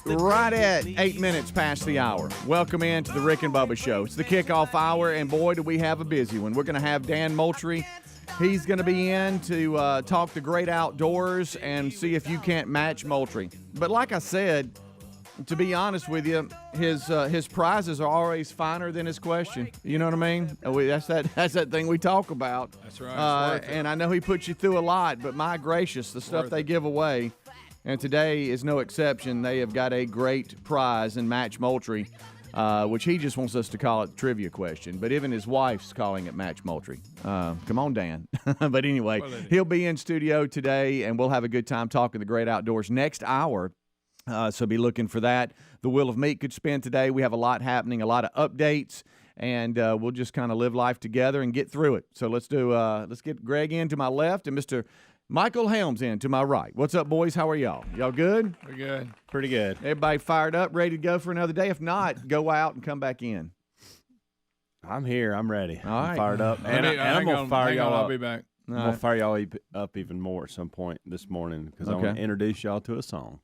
Right at 8 minutes past the hour. Welcome in to the Rick and Bubba Show. It's the kickoff hour, and boy, do we have a busy one. We're going to have Dan Moultrie. He's going to be in to talk the great outdoors and see if you can't match Moultrie. But like I said, to be honest with you, his prizes are always finer than his question. You know what I mean? That's that thing we talk about. That's right. And I know he puts you through a lot, but my gracious, the stuff they give away. And today is no exception. They have got a great prize in Match Moultrie, which he just wants us to call it trivia question. But even his wife's calling it Match Moultrie. Come on, Dan. But anyway, he'll be in studio today, and we'll have a good time talking the great outdoors next hour. So be looking for that. The Wheel of Meat could spin today. We have a lot happening, a lot of updates, and we'll just kind of live life together and get through it. So let's get Greg in to my left and Mr. Michael Helms in to my right. What's up, boys? How are y'all? Y'all good? We're good. Pretty good. Everybody fired up, ready to go for another day? If not, go out and come back in. I'm here. I'm ready. All right. I'm fired up. And I'm going to fire y'all up. I'll be back. I'm going to fire y'all up even more at some point this morning because I want to introduce y'all to a song.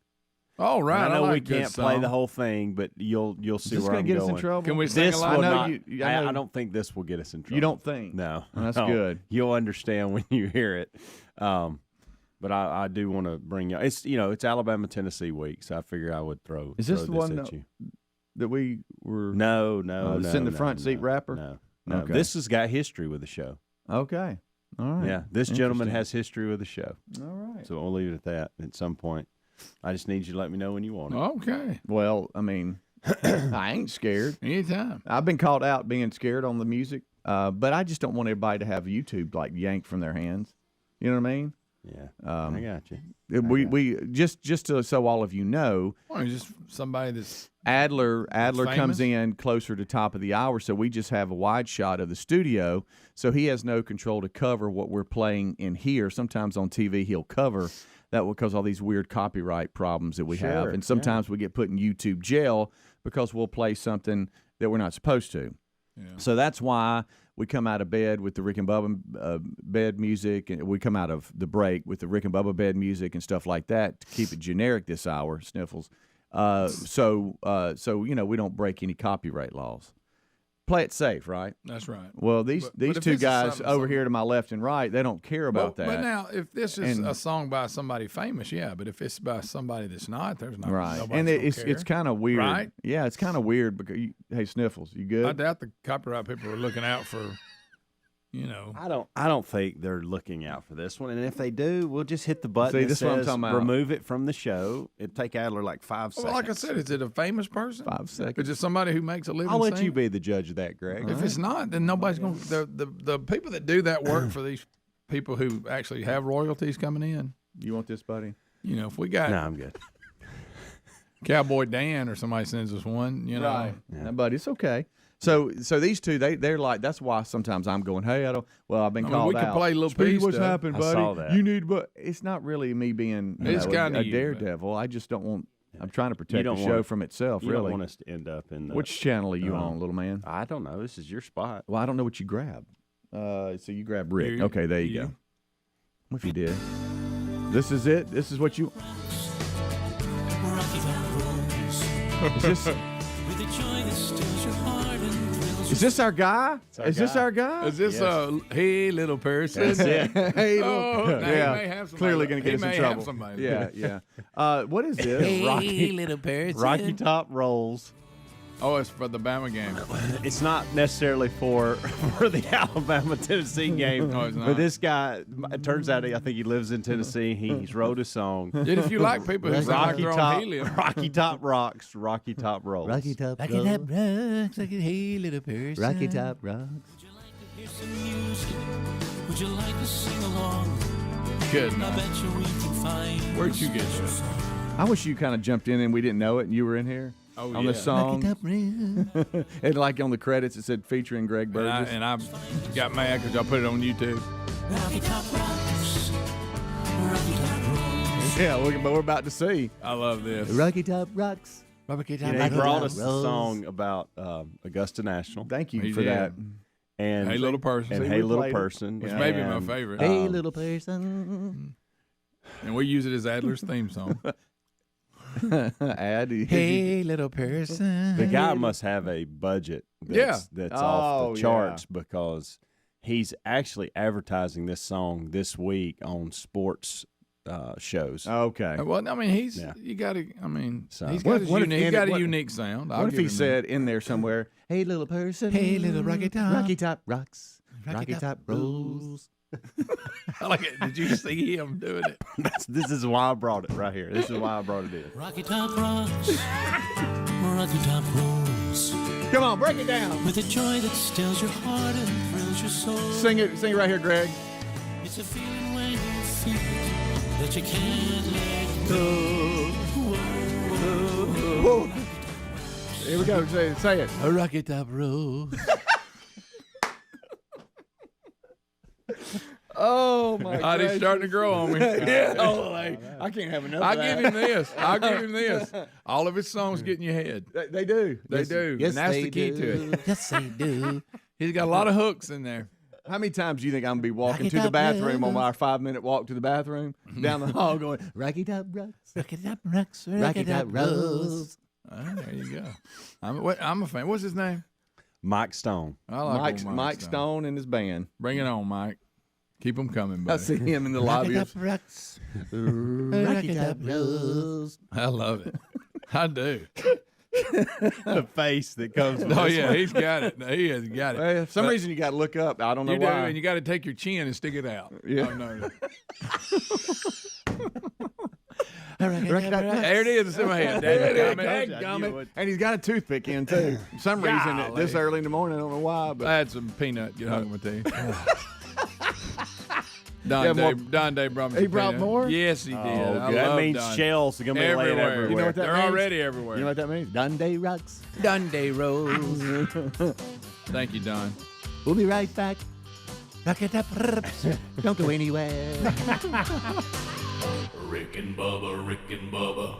Oh, right. And I know like we can't play the whole thing, but you'll see where I'm going. Is this going to get us in trouble? Can we sing along? I don't think this will get us in trouble. You don't think? No. That's good. You'll understand when you hear it. But I do want to bring you. It's Alabama Tennessee week, so I figure I would throw. Is this throw the this one at you. that we were? No. It's in the front seat wrapper. No. Okay. This has got history with the show. Okay. All right. Yeah, this gentleman has history with the show. All right. So we'll leave it at that. At some point, I just need you to let me know when you want it. Okay. Well, I mean, I ain't scared. Anytime. I've been called out being scared on the music, but I just don't want everybody to have YouTube like yanked from their hands. You know what I mean? Yeah, I got you. We just so all of you know, just somebody that's Adler famous? comes in closer to top of the hour, so we just have a wide shot of the studio, so he has no control to cover what we're playing in here. Sometimes on TV he'll cover that because all these weird copyright problems that we have, and sometimes we get put in YouTube jail because we'll play something that we're not supposed to. Yeah. So that's why we come out of bed with the Rick and Bubba bed music, and we come out of the break with the Rick and Bubba bed music and stuff like that to keep it generic this hour, Sniffles. So we don't break any copyright laws. Play it safe, right? That's right. Well, these two guys over here to my left and right, they don't care about that. But now, if this is a song by somebody famous, yeah. But if it's by somebody that's not, there's not. Right, and it's kind of weird, right? Yeah, it's kind of weird because hey, Sniffles, you good? I doubt the copyright people are looking out for. I don't think they're looking out for this one, and if they do, we'll just hit the button that says remove it from the show. It'd take Adler like 5 seconds. Well, like I said, is it a famous person? 5 seconds. Is it somebody who makes a living? I'll let you be the judge of that, Greg. If it's not, then nobody's going to. The people that do that work for these people who actually have royalties coming in. You want this, buddy? If we got. No, I'm good. Cowboy Dan or somebody sends us one, Right. Yeah. But it's okay. So these two, they're like, that's why sometimes I'm going, hey, I've been called out. We can play a little Speedy, piece. What's happened, buddy? I saw that. You need, but it's not really me being a daredevil. I just don't want. I'm trying to protect the show from itself. You really, don't want us to end up in the. Which channel are you on, little man? I don't know. This is your spot. Well, I don't know what you grabbed. So you grab Rick. Okay, there you go. If you did, this is it. This is what you. Is this our guy? Is this our guy? Is this hey little person? That's it. Hey, little, yeah. Clearly going to get us in trouble. Yeah. What is this? Hey little person. Rocky Top rolls. Oh, it's for the Bama game. It's not necessarily for the Alabama-Tennessee game. No, it's not. But this guy, it turns out, I think he lives in Tennessee. He's wrote a song. Dude, if you like people who sound like they're on helium. Rocky Top rocks, Rocky Top rolls. Rocky Top rocks, like a hey little person. Rocky Top rocks. Would you like to hear some music? Would you like to sing along? Good. I bet you we can find. Where'd you get your? I wish you kind of jumped in and we didn't know it and you were in here. On the song, and like on the credits, it said featuring Greg Burgess. And I got mad because I put it on YouTube. Yeah, but we're about to see. I love this. Rocky Top rocks. He brought us a song about Augusta National. Thank you for that. And Hey Little Person. And Hey Little Person. Which may be my favorite. Hey Little Person. And we use it as Adler's theme song. Hey, little person. The guy must have a budget that's off the charts because he's actually advertising this song this week on sports shows. Okay. Well, I mean, he's got a unique sound. What if he said in there somewhere, "Hey, little person, hey, little rocky top rocks, rocky top rolls." I like it. Did you see him doing it? This is why I brought it right here. This is why I brought it in. Rocky Top rocks, Rocky Top rolls. Come on, break it down. With a joy that stills your heart and thrills your soul. Sing it right here, Greg. It's a feeling when you feel it that you can't let go. Whoa. Here we go. Say it. A rocky top rose. Oh my God! He's starting to grow on me. Yeah. Oh, I can't have enough. I'll give him this. All of his songs get in your head. They do. They do. Yes, and that's they the key do. to it. Yes, they do. He's got a lot of hooks in there. How many times do you think I'm going to be walking to the bathroom on our 5-minute walk to the bathroom, down the hall going, Rocky Top rocks, Rocky top rocks, rocky top rose. There you go. I'm a fan. What's his name? Mike Stone. I like Mike Stone and his band. Bring it on, Mike. Keep them coming, buddy. I see him in the lobby. Rocky top rocks, rocky top rose. I love it. I do. The face that comes with he's got it. He has got it. Well, for some reason you got to look up. I don't know you why. do, and you got to take your chin and stick it out. Yeah. Oh, no. There There it is. It's in my head. Dadgummit. And he's got a toothpick in, too. For some reason, this early in the morning, I don't know why. But I had some peanut. Get home with you. Don Day brought me. He brought more? Yes, he did. That means Don. shells are going to be laid everywhere. You know what that They're means? already everywhere. You know what that means? Dundee rocks. Dundee rose. Thank you, Don. We'll be right back. Rocky top rocks. Don't go anywhere. Rick and Bubba, Rick and Bubba.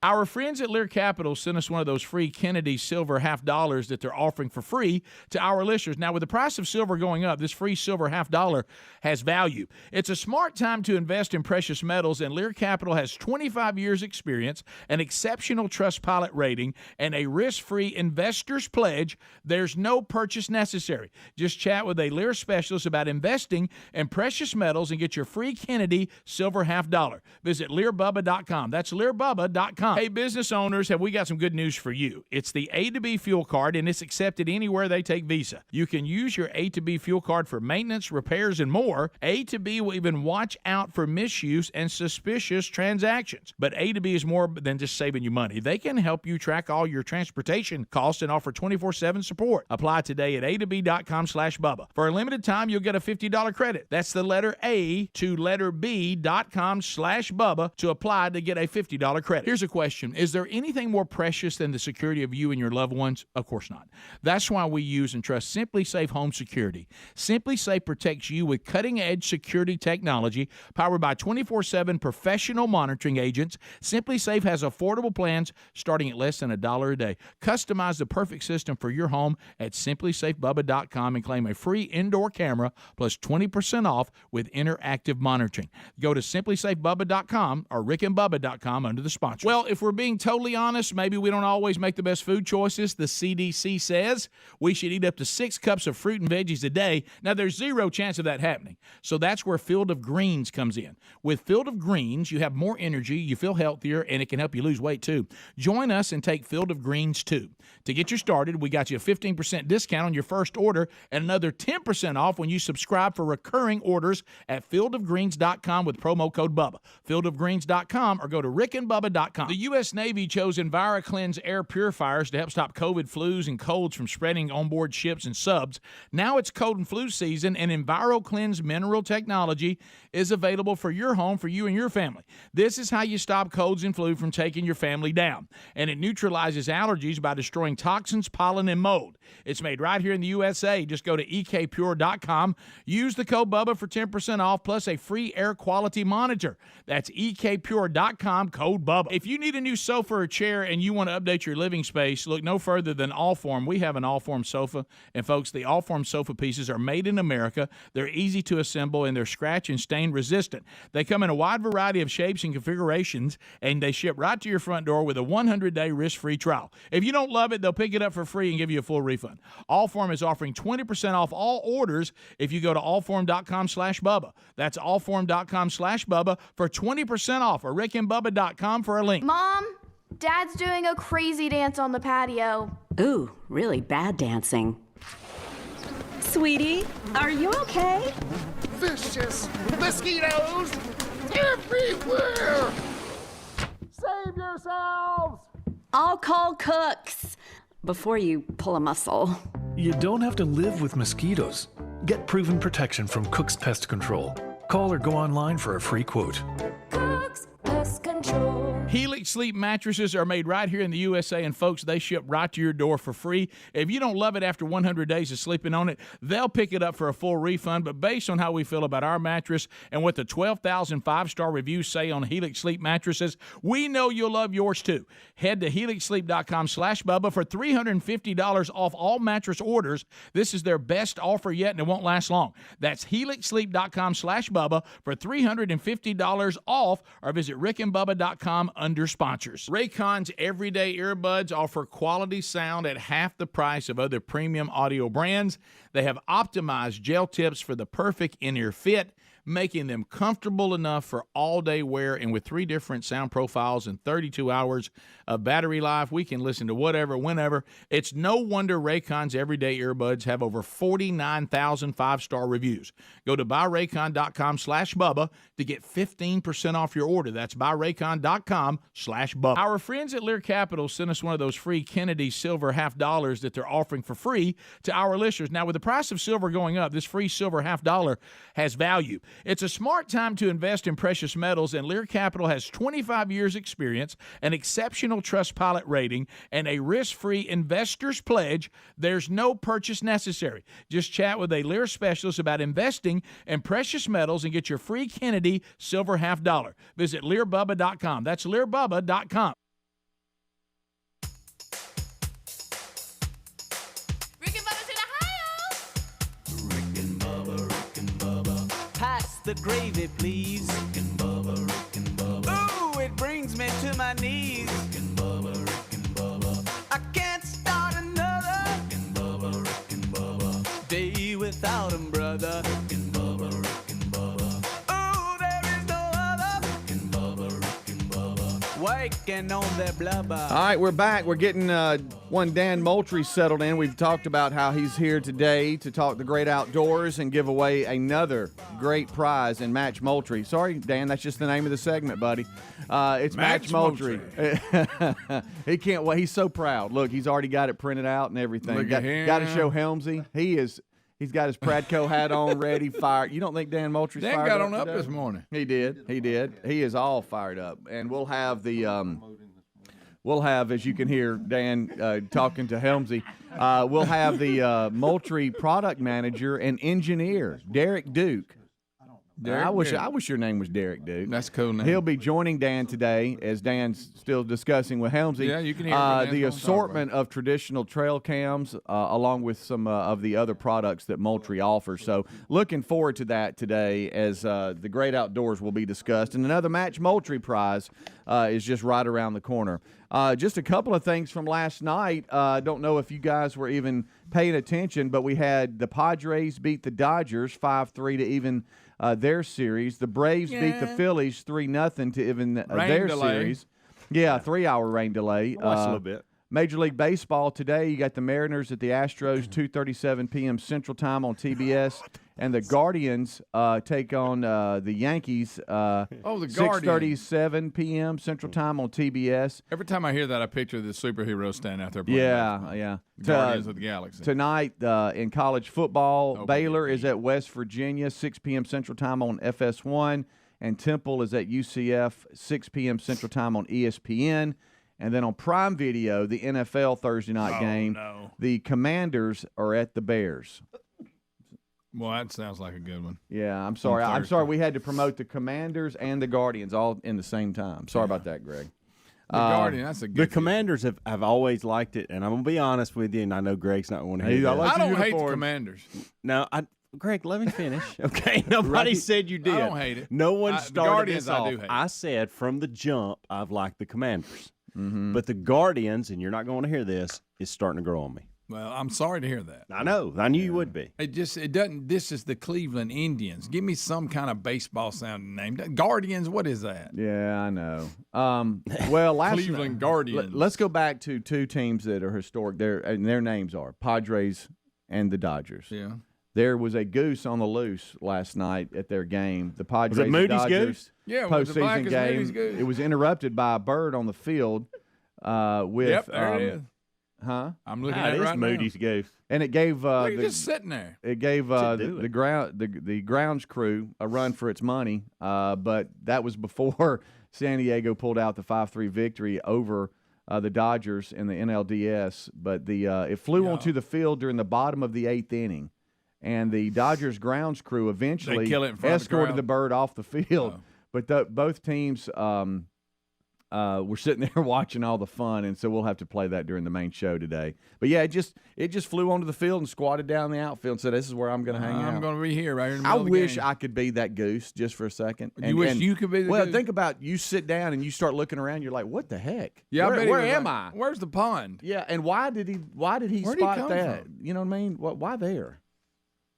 Our friends at Lear Capital sent us one of those free Kennedy silver $50 that they're offering for free to our listeners. Now, with the price of silver going up, this free silver $50 has value. It's a smart time to invest in precious metals, and Lear Capital has 25 years experience, an exceptional Trustpilot rating, and a risk-free investor's pledge. There's no purchase necessary. Just chat with a Lear specialist about investing in precious metals and get your free Kennedy silver $50. Visit LearBubba.com. That's LearBubba.com. Hey, business owners, have we got some good news for you? It's the A to B fuel card, and it's accepted anywhere they take Visa. You can use your A to B fuel card for maintenance, repairs, and more. A to B will even watch out for misuse and suspicious transactions. But A to B is more than just saving you money. They can help you track all your transportation costs and offer 24/7 support. Apply today at atob.com/Bubba. For a limited time, you'll get a $50 credit. That's the letter A to letter B.com/Bubba to apply to get a $50 credit. Here's a question. Is there anything more precious than the security of you and your loved ones? Of course not. That's why we use and trust SimpliSafe Home Security. SimpliSafe protects you with cutting-edge security technology powered by 24/7 professional monitoring agents. SimpliSafe has affordable plans starting at less than $1 a day. Customize the perfect system for your home at simplysafebubba.com and claim a free indoor camera plus 20% off with interactive monitoring. Go to simplysafebubba.com or rickandbubba.com under the sponsor. Well, if we're being totally honest, maybe we don't always make the best food choices. The CDC says we should eat up to 6 cups of fruit and veggies a day. Now, there's zero chance of that happening. So that's where Field of Greens comes in. With Field of Greens, you have more energy, you feel healthier, and it can help you lose weight too. Join us and take Field of Greens too. To get you started, we got you a 15% discount on your first order and another 10% off when you subscribe for recurring orders at fieldofgreens.com with promo code BUBBA. Fieldofgreens.com or go to rickandbubba.com. The U.S. Navy chose EnviroCleanse air purifiers to help stop COVID flus and colds from spreading on board ships and subs. Now it's cold and flu season, and EnviroCleanse mineral technology is available for your home, for you and your family. This is how you stop colds and flu from taking your family down. And it neutralizes allergies by destroying toxins, pollen, and mold. It's made right here in the USA. Just go to ekpure.com. Use the code BUBBA for 10% off plus a free air quality monitor. That's ekpure.com, code BUBBA. If you need need a new sofa or chair and you want to update your living space, look no further than Allform. We have an Allform sofa, and folks, the Allform sofa pieces are made in America. They're easy to assemble, and they're scratch and stain resistant. They come in a wide variety of shapes and configurations, and they ship right to your front door with a 100-day risk-free trial. If you don't love it, they'll pick it up for free and give you a full refund. Allform is offering 20% off all orders if you go to allform.com/Bubba. That's allform.com/Bubba for 20% off, or rickandbubba.com for a link. Mom, Dad's doing a crazy dance on the patio. Ooh, really bad dancing. Sweetie, are you okay? Vicious mosquitoes everywhere. Save yourselves. I'll call Cooks before you pull a muscle. You don't have to live with mosquitoes. Get proven protection from Cook's Pest Control. Call or go online for a free quote. Cook's Pest Control. Helix Sleep mattresses are made right here in the USA, and folks, they ship right to your door for free. If you don't love it after 100 days of sleeping on it, they'll pick it up for a full refund. But based on how we feel about our mattress and what the 12,000 5-star reviews say on Helix Sleep mattresses, we know you'll love yours too. Head to helixsleep.com/Bubba for $350 off all mattress orders. This is their best offer yet, and it won't last long. That's helixsleep.com/Bubba for $350 off, or visit rickandbubba.com under sponsors. Raycon's everyday earbuds offer quality sound at half the price of other premium audio brands. They have optimized gel tips for the perfect in-ear fit, making them comfortable enough for all-day wear. And with 3 different sound profiles and 32 hours of battery life, we can listen to whatever, whenever. It's no wonder Raycon's everyday earbuds have over 49,000 5-star reviews. Go to buyraycon.com/Bubba to get 15% off your order. That's buyraycon.com/Bubba. Our friends at Lear Capital sent us one of those free Kennedy silver $50 that they're offering for free to our listeners. Now, with the price of silver going up, this free silver $50 has value. It's a smart time to invest in precious metals, and Lear Capital has 25 years experience, an exceptional Trustpilot rating, and a risk-free investor's pledge. There's no purchase necessary. Just chat with a Lear specialist about investing in precious metals and get your free Kennedy silver $50. Visit LearBubba.com. That's LearBubba.com. Pass the gravy, please. Rick and Bubba. Ooh, it brings me to my knees. Rick and Bubba. I can't start another. Rick and Bubba. Day without 'em, brother. Rick and Bubba. Ooh, there is no other. Rick and Bubba. Waking on their blubber. All right, we're back. We're getting one Dan Moultrie settled in. We've talked about how he's here today to talk the great outdoors and give away another great prize in Match Moultrie. Sorry, Dan, that's just the name of the segment, buddy. It's Match Moultrie. He can't wait. He's so proud. Look, he's already got it printed out and everything. Look at him. Got to show Helmsy. He's got his Pradco hat on, ready, fired. You don't think Dan Moultrie's Dan fired got up on up today? this morning. He did. He is all fired up. And we'll have the as you can hear Dan talking to Helmsy, we'll have the Moultrie product manager and engineer, Derek Duke. I wish your name was Derek Duke. That's a cool name. He'll be joining Dan today as Dan's still discussing with Helmsy. Yeah, you can hear what the Dan's gonna assortment of traditional trail cams, along with some of the other products that Moultrie offers. So looking forward to that today as the great outdoors will be discussed. And another Match Moultrie prize is just right around the corner. Just a couple of things from last night. I don't know if you guys were even paying attention, but we had the Padres beat the Dodgers 5-3 to even their series. The Braves beat the Phillies 3-0 to even their series. Yeah, 3-hour rain delay. Watch a little bit. Major League Baseball today, you got the Mariners at the Astros, 2:37 p.m. Central Time on TBS. And the Guardians take on the Yankees, the 6:37 p.m. Central Time on TBS. Every time I hear that, I picture the superhero standing out there playing Yeah. Guardians of the Galaxy. Tonight in college football, Baylor is at West Virginia, 6 p.m. Central Time on FS1. And Temple is at UCF, 6 p.m. Central Time on ESPN. And then on Prime Video, the NFL Thursday night game, the Commanders are at the Bears. Well, that sounds like a good one. Yeah, I'm sorry. I'm sorry we had to promote the Commanders and the Guardians all in the same time. Sorry about that, Greg. The Guardian, that's a good The Commanders have always liked it, and I'm going to be honest with you, and I know Greg's not going to hear that. I don't hate the Commanders. No, Greg, let me finish. Okay, nobody said you did. I don't hate it. No one started this off. I do hate. I said from the jump, I've liked the Commanders. But the Guardians, and you're not going to hear this, is starting to grow on me. Well, I'm sorry to hear that. I know. I knew you would be. It doesn't. This is the Cleveland Indians. Give me some kind of baseball sounding name. Guardians. What is that? Yeah, I know. Well, last Cleveland Guardians. Let's go back to two teams that are historic. Their names are Padres and the Dodgers. Yeah. There was a goose on the loose last night at their game. The Padres was it Moody's and Dodgers goose? Yeah, it was the postseason blackest Moody's game. goose. It was interrupted by a bird on the field. With Yep, there it is. Huh? I'm looking at it right Moody's goose. And it gave now. Look, just sitting there. it gave the grounds crew a run for its money. But that was before San Diego pulled out the 5-3 victory over the Dodgers in the NLDS. But it flew onto the field during the bottom of the 8th inning, and the Dodgers grounds crew eventually They kill it in front of the escorted crowd? the bird off the field. Oh. But both teams were sitting there watching all the fun, and so we'll have to play that during the main show today. But yeah, it just flew onto the field and squatted down the outfield and said, "This is where I'm going to hang out." I'm going to be here right here in the I middle of the wish game. I could be that goose just for a second. You wish you could be the Well, goose? think about you sit down and you start looking around. You're like, "What the heck? Yeah, I bet he where was am like, I? Where's the pond? Yeah, and why did he Where'd he spot come that? from? You know what I mean? Why there?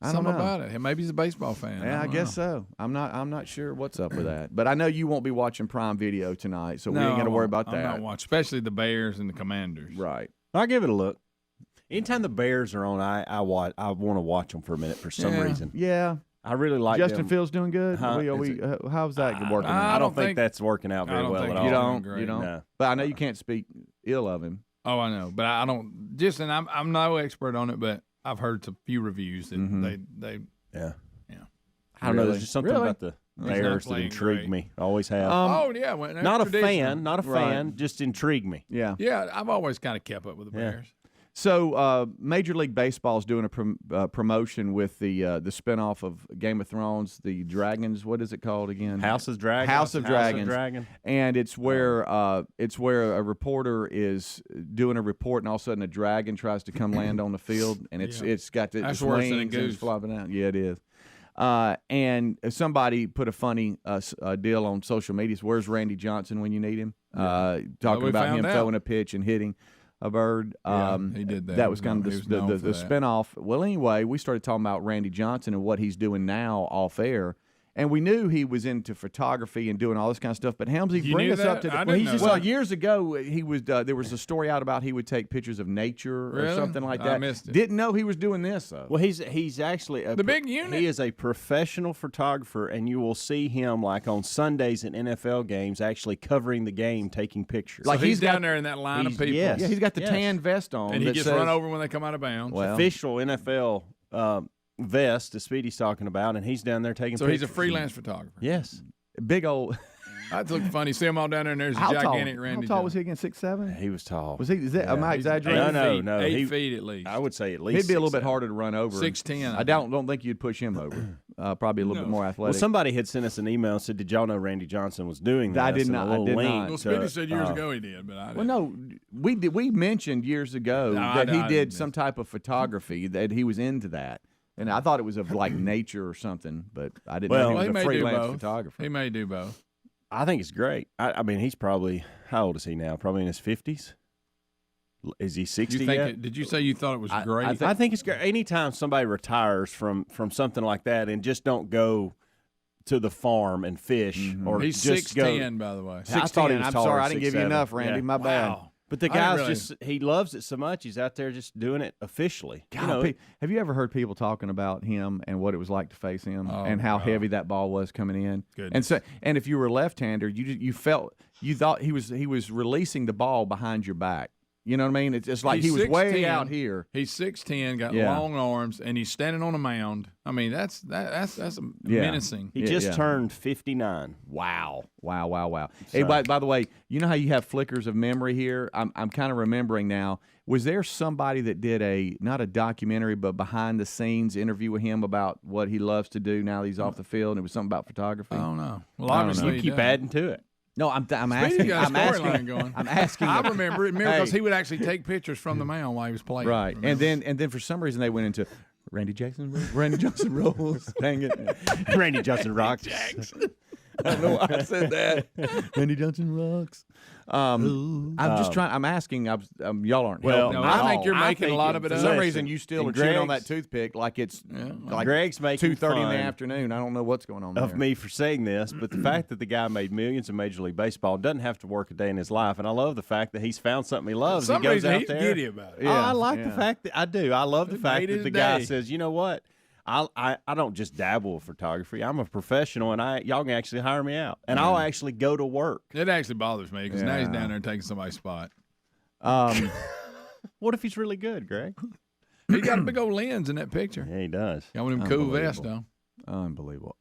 I don't Something know. about it. Maybe he's a baseball fan. Yeah, I guess so. I'm not sure what's up with that. But I know you won't be watching Prime Video tonight, so we ain't got to worry about that. I'm not watching, especially the Bears and the Commanders. Right. I'll give it a look. Anytime the Bears are on, I want to watch them for a minute for some reason. Yeah. I really like Justin them. Fields doing good. Huh? How's that working? out? I don't think that's working out very well at all. You don't. No. But I know you can't speak ill of him. Oh, I know, but I don't. Just and I'm no expert on it, but I've heard a few reviews that they. Yeah. Yeah. I don't know. Really? There's just something about the Bears that intrigue me. Always have. Oh yeah, well, that's not a traditional. fan, just intrigue me. Yeah. Yeah, I've always kind of kept up with the Bears. So Major League Baseball is doing a promotion with the spinoff of Game of Thrones, the Dragons. What is it called again? House of Dragons. House of Dragons. And it's where a reporter is doing a report, and all of a sudden a dragon tries to come land on the field, and it's got the That's its worse than a wings and it's goose. flopping out. Yeah, it is. And somebody put a funny deal on social media. Where's Randy Johnson when you need him? Talking we about him found out. throwing a pitch and hitting a bird. He did that. That He was was kind known- of he was known the for that. spinoff. Well, anyway, we started talking about Randy Johnson and what he's doing now off air. And we knew he was into photography and doing all this kind of stuff. But Helmsy, You bring knew us up that? to I the. didn't know Well, that. years ago, he was. There was a story out about he would take pictures of nature or Really? something like I that. missed it. Didn't know he was doing this though. Well, he's actually The big unit. He is a professional photographer, and you will see him like on Sundays in NFL games, actually covering the game, taking pictures. Like he's got- down there in that line of people. yes. Yeah, he's got the Yes. tan vest on, And he that gets says- run over when they come out of bounds. Well, official NFL vest, as Speedy's talking about, and he's down there taking so pictures. he's a freelance photographer. Yes. big old. That looked funny. See him all down there, and there's a How gigantic tall? Randy. How tall was Johnson. he again? 6'7"? He was tall. Was he? Is that, am I He's exaggerating? No, 8 he- feet at least. I would say at least He'd be a little bit 6'7". harder to run over. 6'10", I don't think you'd push him over. Probably a little bit more Well, athletic. somebody had sent us an email and said, "Did y'all know Randy Johnson was doing this?" I did And not- a little I did link not. Well, to, Speedy said years ago he did, but I didn't. Well, no, we did. We mentioned years ago No, that he I did didn't. some type of photography, that he was into that, and I thought it was of like nature or something, but I didn't know Well, he he was may a do freelance both. photographer. He may do both. I think it's great. I mean, he's probably, how old is he now? Probably in his 50s? Is he 60 You think? yet? Did you say you thought it was great? I think it's great. Anytime somebody retires from something like that and just don't go to the farm and fish or He's just go. 6'10", by the way. I thought he 6'10". was I'm taller, sorry, I didn't give you 6'7". enough, Randy. Yeah. My bad. Wow. But the I didn't guy's really- just, he loves it so much, he's out there just doing it officially. God, have you ever heard people talking about him and what it was like to face him and how God. heavy that ball was coming in? Goodness. And if you were a left-hander, you thought he was releasing the ball behind your back. You know what I mean? It's like he was way 6'10". out here. He's 6'10", got Yeah. long arms, and he's standing on a mound. I mean, that's menacing. he just turned 59. Wow. Hey, by the way, you know how you have flickers of memory here? I'm kind of remembering now. Was there somebody that did not a documentary, but behind the scenes interview with him about what he loves to do now that he's off the field, and it was something about photography? I don't know. Well, I don't obviously know. he Keep does. adding to it. No, I'm Speedy's asking. got a I'm storyline asking. going. I'm asking. I remember it because Hey. he would actually take pictures from the mound while he was playing. Right, remember? and then for some reason they went into Randy Johnson rules. Dang it, Randy Johnson rocks. I don't know why I said that. Randy Johnson rocks. I'm just trying. I'm asking. Y'all aren't. Well, helping no, me at I think all. you're making a lot of it For up. some Listen, reason, you still are and chewing on Greg's- that toothpick like it's like Greg's making 2:30 in the fun afternoon. I don't know what's going on there. of me for saying this, but the fact that the guy made millions in Major League Baseball doesn't have to work a day in his life, and I love the fact that he's found something he loves. For some he goes reason, out he's there. giddy about it. I like the fact that I do. I love the It fact made that his the guy day. says, you know what? I don't just dabble with photography. I'm a professional, and y'all can actually hire me out, and I'll actually go to work. It actually bothers me because now he's Yeah. down there taking somebody's spot. What if he's really good, Greg? He got a big old lens in that picture. Yeah, he does. Got one of them cool vests on. Unbelievable.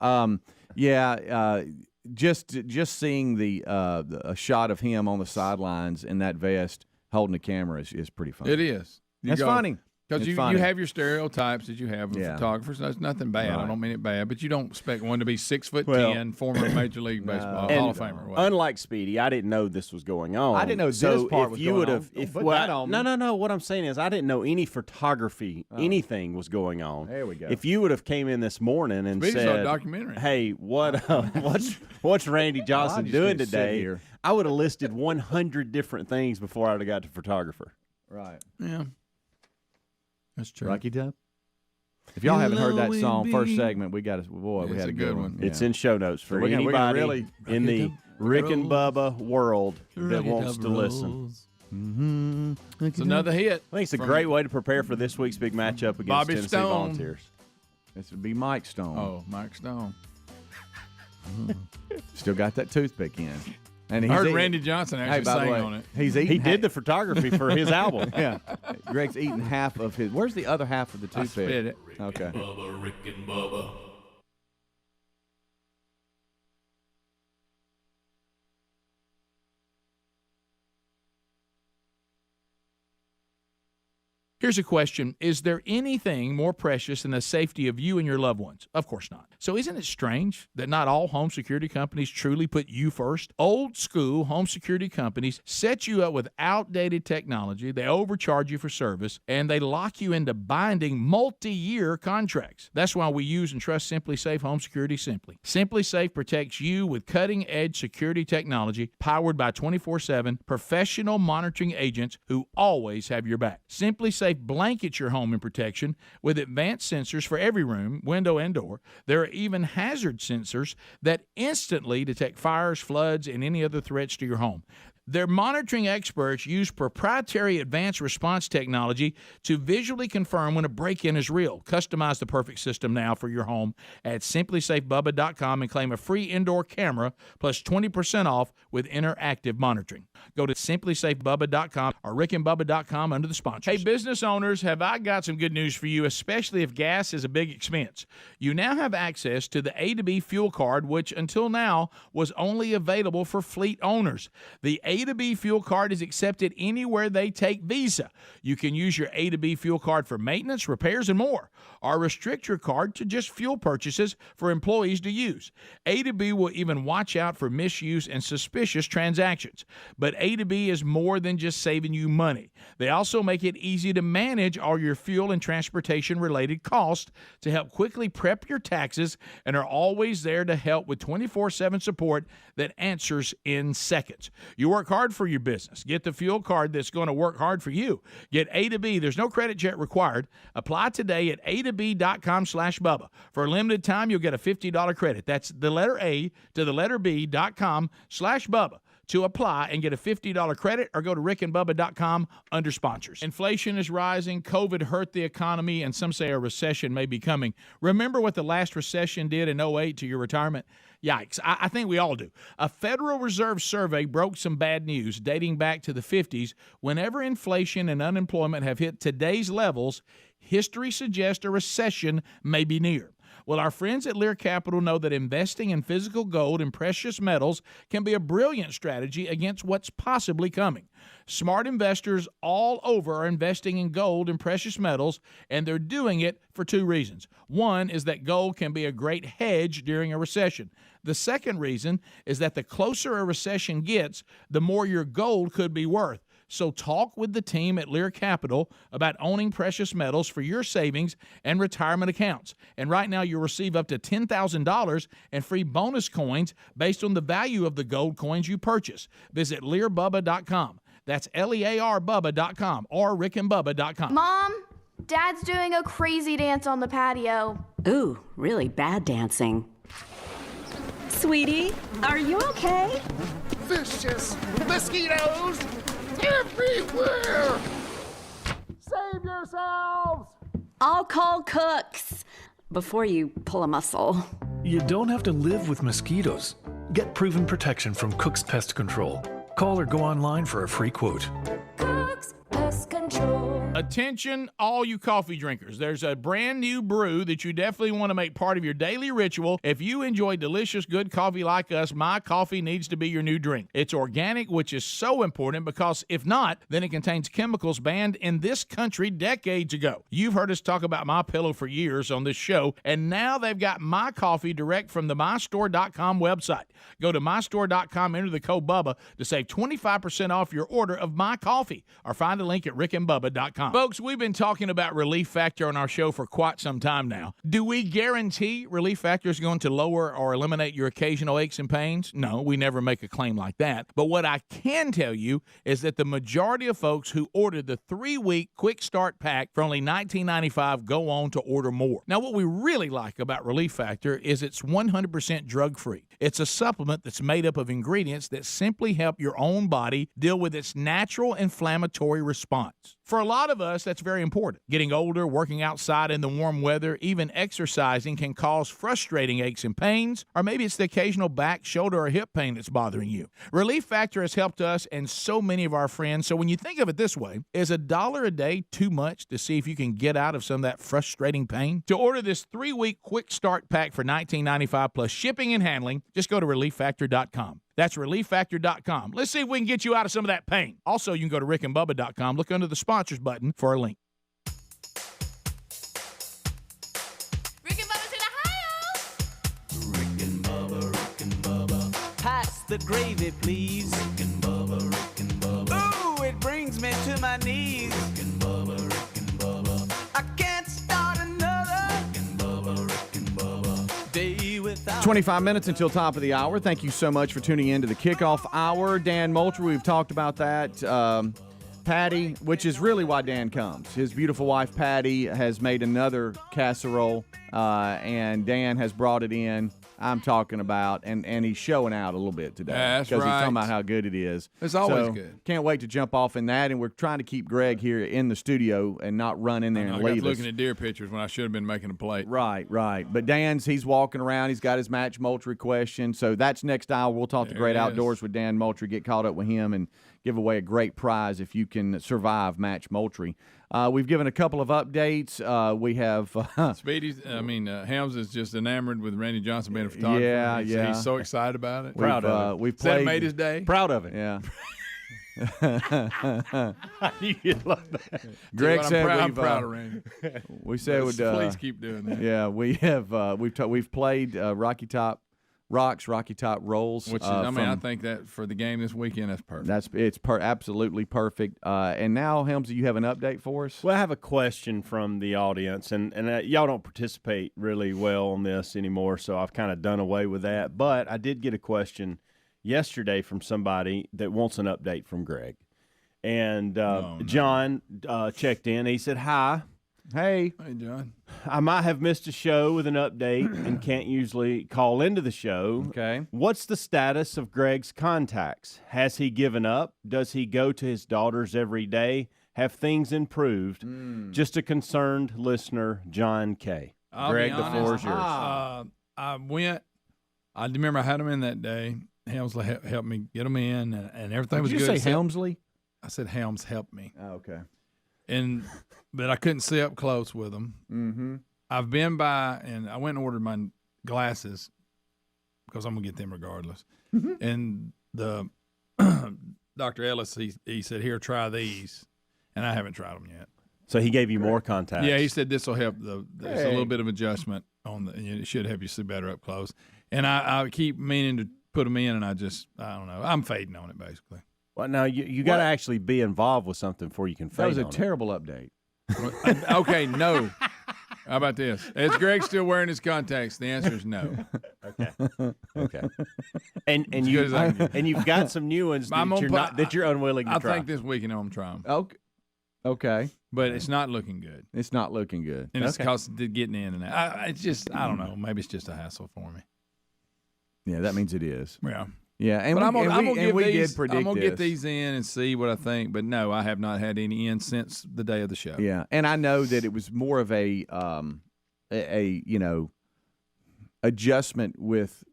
Just seeing a shot of him on the sidelines in that vest holding the camera is pretty funny. It is. That's funny. Because It's you funny. have your stereotypes that you have of Yeah. photographers. That's nothing bad. I Right. don't mean it bad, but you don't expect one to be 6'10", Well, former Major League Baseball And Hall of Famer. What? unlike Speedy, I didn't know this was going on. I didn't know so this part if was you going would on. have, Don't if put well, that on me. no. What I'm saying is, I didn't know any photography, anything was going on. There we go. If you would have came in this morning and Speedy saw a said, documentary. "Hey, what's Randy Johnson just doing need to sit today?" here. I would have listed 100 different things before I'd have got to photographer. Right. Yeah. That's true. Rocky Top. If y'all haven't heard that song, first segment, we got we It's had a good one. It's in show notes for we're gonna anybody really- in the Rick and Bubba world that wants to listen. It's another hit. I think it's a great way to prepare for this week's big matchup against Bobby Tennessee Stone. Volunteers. This would be Mike Stone. Oh, Mike Stone. Still got that toothpick in. And I he's heard eating- Randy Johnson Hey, actually by the sang way, on it. he's eating. He did the photography for his album. Yeah. Greg's eating half of his. Where's the other half of the I toothpick? spit it. Okay. Bubba, Rick and Bubba. Here's a question. Is there anything more precious than the safety of you and your loved ones? Of course not. So isn't it strange that not all home security companies truly put you first? Old school home security companies set you up with outdated technology, they overcharge you for service, and they lock you into binding multi-year contracts. That's why we use and trust SimpliSafe Home Security Simply. SimpliSafe protects you with cutting-edge security technology powered by 24/7 professional monitoring agents who always have your back. SimpliSafe blankets your home in protection with advanced sensors for every room, window, and door. There are even hazard sensors that instantly detect fires, floods, and any other threats to your home. Their monitoring experts use proprietary advanced response technology to visually confirm when a break-in is real. Customize the perfect system now for your home at simplysafebubba.com and claim a free indoor camera plus 20% off with interactive monitoring. Go to simplysafebubba.com or rickandbubba.com under the sponsors. Hey, business owners, have I got some good news for you, especially if gas is a big expense. You now have access to the A2B fuel card, which until now was only available for fleet owners. The A2B fuel card is accepted anywhere they take Visa. You can use your A2B fuel card for maintenance, repairs, and more, or restrict your card to just fuel purchases for employees to use. A2B will even watch out for misuse and suspicious transactions. But A2B is more than just saving you money. They also make it easy to manage all your fuel and transportation-related costs to help quickly prep your taxes and are always there to help with 24/7 support that answers in seconds. You work hard for your business. Get the fuel card that's going to work hard for you. Get A2B. There's no credit check required. Apply today at A2B.com/Bubba. For a limited time, you'll get a $50 credit. That's the letter A to the letter B.com/Bubba to apply and get a $50 credit, or go to rickandbubba.com under sponsors. Inflation is rising, COVID hurt the economy, and some say a recession may be coming. Remember what the last recession did in 2008 to your retirement? Yikes. I think we all do. A Federal Reserve survey broke some bad news dating back to the 50s. Whenever inflation and unemployment have hit today's levels, history suggests a recession may be near. Well, our friends at Lear Capital know that investing in physical gold and precious metals can be a brilliant strategy against what's possibly coming. Smart investors all over are investing in gold and precious metals, and they're doing it for two reasons. One is that gold can be a great hedge during a recession. The second reason is that the closer a recession gets, the more your gold could be worth. So talk with the team at Lear Capital about owning precious metals for your savings and retirement accounts. And right now you'll receive up to $10,000 and free bonus coins based on the value of the gold coins you purchase. Visit LearBubba.com. That's LEAR Bubba.com or RickandBubba.com. Mom, Dad's doing a crazy dance on the patio. Ooh, really bad dancing. Sweetie, are you okay? Vicious mosquitoes everywhere. Save yourselves. I'll call Cooks before you pull a muscle. You don't have to live with mosquitoes. Get proven protection from Cook's Pest Control. Call or go online for a free quote. Cook's Pest Control. Attention, all you coffee drinkers. There's a brand new brew that you definitely want to make part of your daily ritual. If you enjoy delicious, good coffee like us, My Coffee needs to be your new drink. It's organic, which is so important because if not, then it contains chemicals banned in this country decades ago. You've heard us talk about My Pillow for years on this show, and now they've got My Coffee direct from the mystore.com website. Go to mystore.com, enter the code Bubba to save 25% off your order of My Coffee, or find a link at rickandbubba.com. Folks, we've been talking about Relief Factor on our show for quite some time now. Do we guarantee Relief Factor is going to lower or eliminate your occasional aches and pains? No, we never make a claim like that. But what I can tell you is that the majority of folks who ordered the 3-week Quick Start Pack for only $19.95 go on to order more. Now, what we really like about Relief Factor is it's 100% drug-free. It's a supplement that's made up of ingredients that simply help your own body deal with its natural inflammatory response. For a lot of us, that's very important. Getting older, working outside in the warm weather, even exercising can cause frustrating aches and pains, or maybe it's the occasional back, shoulder, or hip pain that's bothering you. Relief Factor has helped us and so many of our friends. So when you think of it this way, is $1 a day too much to see if you can get out of some of that frustrating pain? To order this 3-week Quick Start Pack for $19.95 plus shipping and handling, just go to ReliefFactor.com. That's ReliefFactor.com. Let's see if we can get you out of some of that pain. Also, you can go to RickandBubba.com. Look under the sponsors button for a link. Rick and Bubba's in Ohio. Rick and Bubba. Pass the gravy, please. Rick and Bubba. Ooh, it brings me to my knees. Rick and Bubba. I can't start another. Rick and Bubba. Day without 25 minutes until top of the hour. Thank you so much for tuning in to the kickoff hour. Dan Moultrie, we've talked about that. Patty, which is really why Dan comes. His beautiful wife, Patty, has made another casserole, and Dan has brought it in. I'm talking about, and he's showing out a little bit today. That's right. Because he's talking about how good it is. It's always good. Can't wait to jump off in that, and we're trying to keep Greg here in the studio and not run in there and leave us. looking at deer pictures when I should have been making a plate. Right. But he's walking around. He's got his Match Moultrie question. So that's next hour. We'll talk to Great Outdoors with Dan Moultrie, get caught up with him, and give away a great prize if you can survive Match Moultrie. We've given a couple of updates. We have Helms is just enamored with Randy Johnson being a photographer. Yeah. He's so excited about it. Proud of it. We've played. That made his day. Proud of it. Yeah. You love that. Greg said I'm proud of Randy. We said please keep doing that. Yeah, we have. We've played Rocky Top rolls. Which is, I think that for the game this weekend, that's perfect. It's absolutely perfect. And now, Helmsy, you have an update for us? Well, I have a question from the audience, and y'all don't participate really well on this anymore, so I've kind of done away with that. But I did get a question yesterday from somebody that wants an update from Greg. And John checked in. He said, hi. Hey, John. I might have missed a show with an update and can't usually call into the show. Okay. What's the status of Greg's contacts? Has he given up? Does he go to his daughters every day? Have things improved? Just a concerned listener, John K. Greg, the floor is yours. I went. I remember I had him in that day. Helmsley helped me get him in, and everything was good. Did you say Helmsley? I said Helms helped me. Oh, okay. But I couldn't see up close with him. Mm-hmm. I've been by and I went and ordered my glasses because I'm gonna get them regardless. And the Dr. Ellis, he said, "Here, try these," and I haven't tried them yet. So he gave you more contacts. Yeah, he said this will help. There's a little bit of adjustment on it should help you see better up close. And I keep meaning to put them in, and I don't know. I'm fading on it basically. Well, now you got to actually be involved with something before you can fade. That was a on terrible update. Okay, no. How about this? Is Greg still wearing his contacts? The answer is no. Okay. And you've got some new ones that you're unwilling to try. I think this weekend I'm trying. Okay. But it's not looking good. It's not looking good. And it's because getting in and out. It's just, I don't know. Maybe it's just a hassle for me. Yeah, that means it is. Yeah. Yeah, and but we did predict I'm going to get this. these in and see what I think. But no, I have not had any in since the day of the show. Yeah, and I know that it was more of a adjustment with,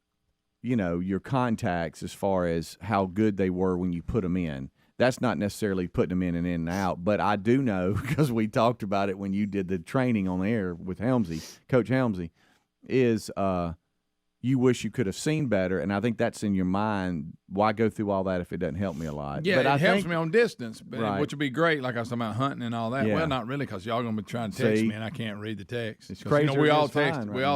your contacts as far as how good they were when you put them in. That's not necessarily putting them in and out, but I do know because we talked about it when you did the training on the air with Coach Helmsy, is you wish you could have seen better, and I think that's in your mind. Why go through all that if it doesn't help me a lot? Yeah, but it helps me on distance, right. Which would be great, like I was talking about hunting and all that. Yeah. Well, not really, because y'all going to be trying to text me, and I can't read the text. It's crazy. We all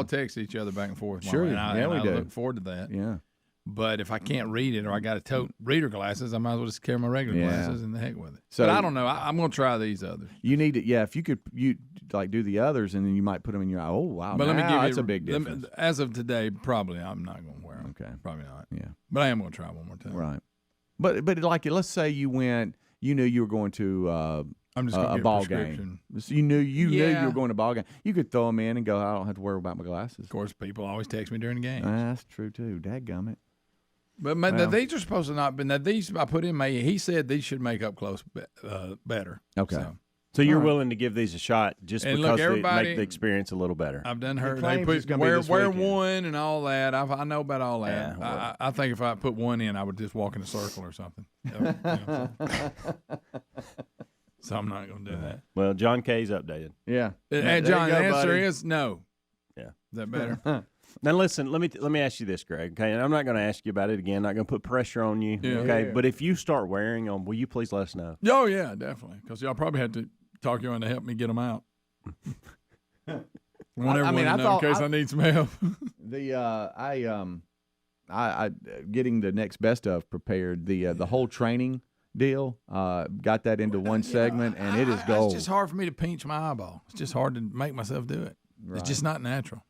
text each other back and forth. Sure, and we I do. look forward to that. Yeah. But if I can't read it or I got to tote reader glasses, I might as well just carry my regular glasses and the heck with it. So, but I don't know. I'm going to try these others. You need to, if you could, do the others, and then you might put them in your eye. Oh, wow. But let me give you that's a big difference. As of today, probably I'm not going to wear them. Okay. Probably not. Yeah. But I am going to try one more time. Right. But like, let's say you went, you knew you were going to I'm just gonna a get ball prescription. game. So you knew you were going to a ball game. You could throw them in and go, I don't have to worry about my glasses. Of course, people always text me during the game. That's true, too. Dadgummit. But these are supposed to not be. Now, these I put in he said these should make up close better. Okay. So you're willing to give these a shot just and because look, they make the experience a little better. I've done heard they put wear one and all that. I know about all that. Yeah, I think if I put one in, I would just walk in a circle or something. So I'm not going to do that. Well, John K's updated. Yeah. And John, the answer buddy. is no. Yeah. Is that better? Now listen, let me ask you this, Greg. Okay, and I'm not going to ask you about it again. Not going to put pressure on you. Yeah. Okay, Yeah. but if you start wearing them, will you please let us know? Oh yeah, definitely. Because y'all probably had to talk you into help me get them out. In case I need some help. I getting the next best of prepared. The whole training deal got that into one segment, and it is gold. It's just hard for me to pinch my eyeball. It's just hard to make myself do it. Right. It's just not natural.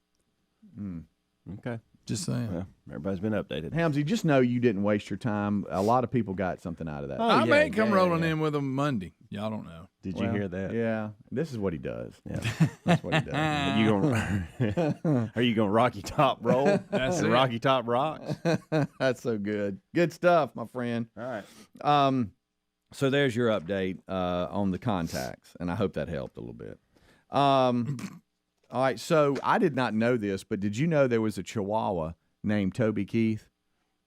Okay. Just saying. Well, everybody's been updated. Helmsy, just know you didn't waste your time. A lot of people got something out of that. I may come rolling in with them Monday. Y'all don't know. Did you hear that? Yeah. This is what he does. Yeah. That's what he does. Are you going Rocky Top roll? That's and it. Rocky Top rocks? That's so good. Good stuff, my friend. All right. So there's your update on the contacts, and I hope that helped a little bit. All right, so I did not know this, but did you know there was a Chihuahua named Toby Keith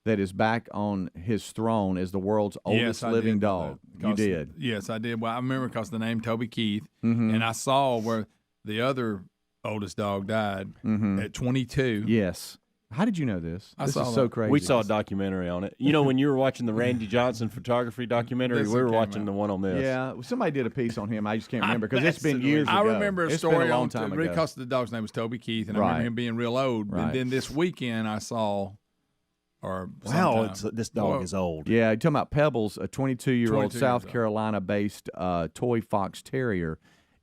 that is back on his throne as the world's oldest living dog? You did? Yes, I did. Well, I remember because the name Toby Keith, and I saw where the other oldest dog died at 22. Yes. How did you know this? This saw is so that. crazy. We saw a documentary on it. You know, when you were watching the Randy Johnson photography documentary, This we were came watching out. the one on this. Yeah, somebody did a piece on him. I just can't remember because it's been years ago. I remember a It's been story a long on time ago. because the dog's name was Toby Keith, and I Right. remember him being real old. Right. And then this weekend I saw, Wow, sometime- this dog is old. Yeah, you're talking about Pebbles, a 22-year-old 22 South years old. Carolina-based toy fox terrier,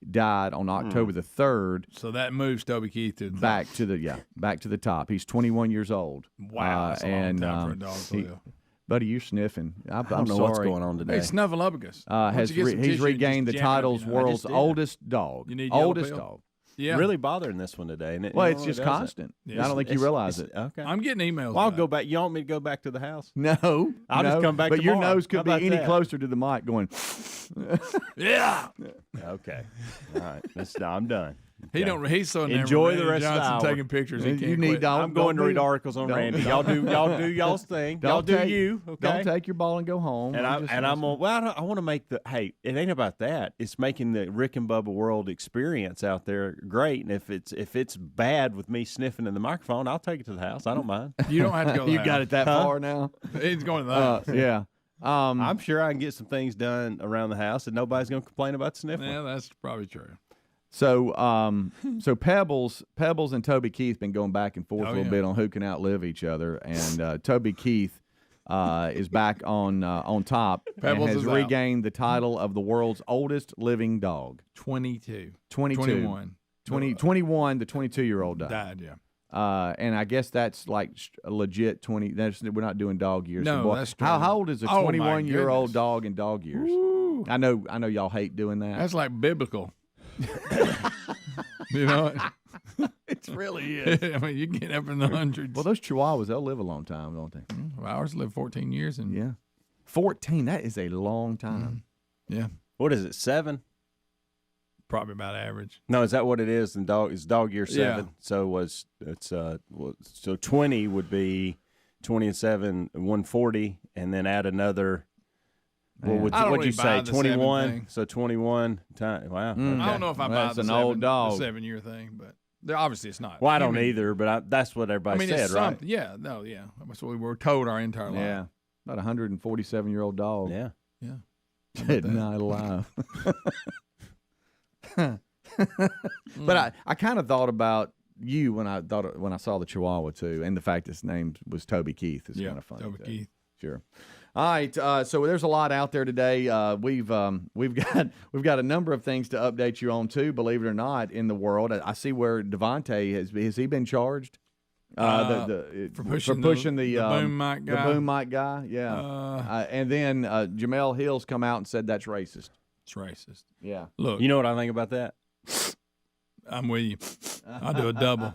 died on October the 3rd. So that moves Toby Keith to Back to the top. He's 21 years old. Wow, that's a long time for a dog to live. Buddy, you're sniffing. I'm I don't know sorry. what's going on today. Hey, Snuffleupagus. Why don't you get some He's tissue and regained the just jam it up, title's you know? world's just did. oldest dog. You need yellow oldest pill? dog. Yeah. Really bothering this one today. And Well, you it's know, just it does it. constant. Yeah, I don't think you realize it. Okay. I'm getting emails. Well, I'll about go it. back. You want me to go back to the house? No, I'll just come back But your tomorrow. nose could How be about any that? closer to the mic going, Yeah. Okay. All right. I'm done. He's so enamored Enjoy with the Randy rest of the Johnson hour. taking pictures. He You can't need quit. don't- I'm going to read be- articles on don't- Randy. don't- Y'all do y'all's thing. Y'all do take, you. Okay. Don't take your ball and go home. And I'm on. Well, I want to make the. Hey, it ain't about that. It's making the Rick and Bubba world experience out there great. And if it's bad with me sniffing in the microphone, I'll take it to the house. I don't mind. You don't have to go. You got it that far now. He's going to the house. Yeah. I'm sure I can get some things done around the house, and nobody's going to complain about sniffing. Yeah, that's probably true. So, so Pebbles and Toby Keith been going back and forth a little yeah. bit on who can outlive each other, and Toby Keith is back on top Pebbles and has is out. regained the title of the world's oldest living dog. 22. 21. 21, the 22-year-old Died, yeah. And I guess that's like a legit 20. We're not doing dog years. No, Boy, that's how true. old is a Oh, my 21-year-old goodness. dog in dog years? Woo. I know y'all hate doing that. That's like biblical. You know what? It really is. I mean, you get up in the hundreds. Well, those Chihuahuas, they'll live a long time, don't they? Ours lived 14 years. And Yeah. 14, that is a long time. yeah, What is it? 7? probably about average. No, is that what it is? In dog, it's dog year 7. Yeah. So so 20 would be 20 and 7, 140, and then add another. Yeah. What would I don't what'd you really buy say? the 21. 7 thing. So 21 times. Wow. Mm. I okay. don't know if I Well, buy that's an old dog. the 7-year thing, but obviously it's not. Well, I don't mean, either, but that's what everybody I mean, said, it's right? something. Yeah, no, yeah. That's what we were told our entire life. Yeah. About a 147-year-old dog. Yeah. Yeah. Dead and not alive. But I kind of thought about you when I saw the Chihuahua too, and the fact his name was Toby Keith is Yeah, kind of funny. Toby too. Keith. Sure. All right. So there's a lot out there today. We've got a number of things to update you on too. Believe it or not, in the world, I see where Davante has he been charged? For pushing the boom mic guy. The boom mic guy. Yeah. And then Jamel Hill's come out and said that's racist. It's racist. Yeah. Look, You know what I think about that? I'm with you. I'll do a double.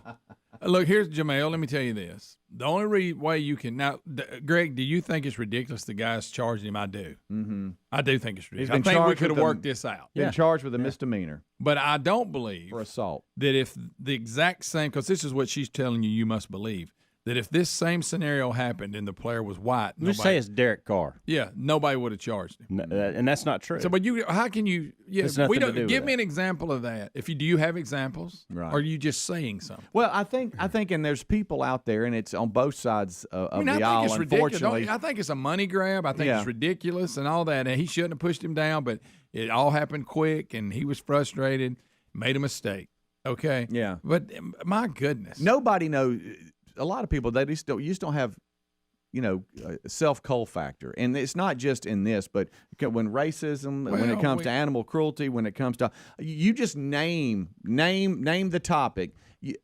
Look, here's Jamel. Let me tell you this. The only way you can now, Greg, do you think it's ridiculous the guy's charging him? I do. Mm-hmm. I do think it's ridiculous. I been think we charged could have with worked this out. Been charged with a misdemeanor But I don't believe for assault. that if the exact same, because this is what she's telling you must believe, that if this same scenario happened and the player was white, Let's say it's Derek Carr, nobody would have charged him. and that's not true. So, but how can you? Yeah, It's nothing we to don't. do with Give me that. an example of that. Do you have examples? Right. Or are you just saying something? Well, I think, and there's people out there, and it's on both sides of I the aisle. think it's ridiculous. Unfortunately, I think it's a money grab. I think Yeah. it's ridiculous and all that. And he shouldn't have pushed him down, but it all happened quick, and he was frustrated, made a mistake. Okay. Yeah. But my goodness, nobody knows. A lot of people you just don't have, a self-cull factor, and it's not just in this, but when racism, when it comes to animal cruelty, when it comes to you just name the topic.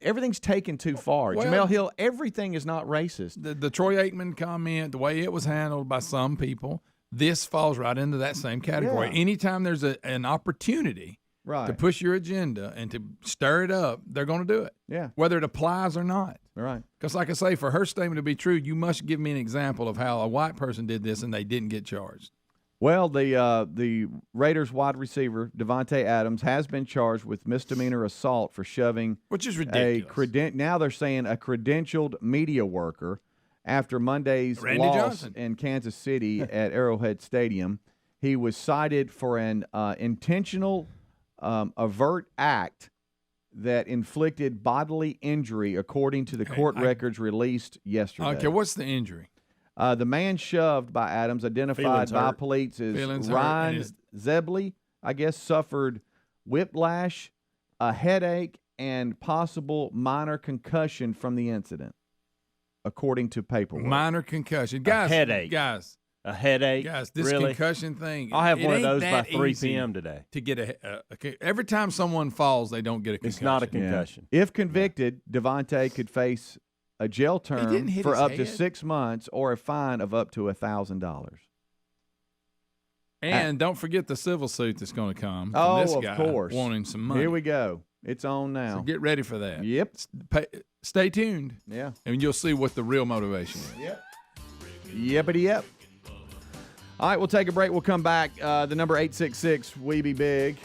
Everything's taken too far. Well, Jamel Hill, everything is not racist. the Troy Aikman comment, the way it was handled by some people, this falls right into that same category. Yeah. Anytime there's an opportunity to push your agenda and to stir it up, they're going to do it. Yeah. Whether it applies or not. Right. Because like I say, for her statement to be true, you must give me an example of how a white person did this and they didn't get charged. Well, the Raiders wide receiver Davante Adams has been charged with misdemeanor assault for shoving, which is ridiculous. Now they're saying a credentialed media worker after Monday's Randy loss Johnson. in Kansas City at Arrowhead Stadium. He was cited for an intentional overt act that inflicted bodily injury, according to the court records released yesterday. Okay, what's the injury? The man shoved by Adams, identified by police as Ryan Zebley, I guess, suffered whiplash, a headache, and possible minor concussion from the incident, according to paperwork. Minor concussion. Guys, a headache. A headache. Guys, this really? concussion thing. I'll have one of those by that 3 easy p.m. today. To get every time someone falls, they don't get a concussion. It's not a concussion. Yeah. If convicted, Davante could face a jail term for up to 6 months or a fine of up to $1,000. And don't forget the civil suit that's going to come from Oh, this of guy course. wanting some money. Here we go. It's on now. So get ready for that. Yep. Stay tuned. Yeah. And you'll see what the real motivation is. Yep. Yippity yep. All right, we'll take a break. We'll come back. The number 866 We Be Big.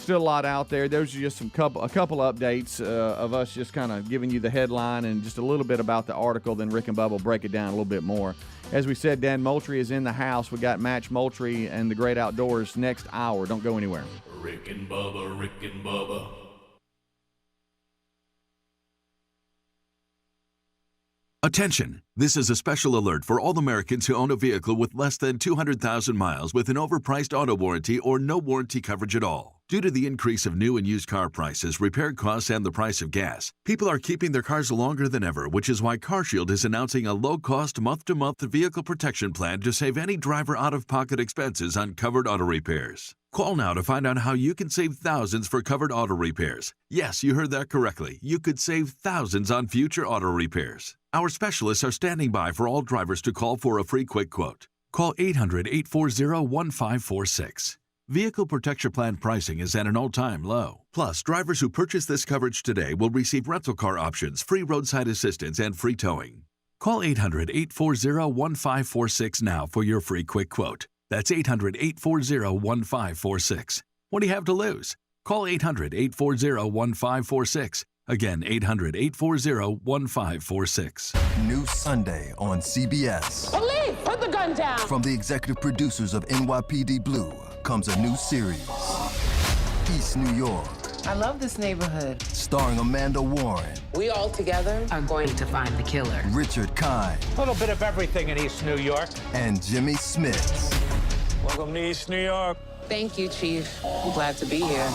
still a lot out there. There's just a couple updates of us just kind of giving you the headline and just a little bit about the article. Then Rick and Bubba will break it down a little bit more. As we said, Dan Moultrie is in the house. We got Match Moultrie and the Great Outdoors next hour. Don't go anywhere. Rick and Bubba, Rick and Bubba. Attention! This is a special alert for all Americans who own a vehicle with less than 200,000 miles with an overpriced auto warranty or no warranty coverage at all. Due to the increase of new and used car prices, repair costs, and the price of gas, people are keeping their cars longer than ever, which is why CarShield is announcing a low-cost month-to-month vehicle protection plan to save any driver out-of-pocket expenses on covered auto repairs. Call now to find out how you can save thousands for covered auto repairs. Yes, you heard that correctly. You could save thousands on future auto repairs. Our specialists are standing by for all drivers to call for a free quick quote. Call 800-840-1546. Vehicle Protection Plan pricing is at an all-time low. Plus, drivers who purchase this coverage today will receive rental car options, free roadside assistance, and free towing. Call 800-840-1546 now for your free quick quote. That's 800-840-1546. What do you have to lose? Call 800-840-1546. Again, 800-840-1546. New Sunday on CBS. Police, put the gun down! From the executive producers of NYPD Blue comes a new series, East New York. I love this neighborhood. Starring Amanda Warren. We all together are going to find the killer. Richard Kind. A little bit of everything in East New York. And Jimmy Smits. Welcome to East New York. Thank you, Chief. I'm glad to be here.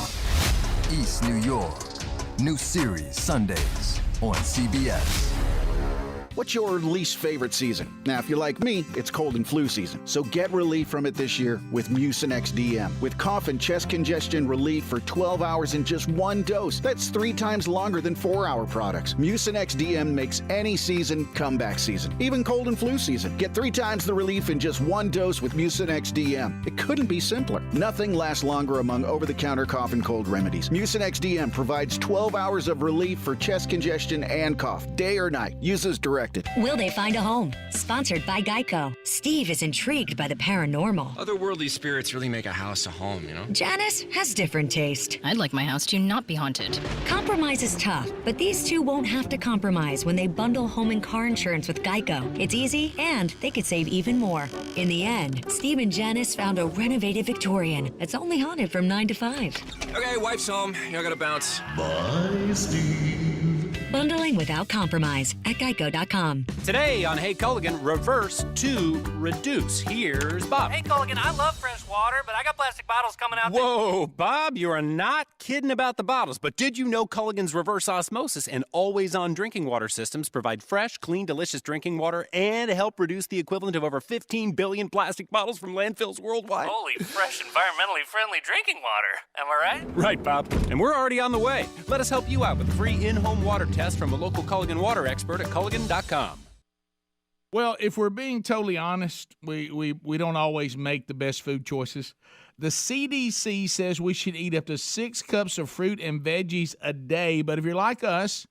East New York. New series Sundays on CBS. What's your least favorite season? Now, if you're like me, it's cold and flu season. So get relief from it this year with Mucinex DM. With cough and chest congestion relief for 12 hours in just one dose. That's 3 times longer than 4-hour products. Mucinex DM makes any season comeback season. Even cold and flu season. Get 3 times the relief in just one dose with Mucinex DM. It couldn't be simpler. Nothing lasts longer among over-the-counter cough and cold remedies. Mucinex DM provides 12 hours of relief for chest congestion and cough, day or night. Uses directed. Will they find a home? Sponsored by Geico. Steve is intrigued by the paranormal. Otherworldly spirits really make a house a home, you know? Janice has different taste. I'd like my house to not be haunted. Compromise is tough, but these two won't have to compromise when they bundle home and car insurance with Geico. It's easy, and they could save even more. In the end, Steve and Janice found a renovated Victorian that's only haunted from 9 to 5. Okay, wife's home. I gotta bounce. Bye, Steve. Bundling without compromise at geico.com. Today on Hey Culligan, reverse to reduce. Here's Bob. Hey Culligan, I love fresh water, but I got plastic bottles coming out. Whoa, Bob, you are not kidding about the bottles. But did you know Culligan's reverse osmosis and always-on drinking water systems provide fresh, clean, delicious drinking water and help reduce the equivalent of over 15 billion plastic bottles from landfills worldwide? Holy, fresh, environmentally friendly drinking water. Am I right? Right, Bob. And we're already on the way. Let us help you out with a free in-home water test from a local Culligan water expert at Culligan.com. Well, if we're being totally honest, we don't always make the best food choices. The CDC says we should eat up to 6 cups of fruit and veggies a day, but if you're like us,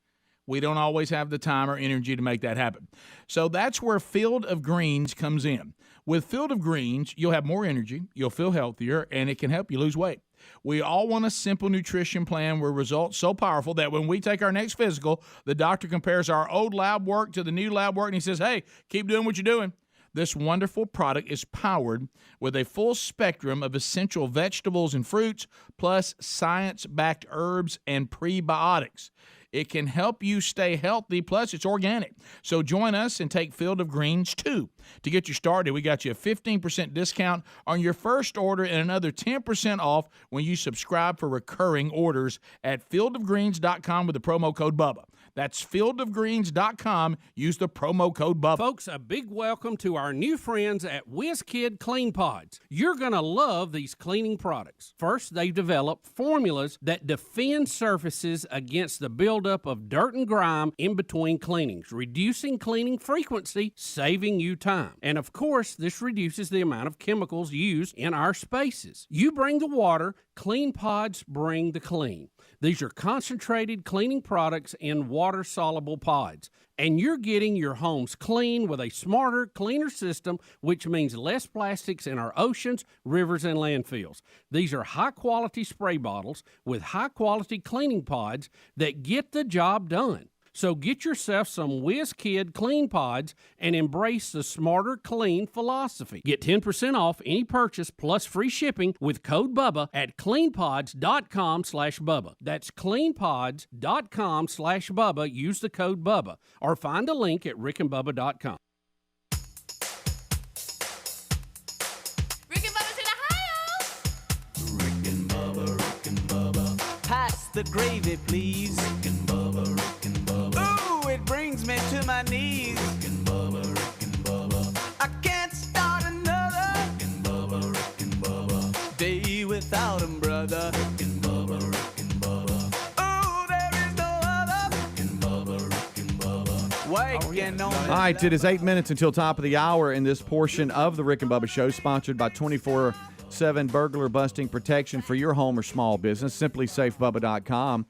we don't always have the time or energy to make that happen. So that's where Field of Greens comes in. With Field of Greens, you'll have more energy, you'll feel healthier, and it can help you lose weight. We all want a simple nutrition plan with results so powerful that when we take our next physical, the doctor compares our old lab work to the new lab work, and he says, hey, keep doing what you're doing. This wonderful product is powered with a full spectrum of essential vegetables and fruits, plus science-backed herbs and prebiotics. It can help you stay healthy, plus it's organic. So join us and take Field of Greens, too. To get you started, we got you a 15% discount on your first order and another 10% off when you subscribe for recurring orders at fieldofgreens.com with the promo code BUBBA. That's fieldofgreens.com. Use the promo code BUBBA. Folks, a big welcome to our new friends at WizKid Clean Pods. You're going to love these cleaning products. First, they've developed formulas that defend surfaces against the buildup of dirt and grime in between cleanings, reducing cleaning frequency, saving you time. And of course, this reduces the amount of chemicals used in our spaces. You bring the water, Clean Pods bring the clean. These are concentrated cleaning products in water water-soluble pods. And you're getting your homes clean with a smarter, cleaner system, which means less plastics in our oceans, rivers, and landfills. These are high-quality spray bottles with high-quality cleaning pods that get the job done. So get yourself some WizKid Clean Pods and embrace the smarter, clean philosophy. Get 10% off any purchase plus free shipping with code BUBBA at cleanpods.com/Bubba. That's cleanpods.com/Bubba. Use the code BUBBA or find a link at rickandbubba.com. Rick and Bubba. Pass the gravy, please. Rick and Bubba, Rick and Bubba. Ooh, it brings me to my knees. Rick and Bubba, I can't start another. Rick and Bubba, day without 'em, brother. Rick and Bubba. Ooh, there is no other. Rick and Bubba. Waking on All right, it is 8 minutes until top of the hour in this portion of the Rick and Bubba Show, sponsored by 24/7 burglar busting protection for your home or small business. SimplySafeBubba.com.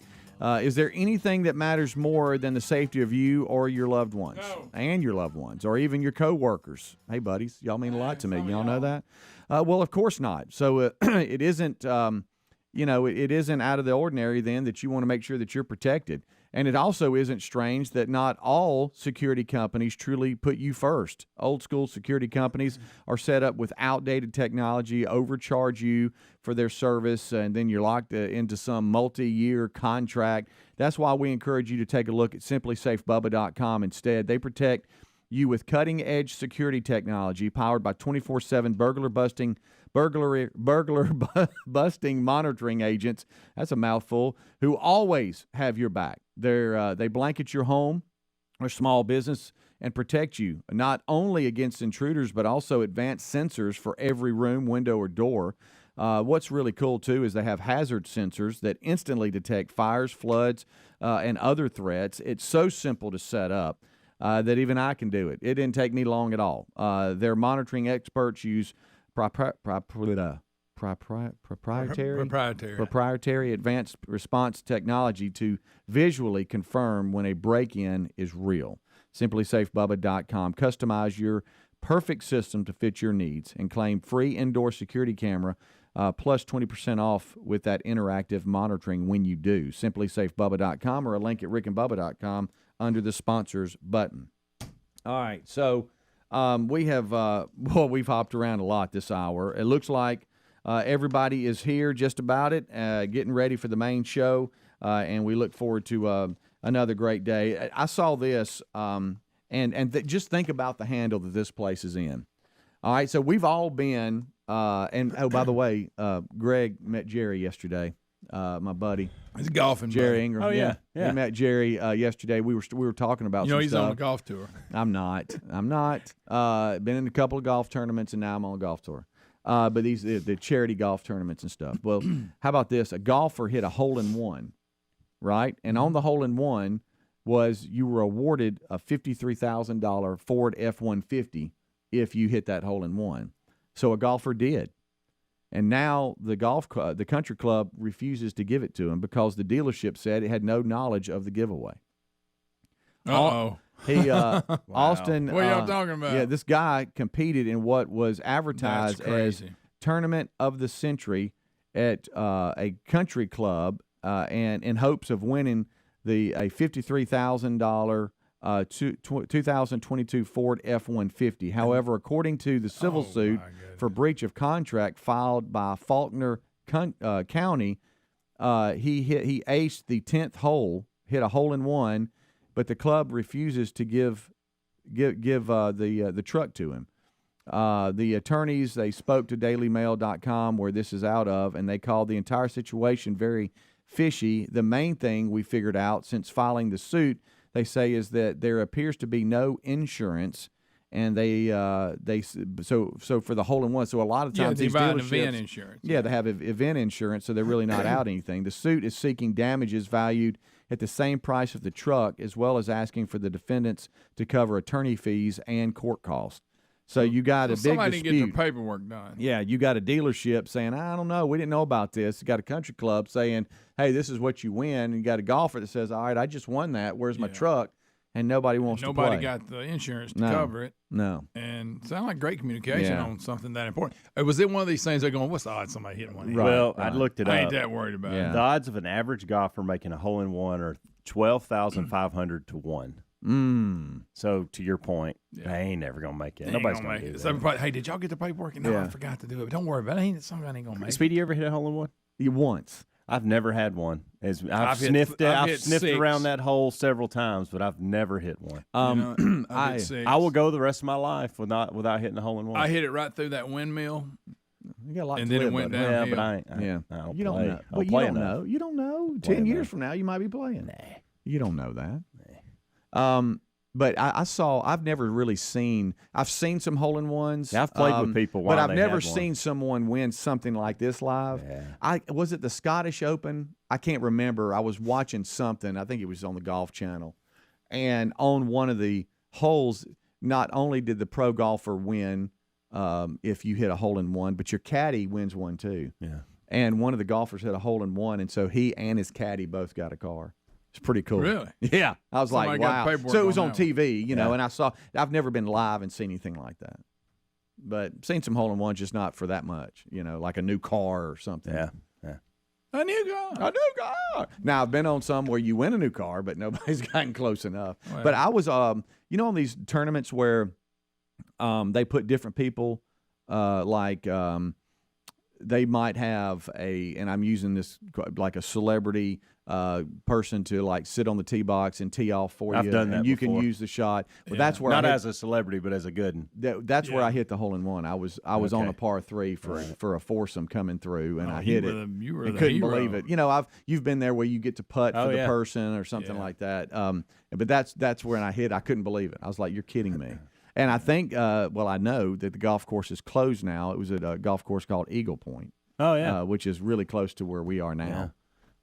Is there anything that matters more than the safety of you or your loved ones? No. And your loved ones, or even your coworkers? Hey, buddies, y'all mean a lot to me. Y'all know that? Well, of course not. So it isn't, it isn't out of the ordinary then that you want to make sure that you're protected. And it also isn't strange that not all security companies truly put you first. Old school security companies are set up with outdated technology, overcharge you for their service, and then you're locked into some multi-year contract. That's why we encourage you to take a look at SimplySafeBubba.com instead. They protect you with cutting-edge security technology powered by 24/7 burglar busting monitoring agents. That's a mouthful. Who always have your back. They blanket your home or small business and protect you not only against intruders but also advanced sensors for every room, window, or door. What's really cool too is they have hazard sensors that instantly detect fires, floods, and other threats. It's so simple to set up that even I can do it. It didn't take me long at all. Their monitoring experts use proprietary advanced response technology to visually confirm when a break-in is real. SimplySafeBubba.com. Customize your perfect system to fit your needs and claim free indoor security camera plus 20% off with that interactive monitoring when you do. SimplySafeBubba.com or a link at rickandbubba.com under the sponsors button. All right, so we have we've hopped around a lot this hour. It looks like everybody is here just about it, getting ready for the main show, and we look forward to another great day. I saw this, just think about the handle that this place is in. All right, so we've all been, and oh, by the way, Greg met Jerry yesterday, my buddy. He's golfing, Jerry buddy. Ingram. Oh, yeah. He met Jerry yesterday. We were talking about some he's stuff. on a golf tour. I'm not. Been in a couple of golf tournaments, and now I'm on a golf tour. But these the charity golf tournaments and stuff. Well, how about this? A golfer hit a hole-in-one, right? And on the hole-in-one you were awarded a $53,000 Ford F-150 if you hit that hole-in-one. So a golfer did. And now the country club refuses to give it to him because the dealership said it had no knowledge of the giveaway. Uh-oh. Wow. Austin. What are y'all talking about? Yeah, this guy competed in what was advertised as Tournament of the Century at a country club, and in hopes of winning a $53,000 2022 Ford F-150. However, according to the civil suit for breach of contract filed by Faulkner County, he aced the 10th hole, hit a hole-in-one, but the club refuses to give the truck to him. The attorneys, they spoke to DailyMail.com, where this is out of, and they called the entire situation very fishy. The main thing we figured out since filing the suit, they say, is that there appears to be no insurance, and so for the hole-in-one. So a lot of times these dealerships, event insurance. Yeah, they have event insurance, so they're really not out anything. The suit is seeking damages valued at the same price of the truck, as well as asking for the defendants to cover attorney fees and court costs. So you got a big somebody dispute. didn't get their paperwork done. Yeah, you got a dealership saying, I don't know, we didn't know about this. You got a country club saying, hey, this is what you win. And you got a golfer that says, all right, I just won that. Where's my truck? And nobody wants to play. Nobody got the insurance to cover it. No. And sound like great communication on something that important. Was it one of these things they're going, what's the odds somebody hitting one? Right. Well, I looked it up. I ain't that worried about it. The odds of an average golfer making a hole-in-one are 12,500 to 1. So to your point, I ain't never gonna make it. Nobody's gonna do that. Everybody, hey, did y'all get the paperwork? No, I forgot to do it. But don't worry about it. Somebody ain't gonna make it. Speedy, you ever hit a hole-in-one? Once. I've never had one. I've hit sniffed six. around that hole several times, but I've never hit one. I hit six. I will go the rest of my life without hitting a hole-in-one. I hit it right through that windmill. You got a lot and to then live it went with. down. Yeah, but I don't you don't play. know. I Well, you play don't enough. know. You don't know. Play 10 years enough. from now, you might be playing. You don't know that. But I've never really seen. I've seen some hole-in-ones. Yeah, I've played with people while but I've they never had one. seen someone win something like this live. Yeah. Was it the Scottish Open? I can't remember. I was watching something. I think it was on the Golf Channel, and on one of the holes, not only did the pro golfer win if you hit a hole-in-one, but your caddy wins one too. Yeah. And one of the golfers hit a hole-in-one, and so he and his caddy both got a car. It's pretty cool. Really? Yeah. I was Somebody like, got wow. paperwork So it was on on that TV, you know, and I've never been live and seen anything like that. But seen some hole-in-ones, just not for that much, you know, like a new car or something. Yeah. A new car. Now, I've been on some where you win a new car, but nobody's gotten close enough. Well. But I was, on these tournaments where they put different people, they might have and I'm using this like a celebrity person to like sit on the tee box and tee off for I've you, done that and you before. can use the shot. But that's where Not I hit, as a celebrity, but as a good one. that's where I hit the hole-in-one. I was on Okay. a par 3 for a foursome coming through, and Oh, I you hit were it. the- you were and the couldn't hero. believe it. You know, you've been there where you get to putt Oh, for the yeah. person or something like that. But that's where I hit. I couldn't believe it. I was like, "You're kidding me." And I think, I know that the golf course is closed now. It was at a golf course called Eagle Point. Oh yeah. Which is really close to where we are now.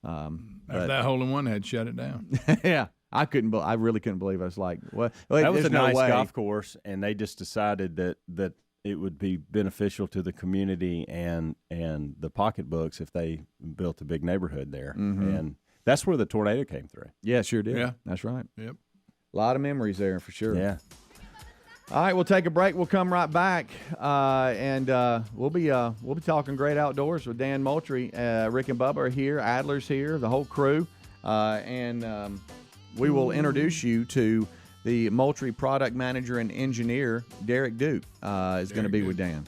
After that hole-in-one, they had shut it down. Yeah, I really couldn't believe it. I was like, "What?" That was there's a no nice way. golf course, and they just decided that it would be beneficial to the community and the pocketbooks if they built a big neighborhood there. Mhm. And that's where the tornado came through. Yeah, sure did. Yeah. That's right. Yep. A lot of memories there for sure. Yeah. All right, we'll take a break. We'll come right back, and we'll be talking great outdoors with Dan Moultrie. Rick and Bubba are here. Adler's here. The whole crew, and we will introduce you to the Moultrie product manager and engineer, Derek Duke. Is going to be with Dan.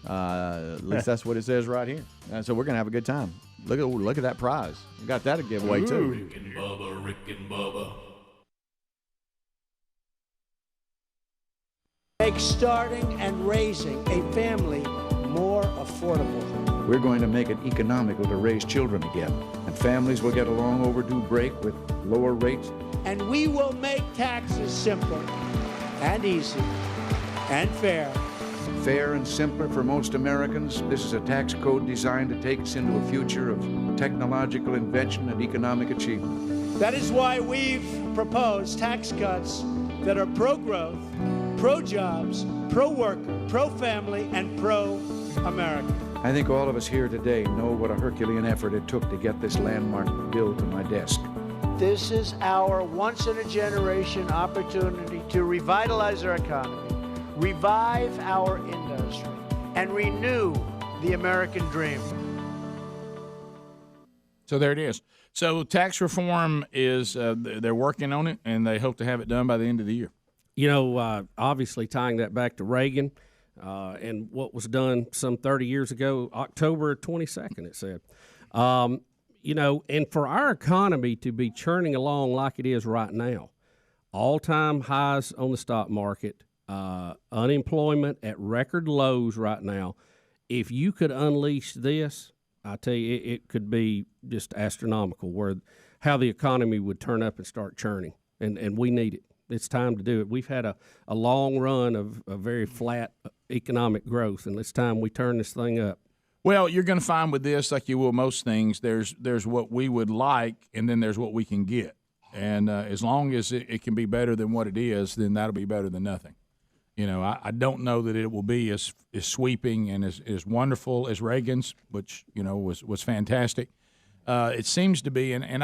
At least that's what it says right here. So we're going to have a good time. Look at that prize. We got that to give away too. Rick and Bubba, Rick and Bubba. Make starting and raising a family more affordable. We're going to make it economical to raise children again, and families will get a long overdue break with lower rates. And we will make taxes simple and easy and fair. Fair and simpler for most Americans, this is a tax code designed to take us into a future of technological invention and economic achievement. That is why we've proposed tax cuts that are pro-growth, pro-jobs, pro-worker, pro-family, and pro-America. I think all of us here today know what a Herculean effort it took to get this landmark bill to my desk. This is our once-in-a-generation opportunity to revitalize our economy, revive our industry, and renew the American dream. So there it is. So tax reform is they're working on it, and they hope to have it done by the end of the year. You know, obviously tying that back to Reagan and what was done some 30 years ago, October 22nd, it said. You know, and for our economy to be churning along like it is right now, all-time highs on the stock market, unemployment at record lows right now, if you could unleash this, I tell you, it could be just astronomical how the economy would turn up and start churning, and we need it. It's time to do it. We've had a long run of a very flat economic growth, and it's time we turn this thing up. Well, you're going to find with this, like you will most things, there's what we would like, and then there's what we can get. And as long as it can be better than what it is, then that'll be better than nothing. I don't know that it will be as sweeping and as wonderful as Reagan's, which was fantastic. It seems to be, and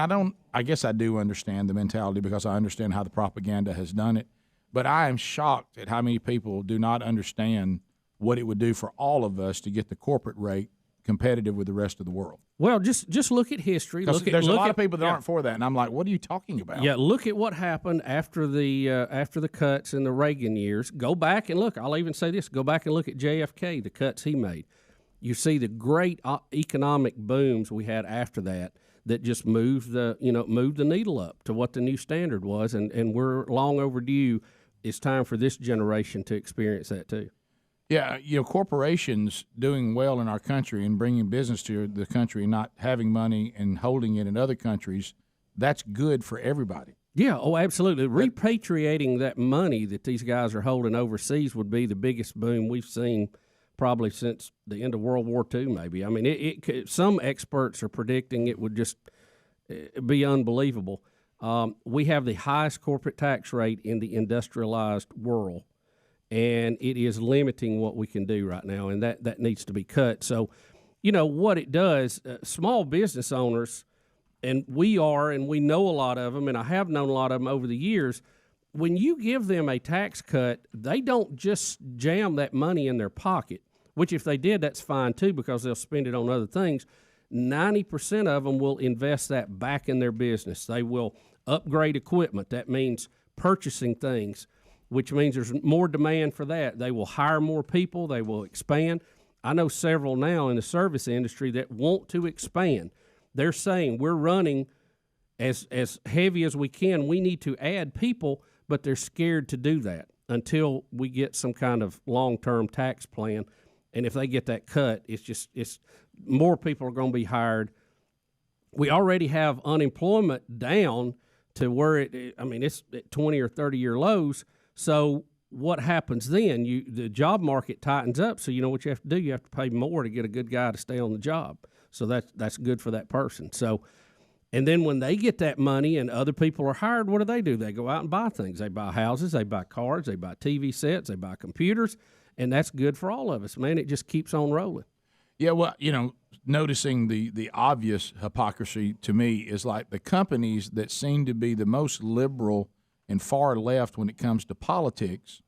I guess I do understand the mentality because I understand how the propaganda has done it. But I am shocked at how many people do not understand what it would do for all of us to get the corporate rate competitive with the rest of the world. Well, just look at history. There's a lot of people that aren't for that, and I'm like, what are you talking about? Yeah, look at what happened after the cuts in the Reagan years. Go back and look. I'll even say this. Go back and look at JFK, the cuts he made. You see the great economic booms we had after that just moved the needle up to what the new standard was, and we're long overdue. It's time for this generation to experience that too. Yeah, corporations doing well in our country and bringing business to the country and not having money and holding it in other countries, that's good for everybody. Yeah, absolutely. Repatriating that money that these guys are holding overseas would be the biggest boom we've seen probably since the end of World War II, maybe. I mean, some experts are predicting it would just be unbelievable. We have the highest corporate tax rate in the industrialized world, and it is limiting what we can do right now, and that needs to be cut. So, what it does, small business owners, and we know a lot of them, and I have known a lot of them over the years, when you give them a tax cut, they don't just jam that money in their pocket, which if they did, that's fine too because they'll spend it on other things. 90% of them will invest that back in their business. They will upgrade equipment. That means purchasing things, which means there's more demand for that. They will hire more people. They will expand. I know several now in the service industry that want to expand. They're saying we're running as heavy as we can. We need to add people, but they're scared to do that until we get some kind of long-term tax plan. And if they get that cut, it's more people are going to be hired. We already have unemployment down to where it's at 20 or 30-year lows. So what happens then? The job market tightens up. So you know what you have to do? You have to pay more to get a good guy to stay on the job. So that's good for that person. So. And then when they get that money and other people are hired, what do? They go out and buy things. They buy houses, they buy cars, they buy TV sets, they buy computers, and that's good for all of us. Man, it just keeps on rolling. Yeah, well, noticing the obvious hypocrisy to me is like the companies that seem to be the most liberal and far left when it comes to politics,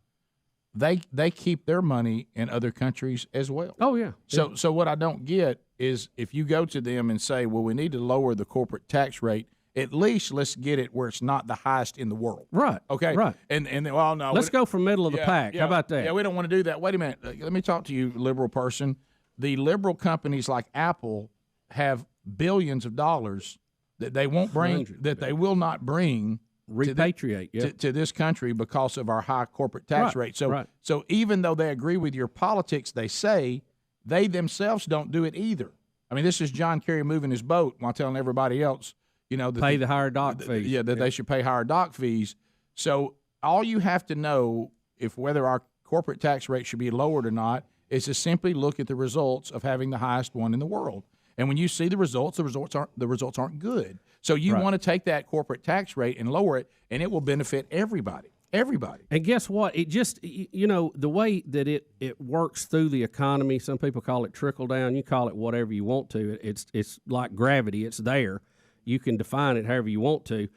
they keep their money in other countries as well. Oh, yeah. So what I don't get is if you go to them and say, well, we need to lower the corporate tax rate, at least let's get it where it's not the highest in the world. Right. Okay. Right. And well, no. Let's go for middle of the pack. Yeah, how about that? Yeah, we don't want to do that. Wait a minute. Let me talk to you, liberal person. The liberal companies like Apple have billions of dollars that they won't bring, that they will not bring. Repatriate to this country because of our high corporate tax rate. So even though they agree with your politics, they say they themselves don't do it either. I mean, this is John Kerry moving his boat while telling everybody else, that pay the higher dock fees. Yeah, that they should pay higher dock fees. So all you have to know whether our corporate tax rate should be lowered or not is to simply look at the results of having the highest one in the world. And when you see the results aren't good. So you want to take that corporate tax rate and lower it, and it will benefit everybody. Everybody. And guess what? It just, the way that it works through the economy, some people call it trickle down. You call it whatever you want to. It's like gravity. It's there. You can define it however you want to.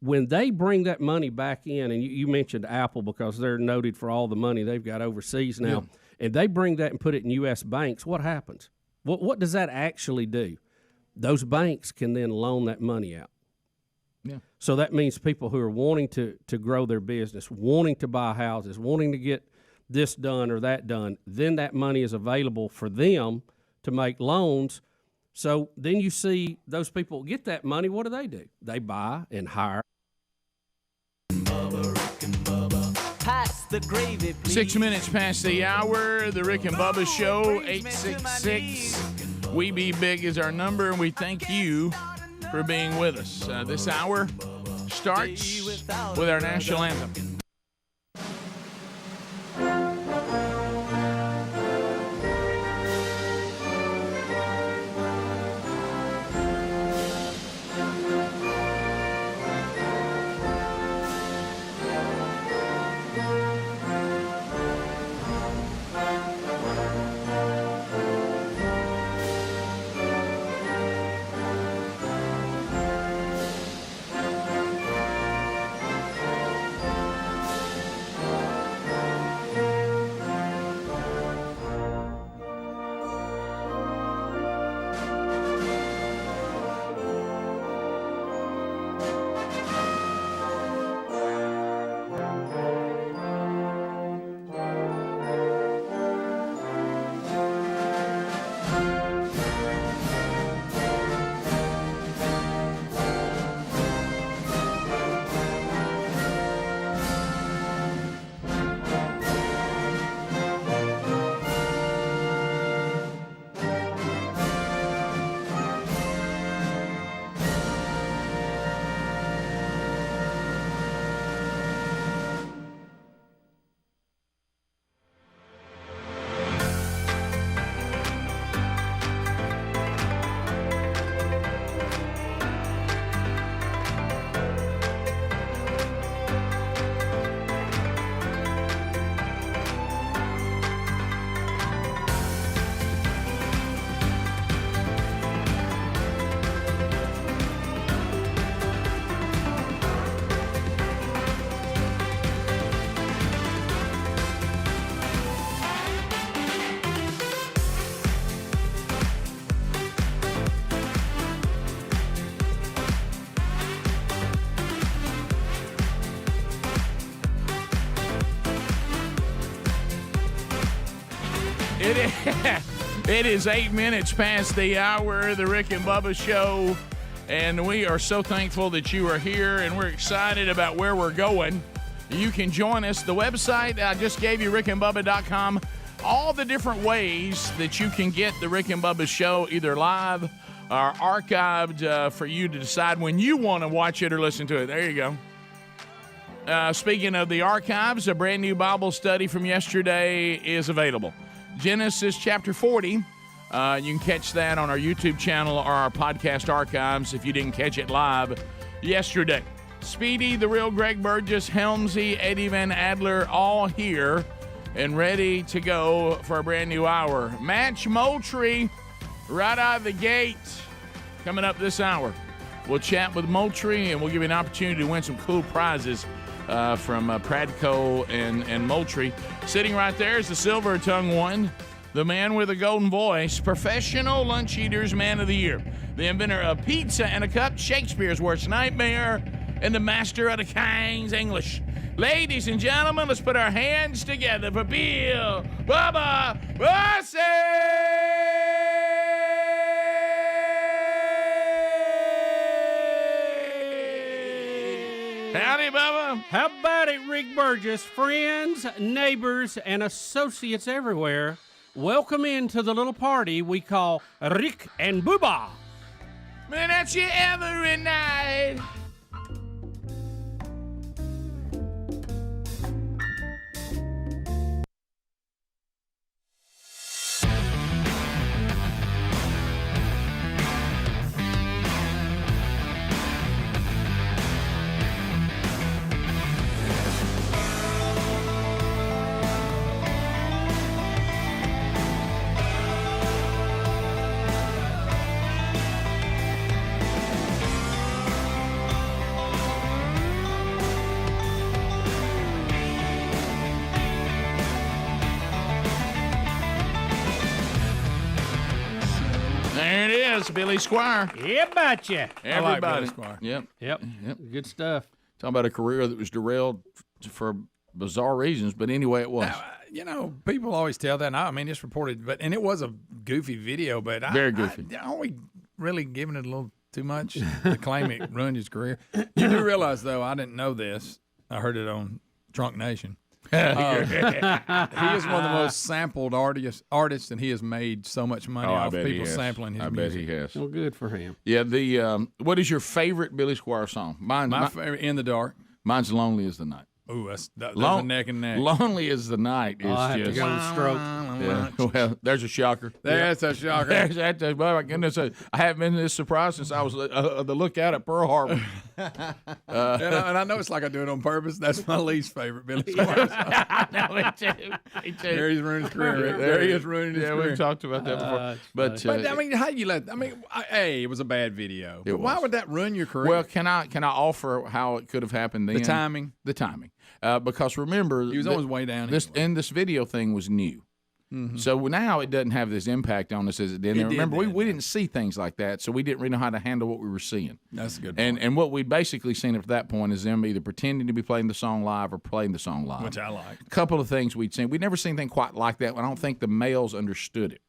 When they bring that money back in, and you mentioned Apple because they're noted for all the money they've got overseas now, and they bring that and put it in U.S. banks, what happens? What does that actually do? Those banks can then loan that money out. Yeah. So that means people who are wanting to grow their business, wanting to buy houses, wanting to get this done or that done, then that money is available for them to make loans. So then you see those people get that money. What do? They buy and hire. Pass the gravy, please. 6 minutes past the hour. The Rick and Bubba Show, 866. We Be Big is our number, and we thank you for being with us. This hour starts with our national anthem. It is 8 minutes past the hour, the Rick and Bubba Show, and we are so thankful that you are here, and we're excited about where we're going. You can join us. The website I just gave you, rickandbubba.com, all the different ways that you can get the Rick and Bubba Show either live or archived for you to decide when you want to watch it or listen to it. There you go. Speaking of the archives, a brand new Bible study from yesterday is available. Genesis chapter 40. You can catch that on our YouTube channel or our podcast archives if you didn't catch it live yesterday. Speedy, the real Greg Burgess, Helmsy, Eddie Van Adler, all here and ready to go for a brand new hour. Match Moultrie right out of the gate coming up this hour. We'll chat with Moultrie and we'll give you an opportunity to win some cool prizes from Pradco and Moultrie. Sitting right there is the Silver Tongue one, the man with a golden voice, Professional Lunch Eaters Man of the Year, the inventor of pizza and a cup, Shakespeare's worst nightmare, and the master of the King's English. Ladies and gentlemen, let's put our hands together for Bill Bubba Bussey! Howdy, Bubba. How about it, Rick Burgess? Friends, neighbors, and associates everywhere, welcome into the little party we call Rick and Bubba. Man, that's you every night. There it is, Billy Squire. Yeah, betcha. Everybody. Billy Squire. Yep. Good stuff. Talking about a career that was derailed for bizarre reasons, but anyway, it was. Now, people always tell that. And I mean, it's reported, and it was a goofy video, but very goofy. Are we really giving it a little too much to claim it ruined his career? You do realize, though, I didn't know this. I heard it on Drunk Nation. He is one of the most sampled artists, and he has made so much money off people sampling his music. I bet he has. Well, good for him. Yeah. What is your favorite Billy Squire song? My favorite, In the Dark. Mine's "Lonely As the Night." Ooh, that's a neck and neck. "Lonely As the Night" is I have to go with stroke. Yeah. Well, there's a shocker. That's a shocker. Oh my goodness, I haven't been this surprised since I was the lookout at Pearl Harbor. And I know it's like I do it on purpose. That's my least favorite Billy Squire song. No, me too. There he's ruining his career. There he is ruining his career. Yeah, we've talked about that before. But I mean, how you let? I mean, it was a bad video. But why would that ruin your career? Well, can I offer how it could have happened then? The timing. Because remember, he was on his way down. This video thing was new. Mm-hmm. So now it doesn't have this impact on us as it did. Remember, we didn't see things like that, so we didn't really know how to handle what we were seeing. That's a good point. And what we'd basically seen up to that point is them either pretending to be playing the song live or playing the song live. Which I like. A couple of things we'd seen. We'd never seen anything quite like that. I don't think the males understood it.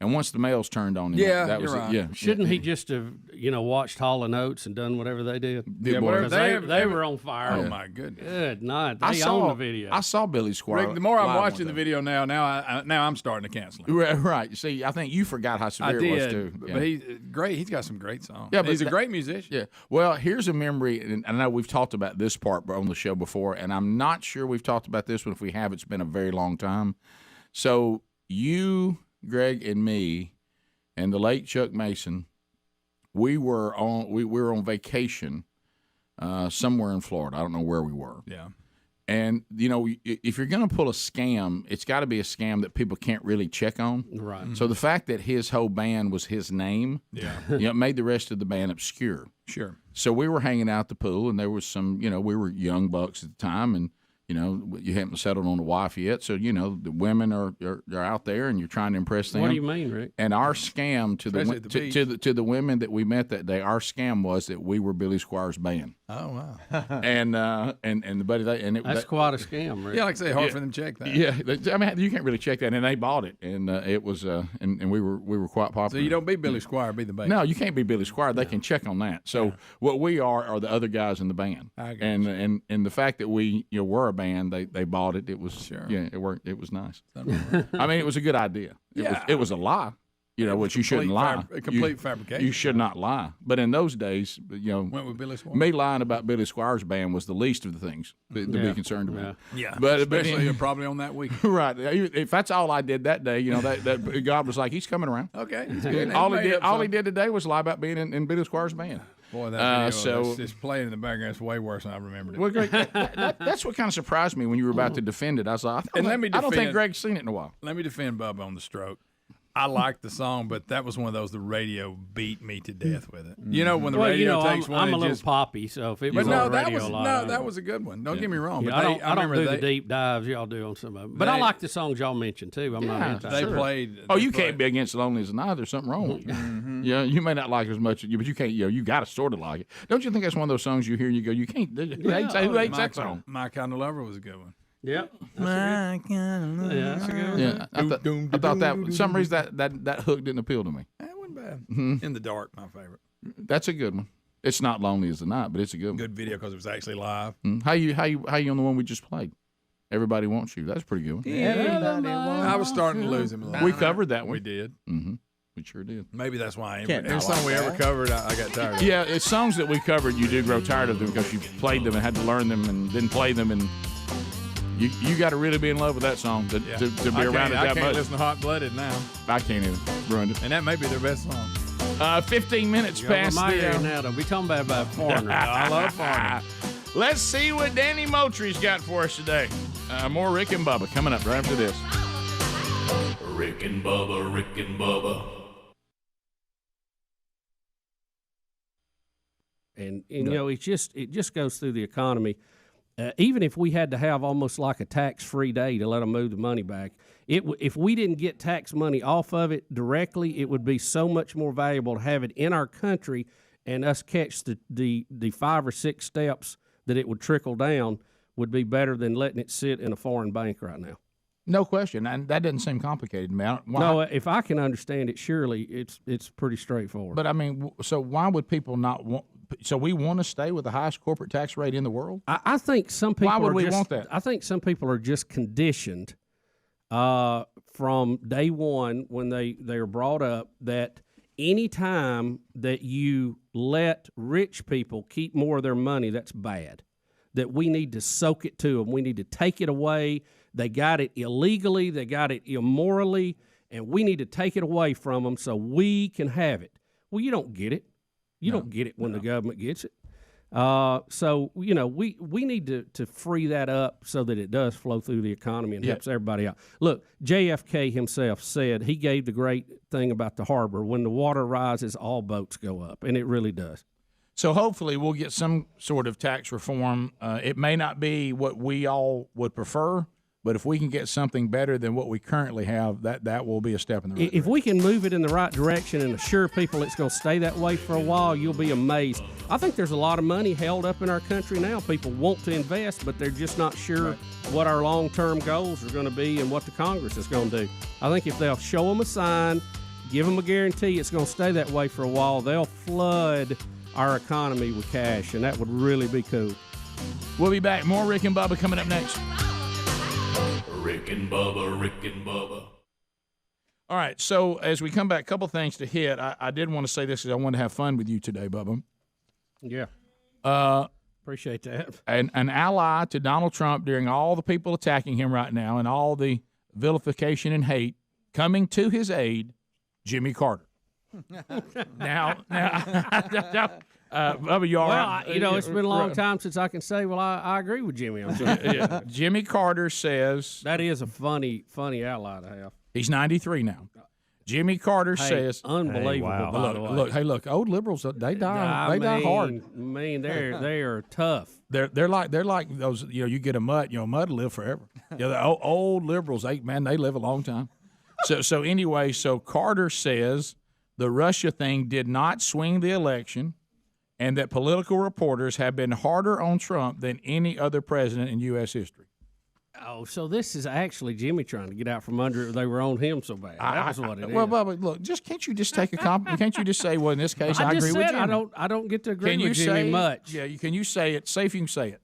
And once the males turned on him, that was right. it. Yeah. Shouldn't he just have, watched Hall & Oates and done whatever they did? Yeah, whatever they were on fire. Oh my goodness! Good night. They own the video. I saw Billy Squire. Rick, the more I'm watching the video now I'm starting to cancel him. Right. See, I think you forgot how severe it was too. Yeah. But he's great. He's got some great songs. Yeah, but he's a great musician. Yeah. Well, here's a memory, and I know we've talked about this part on the show before, and I'm not sure we've talked about this one. If we have, it's been a very long time. So you, Greg, and me, and the late Chuck Mason, we were on vacation somewhere in Florida. I don't know where we were. Yeah. And, if you're going to pull a scam, it's got to be a scam that people can't really check on. Right. So the fact that his whole band was his name, it made the rest of the band obscure. Sure. So we were hanging out at the pool, and there was some, we were young bucks at the time, and, You know, you haven't settled on a wife yet, so you know the women are out there, and you're trying to impress them. What do you mean, Rick? And our scam to the women that we met that day, our scam was that we were Billy Squires' band. Oh wow! and the buddy that's quite a scam, Rick. Yeah, like I say, hard for them to check that. Yeah, I mean you can't really check that, and they bought it, and it was and we were quite popular. So you don't be Billy Squire, be the band. No, you can't be Billy Squire. They can check on that. So what we are the other guys in the band, and the fact that we were a band, they bought it. It was it worked. It was nice. I mean, it was a good idea. It was a lie. You know, which you shouldn't lie. A complete fabrication. You should not lie. But in those days, went with Billy Squire. Me lying about Billy Squire's band was the least of the things to be concerned about. Yeah, but especially probably on that week. Right. If that's all I did that day, that God was like, he's coming around. Okay. All he did today was lie about being in Billy Squire's band. Boy, that video, it's playing in the background. It's way worse than I remembered it. Well, Greg, that's what kind of surprised me when you were about to defend it. I was like, I don't think Greg's seen it in a while. Let me defend Bubba on the stroke. I liked the song, but that was one of those the radio beat me to death with it. You know when the radio takes one, I'm a little just poppy, so if it was but on the radio that was a good one. Don't get me wrong. Yeah, but I don't do the deep dives y'all do on some of them. But I like the songs y'all mentioned too. I'm not anti. They played. Oh, you can't be against Lonely as a Night. There's something wrong with you. Yeah, you may not like it as much, but you can't. You got to sort of like it. Don't you think that's one of those songs you hear and you go, you can't. Who hates that song? My Kind of Lover was a good one. Yep. My kind of lover. Yeah, that's a good one. Yeah, I thought that for some reason that hook didn't appeal to me. That wasn't bad. In the Dark, my favorite. That's a good one. It's not Lonely as the Night, but it's a good one. Good video because it was actually live. How you on the one we just played? Everybody Wants You. That's a pretty good one. I was starting to lose him a little. We covered that one. We did. Mm-hmm. We sure did. Maybe that's why every song we ever covered, I got tired of. Yeah, it's songs that we covered. You do grow tired of them because you played them and had to learn them and didn't play them and. You got to really be in love with that song to be around it that much. I can't listen to Hot Blooded now. I can't even. Ruined it. And that may be their best song. 15 minutes past the now. Don't be talking about foreigners. I love foreigners. Let's see what Danny Moultrie's got for us today. More Rick and Bubba coming up right after this. Rick and Bubba, Rick and Bubba. And it just goes through the economy. Even if we had to have almost like a tax-free day to let them move the money back, if we didn't get tax money off of it directly, it would be so much more valuable to have it in our country and us catch the 5 or 6 steps that it would trickle down would be better than letting it sit in a foreign bank right now. No question, and that doesn't seem complicated to me. No, if I can understand it, surely it's pretty straightforward. But I mean, so why would people not want? So we want to stay with the highest corporate tax rate in the world? I think some people. Why would we want that? I think some people are just conditioned from day one when they are brought up that any time that you let rich people keep more of their money, that's bad. That we need to soak it to them. We need to take it away. They got it illegally. They got it immorally, and we need to take it away from them so we can have it. Well, you don't get it. You don't get it when the government gets it. So, we need to free that up so that it does flow through the economy and helps everybody out. Look, JFK himself said, he gave the great thing about the harbor, when the water rises, all boats go up, and it really does. So hopefully we'll get some sort of tax reform. It may not be what we all would prefer, but if we can get something better than what we currently have, that will be a step in the right direction. If we can move it in the right direction and assure people it's going to stay that way for a while, you'll be amazed. I think there's a lot of money held up in our country now. People want to invest, but they're just not sure what our long-term goals are going to be and what the Congress is going to do. I think if they'll show them a sign, give them a guarantee it's going to stay that way for a while, they'll flood our economy with cash, and that would really be cool. We'll be back. More Rick and Bubba coming up next. Rick and Bubba, Rick and Bubba. All right, so as we come back, a couple things to hit. I did want to say this because I wanted to have fun with you today, Bubba. Yeah. Appreciate that. An ally to Donald Trump during all the people attacking him right now and all the vilification and hate, coming to his aid, Jimmy Carter. now, Bubba, you all right? Well, it's been a long time since I can say, I agree with Jimmy on that. Jimmy Carter says... That is a funny ally to have. He's 93 now. Jimmy Carter Hey, says, unbelievable. By the way. Look, old liberals, they die hard. Man, they are tough. They're like those. You get a mutt. Mutt will live forever. The old liberals, they live a long time. So anyway, Carter says the Russia thing did not swing the election, and that political reporters have been harder on Trump than any other president in U.S. history. Oh, so this is actually Jimmy trying to get out from under it. They were on him so bad. That was what it is. Well, Bubba, look, can't you just take a compliment? Can't you just say, well, in this case, I agree with Jimmy? I don't get to agree with Jimmy much. Yeah, can you say it? Say if you can say it.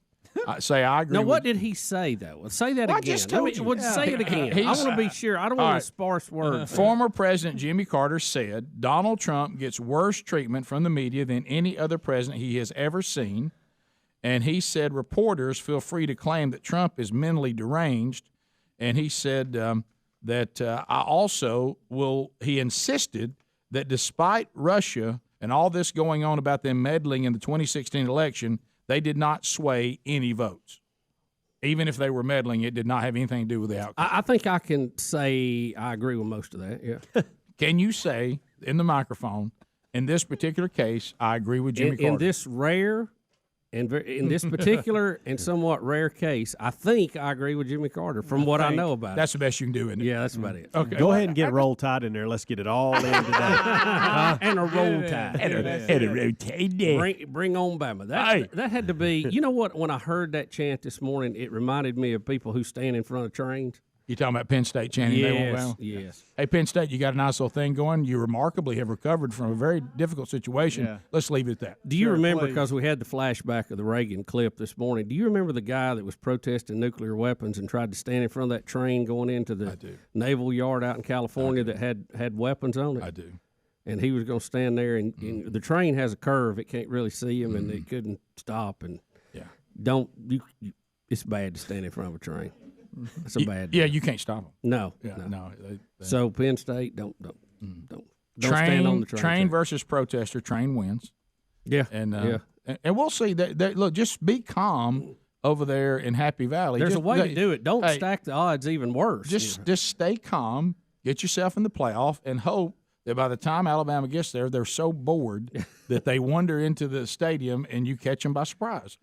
Say I agree. Now, what did he say though? Well, say that again. I just told you. Say it again. I want to be sure. I don't want sparse words. Former President Jimmy Carter said Donald Trump gets worse treatment from the media than any other president he has ever seen, and he said reporters feel free to claim that Trump is mentally deranged. And he said that I also will. He insisted that despite Russia and all this going on about them meddling in the 2016 election, they did not sway any votes. Even if they were meddling, it did not have anything to do with the outcome. I think I can say I agree with most of that. Yeah. Can you say in the microphone, in this particular case, I agree with Jimmy Carter? In this rare and in this particular and somewhat rare case, I think I agree with Jimmy Carter from what I know about it. That's the best you can do, isn't it? Yeah, that's about it. Okay. Go ahead and get Roll Tide in there. Let's get it all in today. And a Roll Tide. And a Roll Tide. Bring on Bama. That had to be, you know what, when I heard that chant this morning, it reminded me of people who stand in front of trains. You talking about Penn State chanting? Yes. Hey, Penn State, you got a nice little thing going. You remarkably have recovered from a very difficult situation. Yeah. Let's leave it at that. Do you remember, because we had the flashback of the Reagan clip this morning, do you remember the guy that was protesting nuclear weapons and tried to stand in front of that train going into the naval yard out in California that had weapons on it? I do. And he was going to stand there, and the train has a curve. It can't really see him, and it couldn't stop. And it's bad to stand in front of a train. It's a bad deal. Yeah, you can't stop them. No. So Penn State, don't stand on the train. Train versus protester. Train wins. Yeah, and we'll see that. Look, just be calm over there in Happy Valley. There's a way to do it. Don't stack the odds even worse. Just stay calm. Get yourself in the playoff, and hope that by the time Alabama gets there, they're so bored that they wander into the stadium and you catch them by surprise.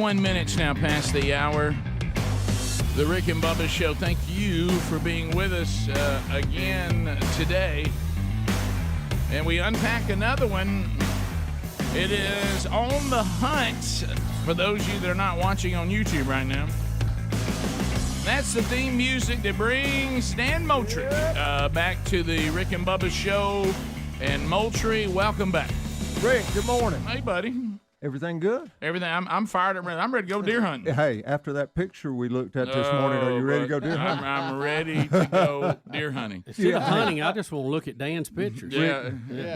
Minutes now past the hour. The Rick and Bubba Show. Thank you for being with us again today. And we unpack another one. It is On the Hunt, for those of you that are not watching on YouTube right now. That's the theme music that brings Dan Moultrie back to the Rick and Bubba Show. And Moultrie, welcome back. Rick, good morning. Hey, buddy. Everything good? Everything. I'm fired up. I'm ready to go deer hunting. Hey, after that picture we looked at this morning, are you ready to go deer hunting? I'm ready to go deer hunting. Instead of hunting, I just want to look at Dan's pictures.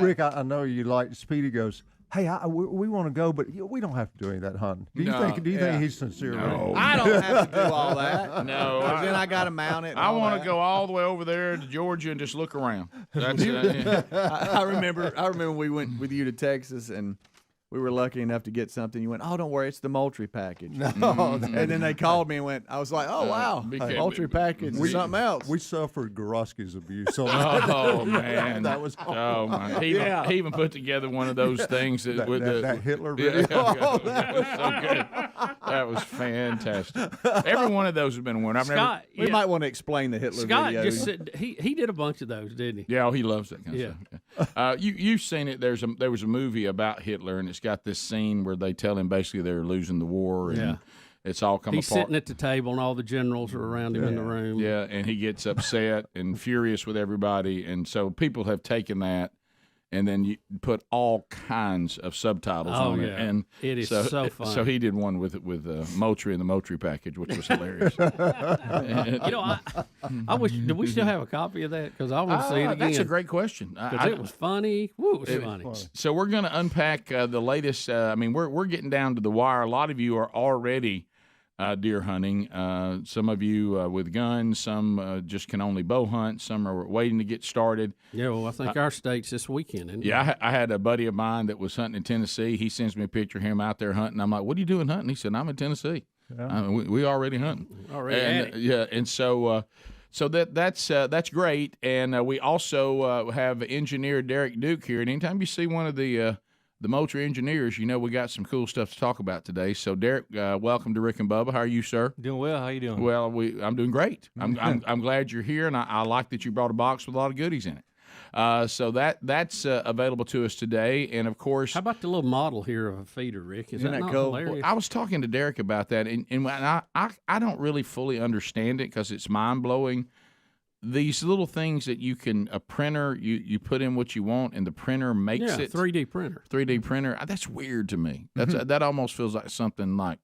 Rick, I know you like Speedy goes, hey, we want to go, but we don't have to do any of that hunting. Do you think he's sincere? No. I don't have to do all that. No. Then I got to mount it. I want to go all the way over there to Georgia and just look around. That's I remember when we went with you to Texas and we were lucky enough to get something. You went, oh, don't worry, it's the Moultrie package. And then they called me and went, I was like, oh, wow, Moultrie package is something else. We suffered Gorosky's abuse. Oh, man. That was awful. Oh, man. He even put together one of those things that Hitler video. That was so good. That was fantastic. Every one of those has been one. We might want to explain the Hitler video. Just said, he did a bunch of those, didn't he? Yeah, he loves that kind of stuff. You've seen it. There was a movie about Hitler, and it's got this scene where they tell him basically they're losing the war, and it's all come apart. He's sitting at the table, and all the generals are around him in the room. Yeah, and he gets upset and furious with everybody, and so people have taken that and then you put all kinds of subtitles Oh, on yeah. it. And It is so fun. So he Did one with Moultrie and the Moultrie package, which was hilarious. You know, I wish. Do we still have a copy of that? Because I want to see it again. That's a great question. Because it was funny. Woo, it was funny. So we're going to unpack the latest. I mean, we're getting down to the wire. A lot of you are already deer hunting. Some of you with guns. Some just can only bow hunt. Some are waiting to get started. Yeah, well, I think our state's this weekend, isn't it? Yeah, I had a buddy of mine that was hunting in Tennessee. He sends me a picture of him out there hunting. I'm like, "What are you doing hunting?" He said, "I'm in Tennessee. Yeah. I mean, we already hunting." Already and, at it. Yeah, and so that's great. And we also have engineer Derek Duke here. And anytime you see one of the Moultrie engineers, you know we got some cool stuff to talk about today. So Derek, welcome to Rick and Bubba. How are you, sir? Doing well. How you doing? Well, I'm doing great. I'm glad you're here, and I like that you brought a box with a lot of goodies in it. So that's available to us today, and of course, how about the little model here of a feeder, Rick? Isn't that not hilarious? Well, I was talking to Derek about that, and I don't really fully understand it because it's mind blowing. These little things that you can a printer you put in what you want, and the printer makes it 3D printer. 3D printer. That's weird to me. That almost feels like something like.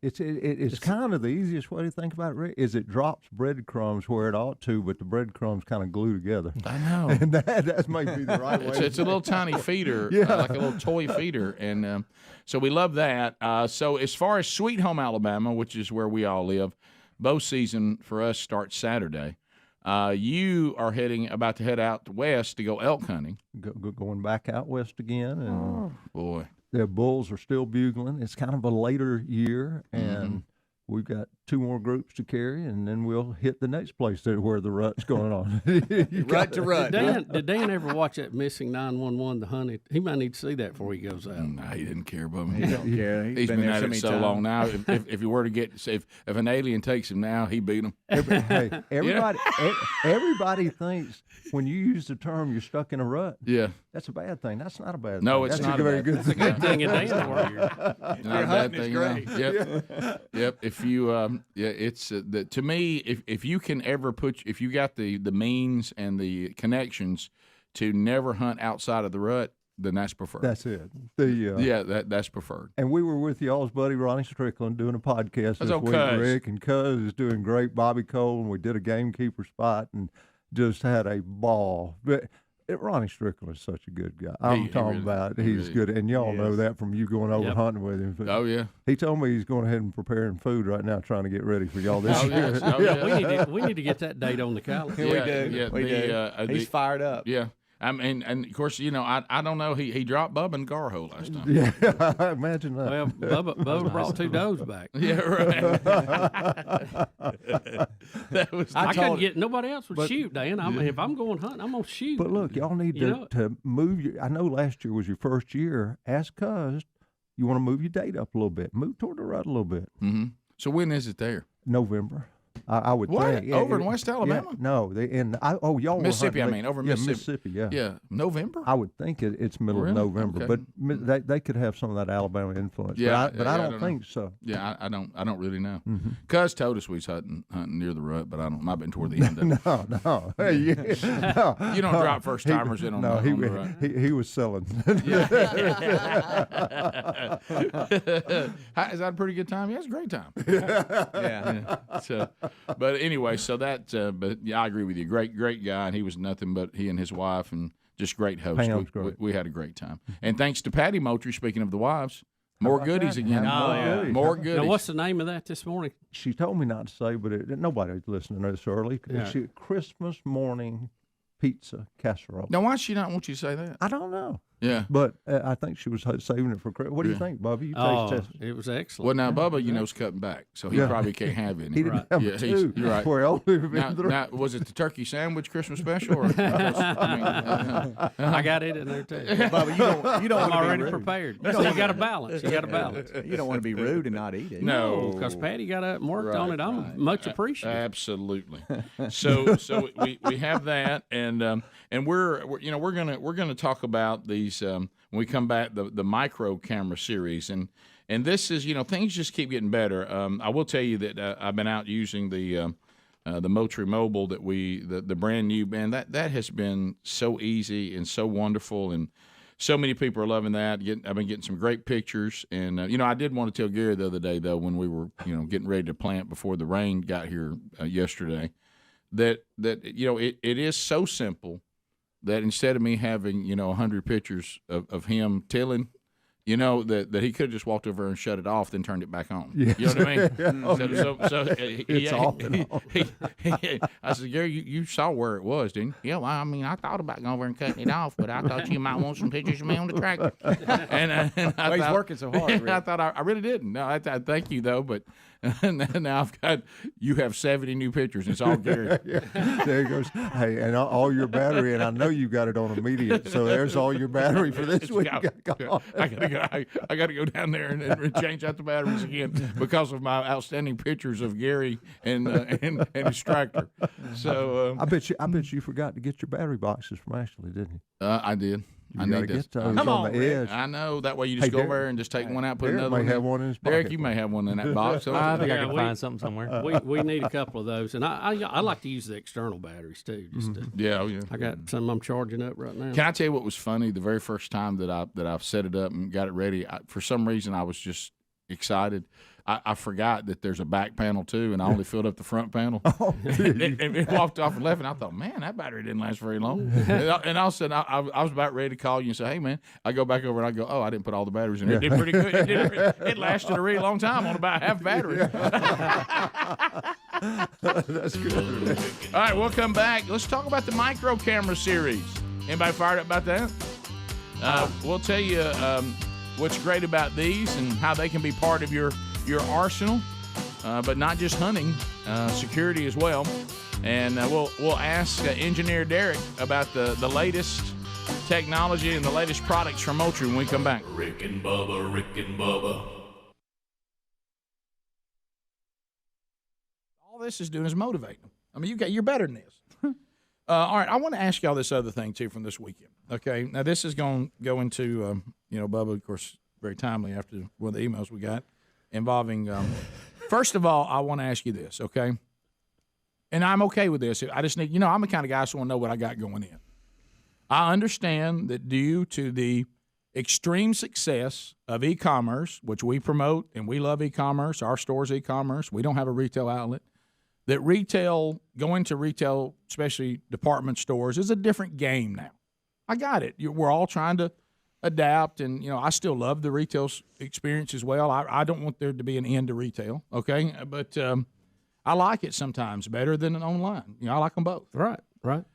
It's kind of the easiest way to think about it, Rick, is it drops breadcrumbs where it ought to, but the breadcrumbs kind of glue together. I know. And that may be the right way. It's a little tiny feeder, Yeah. like a little toy feeder. And so we love that. So as far as Sweet Home Alabama, which is where we all live, bow season for us starts Saturday. You are about to head out west to go elk hunting. Going back out west again. And boy. Their bulls are still bugling. It's kind of a later year, and we've got 2 more groups to carry, and then we'll hit the next place where the rut's going on. Rut to rut. Did Dan ever watch that Missing 911, the hunting? He might need to see that before he goes out. No, he didn't care about me. He don't care. He's been there at so it many so times. long now. If you were to get, if an alien takes him now, he beat him. Everybody thinks when you use the term "you're stuck in a rut," that's a bad thing. That's not a bad thing. No, it's that's not a very good thing. Good thing in Dan's world. Not a bad thing. Yep. If you, it's to me, if you can ever if you got the means and the connections to never hunt outside of the rut, then that's preferred. That's it. That's preferred. And we were with y'all's buddy Ronnie Strickland doing a podcast this week, Cuz. Rick, and Cuz is doing great. Bobby Cole, and we did a gamekeeper spot and just had a ball. But Ronnie Strickland is such a good guy. He's good, and y'all know that from you going over hunting with him. Oh yeah. He told me he's going ahead and preparing food right now, trying to get ready for y'all this year. We need to get that date on the calendar. We do. He's fired up. Yeah. I mean, and of course, you know, I don't know. He dropped Bubba in Garho last time. Yeah, imagine that. Well, Bubba brought 2 does back. Yeah, right. I couldn't get nobody else would shoot, Dan. If I'm going hunting, I'm gonna shoot. But look, y'all need to move your. I know last year was your first year. Ask Cuz, you want to move your date up a little bit. Move toward the rut a little bit. Mm-hmm. So when is it there? November. I would what? think. Over in West Alabama? Yeah, no, y'all Mississippi. were hunting, Over Mississippi. Mississippi. Yeah. Yeah, November. I would think it's middle of November, okay. but they could have some of that Alabama influence. Yeah, but I don't think so. Yeah, I don't really know. Cuz told us we was hunting near the rut, but I don't. Might have been toward the end of it. No. Hey, no. You don't drop first timers in on the rut. He was selling. Is that a pretty good time? Yeah, it's a great time. Yeah. So, but anyway, so that. But yeah, I agree with you. Great guy, and he was nothing but he and his wife, and just great host. We had a great time, and thanks to Patty Moultrie. Speaking of the wives, more goodies again. More goodies. Now, what's the name of that this morning? She told me not to say, but nobody's listening this early. Yeah. Christmas morning pizza casserole. Now, why does she not want you to say that? I don't know. Yeah. But I think she was saving it for Christmas. What do you think, Bubba? You taste test. It was excellent. Well, now, Bubba, is cutting back, so he probably can't have any. He didn't have two. You're right. For now, was it the turkey sandwich Christmas special? Or, I got it in there, too. Bubba, you don't I'm want to already be rude. prepared. You got to balance. You don't want to be rude and not eat it. No, because Patty got up and worked on it. I'm much appreciative. Absolutely. So we have that, and we're gonna talk about these when we come back, the micro camera series, and this is things just keep getting better. I will tell you that I've been out using the the Moultrie Mobile that the brand new, man, that has been so easy and so wonderful, and so many people are loving that. I've been getting some great pictures, and I did want to tell Gary the other day though, when we were getting ready to plant before the rain got here yesterday, that it is so simple that instead of me having 100 pictures of him tilling, that he could have just walked over and shut it off, then turned it back on. Yes. You know what I mean? It's off and on. I said, Gary, you saw where it was, didn't you? Yeah, well, I mean, I thought about going over and cutting it off, but I thought you might want some pictures of me on the tractor. And I thought, he's working so hard. Really. I thought I really didn't. No, I thank you though, but now you have 70 new pictures. And it's all Gary. There he goes. Hey, and all your battery, and I know you got it on immediate. So there's all your battery for this week. I gotta go down there and change out the batteries again because of my outstanding pictures of Gary and his tractor. So I bet you forgot to get your battery boxes from Ashley, didn't you? I did. I need to get those on the edge. I know. That way you just go over there and just take one out, put another one. Derek may have one in his pocket. Derek, you may have one in that box. I think I can find something somewhere. We need a couple of those, and I like to use the external batteries too. Yeah. I got some I'm charging up right now. Can I tell you what was funny? The very first time that I've set it up and got it ready, for some reason I was just excited. I forgot that there's a back panel too, and I only filled up the front panel. And walked off and left, and I thought, man, that battery didn't last very long. And all of a sudden, I was about ready to call you and say, hey, man. I go back over and I go, oh, I didn't put all the batteries in there. It did pretty good. It lasted a really long time on about half battery. That's good. All right, we'll come back. Let's talk about the micro camera series. Anybody fired up about that? We'll tell you what's great about these and how they can be part of your arsenal, but not just hunting, security as well. And we'll ask Engineer Derek about the latest technology and the latest products from Moultrie when we come back. Rick and Bubba. All this is doing is motivating them. I mean, you're better than this. All right, I want to ask y'all this other thing too from this weekend. Okay, now this is going to go into Bubba, of course, very timely after one of the emails we got involving. First of all, I want to ask you this, okay? And I'm okay with this. I just need, I'm the kind of guy who want to know what I got going in. I understand that due to the extreme success of e-commerce, which we promote, and we love e-commerce, our store's e-commerce, we don't have a retail outlet, that going to retail, especially department stores, is a different game now. I got it. We're all trying to adapt, and I still love the retail experience as well. I don't want there to be an end to retail, okay? But I like it sometimes better than online. I like them both. Right.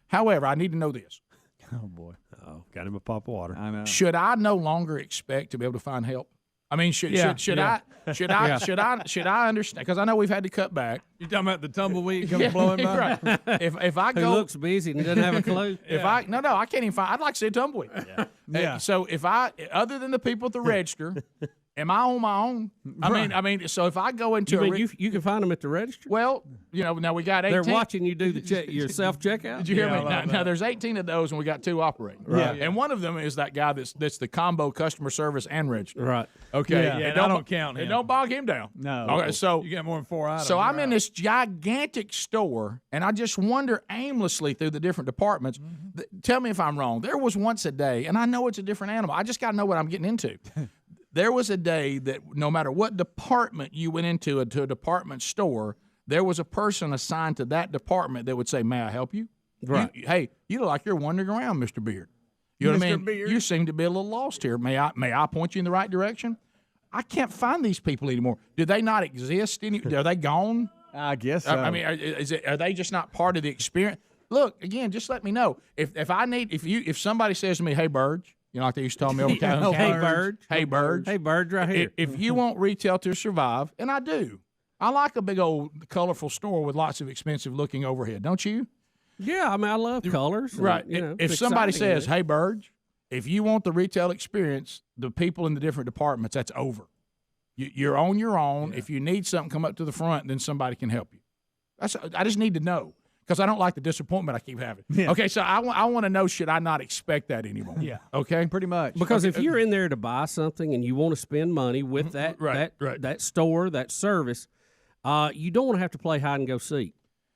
However, I need to know this. Oh boy! Got him a pop of water. I know. Should I no longer expect to be able to find help? I mean, should I understand? Because I know we've had to cut back. You talking about the tumbleweed comes blowing by? Right. If I go, Who looks busy and doesn't have a clue. I can't even find. I'd like to see a tumbleweed. Yeah. So if other than the people at the register, am I on my own? I mean. So if I go into you can find them at the register. Well, now we got 18. They're watching you do your self checkout. Did you hear me? Now there's 18 of those, and we got 2 operating. Right. And one of them is that guy that's the combo customer service and register. Right. Okay. Yeah. And I don't count him. And don't bog him down. No. Okay. So you got more than 4 items. So I'm in this gigantic store, and I just wander aimlessly through the different departments. Tell me if I'm wrong. There was once a day, and I know it's a different animal. I just got to know what I'm getting into. There was a day that no matter what department you went into a department store, there was a person assigned to that department that would say, may I help you? Right. You look like you're wandering around, Mr. Beard. You know what I mean? Beard. You seem to be a little lost here. May I point you in the right direction? I can't find these people anymore. Do they not exist? Are they gone? I guess so. I mean, are they just not part of the experience? Look, again, just let me know. If somebody says to me, hey, Burge, like they used to tell me over town. Hey, Burge. Hey, Burge. Hey, Burge, right here. If you want retail to survive, and I do, I like a big old colorful store with lots of expensive looking overhead, don't you? Yeah, I mean, I love colors. Right. If somebody says, hey, hey, Burge, if you want the retail experience, the people in the different departments, that's over. You're on your own. Yeah. If you need something, come up to the front, then somebody can help you. I just need to know. Because I don't like the disappointment I keep having. Yeah. Okay, so I want to know, should I not expect that anymore? Yeah. Okay? Pretty much. Because if you're in there to buy something and you want to spend money with that store, that service, you don't want to have to play hide and go seek.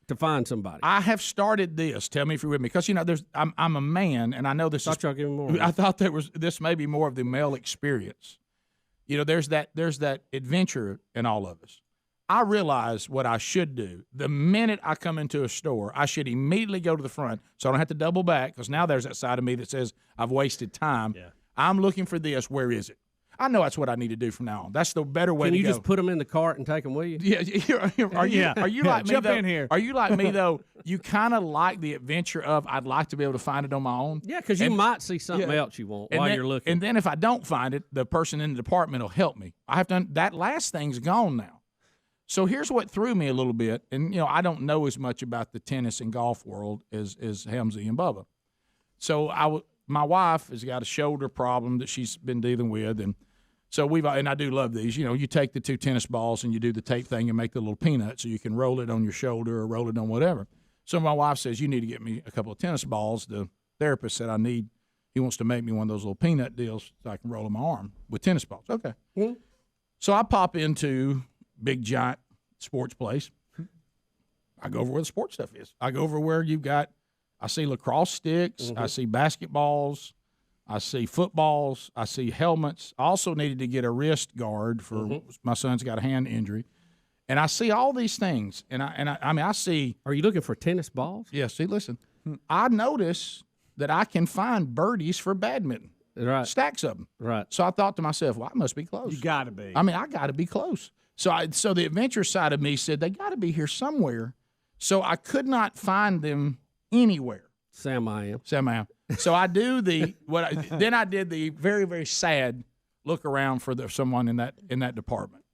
to find somebody. I have started this. Tell me if you're with me, because I'm a man, and I know this. Y'all give me more. I thought this may be more of the male experience. There's that adventure in all of us. I realize what I should do. The minute I come into a store, I should immediately go to the front so I don't have to double back, because now there's that side of me that says I've wasted time. Yeah. I'm looking for this. Where is it? I know that's what I need to do from now on. That's the better way to go. Can you just put them in the cart and take them with you? Yeah. Are you like me, Jump though? in here. Are you like me, though? You kind of like the adventure of, I'd like to be able to find it on my own. Yeah, because you might see something else you want while you're looking. And then if I don't find it, the person in the department will help me. I have done that. Last thing's gone now. So here's what threw me a little bit. And, I don't know as much about the tennis and golf world as Helmsy and Bubba. So my wife has got a shoulder problem that she's been dealing with, and so and I do love these. You take the 2 tennis balls and you do the tape thing and make the little peanut so you can roll it on your shoulder or roll it on whatever. So my wife says, you need to get me a couple of tennis balls. The therapist said he wants to make me one of those little peanut deals so I can roll on my arm with tennis balls. Okay. Mm-hmm. So I pop into big, giant sports place. I go over where the sports stuff is. I go over where I see lacrosse sticks. Mm-hmm. I see basketballs. I see footballs. I see helmets. I also needed to get a wrist guard for my son's got a hand injury. And I see all these things. And I see. Are you looking for tennis balls? Yeah, see, listen. I notice that I can find birdies for badminton. Right. Stacks of them. Right. So I thought to myself, well, I must be close. You got to be. I got to be close. So the adventure side of me said, they got to be here somewhere. So I could not find them anywhere. Sam, I am. So I do then I did the very, very sad look around for someone in that department.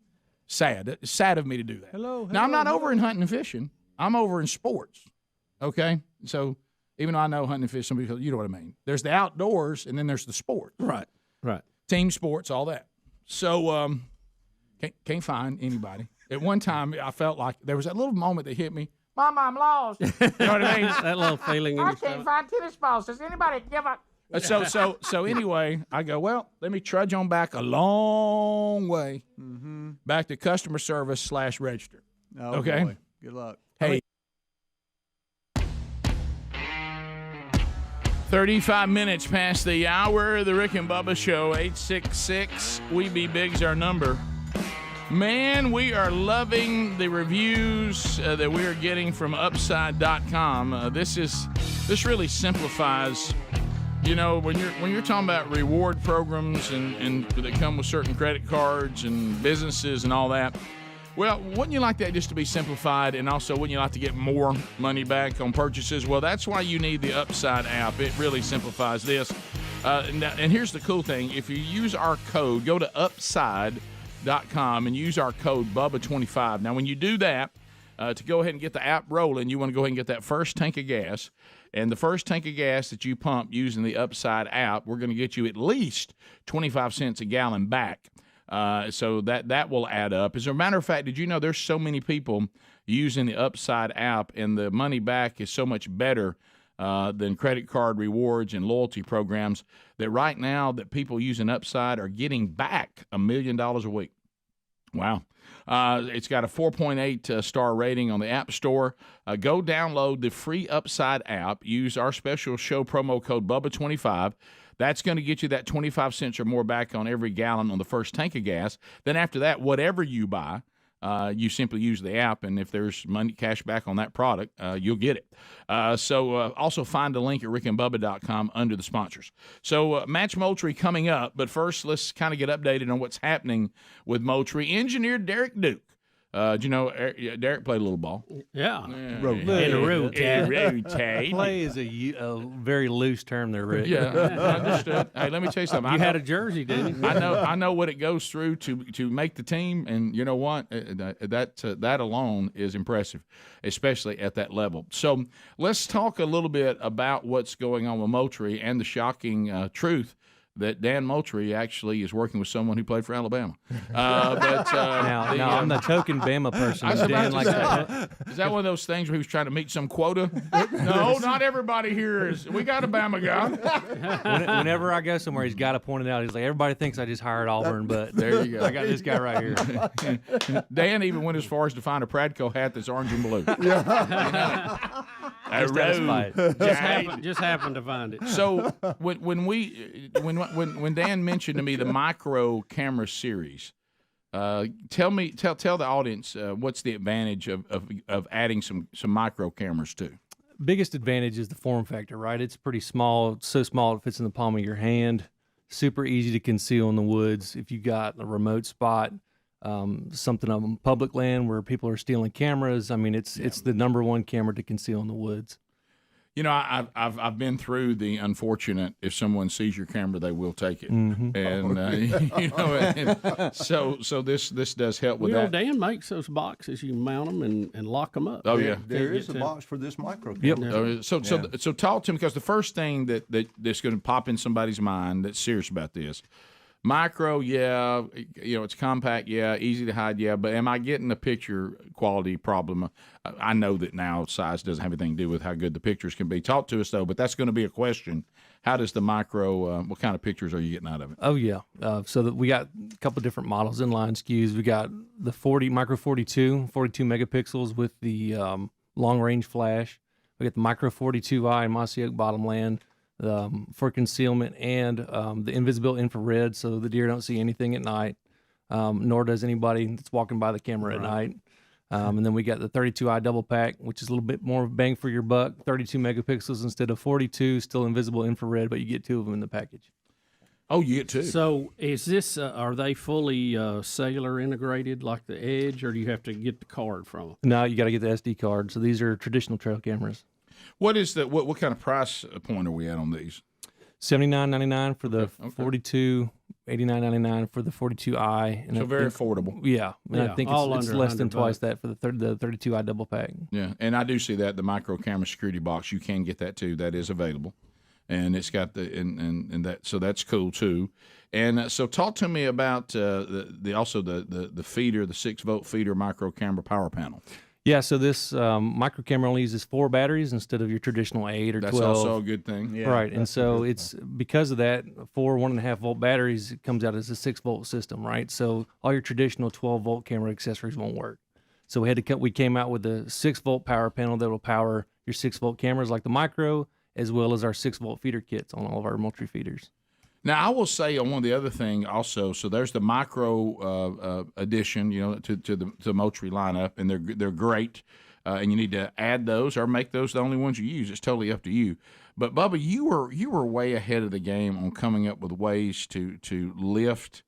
Sad. It's sad of me to do that. Hello. Now, I'm not over in hunting and fishing. I'm over in sports. Okay? So even though I know hunting and fishing, some people, you know what I mean. There's the outdoors, and then there's the sport. Right. Team sports, all that. So can't find anybody. At one time, I felt like there was that little moment that hit me. Mama, I'm lost. You know what I mean? That little feeling. I can't find tennis balls. Does anybody give up? So anyway, I go, well, let me trudge on back a long way back to customer service / register. Oh, okay? Boy. Good luck. Hey. 35 minutes past the hour of the Rick and Bubba Show. 866-WE-BE-BIG's our number. Man, we are loving the reviews that we are getting from Upside.com. This really simplifies, when you're talking about reward programs and that come with certain credit cards and businesses and all that. Well, wouldn't you like that just to be simplified, and also wouldn't you like to get more money back on purchases? Well, that's why you need the Upside app. It really simplifies this. And here's the cool thing. If you use our code, go to Upside.com and use our code Bubba25. Now, when you do that, to go ahead and get the app rolling, you want to go ahead and get that first tank of gas. And the first tank of gas that you pump using the Upside app, we're going to get you at least 25 cents a gallon back. So that will add up. As a matter of fact, did you know there's so many people using the Upside app, and the money back is so much better than credit card rewards and loyalty programs, that right now that people using Upside are getting back $1 million a week. Wow. It's got a 4.8 star rating on the App Store. Go download the free Upside app. Use our special show promo code Bubba25. That's going to get you that 25 cents or more back on every gallon on the first tank of gas. Then after that, whatever you buy, you simply use the app, and if there's money cash back on that product, you'll get it. So also find the link at rickandbubba.com under the sponsors. So Match Moultrie coming up, but first let's kind of get updated on what's happening with Moultrie. Engineer Derek Duke. Do you know Derek played a little ball? Yeah. Rotate. Play is a very loose term there, Rick. Yeah, understood. Hey, let me tell you something. You had a jersey, didn't you? I know what it goes through to make the team, and you know what? That alone is impressive, especially at that level. So let's talk a little bit about what's going on with Moultrie and the shocking truth that Dan Moultrie actually is working with someone who played for Alabama. Now I'm the token Bama person. Is Is that one of those things where he was trying to meet some quota? No, not everybody here is. We got a Bama guy. Whenever I go somewhere, he's got to point it out. He's like, everybody thinks I just hired Auburn, but there you go. I got this guy right here. Dan even went as far as to find a Pradco hat that's orange and blue. Just happened to find it. So when Dan mentioned to me the micro camera series, tell the audience what's the advantage of adding some micro cameras too. Biggest advantage is the form factor, right? It's pretty small. It's so small it fits in the palm of your hand. Super easy to conceal in the woods. If you got a remote spot, something on public land where people are stealing cameras, I mean, it's the number one camera to conceal in the woods. You know, I've been through the unfortunate. If someone sees your camera, they will take it, Mm-hmm. and so this does help with that. Dan makes those boxes. You mount them and lock them up. Oh yeah, there is a box for this micro Yep. camera. So talk to me, because the first thing that's going to pop in somebody's mind that's serious about this. Micro, yeah, it's compact, yeah, easy to hide, yeah, but am I getting a picture quality problem? I know that now size doesn't have anything to do with how good the pictures can be. Talk to us, though, but that's going to be a question. How does the micro, what kind of pictures are you getting out of it? Oh, yeah. So that we got a couple different models, inline SKUs. We got the micro 42 megapixels with the long-range flash. We got the micro 42i in Mossy Oak bottomland. For concealment and the invisible infrared, so the deer don't see anything at night, nor does anybody that's walking by the camera at night. And then we got the 32i double pack, which is a little bit more bang for your buck, 32 megapixels instead of 42, still invisible infrared, but you get two of them in the package. Oh, you get two. So is this, are they fully cellular integrated like the Edge, or do you have to get the card from them? No, you got to get the SD card. So these are traditional trail cameras. What is what kind of price point are we at on these? $79.99 for the 42, $89.99 for the 42i. And so very affordable. Yeah, and I think it's less than twice that for the 32i double pack. Yeah, and I do see that the micro camera security box, you can get that too. That is available, and it's got the and that, so that's cool too. And so talk to me about the feeder, the 6-volt feeder micro camera power panel. Yeah, so this micro camera only uses 4 batteries instead of your traditional 8 or 12. That's also a good thing. Yeah, right, and so it's because of that, 4 1.5-volt batteries, it comes out as a 6-volt system, right? So all your traditional 12-volt camera accessories won't work. So we came out with a 6-volt power panel that will power your 6-volt cameras like the micro, as well as our 6-volt feeder kits on all of our Moultrie feeders. Now, I will say on one of the other thing also, so there's the micro addition, to the Moultrie lineup, and they're great, and you need to add those or make those the only ones you use. It's totally up to you. But Bubba, you were way ahead of the game on coming up with ways to lift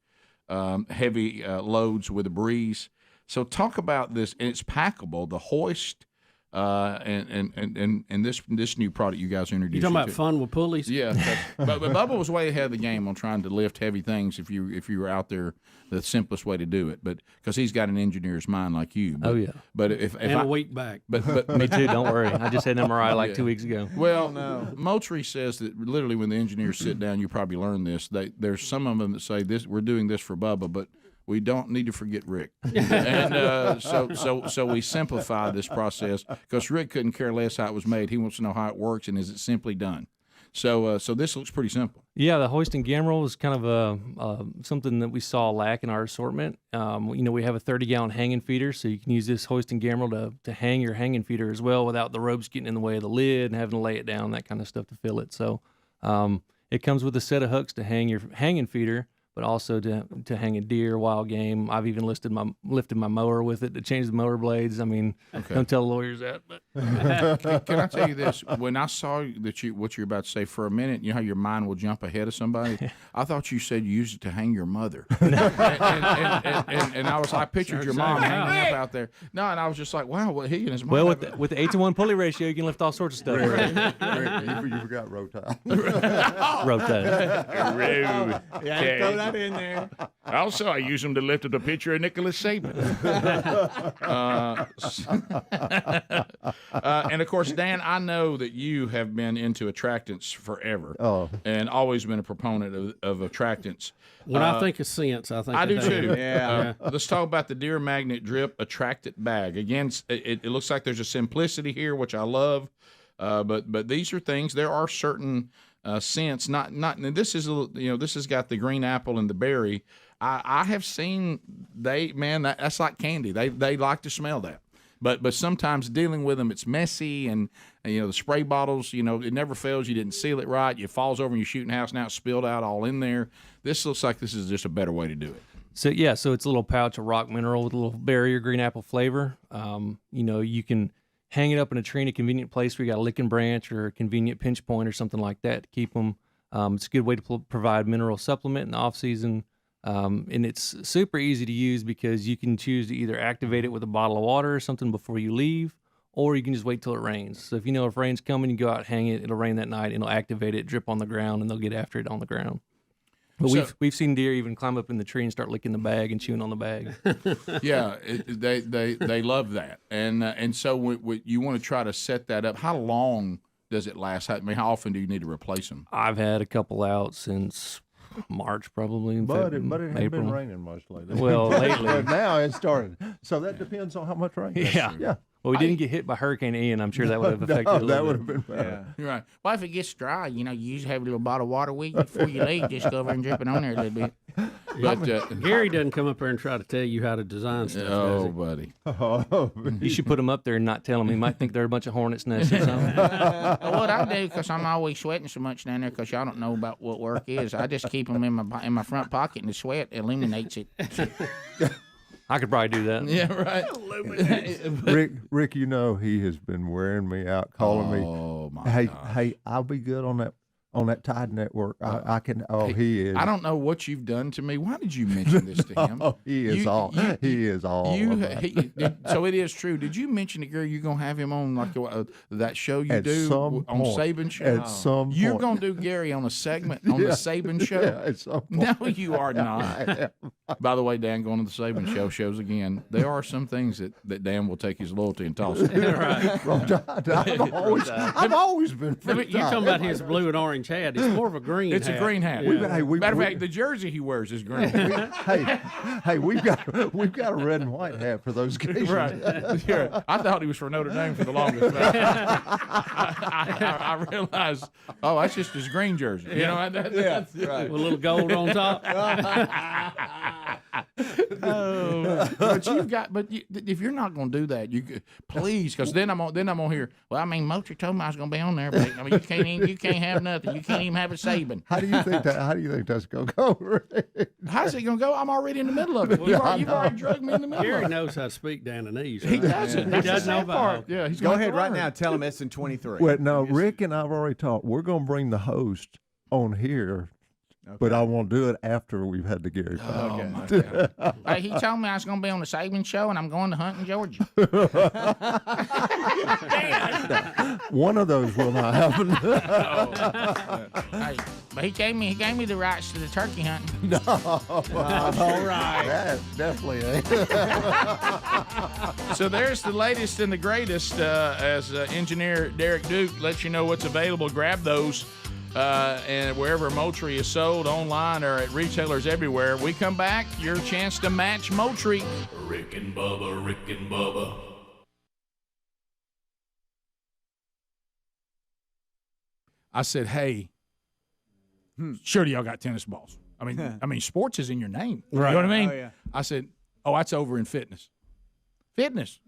heavy loads with a breeze. So talk about this, and it's packable. The hoist. And this new product you guys introduced. You talking about fun with pulleys? Yeah, but Bubba was way ahead of the game on trying to lift heavy things. If you were out there, the simplest way to do it, but because he's got an engineer's mind like you. But, oh yeah. But if a week back. But me too. Don't worry. I just had an MRI 2 weeks ago. Well, no. Moultrie says that literally when the engineers sit down, you probably learn this. There's some of them that say this. We're doing this for Bubba, but we don't need to forget Rick. And so we simplify this process because Rick couldn't care less how it was made. He wants to know how it works and is it simply done. So this looks pretty simple. Yeah, the hoist and gamrel is kind of something that we saw lack in our assortment. We have a 30-gallon hanging feeder, so you can use this hoist and gamrel to hang your hanging feeder as well without the ropes getting in the way of the lid and having to lay it down, that kind of stuff to fill it. So it comes with a set of hooks to hang your hanging feeder, but also to hang a deer, wild game. I've even lifted my mower with it to change the mower blades. I mean, Don't tell lawyers that. But can I tell you this? When I saw what you're about to say, for a minute, you know how your mind will jump ahead of somebody? I thought you said you used it to hang your mother. and I pictured your mom hanging up out there. No, and I was just like, wow, what he and his mom. Well, with the 8-to-1 pulley ratio, you can lift all sorts of stuff. You forgot road tie. Road tie. Yeah, that in there. Also, I use them to lift up a picture of Nicholas Saban. And of course, Dan, I know that you have been into attractants forever, and always been a proponent of attractants. When I think of scents, I think I of do that. too. Yeah. Let's talk about the Deer Magnet Drip Attractant Bag. Again, it looks like there's a simplicity here, which I love. But these are things. There are certain scents. Not. And this is this has got the green apple and the berry. I have seen that's like candy. They like to smell that. But sometimes dealing with them, it's messy, and the spray bottles, it never fails. You didn't seal it right. It falls over in your shooting house. Now it's spilled out all in there. This looks like this is just a better way to do it. So it's a little pouch of rock mineral with a little berry or green apple flavor. You can hang it up in a tree in a convenient place where you got a licking branch or a convenient pinch point or something like that to keep them. It's a good way to provide mineral supplement in the off season. And it's super easy to use because you can choose to either activate it with a bottle of water or something before you leave, or you can just wait till it rains. So if if rain's coming, you go out, hang it, it'll rain that night, and it'll activate it, drip on the ground, and they'll get after it on the ground. But we've seen deer even climb up in the tree and start licking the bag and chewing on the bag. Yeah, they love that, and so you want to try to set that up. How long does it last? How often do you need to replace them? I've had a couple out since March, probably. But it April. hasn't been raining much lately. Well, lately. But now it's starting. So that depends on how much rain. Yeah. Well, we didn't get hit by Hurricane Ian. I'm sure that would have affected it a little that would bit. have been bad. You're right. Well, if it gets dry, you usually have a little bottle of water with you before you leave. Just go over and drip it on there a little bit. But Gary doesn't come up there and try to tell you how to design stuff. does he? Buddy. You should put them up there and not tell them. He might think they're a bunch of hornets' nests or something. What I do, because I'm always sweating so much down there, because y'all don't know about what work is, I just keep them in my front pocket, and the sweat eliminates it. I could probably do that. Yeah, right. Rick, he has been wearing me out, calling me. Oh my Hey, I'll be good on that Tide Network. I can. Oh, he is. I don't know what you've done to me. Why did you mention this to him? He is all. So it is true. Did you mention to Gary you're gonna have him on that show you At do some on point. Saban show? At some You're point. gonna do Gary on a segment on the Saban show? Yeah, at some point. No, you are not. By the way, Dan, going to the Saban shows again. There are some things that Dan will take his loyalty and toss it. I've always been. You're talking about his blue and orange hat. It's more of a green hat. It's a green hat. Yeah. Matter of fact, the jersey he wears is green. hey, we've got a red and white hat for those occasions. Right. Yeah. I thought he was for Notre Dame for the longest time. I realized, that's just his green jersey. That's right. With a little gold on top. But if you're not going to do that, please, because then I'm gonna hear. Well, Moultrie told me I was going to be on there, but you can't have nothing. You can't even have a Saban. How do you think that's going to go, Rick? How's it going to go? I'm already in the middle of it. You've already drugged me in the middle. Gary of it. knows how to speak Dananese. He doesn't. He doesn't know about it. Yeah, he's Go going ahead to right learn. now. Tell him it's in 23. Well, no, Rick and I've already talked. We're going to bring the host on here. Okay. But I won't do it after we've had the Gary. Oh, my God. Hey, he told me I was going to be on the Saban show, and I'm going to hunt in Georgia. One of those will not happen. Hey, but he gave me the rights to the turkey hunting. No. All right. That definitely ain't. So there's the latest and the greatest as engineer Derek Duke lets you know what's available. Grab those. And wherever Moultrie is sold, online or at retailers everywhere. We come back, your chance to match Moultrie. Rick and Bubba, Rick and Bubba. I said, hey, surely y'all got tennis balls. I mean, sports is in your name. Right. You know what I mean? Oh, yeah. I said, that's over in fitness. Fitness.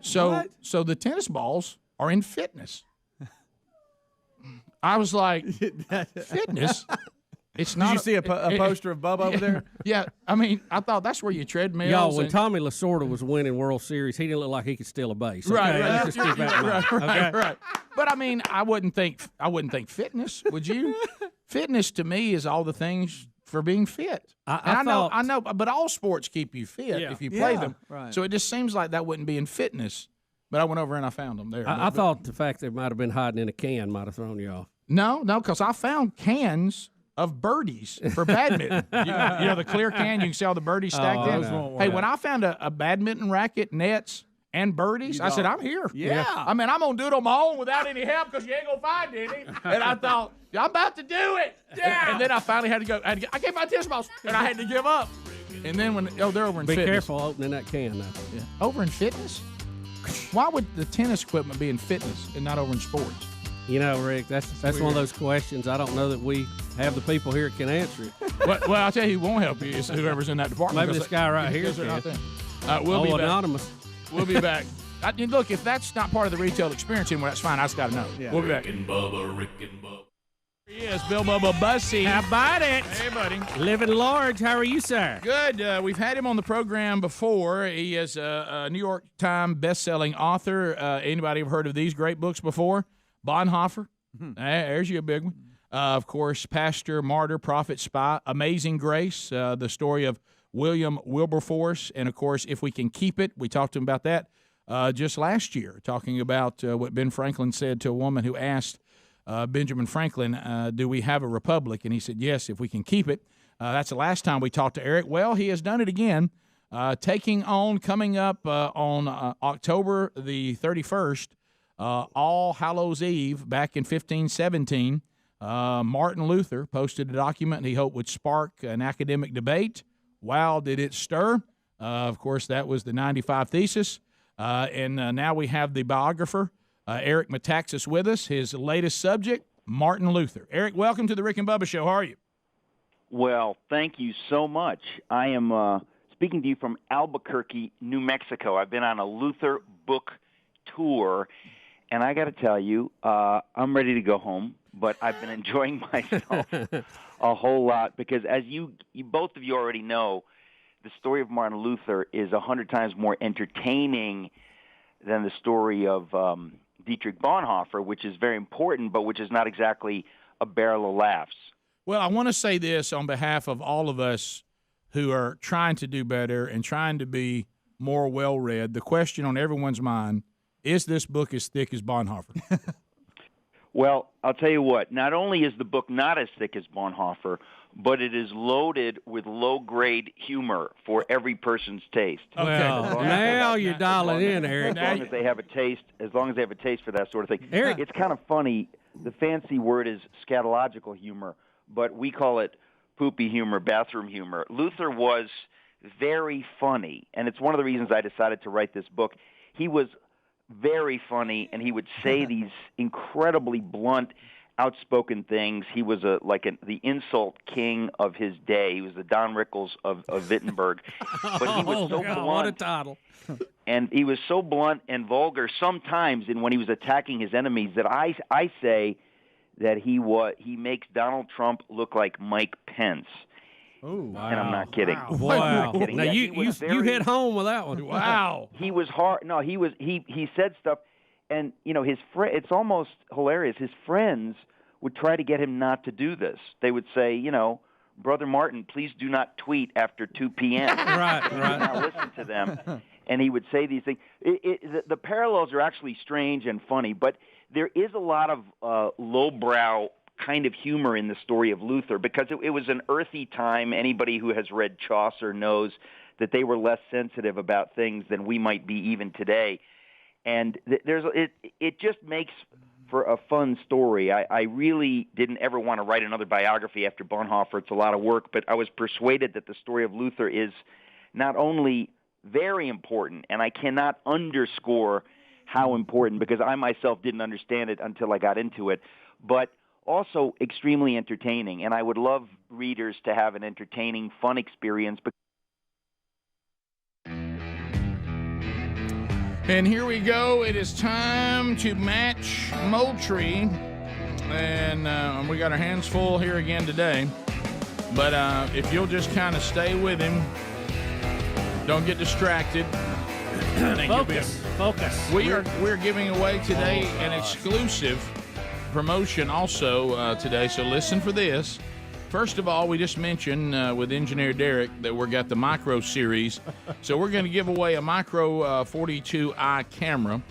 So the tennis balls are in fitness. I was like, fitness? It's not. Did you see a poster of Bubba over there? Yeah. I mean, I thought that's where you treadmills. Y'all, when Tommy Lasorda was winning World Series, he didn't look like he could steal a base. Okay? Right. Let's just keep that in mind. Right. But I mean, I wouldn't think fitness. Would you? Fitness to me is all the things for being fit. I know, but all sports keep you fit if you play them. Right. So it just seems like that wouldn't be in fitness. But I went over and I found them there. I thought the fact they might have been hiding in a can might have thrown you off. No, because I found cans of birdies for badminton. you know, the clear can, you can see all the birdies stacked in. Hey, when I found a badminton racket, nets, and birdies, I said, I'm here. Yeah. I mean, I'm going to do it on my own without any help because you ain't going to find any. And I thought, I'm about to do it. Yeah. And then I finally had to go. I gave my tennis balls, and I had to give up. And then when, they're over in Be fitness. careful opening that can now. Yeah. Over in fitness? Why would the tennis equipment be in fitness and not over in sports? You know, Rick, that's one of those questions. I don't know that we have the people here that can answer it. Well, I'll tell you who won't help you is whoever's in that department. Maybe this guy right here They're not can. there. We'll be back. Anonymous. We'll be back. Look, if that's not part of the retail experience anymore, that's fine. I just got to know. Yeah. We'll be back. Rick and Bubba. Yes, Bill Bubba Bussy. How about it? Hey, buddy. Living large. How are you, sir? Good. We've had him on the program before. He is a New York Times best-selling author. Anybody ever heard of these great books before? Bonhoeffer. There's you a big one. Of course, Pastor, Martyr, Prophet, Spy. Amazing Grace, the story of William Wilberforce. And, of course, If We Can Keep It. We talked to him about that just last year, talking about what Ben Franklin said to a woman who asked Benjamin Franklin, do we have a republic? And he said, yes, if we can keep it. That's the last time we talked to Eric. Well, he has done it again, coming up on October the 31st, All Hallows Eve, back in 1517. Martin Luther posted a document he hoped would spark an academic debate. Wow, did it stir? Of course, that was the 95 Thesis. And now we have the biographer, Eric Metaxas, with us. His latest subject, Martin Luther. Eric, welcome to the Rick and Bubba Show. How are you? Well, thank you so much. I am speaking to you from Albuquerque, New Mexico. I've been on a Luther book tour, and I got to tell you, I'm ready to go home, but I've been enjoying myself a whole lot because, as you both of you already know, the story of Martin Luther is 100 times more entertaining than the story of Dietrich Bonhoeffer, which is very important, but which is not exactly a barrel of laughs. Well, I want to say this on behalf of all of us who are trying to do better and trying to be more well-read. The question on everyone's mind, is this book as thick as Bonhoeffer? Well, I'll tell you what, not only is the book not as thick as Bonhoeffer, but it is loaded with low-grade humor for every person's taste. Okay. Well, now you're dialing in, Eric. As long as they have a taste for that sort of thing. Eric. It's kind of funny. The fancy word is scatological humor, but we call it poopy humor, bathroom humor. Luther was very funny, and it's one of the reasons I decided to write this book. He was very funny, and he would say these incredibly blunt, outspoken things. He was the insult king of his day. He was the Don Rickles of Wittenberg. But he was so blunt. What a title. And he was so blunt and vulgar sometimes when he was attacking his enemies that I say that he makes Donald Trump look like Mike Pence. Ooh, wow. And I'm not kidding. Wow. I'm not kidding. Now Yeah, you hit home with that one. Wow. He was hard. No, he said stuff, and his it's almost hilarious. His friends would try to get him not to do this. They would say, Brother Martin, please do not tweet after 2 p.m. Right. He would not listen to them, and he would say these things. The parallels are actually strange and funny, but there is a lot of lowbrow kind of humor in the story of Luther because it was an earthy time. Anybody who has read Chaucer knows that they were less sensitive about things than we might be even today. And it just makes for a fun story. I really didn't ever want to write another biography after Bonhoeffer. It's a lot of work, but I was persuaded that the story of Luther is not only very important, and I cannot underscore how important because I myself didn't understand it until I got into it, but also extremely entertaining, and I would love readers to have an entertaining, fun experience. And here we go. It is time to match Moultrie, and we got our hands full here again today. But if you'll just kind of stay with him, don't get distracted. Focus. We're giving away today an exclusive promotion also today, so listen for this. First of all, we just mentioned with Engineer Derek that we've got the Micro Series, so we're going to give away a Micro 42i camera,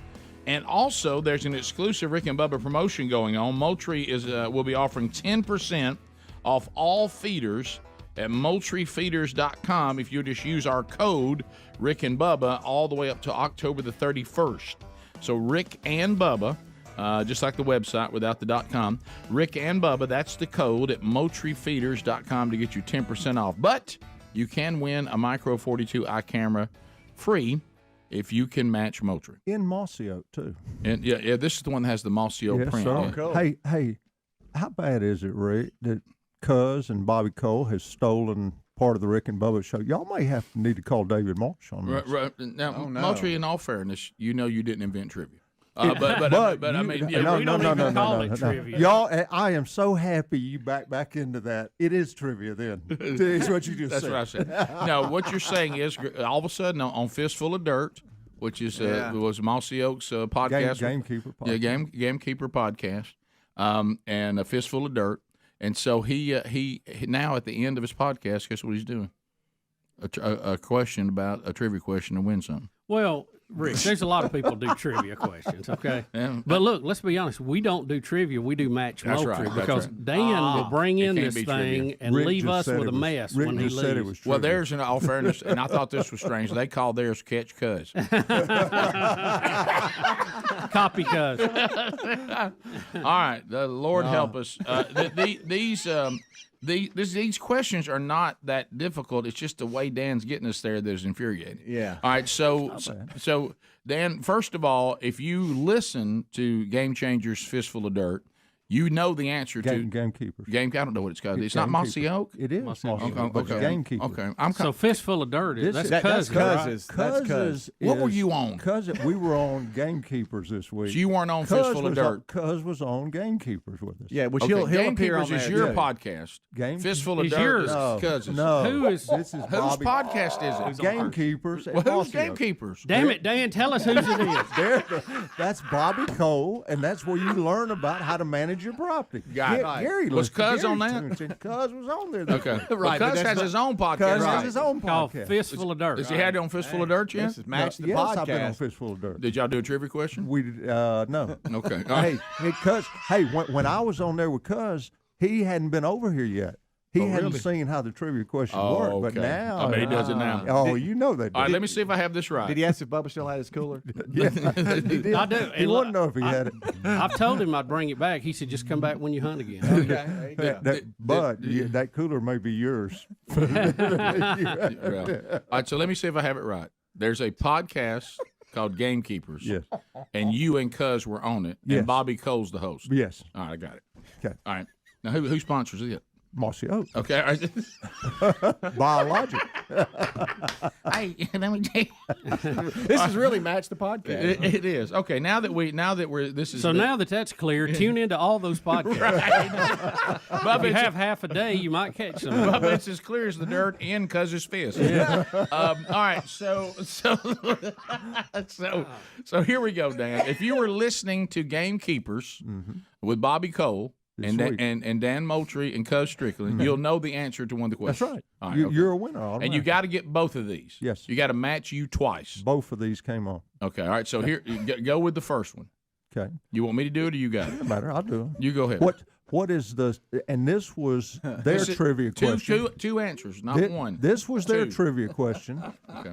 and also there's an exclusive Rick and Bubba promotion going on. Moultrie will be offering 10% off all feeders at MoultrieFeeders.com if you just use our code Rick and Bubba all the way up to October the 31st. So Rick and Bubba, just like the website without the .com. Rick and Bubba, that's the code at MoultrieFeeders.com to get you 10% off. But you can win a Micro 42i camera free if you can match Moultrie. In Mossy Oak, too. And yeah, this is the one that has the Mossy Oak print. Sir. on it. Cool. Hey, how bad is it, Rick, that Cuz and Bobby Cole has stolen part of the Rick and Bubba show? Y'all may need to call David Marsh on this. Right. Now, Moultrie, in all fairness, you didn't invent trivia. No, I mean, we don't even call it trivia. Y'all, I am so happy you back into that. It is trivia then. Is what you just said. That's what I said. No, what you're saying is all of a sudden on Fistful of Dirt, which is was Mossy Oak's podcast, Gamekeeper podcast. Yeah, Gamekeeper podcast, and a Fistful of Dirt, and so he now at the end of his podcast, guess what he's doing? A question about a trivia question to win something. Well, Rick, there's a lot of people do trivia questions, okay? Yeah. But look, let's be honest. We don't do trivia. We do match That's Moultrie right, because right. Dan will bring in It this can't be thing trivia. and leave us with a mess when he leaves. Well, there's in all fairness, and I thought this was strange. They call theirs Catch Cuz. Copy Cuz. All right, the Lord help us. These questions are not that difficult. It's just the way Dan's getting us there that's infuriating. Yeah. All right. So Dan, first of all, if you listen to Game Changers Fistful of Dirt, you know the answer to Gamekeepers. I don't know what it's called. It's not Mossy Oak. It is Mossy Oak. Okay. Gamekeeper. Okay. So Fistful of Dirt is That's Cuz. Cuz. What were you on? Cuz we were on Gamekeepers this week. So you weren't on Fistful of Dirt. Cuz was on Gamekeepers with us. Yeah, which he'll appear on Gamekeepers is there, your too. podcast. Is Fistful of Dirt yours. is Cuz's. No. This is Whose Bobby. podcast is it? Gamekeepers. Well, who's Gamekeepers? Damn it, Dan, tell us whose it is. That's Bobby Cole, and that's where you learn about how to manage your property. Got it. Gary Was listened- Cuz on Gary that? tuned in. Cuz was on there. Okay. Right, Well, but Cuz that's has not- his own podcast. Cuz Right. has his own Called podcast. Fistful of Dirt. Has he had it on Fistful of Dirt yet? This is Match the yes, Podcast. I've been on Fistful of Dirt. Did y'all do a trivia question? We no. Okay. All right. Hey, Cuz. Hey, when I was on there with Cuz, he hadn't been over here yet. He hadn't really? seen how the trivia question Oh, worked, but okay. now I bet he does it now. Oh, you know they do. All right, let me see if I have this right. Did he ask if Bubba still had his cooler? Yeah, he did. I do. He And wouldn't look, know if he had it. I've told him I'd bring it back. He said, just come back when you hunt again. That cooler may be yours. All right, so let me see if I have it right. There's a podcast called Gamekeepers. Yes. And you and Cuz were on it, Yes. and Bobby Cole's the host. Yes. All right, I got it. Okay. All right. Now, who sponsors it? Mossy Oak. Okay. All right. Biologic. Hey, let me tell you. This is really Match the Podcast. It is. Okay, now that we're this is So now that that's clear, tune into all those podcasts. If you have half a day, you might catch some. Bubba, it's as clear as the dirt in Cuz's fist. Yeah. All right. So here we go, Dan. If you were listening to Gamekeepers with Bobby Cole and Dan Moultrie and Cuz Strickland, you'll know the answer to one of the questions. That's right. All right, You're a winner. And you automatically. got to get both of these. Yes. You got to match you twice. Both of these came on. Okay. All right. So here, go with the first one. Okay. You want me to do it, or you got it? Doesn't matter. I'll do it. You go ahead. What is the? And this was their This is trivia question. Two answers, not one. This was their Two. trivia question. Okay.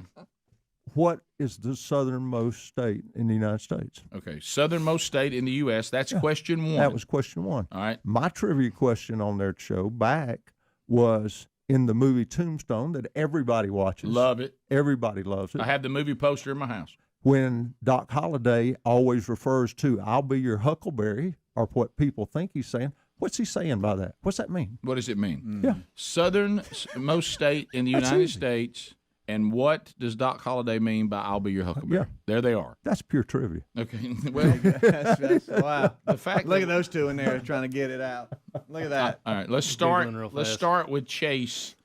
What is the southernmost state in the United States? Okay. Southernmost state in the U.S. That's question one. That was question one. All right. My trivia question on their show back was in the movie Tombstone that everybody watches. Love it. Everybody loves it. I have the movie poster in my house. When Doc Holliday always refers to "I'll be your huckleberry," or what people think he's saying, what's he saying by that? What's that mean? What does it mean? Yeah. Southernmost state in the That's United easy. States. And what does Doc Holliday mean by "I'll be your huckleberry"? Yeah. There they are. That's pure trivia. Okay. Well, Wow. the fact Look that- at those two in there trying to get it out. Look at that. All right. Let's start. Googling real Let's fast. start with Chase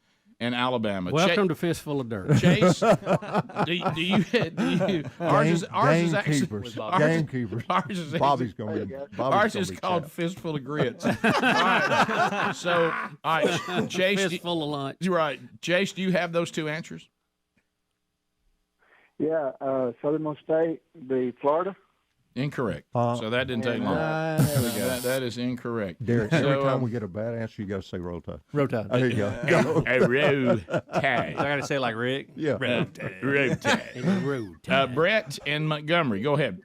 in Alabama. Welcome to Fistful of Dirt. Chase. do you? Ours is actually. Gamekeepers. Ours- Gamekeepers. Ours is Bobby's gonna be. Ours is called Fistful of Grits. All right. So, all right, Chase. Fistful of lunch. You're right. Chase, do you have those two answers? Yeah, southernmost state, the Florida. Incorrect. So that didn't take long. That is incorrect. Derek, so, every time we get a bad answer, you got to say roll tide. Roll tide. There you go. A roll tide. I got to say it like Rick. Yeah. Roll tide. Brett in Montgomery. Go ahead.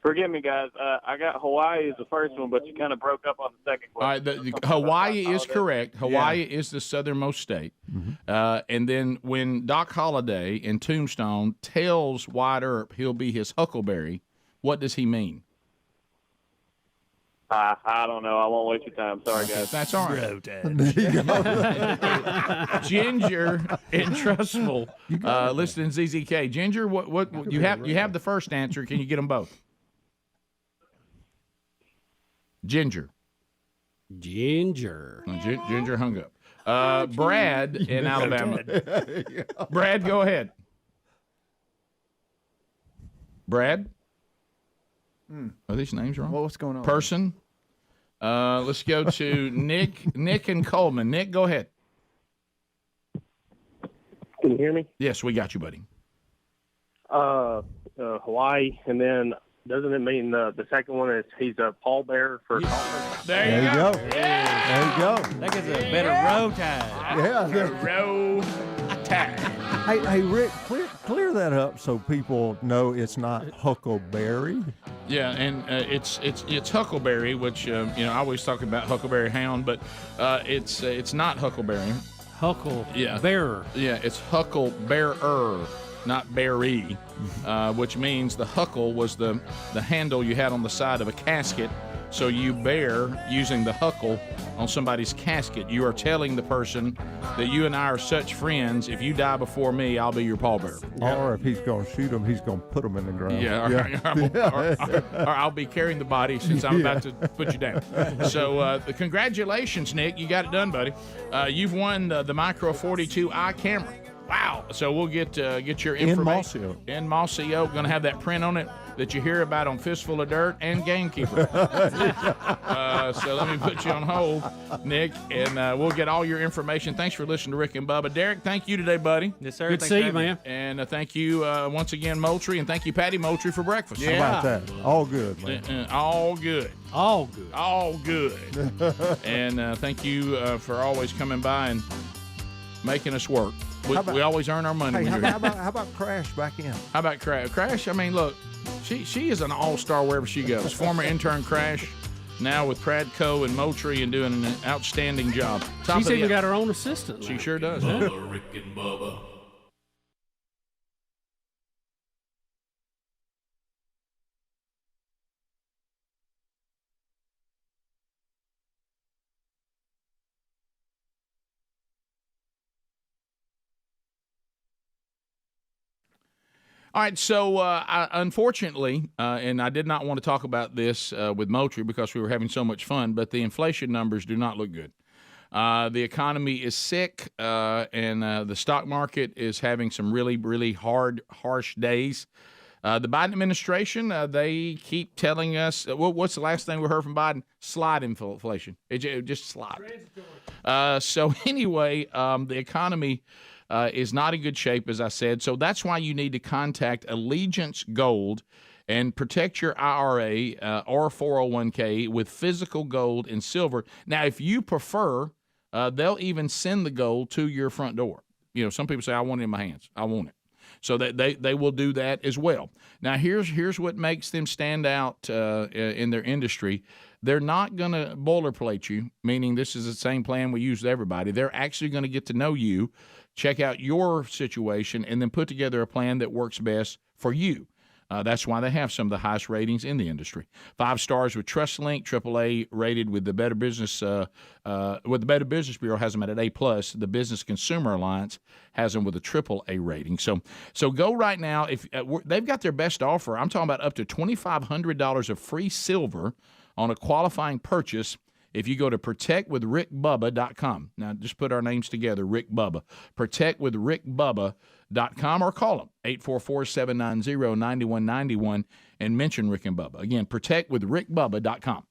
Forgive me, guys. I got Hawaii as the first one, but you kind of broke up on the second All right, question. Hawaii is correct. Hawaii is the southernmost state. And then when Doc Holliday in Tombstone tells Wyatt Earp he'll be his huckleberry, what does he mean? I don't know. I won't waste your time. Sorry, guys. That's all right. There Ginger and Trustful, listening to ZZK. Ginger, what you have the first answer. Can you get them both? Ginger. Ginger hung up. Brad in Alabama. Brad, go ahead. Brad? Are these names wrong? Well, what's going on? Person. Let's go to Nick and Coleman. Nick, go ahead. Can you hear me? Yes, we got you, buddy. Hawaii, and then doesn't it mean the second one is he's a pallbearer for conference? There you go. There you go. That gives a better row tide. Yeah. Row tide. Hey, Rick, clear that up so people know it's not huckleberry. Yeah, and it's huckleberry, which I always talk about huckleberry hound, but it's not huckleberry. Bearer. Yeah, it's hucklebearer, not berry, which means the huckle was the handle you had on the side of a casket. So you bear using the huckle on somebody's casket. You are telling the person that you and I are such friends. If you die before me, I'll be your pallbearer. Or if he's going to shoot him, he's going to put him in the ground. Or I'll be carrying the body since I'm about to put you down. So congratulations, Nick. You got it done, buddy. You've won the Micro 42i camera. Wow. So we'll get your information. In Mossy Oak. Going to have that print on it that you hear about on Fistful of Dirt and Gamekeeper. So let me put you on hold, Nick, and we'll get all your information. Thanks for listening to Rick and Bubba. Derek, thank you today, buddy. Yes, sir. Good to see you, man. And thank you once again, Moultrie, and thank you, Patty Moultrie, for breakfast. How about that? All good, man. All good. All good. All good. And thank you for always coming by and making us work. We always earn our money. Hey, how about Crash back in? How about Crash? Crash, I mean, look, she is an all-star wherever she goes. Former intern Crash, now with Pradco and Moultrie and doing an outstanding job. She's even got her own assistant. She sure does. Bubba, Rick and Bubba. All right, so unfortunately, and I did not want to talk about this with Moultrie because we were having so much fun, but the inflation numbers do not look good. The economy is sick, and the stock market is having some really, really harsh days. The Biden administration, they keep telling us, what's the last thing we heard from Biden? Slide inflation. It just slide. So anyway, the economy is not in good shape, as I said. So that's why you need to contact Allegiance Gold and protect your IRA or 401k with physical gold and silver. Now, if you prefer, they'll even send the gold to your front door. Some people say, I want it in my hands. I want it. So that they will do that as well. Now, here's what makes them stand out in their industry. They're not going to boilerplate you, meaning this is the same plan we use with everybody. They're actually going to get to know you, check out your situation, and then put together a plan that works best for you. That's why they have some of the highest ratings in the industry. 5 stars with TrustLink, AAA rated with the Better Business. The Better Business Bureau has them at an A+. The Business Consumer Alliance has them with a AAA rating. So go right now. If they've got their best offer, I'm talking about up to $2,500 of free silver on a qualifying purchase if you go to protectwithrickbubba.com. Now, just put our names together, Rick Bubba. Protectwithrickbubba.com or call them, 844-790-9191, and mention Rick and Bubba. Again, protectwithrickbubba.com.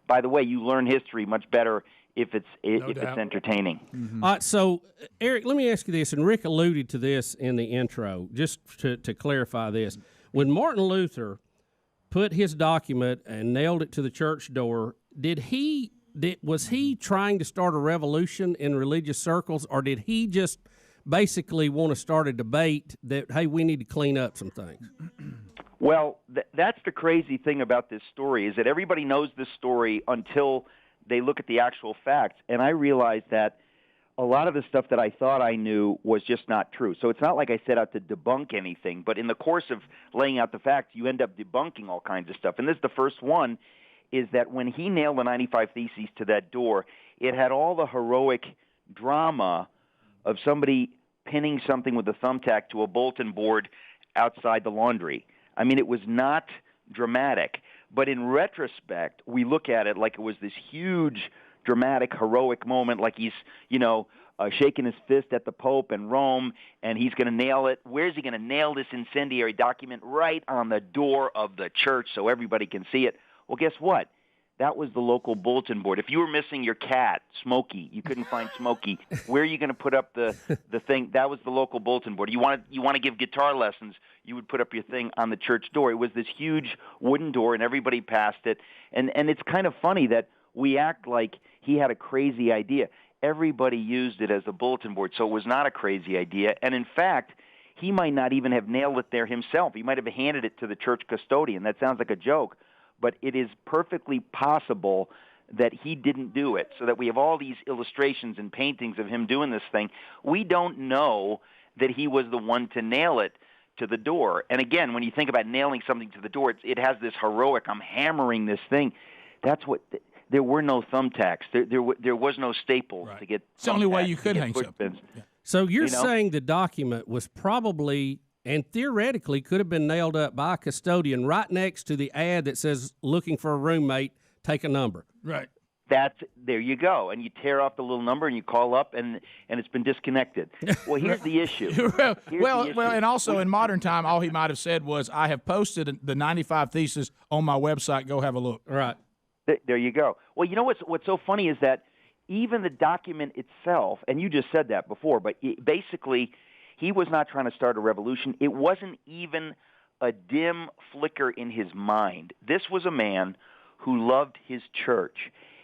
By the way, you learn history much better if it's entertaining. So, Eric, let me ask you this, and Rick alluded to this in the intro, just to clarify this. When Martin Luther put his document and nailed it to the church door, was he trying to start a revolution in religious circles, or did he just basically want to start a debate that, hey, we need to clean up some things? Well, that's the crazy thing about this story, is that everybody knows this story until they look at the actual facts. And I realized that a lot of the stuff that I thought I knew was just not true. So it's not like I set out to debunk anything, but in the course of laying out the facts, you end up debunking all kinds of stuff. And this is the first one, is that when he nailed the 95 Theses to that door, it had all the heroic drama of somebody pinning something with a thumbtack to a bulletin board outside the laundry. I mean, it was not dramatic. But in retrospect, we look at it like it was this huge, dramatic, heroic moment, like he's, shaking his fist at the Pope in Rome, and he's going to nail it. Where's he going to nail this incendiary document? Right on the door of the church so everybody can see it. Well, guess what? That was the local bulletin board. If you were missing your cat, Smokey, you couldn't find Smokey, where are you going to put up the thing? That was the local bulletin board. You want to give guitar lessons, you would put up your thing on the church door. It was this huge wooden door, and everybody passed it. And it's kind of funny that we act like he had a crazy idea. Everybody used it as a bulletin board, so it was not a crazy idea. And in fact, he might not even have nailed it there himself. He might have handed it to the church custodian. That sounds like a joke. But it is perfectly possible that he didn't do it, so that we have all these illustrations and paintings of him doing this thing. We don't know that he was the one to nail it to the door. And again, when you think about nailing something to the door, it has this heroic, I'm hammering this thing. That's what there were no thumbtacks. There was no staples to get. It's the only way you could hang something. Yeah. So you're saying the document was probably and theoretically could have been nailed up by a custodian right next to the ad that says, looking for a roommate, take a number. Right. There you go. And you tear off the little number and you call up and it's been disconnected. Well, here's the issue. Well, and also in modern time, all he might have said was, I have posted the 95 Theses on my website. Go have a look. Right. There you go. Well, you know what's so funny is that even the document itself, and you just said that before, but basically he was not trying to start a revolution. It wasn't even a dim flicker in his mind. This was a man who loved his church.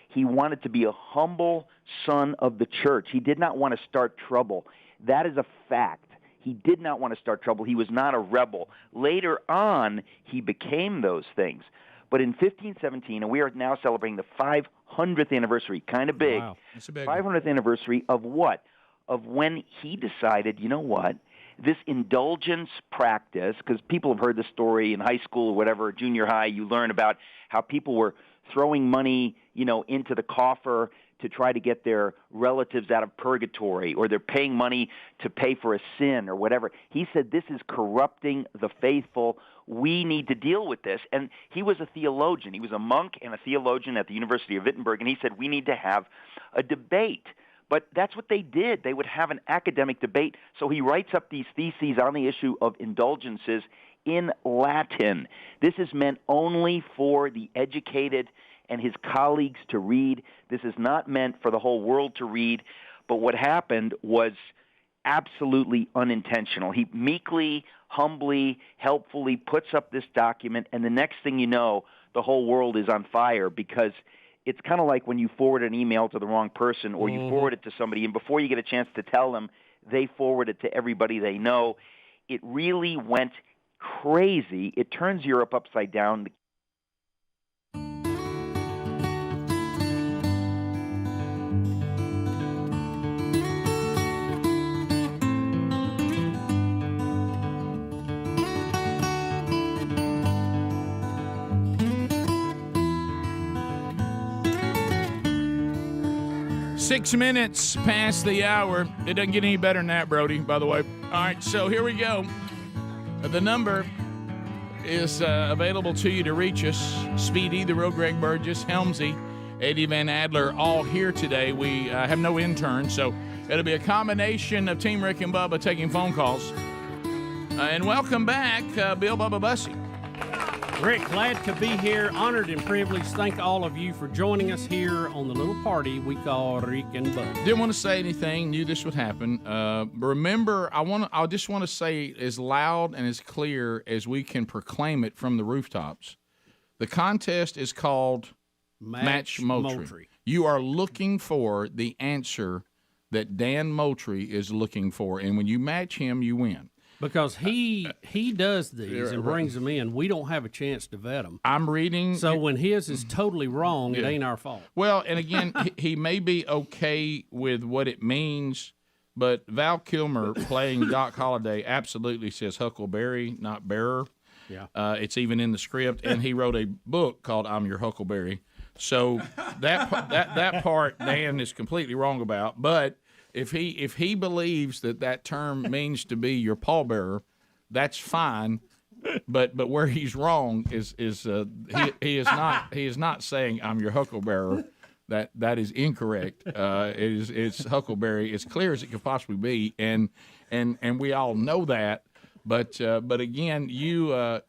He wanted to be a humble son of the church. He did not want to start trouble. That is a fact. He did not want to start trouble. He was not a rebel. Later on, he became those things. But in 1517, and we are now celebrating the 500th anniversary, kind of big. Wow. That's a big 500th anniversary of what? Of when he decided, you know what, this indulgence practice, because people have heard the story in high school or whatever, junior high, you learn about how people were throwing money, into the coffer to try to get their relatives out of purgatory, or they're paying money to pay for a sin or whatever. He said, this is corrupting the faithful. We need to deal with this. And he was a theologian. He was a monk and a theologian at the University of Wittenberg, and he said, we need to have a debate. But that's what they did. They would have an academic debate. So he writes up these theses on the issue of indulgences in Latin. This is meant only for the educated and his colleagues to read. This is not meant for the whole world to read. But what happened was absolutely unintentional. He meekly, humbly, helpfully puts up this document, and the next thing you know, the whole world is on fire, because it's kind of like when you forward an email to the wrong person, or you forward it to somebody, and before you get a chance to tell them, they forward it to everybody they know. It really went crazy. It turns Europe upside down. 6 minutes past the hour. It doesn't get any better than that, Brody, by the way. All right, so here we go. The number is available to you to reach us. Speedy, the real Greg Burgess, Helmsy, Eddie Van Adler, all here today. We have no intern, so it'll be a combination of Team Rick and Bubba taking phone calls. And welcome back, Bill Bubba Bussey. Rick, glad to be here. Honored and privileged. Thank all of you for joining us here on the little party we call Rick and Bubba. Didn't want to say anything. Knew this would happen. Remember, I just want to say as loud and as clear as we can proclaim it from the rooftops. The contest is called Match Moultrie. You are looking for the answer that Dan Moultrie is looking for, and when you match him, you win. Because he does these and brings them in. We don't have a chance to vet them. I'm reading. So when his is totally wrong, it ain't our fault. Well, and again, he may be okay with what it means, but Val Kilmer playing Doc Holliday absolutely says Huckleberry, not bearer. Yeah. It's even in the script, and he wrote a book called I'm Your Huckleberry. So that part Dan is completely wrong about, but if he believes that term means to be your pallbearer, that's fine. But where he's wrong is he is not saying I'm your hucklebearer. That is incorrect. It's Huckleberry, as clear as it could possibly be, and we all know that. But again, you a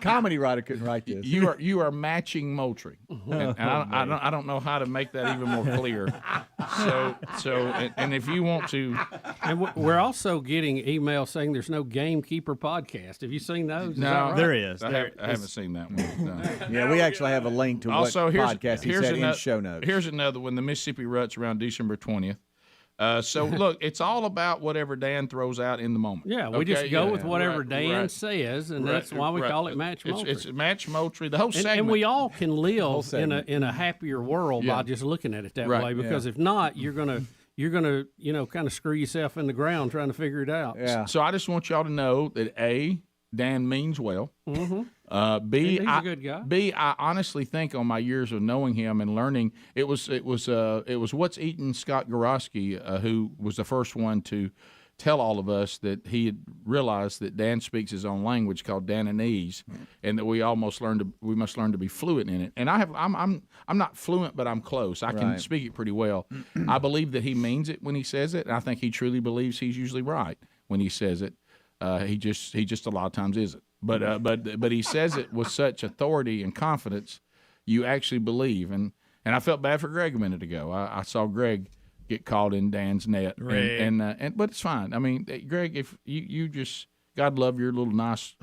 comedy writer couldn't write this. You are matching Moultrie, and I don't know how to make that even more clear. And if you want to, and we're also getting emails saying there's no Gamekeeper podcast. Have you seen those? No, right? There is. I haven't seen that one. No. Yeah, we actually have a link to also, what podcast he said in show notes. Here's another one: the Mississippi Ruts around December 20th. So look, it's all about whatever Dan throws out in the moment. Yeah, we just go with whatever Dan says, and that's why we call it Match Moultrie. It's Match Moultrie. The whole segment, and we all can live in a happier world by just looking at it that way. Because if not, you're gonna kind of screw yourself in the ground trying to figure it out. Yeah. So I just want y'all to know that Dan means well. Mm-hmm. He's a good guy. I honestly think on my years of knowing him and learning, it was What's Eating Scott Gorosky who was the first one to tell all of us that he had realized that Dan speaks his own language called Dananese, and that we must learn to be fluent in it. And I'm not fluent, but I'm close. I can speak it pretty well. I believe that he means it when he says it, and I think he truly believes he's usually right when he says it. He just a lot of times isn't. But he says it with such authority and confidence, you actually believe. And I felt bad for Greg a minute ago. I saw Greg get caught in Dan's net, but it's fine. I mean, Greg, if you just God love your little nice.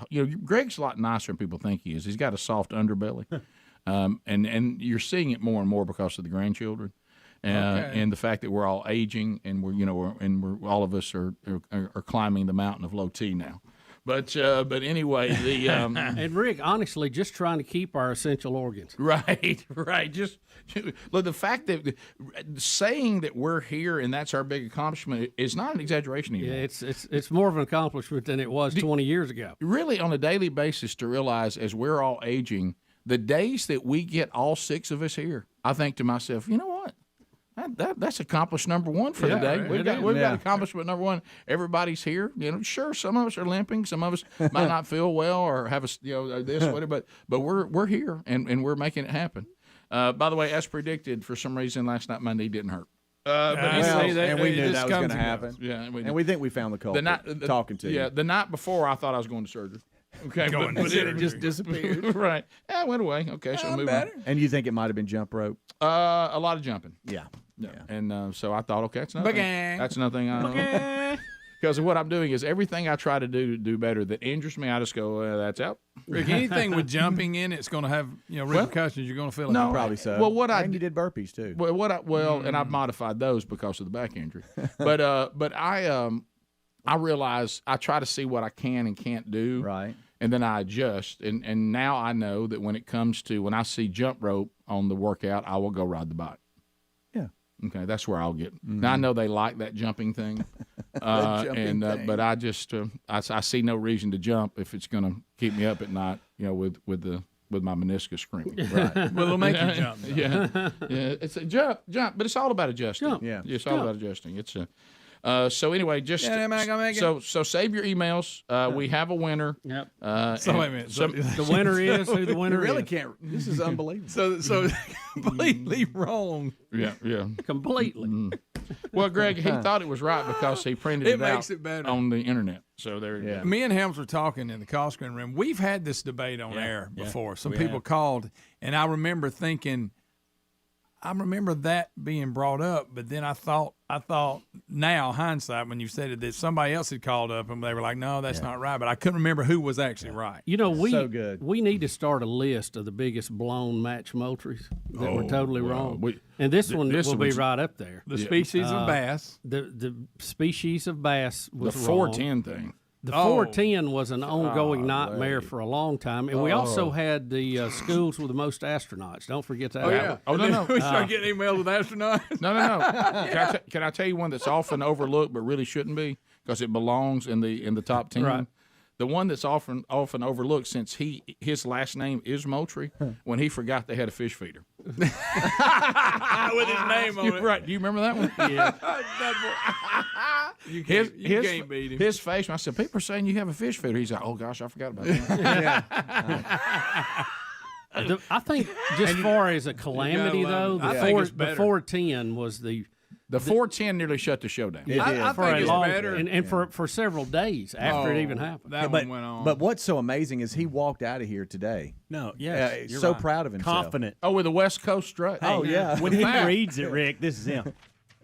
Greg's a lot nicer than people think he is. He's got a soft underbelly, and you're seeing it more and more because of the grandchildren. And the fact that we're all aging, and we're all of us are climbing the mountain of low T now. But anyway, and Rick, honestly, just trying to keep our essential organs. Right. Just look, the fact that saying that we're here and that's our big accomplishment is not an exaggeration anymore. Yeah, it's more of an accomplishment than it was 20 years ago. Really, on a daily basis, to realize as we're all aging, the days that we get all six of us here, I think to myself, you know what? That's accomplished number one for the day. We've got accomplishment number one. Everybody's here. Sure, some of us are limping. Some of us might not feel well or have this, whatever. But we're here and we're making it happen. By the way, as predicted, for some reason last night Monday didn't hurt. And we knew that was going to happen. Yeah, and we think we found the culprit. Talking to you. Yeah, the night before I thought I was going to surgery. Okay, but then it just disappeared. Right. Yeah, it went away. Okay, so move on. And you think it might have been jump rope? A lot of jumping. Yeah. And so I thought, okay, that's another thing. That's another thing I know. Because what I'm doing is everything I try to do better that injures me, I just go, that's out. Rick, anything with jumping in it's going to have repercussions. You're going to feel it. No, probably so. Well, you did burpees too. Well, and I've modified those because of the back injury. But I realize I try to see what I can and can't do. Right. And then I adjust. And now I know that when I see jump rope on the workout, I will go ride the bike. Okay, that's where I'll get. Now I know they like that jumping thing, but I just I see no reason to jump if it's going to keep me up at night. With my meniscus screaming. Right. Well, it'll make you jump. Yeah. It's a jump, but it's all about adjusting. Jump. Yeah, it's all about adjusting. It's so anyway, so save your emails. We have a winner. Yep. So wait a minute. The winner is who the winner really is. Can't. This is unbelievable. So completely wrong. Yeah. Completely. Well, Greg, he thought it was right because he printed it makes out it better. on the internet. So there you go. Me and Helms were talking in the call screen room. We've had this debate on air before. Some people called, and I remember thinking, I remember that being brought up, but then I thought now, hindsight, when you said it, that somebody else had called up and they were like, no, that's not right. But I couldn't remember who was actually right. You know, So good. we need to start a list of the biggest blown match moultries that were totally wrong. And this one will be right up there. The species of bass. The species of bass was The wrong. 410 thing. The 410 was an ongoing nightmare for a long time. And we also had the schools with the most astronauts. Don't forget that. Oh, yeah. Oh, no. We start getting emails with astronauts. No. Can I tell you one that's often overlooked but really shouldn't be because it belongs in the top 10? Right. The one that's often overlooked since his last name is Moultrie when he forgot they had a fish feeder. With his name on it. Right. Do you remember that one? Yeah. You can't beat him. His face, when I said, people are saying you have a fish feeder. He's like, oh, gosh, I forgot about that. I think just far as a calamity, though, the 410 was the 410 nearly shut the show down. I think it's better. And for several days after it even happened. That one went on. But what's so amazing is he walked out of here today. No, yes, so proud of himself. confident. Oh, with a West Coast strut. Oh, yeah. When he reads it, Rick, this is him.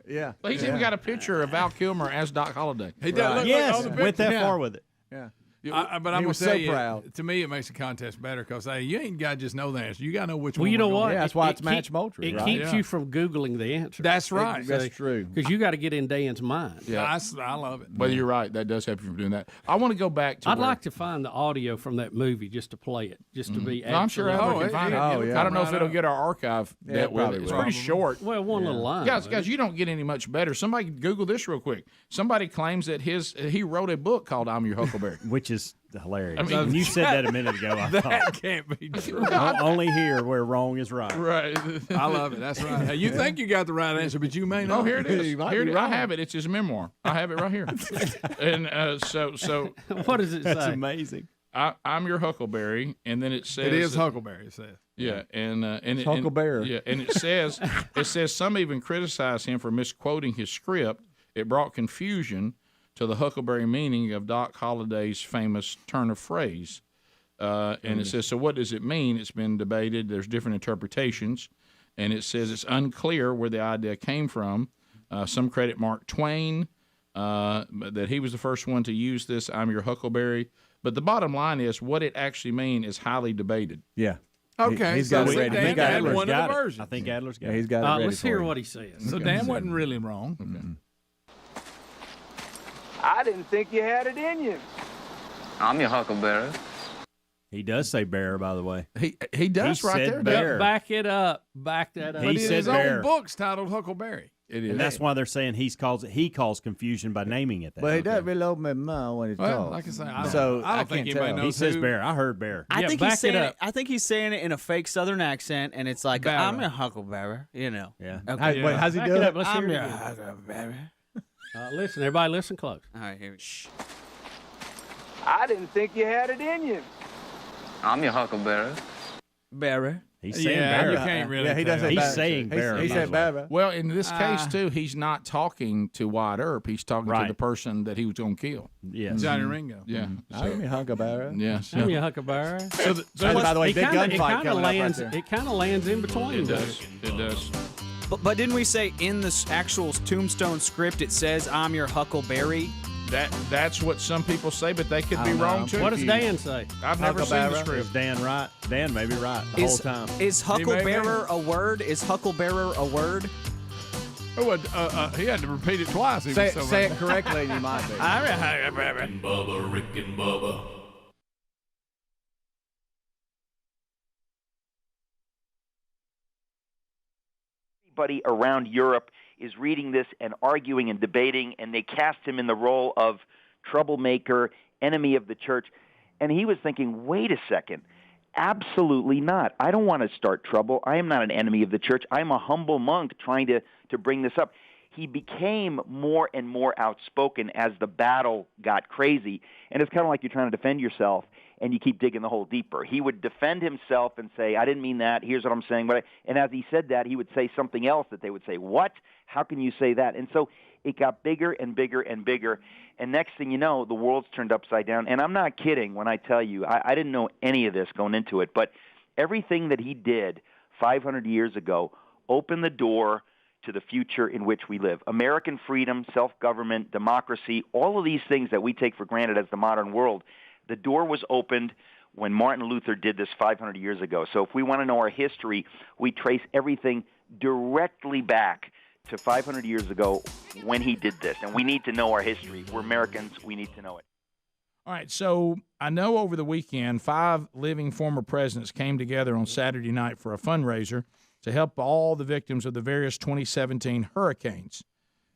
Yeah. Well, he's even got a picture of Val Kilmer as Doc Holliday. He does. Look, Yes, look, went that far with it. Yeah. But I'm He was gonna tell so you, proud. to me, it makes the contest better because you ain't got to just know the answer. You got to know which one. Well, you know we're what? going Yeah, that's why it's match Moultrie, It right? keeps you from Googling the answer. That's right. That's true. Because you got to get in Dan's mind. Yeah. I love it. Well, you're right. That does help you from doing that. I want to go back to I'd like to find the audio from that movie just to play it, just to be. No, I'm sure Albert can find it. I don't know if it'll get our archive that well. It's pretty short. Well, one little line. Guys, you don't get any much better. Somebody Google this real quick. Somebody claims that he wrote a book called "I'm Your Huckleberry," Which is hilarious. I mean, when you said that a minute ago, I That thought can't be true. only here where wrong is right. Right. I love it. That's right. Hey, you think you got the right answer, but you may not. Oh, here it is. You might Here be it is. I wrong. have it. It's his memoir. I have it right here. And so What does it That's say? amazing. I'm your Huckleberry, and then it says It is Huckleberry. It says. Yeah, and it, Huckleberry. Yeah, and it says some even criticize him for misquoting his script. It brought confusion to the Huckleberry meaning of Doc Holliday's famous turn of phrase. And it says, so what does it mean? It's been debated. There's different interpretations. And it says it's unclear where the idea came from. Some credit Mark Twain, that he was the first one to use this, I'm your Huckleberry. But the bottom line is what it actually means is highly debated. Yeah. Okay, He's so got it ready. Dan had Adler's one of got the it. versions. I think Adler's got Yeah, it. he's got it ready Let's for hear you. what he says. So Dan wasn't really wrong. Okay. I didn't think you had it in you. I'm your Huckleberry. He does say bear, by the way. He does He right said there. bear. Back it up. Back that up. He But in said his bear. own book's titled Huckleberry. It is. And that's why they're saying he calls confusion by naming it that. But he does really open my mouth when it's Well, called. like I say, I So don't I think can't anybody tell. knows He says who. bear. I heard bear. I think he's saying I think he's saying it in a fake Southern accent, and it's like, Barra. I'm a Huckleberry, you know. Yeah. Okay. Wait, how's he Back do it it? up. Let's I'm hear your it again. Huckleberry. Listen, everybody, listen close. All right, here we go. I didn't think you had it in you. I'm your Huckleberry. Barry. He's saying Yeah, bear. you can't really Yeah, he does tell. say He's bear. saying bear, He by said the way. bear. Well, in this case, too, he's not talking to Wyatt Earp. He's talking to Right. the person that he was going to kill. Yes. Johnny Ringo. Yeah. I'm your Huckleberry. Yeah. I'm your Huckleberry. By the way, It big kinda- gunfight it kinda coming up right lands. there. It kind of lands in between. It does. It does. But didn't we say in the actual Tombstone script it says, I'm your Huckleberry? That's what some people say, but they could be wrong too. What does Dan say? I've never seen the Is script. Dan right? Dan may be right the whole time. Is Hucklebearer a word? Is Hucklebearer a word? Oh, he had to repeat it twice. He Say, was so say bad. it correctly and you might be. I'm a Huckleberry. Rick and Bubba, Rick and Bubba. Everybody around Europe is reading this and arguing and debating, and they cast him in the role of troublemaker, enemy of the church. And he was thinking, wait a second, absolutely not. I don't want to start trouble. I am not an enemy of the church. I'm a humble monk trying to bring this up. he became more and more outspoken as the battle got crazy. And it's kind of like you're trying to defend yourself, and you keep digging the hole deeper. He would defend himself and say, I didn't mean that. Here's what I'm saying. And as he said that, he would say something else that they would say, what? How can you say that? And so it got bigger and bigger and bigger. And next thing you know, the world's turned upside down. And I'm not kidding when I tell you, I didn't know any of this going into it. But everything that he did 500 years ago opened the door to the future in which we live. American freedom, self-government, democracy, all of these things that we take for granted as the modern world, the door was opened when Martin Luther did this 500 years ago. So if we want to know our history, we trace everything directly back to 500 years ago when he did this. And we need to know our history. We're Americans. We need to know it. All right, so I know over the weekend, 5 living former presidents came together on Saturday night for a fundraiser to help all the victims of the various 2017 hurricanes.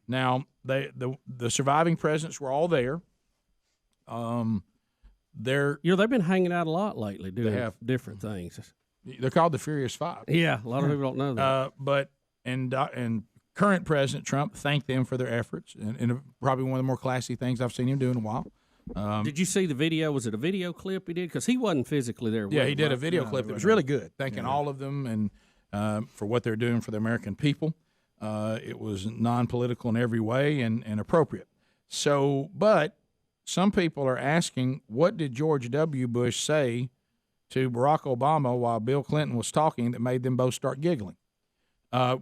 Now, the surviving presidents were all there. They've been hanging out a lot lately doing different things. They're called the Furious Five. Yeah, a lot of people don't know that. And current President Trump thanked them for their efforts, and probably one of the more classy things I've seen him do in a while. Did you see the video? Was it a video clip he did? Because he wasn't physically there. Yeah, he did a video clip that was really good, thanking all of them and for what they're doing for the American people. It was non-political in every way and appropriate. So, but some people are asking, what did George W. Bush say to Barack Obama while Bill Clinton was talking that made them both start giggling?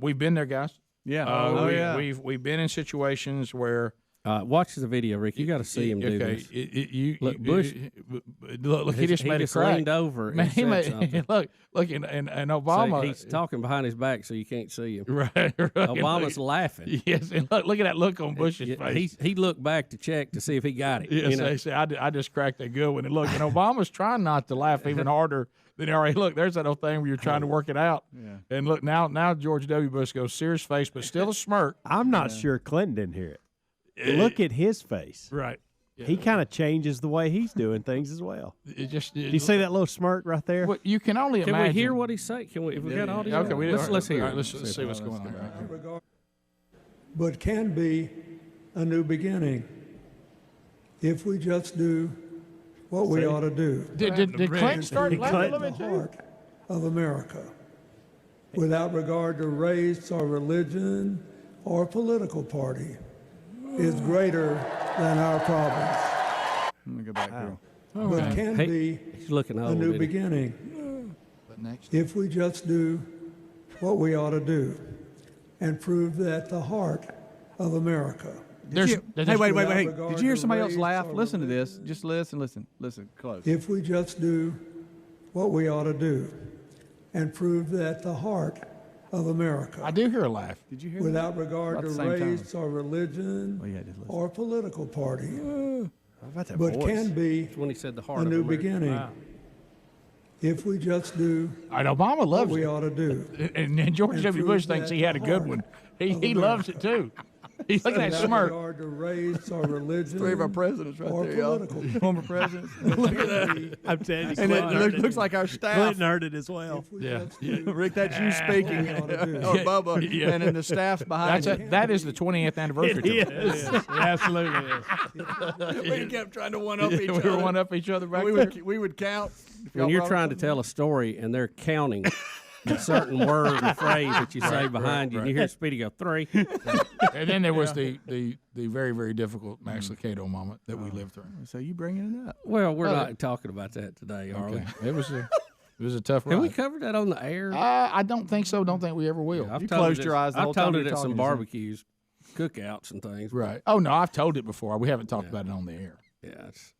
We've been there, guys. Yeah. We've been in situations where. Watch the video, Rick. You got to see him do this. Look, Bush. Look, he just made a crack. Leaned over. Man, and said something. look, and Obama. So he's talking behind his back, so you can't see him. Right. Obama's laughing. Yes, and look at that look on Bush's face. He looked back to check to see if he got it. Yes, I just cracked a good one. And look, and Obama's trying not to laugh even harder than he already. Look, there's that old thing where you're trying to work it out. Yeah. And look, now George W. Bush goes serious face, but still a smirk. I'm not sure Clinton didn't hear it. Look at his face. Right. Yeah. He kind of changes the way he's doing things as well. Do you see that little smirk right there? Well, you can only imagine. Can we hear what he's saying? Can we? If we got audio? Okay, let's hear. Right, let's see what's going on. But can be a new beginning if we just do what we ought to do. Did Clinton start laughing a little bit too? Heart of America, without regard to race or religion or political party, is greater than our problems. Let me go back here. But can be he's looking a new beginning if we just do what we ought to do and prove that the heart of America. Hey, wait. Did you hear somebody else laugh? Listen to this. Just listen close. If we just do what we ought to do and prove that the heart of America. I do hear a laugh. Did you hear without that? regard to race or religion or political party, but can be when he said the heart a new of America. beginning if we just do Obama what loves we it. ought to do. And George W. Bush thinks he had a good one. He loves it too. He's looking at that smirk. Without regard to race or religion. 3 of our presidents right or there, y'all. political Former presidents. Look at that. I'm telling you, And it looks like our staff. Clinton heard it as well. Yeah. Rick, that's you speaking. Or Bubba. Yeah. And then the staff's behind you. That is the 20th anniversary. It is. It absolutely is. We kept trying to one-up each other. We were one-up each other back we there. we would count. When you're trying to tell a story and they're counting a certain word or phrase that you say behind you, and you hear Speedy go 3. And then there was the very, very difficult Max Lucado moment that we lived through. So you bringing it up? Well, we're not talking about that today, are we? It was a tough ride. Have we covered that on the air? I don't think so. Don't think we ever will. I've You told closed it your at- eyes the whole I've time told you're it at some talking, barbecues, cookouts, and things. Right. Oh no, I've told it before. We haven't talked about it on the air. Yeah. It's,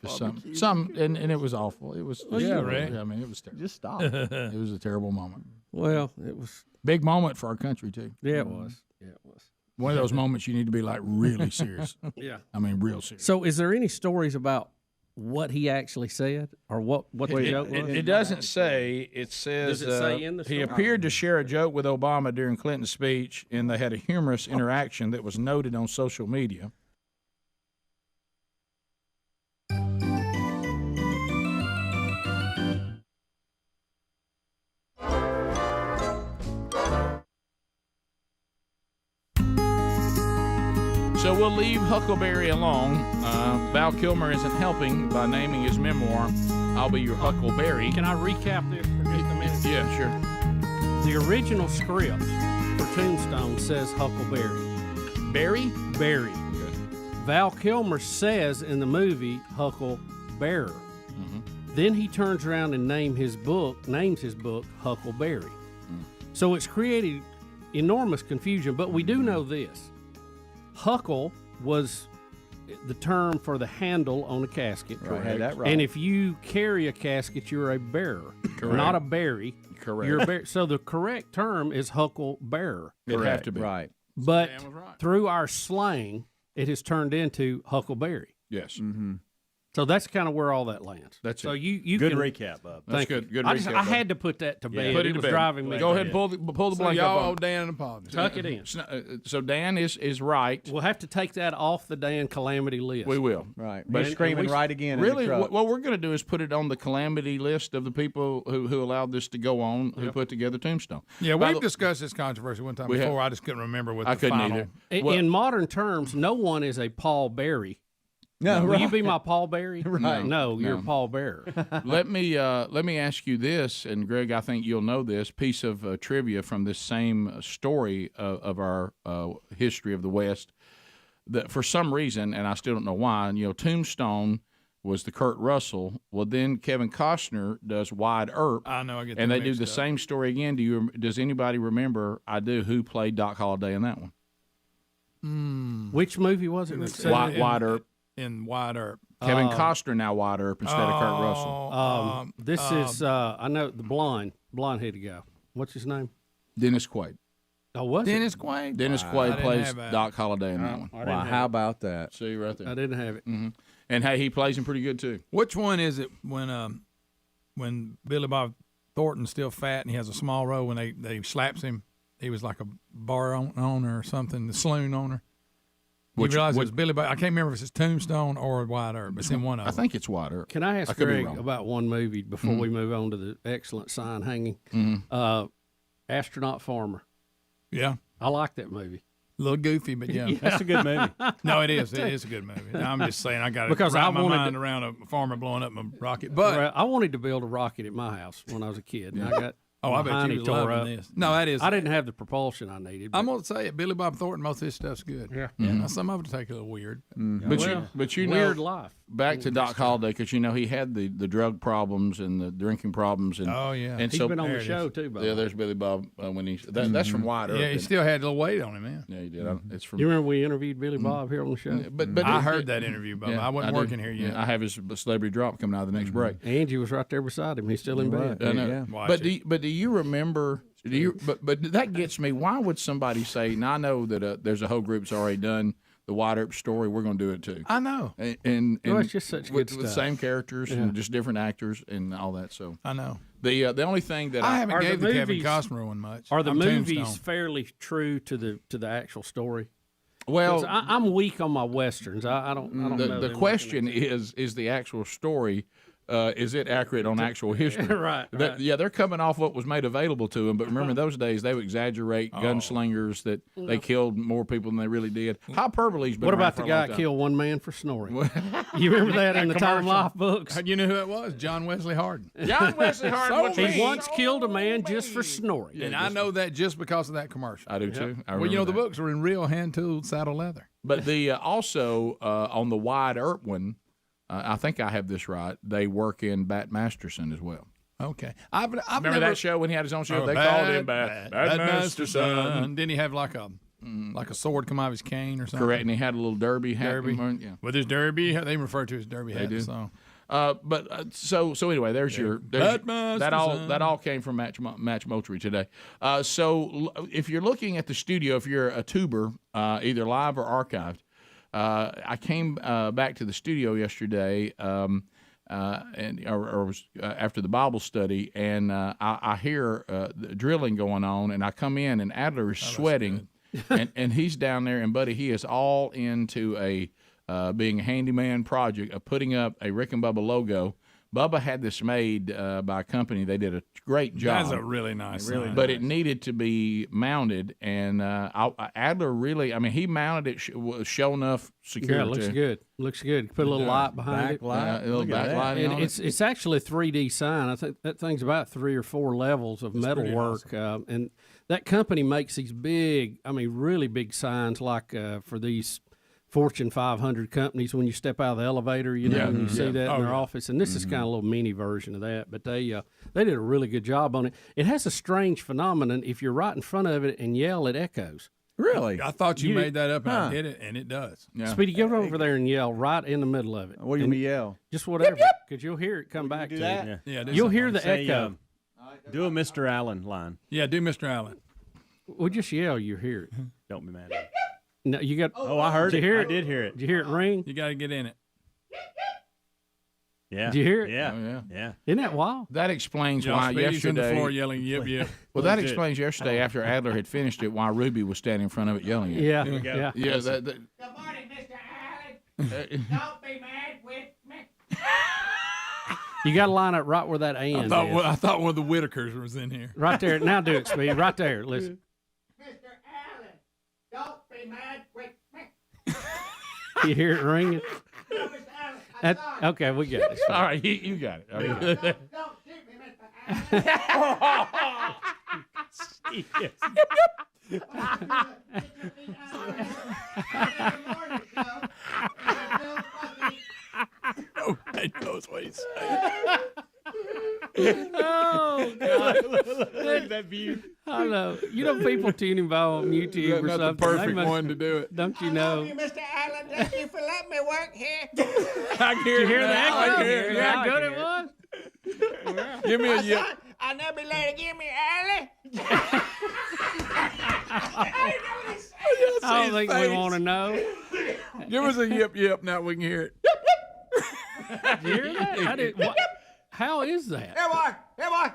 Just some, and it was awful. It was. right. I mean, it was terrible. Just stop. It was a terrible moment. well, it was. Big moment for our country too. Yeah, it was. Yeah, it was. One of those moments you need to be like really serious. Yeah. I mean, real serious. So, is there any stories about what he actually said, or what the joke was? It doesn't say. It says Does it say in the he story? appeared to share a joke with Obama during Clinton's speech, and they had a humorous interaction that was noted on social media. So we'll leave Huckleberry alone. Val Kilmer isn't helping by naming his memoir, I'll Be Your Huckleberry. Can I recap this for just a minute? Yeah, sure. The original script for Tombstone says Huckleberry. Barry? Barry. Val Kilmer says in the movie Hucklebearer. Then he turns around and names his book Huckleberry. So it's created enormous confusion, but we do know this. Huckle was the term for the handle on a casket. Right, had that right. And if you carry a casket, you're a bearer, Correct. not a berry. Correct. You're a so the correct term is Hucklebearer. It'd have to be. Right. But through our slang, it has turned into Huckleberry. Yes. So that's kind of where all that lands. That's so it. you Good can, recap, Bub. That's Thank good. you. Good I recap. I had to put that to bed. Put it to was bed. driving me. Go ahead, mad. pull the blanket y'all up. owe Dan an apology. Tuck it in. So Dan is right. We'll have to take that off the Dan calamity list. We will. Right. But He's screaming right again. Really, in the truck. what we're going to do is put it on the calamity list of the people who allowed this to go on, who put together Tombstone. Yeah, By we've the- discussed this controversy one time We have. before. I just couldn't remember what I the couldn't final. either. In modern terms, no one is a Paul Berry. No, Will right. you be my Paul Berry? Right. No, you're No. Paul Bearer. let me ask you this, and Greg, I think you'll know this piece of trivia from this same story of our history of the West. That for some reason, and I still don't know why, Tombstone was the Kurt Russell. Well, then Kevin Costner does Wide Earp. I know. I get. And them they do mixed the up. same story again. Does anybody remember? I do. Who played Doc Holliday in that one? Which movie was it? Wide Earp. In Wide Earp. Kevin Costner now Wide Earp instead of Kurt Russell. This is I know the blonde-headed guy. What's his name? Dennis Quaid. Oh, was Dennis it? Quaid. Dennis I Quaid didn't plays have that. Doc Holliday in that one. Wow, how about that? See right there. I didn't have it. Mm-hmm. And hey, he plays him pretty good too. Which one is it when Billy Bob Thornton's still fat and he has a small role when they slaps him? He was like a bar owner or something, the saloon owner. You realize it was Billy Bob. I can't remember if it's Tombstone or Wide Earp. It's in one of them. I think it's Wide Earp. Can I ask could be Greg wrong. about one movie before we move on to the excellent sign hanging? Astronaut Farmer. Yeah. I like that movie. A little goofy, but yeah. That's a good movie. No, it is. It is a good movie. No, I'm just saying I got to Because wrap I my wanted mind to- around a farmer blowing up a rocket. But I wanted to build a rocket at my house when I was a kid. And I got I bet my you hiney was tore loving up. this. No, that is. I didn't have the propulsion I needed. I'm gonna say it. Billy Bob Thornton, most of his stuff's good. Yeah. Now, some of it take a little weird. But you know, weird life. Back to Doc Holliday, because he had the drug problems and the drinking problems, and Oh, yeah. and He's so been on there the it show is. too. By yeah, the way. there's Billy Bob when that's from Wide Earp. Yeah, he isn't still had a little weight on him, man. it? Yeah, he did. It's from. You remember we interviewed Billy Bob here on the show? But I heard that interview, but I wasn't do. working here yet. Yeah, I have his celebrity drop coming out of the next break. Angie was right there beside him. He's still in bed. I know. Yeah. Watch But it. do you remember? But that gets me. Why would somebody say? Now I know that there's a whole group that's already done the Wide Earp story. We're going to do it too. I know. And Well, it's just such with, good with stuff. same characters and just different actors and all that. So I know. the only thing that I haven't Are gave the the Kevin movies- Costner one much. Are the I'm movies Tombstone. fairly true to the actual story? well 'Cause I'm weak on my westerns. I don't know. the them question like is the actual story. Is it accurate on actual history? Right, right. Yeah, they're coming off what was made available to them. But remember, in those days, they would exaggerate gunslingers that they killed more people than they really did. Hyperbole's been What around about for the a guy long that time. killed one man for snoring? You remember that in the Time Life books? You know who it was? John Wesley Hardin. John Wesley Hardin. He once killed a man just for snoring. And I know that just because of that commercial. I do too. I Well, you know, remember the that. books were in real hand-tooled saddle leather. But the also on the Wide Earp one, I think I have this right. They work in Bat Masterson as well. Okay. I've Remember never, that show when he had his own show? Oh, they called him Bat Masterson. Didn't he have like a sword come out of his cane or something? Correct, and he had a little derby hat. Derby. Yeah. With his derby, they refer to his derby hat. do. So. So anyway, there's Bat that all Masterson. came from Match Moultrie today. So if you're looking at the studio, if you're a tuber, either live or archived, I came back to the studio yesterday, and was after the Bible study, and I hear the drilling going on, and I come in, and Adler is sweating, and he's down there, and buddy, he is all into being a handyman project of putting up a Rick and Bubba logo. Bubba had this made by a company. They did a great job. That's a really nice sign. But it needed to be mounted, and Adler really, I mean, he mounted it show enough security. Yeah, it looks good. Looks good. Put a little light behind it. A little backlight on it. It's actually a 3D sign. I think that thing's about 3 or 4 levels of metal work. Awesome. And that company makes these big, I mean, really big signs like for these Fortune 500 companies when you step out of the elevator, you know, and you see that in their office. And this is kind of a little mini version of that. But they did a really good job on it. It has a strange phenomenon. If you're right in front of it and yell, it echoes. Really? I thought you made that up, and I did it, and it does. Yeah. Speedy, get over there and yell right in the middle of it. What do you mean yell? Just whatever, because you'll hear it come back to you. Yeah, you'll hear the echo. Do a Mr. Allen line. Yeah, do Mr. Allen. Well, just yell. You hear it. Don't be mad at me. No, you got. Oh, I heard did it. You hear I did hear it. Did you hear it ring? You got to get in it. Yeah. Did you hear it? Yeah. Yeah. Isn't that wild? That explains Josh why Speedy's yesterday. on the floor yelling, "Yip yip." Well, that explains yesterday after Adler had finished it, why Ruby was standing in front of it yelling it. Yeah. Here we go. Yeah. Yeah. Good morning, Mr. Allen. Don't be mad with me. You got to line up right where that and I thought one of the Whitakers was in here. Right there. Now do it, Speedy. Right there. Listen. Mr. Allen, don't be mad with me. You hear it ringing? No, Mr. Allen, Okay, we got it. All right, you got it. Okay. don't shoot me, Mr. Allen. Nobody knows what he's saying. Oh, God. Look at that view. I know. You know, people tuning by on YouTube or Not something. the perfect they must- one to do it. Don't you I know? love you, Mr. Allen. Thank you for letting me work here. I Did you hear that? I hear it. How good it was? Give me a yip. I'll never be late again, me Allen. I don't think we want to know. Give us a yip yip now we can hear it. Did you hear that? I did, what? How is that? Here, boy. Here, boy.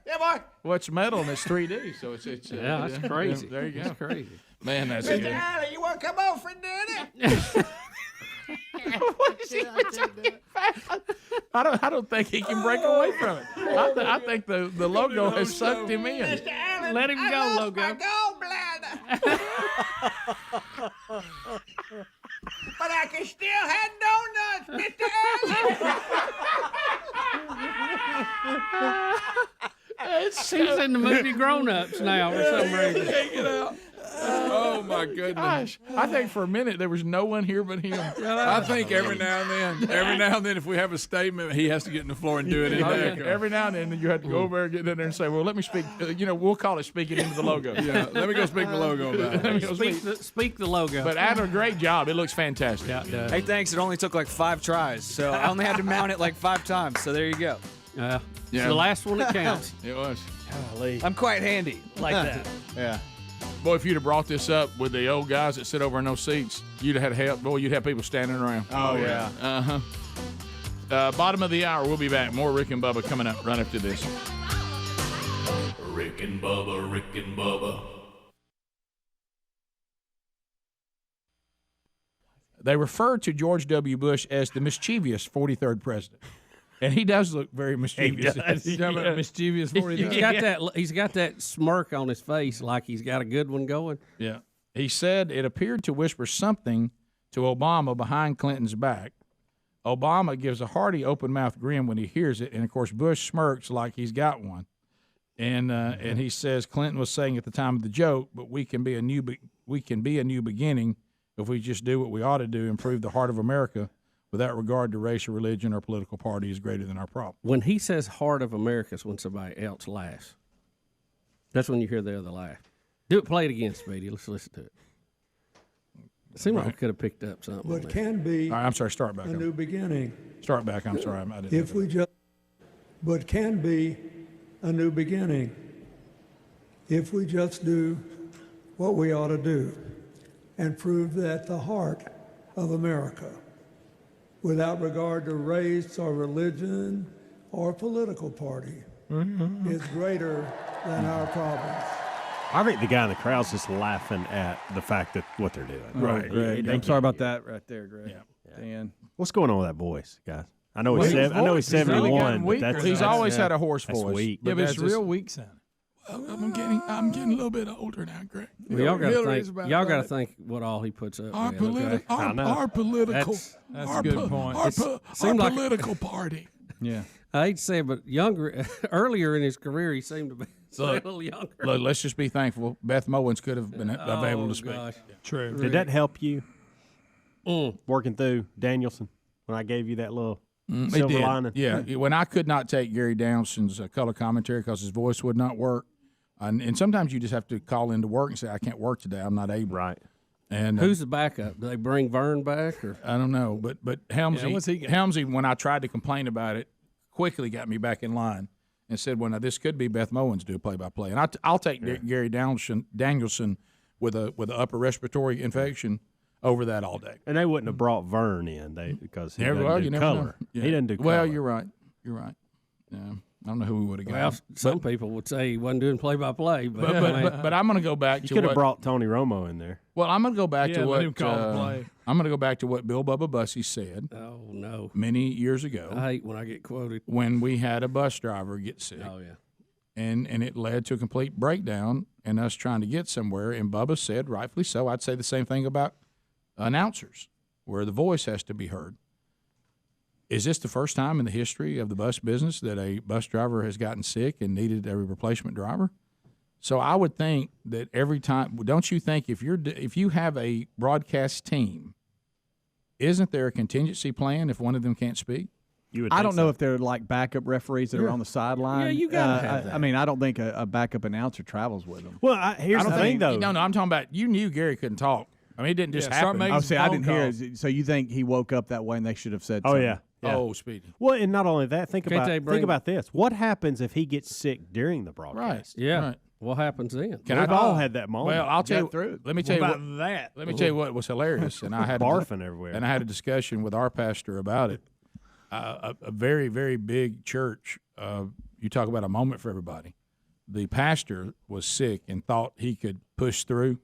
Here, boy. Well, it's metal and it's 3D, so it's Yeah, that's crazy. There you go. That's crazy. Man, that's Mr. good. Allen, you want to come over and do it? What is he doing? I don't think he can break away from it. I think the logo has sucked him in. Mr. Allen, Let him go, logo. my gallbladder. But I can still have donuts, Mr. He's in the movie Grown Ups now for some reason. Take it out. Oh my goodness! Gosh, I think for a minute there was no one here but him. I think every now and then, if we have a statement, he has to get in the floor and do it in there. Every now and then you have to go over there, get in there, and say, "Well, let me speak." We'll call it speaking into the logo. Yeah, let me go speak the logo about it. Let me go Speak the logo. But Adler, great job. It looks fantastic. Yeah, it does. Hey, thanks. It only took like 5 tries, so I only had to mount it like 5 times. So there you go. It's the last one that counts. It was. Golly. I'm quite handy like that. Yeah. Boy, if you'd have brought this up with the old guys that sit over in those seats, you'd have had help. Boy, you'd have people standing around. Oh, yeah. Uh-huh. Bottom of the hour. We'll be back. More Rick and Bubba coming up right after this. Rick and Bubba, Rick and Bubba. They refer to George W. Bush as the mischievous 43rd president. And he does look very mischievous. He does. He's talking about mischievous 43rd. He's got that smirk on his face like he's got a good one going. Yeah. He said it appeared to whisper something to Obama behind Clinton's back. Obama gives a hearty, open-mouthed grin when he hears it, and, of course, Bush smirks like he's got one. And he says Clinton was saying at the time of the joke, but we can be a new beginning if we just do what we ought to do, improve the heart of America without regard to race or religion or political party is greater than our problem. When he says heart of America is when somebody else laughs. That's when you hear the other laugh. Do it. Play it again, Speedy. Let's listen to it. It seemed like we could have picked up something. What can be All right, I'm sorry, start back. a new beginning. Start back. I'm sorry. I didn't. If we just, but can be a new beginning if we just do what we ought to do and prove that the heart of America, without regard to race or religion or political party, is greater than our problems. I think the guy in the crowd's just laughing at the fact that what they're doing. Right, Greg. I'm sorry about that right there, Greg. Yeah. Dan. What's going on with that voice, guys? I know he's 71, but that's he's always had a hoarse that's voice. weak. Yeah, but it's real weak sounding. I'm getting a little bit older now, Greg. Well, y'all got to think what all he puts up. Our, with, our political. That's a good point. Our political party. Yeah. I hate to say it, but earlier in his career, he seemed to be a little younger. Look, let's just be thankful. Beth Mowens could have been able to speak. Gosh. True. Did that help you working through Danielson when I gave you that little silver lining? Yeah. When I could not take Gary Downson's color commentary because his voice would not work, and sometimes you just have to call into work and say, I can't work today. I'm not able. Right. And who's the backup? Do they bring Vern back? Or I don't know. But Helmsy, when I tried to complain about it, quickly got me back in line and said, well, now this could be Beth Mowens do play-by-play. And I'll take Gary Danielson with a upper respiratory infection over that all day. And they wouldn't have brought Vern in because he doesn't do color. Yeah. He doesn't do color. Well, you're right. Yeah. I don't know who we would have got. Well, some people would say he wasn't doing play-by-play. But I'm going to go back to you could have brought Tony Romo in there. Well, I'm going to go back to what let him call the play. I'm going to go back to what Bill Bubba Bussey said. Oh no! Many years ago. I hate when I get quoted. When we had a bus driver get sick. Oh yeah. And it led to a complete breakdown and us trying to get somewhere. And Bubba said, rightfully so, I'd say the same thing about announcers, where the voice has to be heard. Is this the first time in the history of the bus business that a bus driver has gotten sick and needed a replacement driver? So I would think that every time, don't you think if you have a broadcast team, isn't there a contingency plan if one of them can't speak? I don't know if they're like backup referees that are on the sideline. Yeah, you got to have that. I mean, I don't think a backup announcer travels with them. Well, here's the thing, though. No, I'm talking about you knew Gary couldn't talk. I mean, it didn't just happen. I didn't hear it. So you think he woke up that way and they should have said something? Yeah. Oh, Speedy. Well, and not only that, think about this. What happens if he gets sick during the broadcast? Right. Yeah. Right. What happens then? We've all had that moment. Well, I'll tell you. Let me tell you what. Let me tell you what was hilarious, and I had barfing everywhere. And I had a discussion with our pastor about it. A very, very big church. You talk about a moment for everybody. The pastor was sick and thought he could push through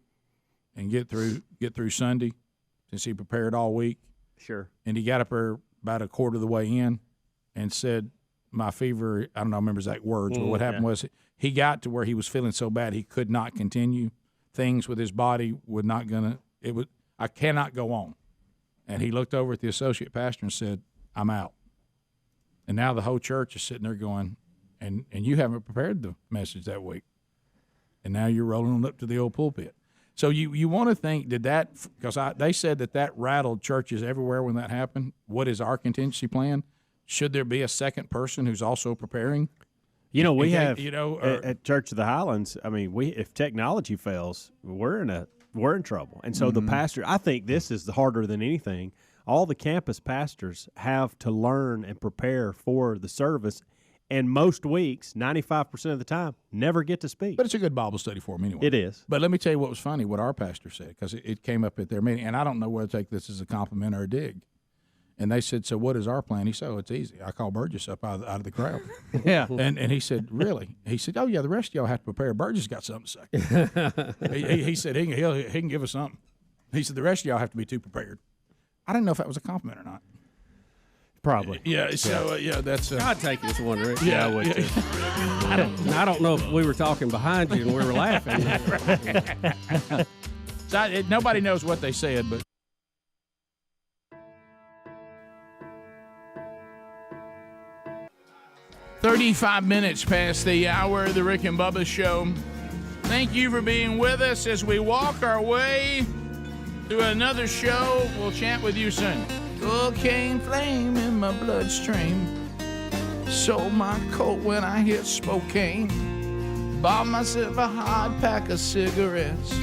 and get through Sunday, since he prepared all week. Sure. And he got up there about a quarter of the way in and said, my fever, I don't know, I remember exact words, but what happened was he got to where he was feeling so bad he could not continue. Things with his body would not I cannot go on. And he looked over at the associate pastor and said, I'm out. And now the whole church is sitting there going, and you haven't prepared the message that week. And now you're rolling on up to the old pulpit. So you want to think, because they said that rattled churches everywhere when that happened. What is our contingency plan? Should there be a second person who's also preparing? We have at Church of the Highlands. I mean, if technology fails, we're in trouble. And so the pastor, I think this is harder than anything. All the campus pastors have to learn and prepare for the service. And most weeks, 95% of the time, never get to speak. But it's a good Bible study for them anyway. It is. But let me tell you what was funny, what our pastor said, because it came up at their meeting. And I don't know whether to take this as a compliment or a dig. And they said, so what is our plan? He said, it's easy. I call Burgess up out of the crowd. Yeah. And he said, really? He said, oh, yeah, the rest of y'all have to prepare. Burgess got something to say. he said, he can give us something. He said, the rest of y'all have to be too prepared. I didn't know if that was a compliment or not. Probably. Yeah. So that's. I'd take it as one, Rick. Yeah, I would too. I don't know if we were talking behind you and we were laughing. Nobody knows what they said, but. "35 minutes past the hour of the Rick and Bubba Show. Thank you for being with us as we walk our way to another show. We'll chat with you soon. Cocaine flame in my bloodstream. Sold my coat when I hit Spokane. Bought myself a hard pack of cigarettes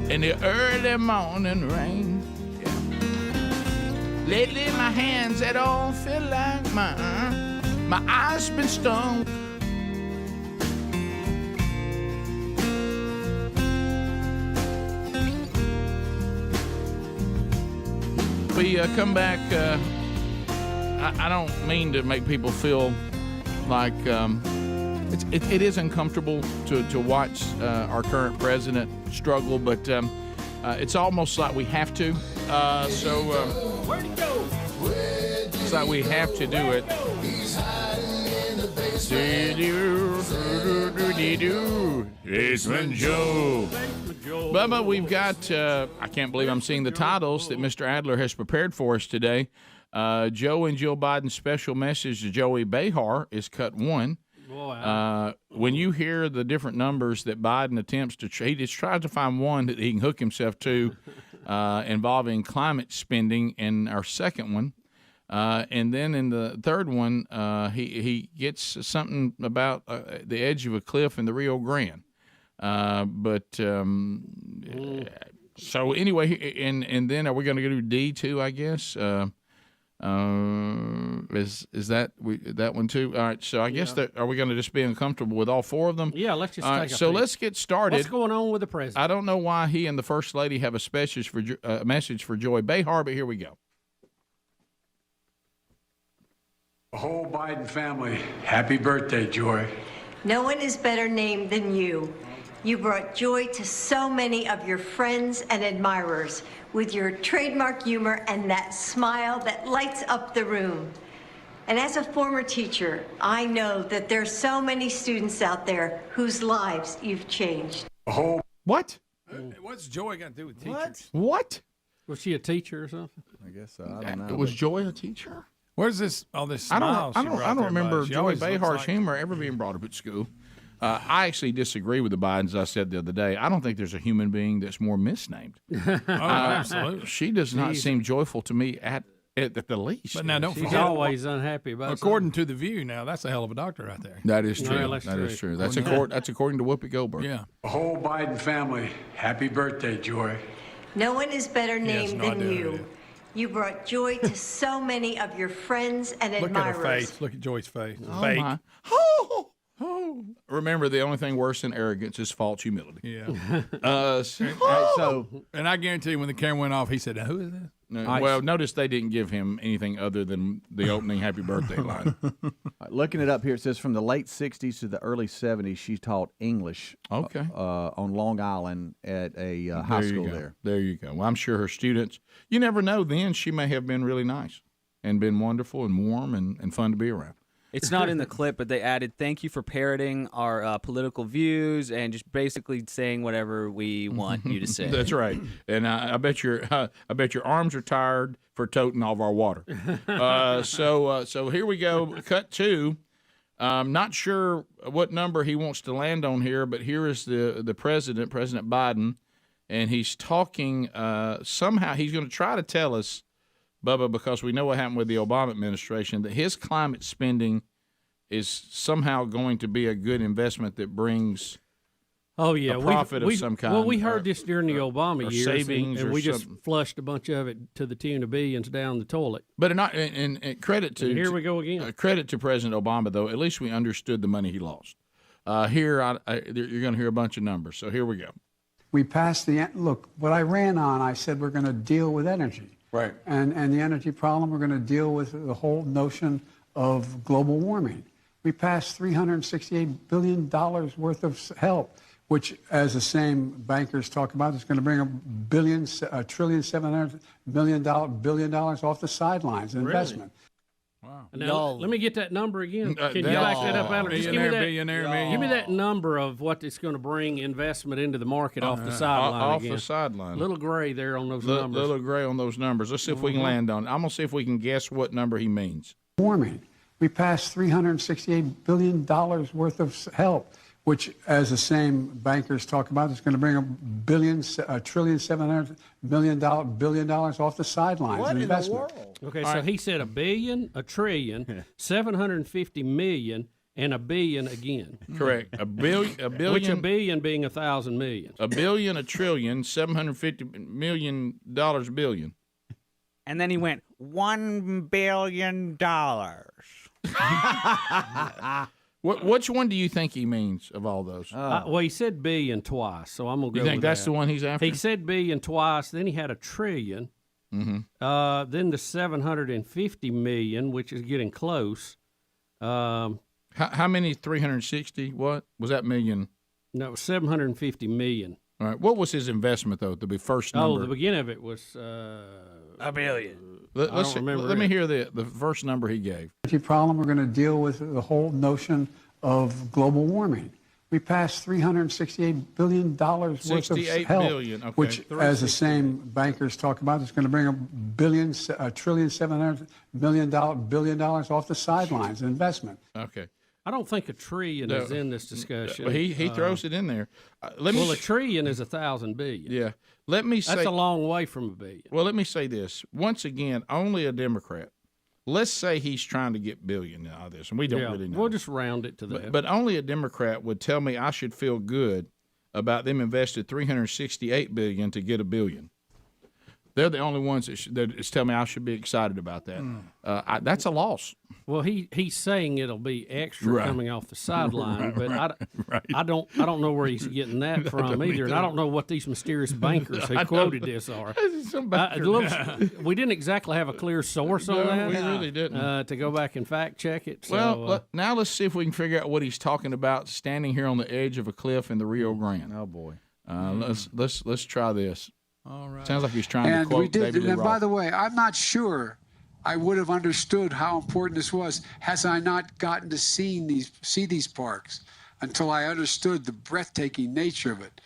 in the early morning rain. Yeah. Lately my hands, they don't feel like mine. My eyes been stung. We come back. I don't mean to make people feel like it is uncomfortable to watch our current president struggle, but it's almost like we have to. Where'd he go? Looks like we have to do it. Basement Joe. Bubba, we've got, I can't believe I'm seeing the titles that Mr. Adler has prepared for us today. Joe and Jill Biden's special message to Joey Behar is cut 1. When you hear the different numbers that Biden attempts to, he just tries to find one that he can hook himself to involving climate spending in our second one. And then in the third one, he gets something about the edge of a cliff in the Rio Grande. So anyway, and then are we going to do D2, I guess? Is that that one too? All right. So I guess that are we going to just be uncomfortable with all 4 of them? Yeah, let's just. All right, so let's get started. What's going on with the president? I don't know why he and the first lady have a message for Joy Behar, but here we go. The whole Biden family, happy birthday, Joy. No one is better named than you. You brought joy to so many of your friends and admirers with your trademark humor and that smile that lights up the room. And as a former teacher, I know that there's so many students out there whose lives you've changed. What? What's Joy got to do with teachers? What? Was she a teacher or something? I guess so. I don't know. Was Joy a teacher? Where's this? All this. I Smile don't remember She Joy always looks Behar's like- humor ever being brought up at school. I actually disagree with the Bidens. I said the other day, I don't think there's a human being that's more misnamed. Absolutely. She does not seem joyful to me at the least. But now don't She's forget. always unhappy about According to The View, now that's a hell of a doctor right there. That is No, true. that's That is true. true. That's according to Whoopi Goldberg. Yeah. The whole Biden family, happy birthday, Joy. No one is better He has named no than idea who you. it is. You brought joy to so many of your friends and Look at her admirers. face. Look at Joy's face. It's Oh, fake. my. Remember, the only thing worse than arrogance is false humility. Yeah. So, and I guarantee you, when the camera went off, he said, "Who is this?" well, notice they didn't give him anything other than the opening "Happy Birthday" line. Looking it up here, it says from the late 60s to the early 70s, she taught English Okay. On Long Island at a high school there. There you go. Well, I'm sure her students, you never know then, she may have been really nice and been wonderful and warm and fun to be around. It's not in the clip, but they added, "Thank you for parroting our political views and just basically saying whatever we want you to say." That's right. And I bet your arms are tired for toting all of our water. So here we go. Cut 2. Not sure what number he wants to land on here, but here is the president, President Biden, and he's talking. Somehow he's going to try to tell us, Bubba, because we know what happened with the Obama administration, that his climate spending is somehow going to be a good investment that brings a profit of some kind. Well, we heard this during the Obama or years, savings, and or we just something. flushed a bunch of it to the tune of billions down the toilet. But and credit to And here we go again. Credit to President Obama, though. At least we understood the money he lost. Here, you're going to hear a bunch of numbers. So here we go. We passed look, what I ran on, I said we're going to deal with energy. Right. And the energy problem, we're going to deal with the whole notion of global warming. We passed $368 billion worth of help, which, as the same bankers talk about, is going to bring $1.7 billion off the sidelines in investment. Wow. Now, let me get that number again. Can you back that up, Alan? Just give me that, give me that number of what it's going to bring investment into the market off the sideline Off again. the sideline. Little gray there on those numbers. Little gray on those numbers. Let's see if we can land on it. I'm going to see if we can guess what number he means. Warming. We passed $368 billion worth of help, which, as the same bankers talk about, is going to bring $1.7 billion off the sidelines in investment. Okay, so he said $1 billion, $1 trillion, $750 million, and $1 billion again. Correct. A billion. Which $1 billion being 1,000 million. $1 billion, $1 trillion, $750 million billion. And then he went, $1 billion. Which one do you think he means of all those? Well, he said billion twice, so I'm going to go You think with that's that. the one he's after? He said billion twice, then he had $1 trillion. Mm-hmm. Then the 750 million, which is getting close. How many 360? What was that million? No, 750 million. All right. What was his investment though? The first number. Oh, the beginning of it was $1 billion. Let's remember let me it. hear the first number he gave. Energy problem, we're going to deal with the whole notion of global warming. We passed $368 billion worth of 68 help, billion, okay. which, as the same bankers talk about, is going to bring $1.7 billion off the sidelines, investment. Okay. I don't think $1 trillion is in this discussion. But he throws it in there. Well, $1 trillion is 1,000 billion. Yeah. Let me say That's a long way from $1 billion. Well, let me say this. Once again, only a Democrat. Let's say he's trying to get billion out of this, and we don't really know. We'll just round it to that. But only a Democrat would tell me I should feel good about them invested $368 billion to get $1 billion. They're the only ones that tell me I should be excited about that. That's a loss. Well, he's saying it'll be extra coming off the sideline, but I don't know where he's getting that from either, and I don't know what these mysterious bankers who quoted this are. We didn't exactly have a clear source on that. We really didn't. To go back and fact check it. So, Well, now let's see if we can figure out what he's talking about. Standing here on the edge of a cliff in the Rio Grande. Oh boy. Let's try this. All right. Sounds like he's trying to quote David Lee And by Roth. the way, I'm not sure I would have understood how important this was has I not gotten to see these parks until I understood the breathtaking nature of it.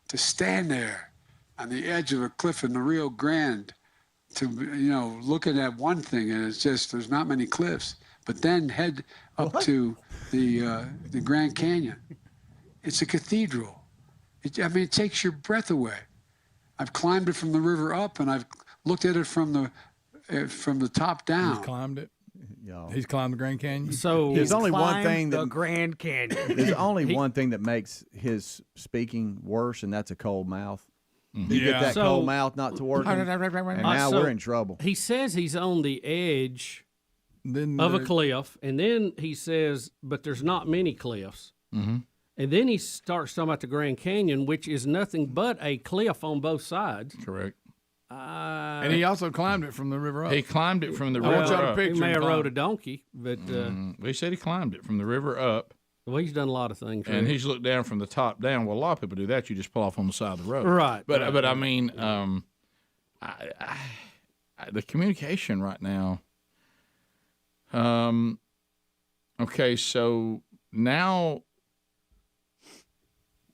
To stand there on the edge of a cliff in the Rio Grande, to looking at one thing, and it's just there's not many cliffs, but then head up to the Grand Canyon. It's a cathedral. It takes your breath away. I've climbed it from the river up, and I've looked at it from the top down. He's climbed it. He's climbed the Grand Canyon. So there's only one thing the Grand Canyon. There's only one thing that makes his speaking worse, and that's a cold mouth. You get that cold mouth not to work, and now we're in trouble. He says he's on the edge of a cliff, and then he says, but there's not many cliffs. Mm-hmm. And then he starts talking about the Grand Canyon, which is nothing but a cliff on both sides. Correct. And he also climbed it from the river up. He climbed it from the I river want y'all to up. picture He may him have climb. rode a donkey, but He said he climbed it from the river up. Well, he's done a lot of things. And he's looked down from the top down. Well, a lot of people do that. You just pull off on the side of the road. Right. But I mean, the communication right now. Okay, so now,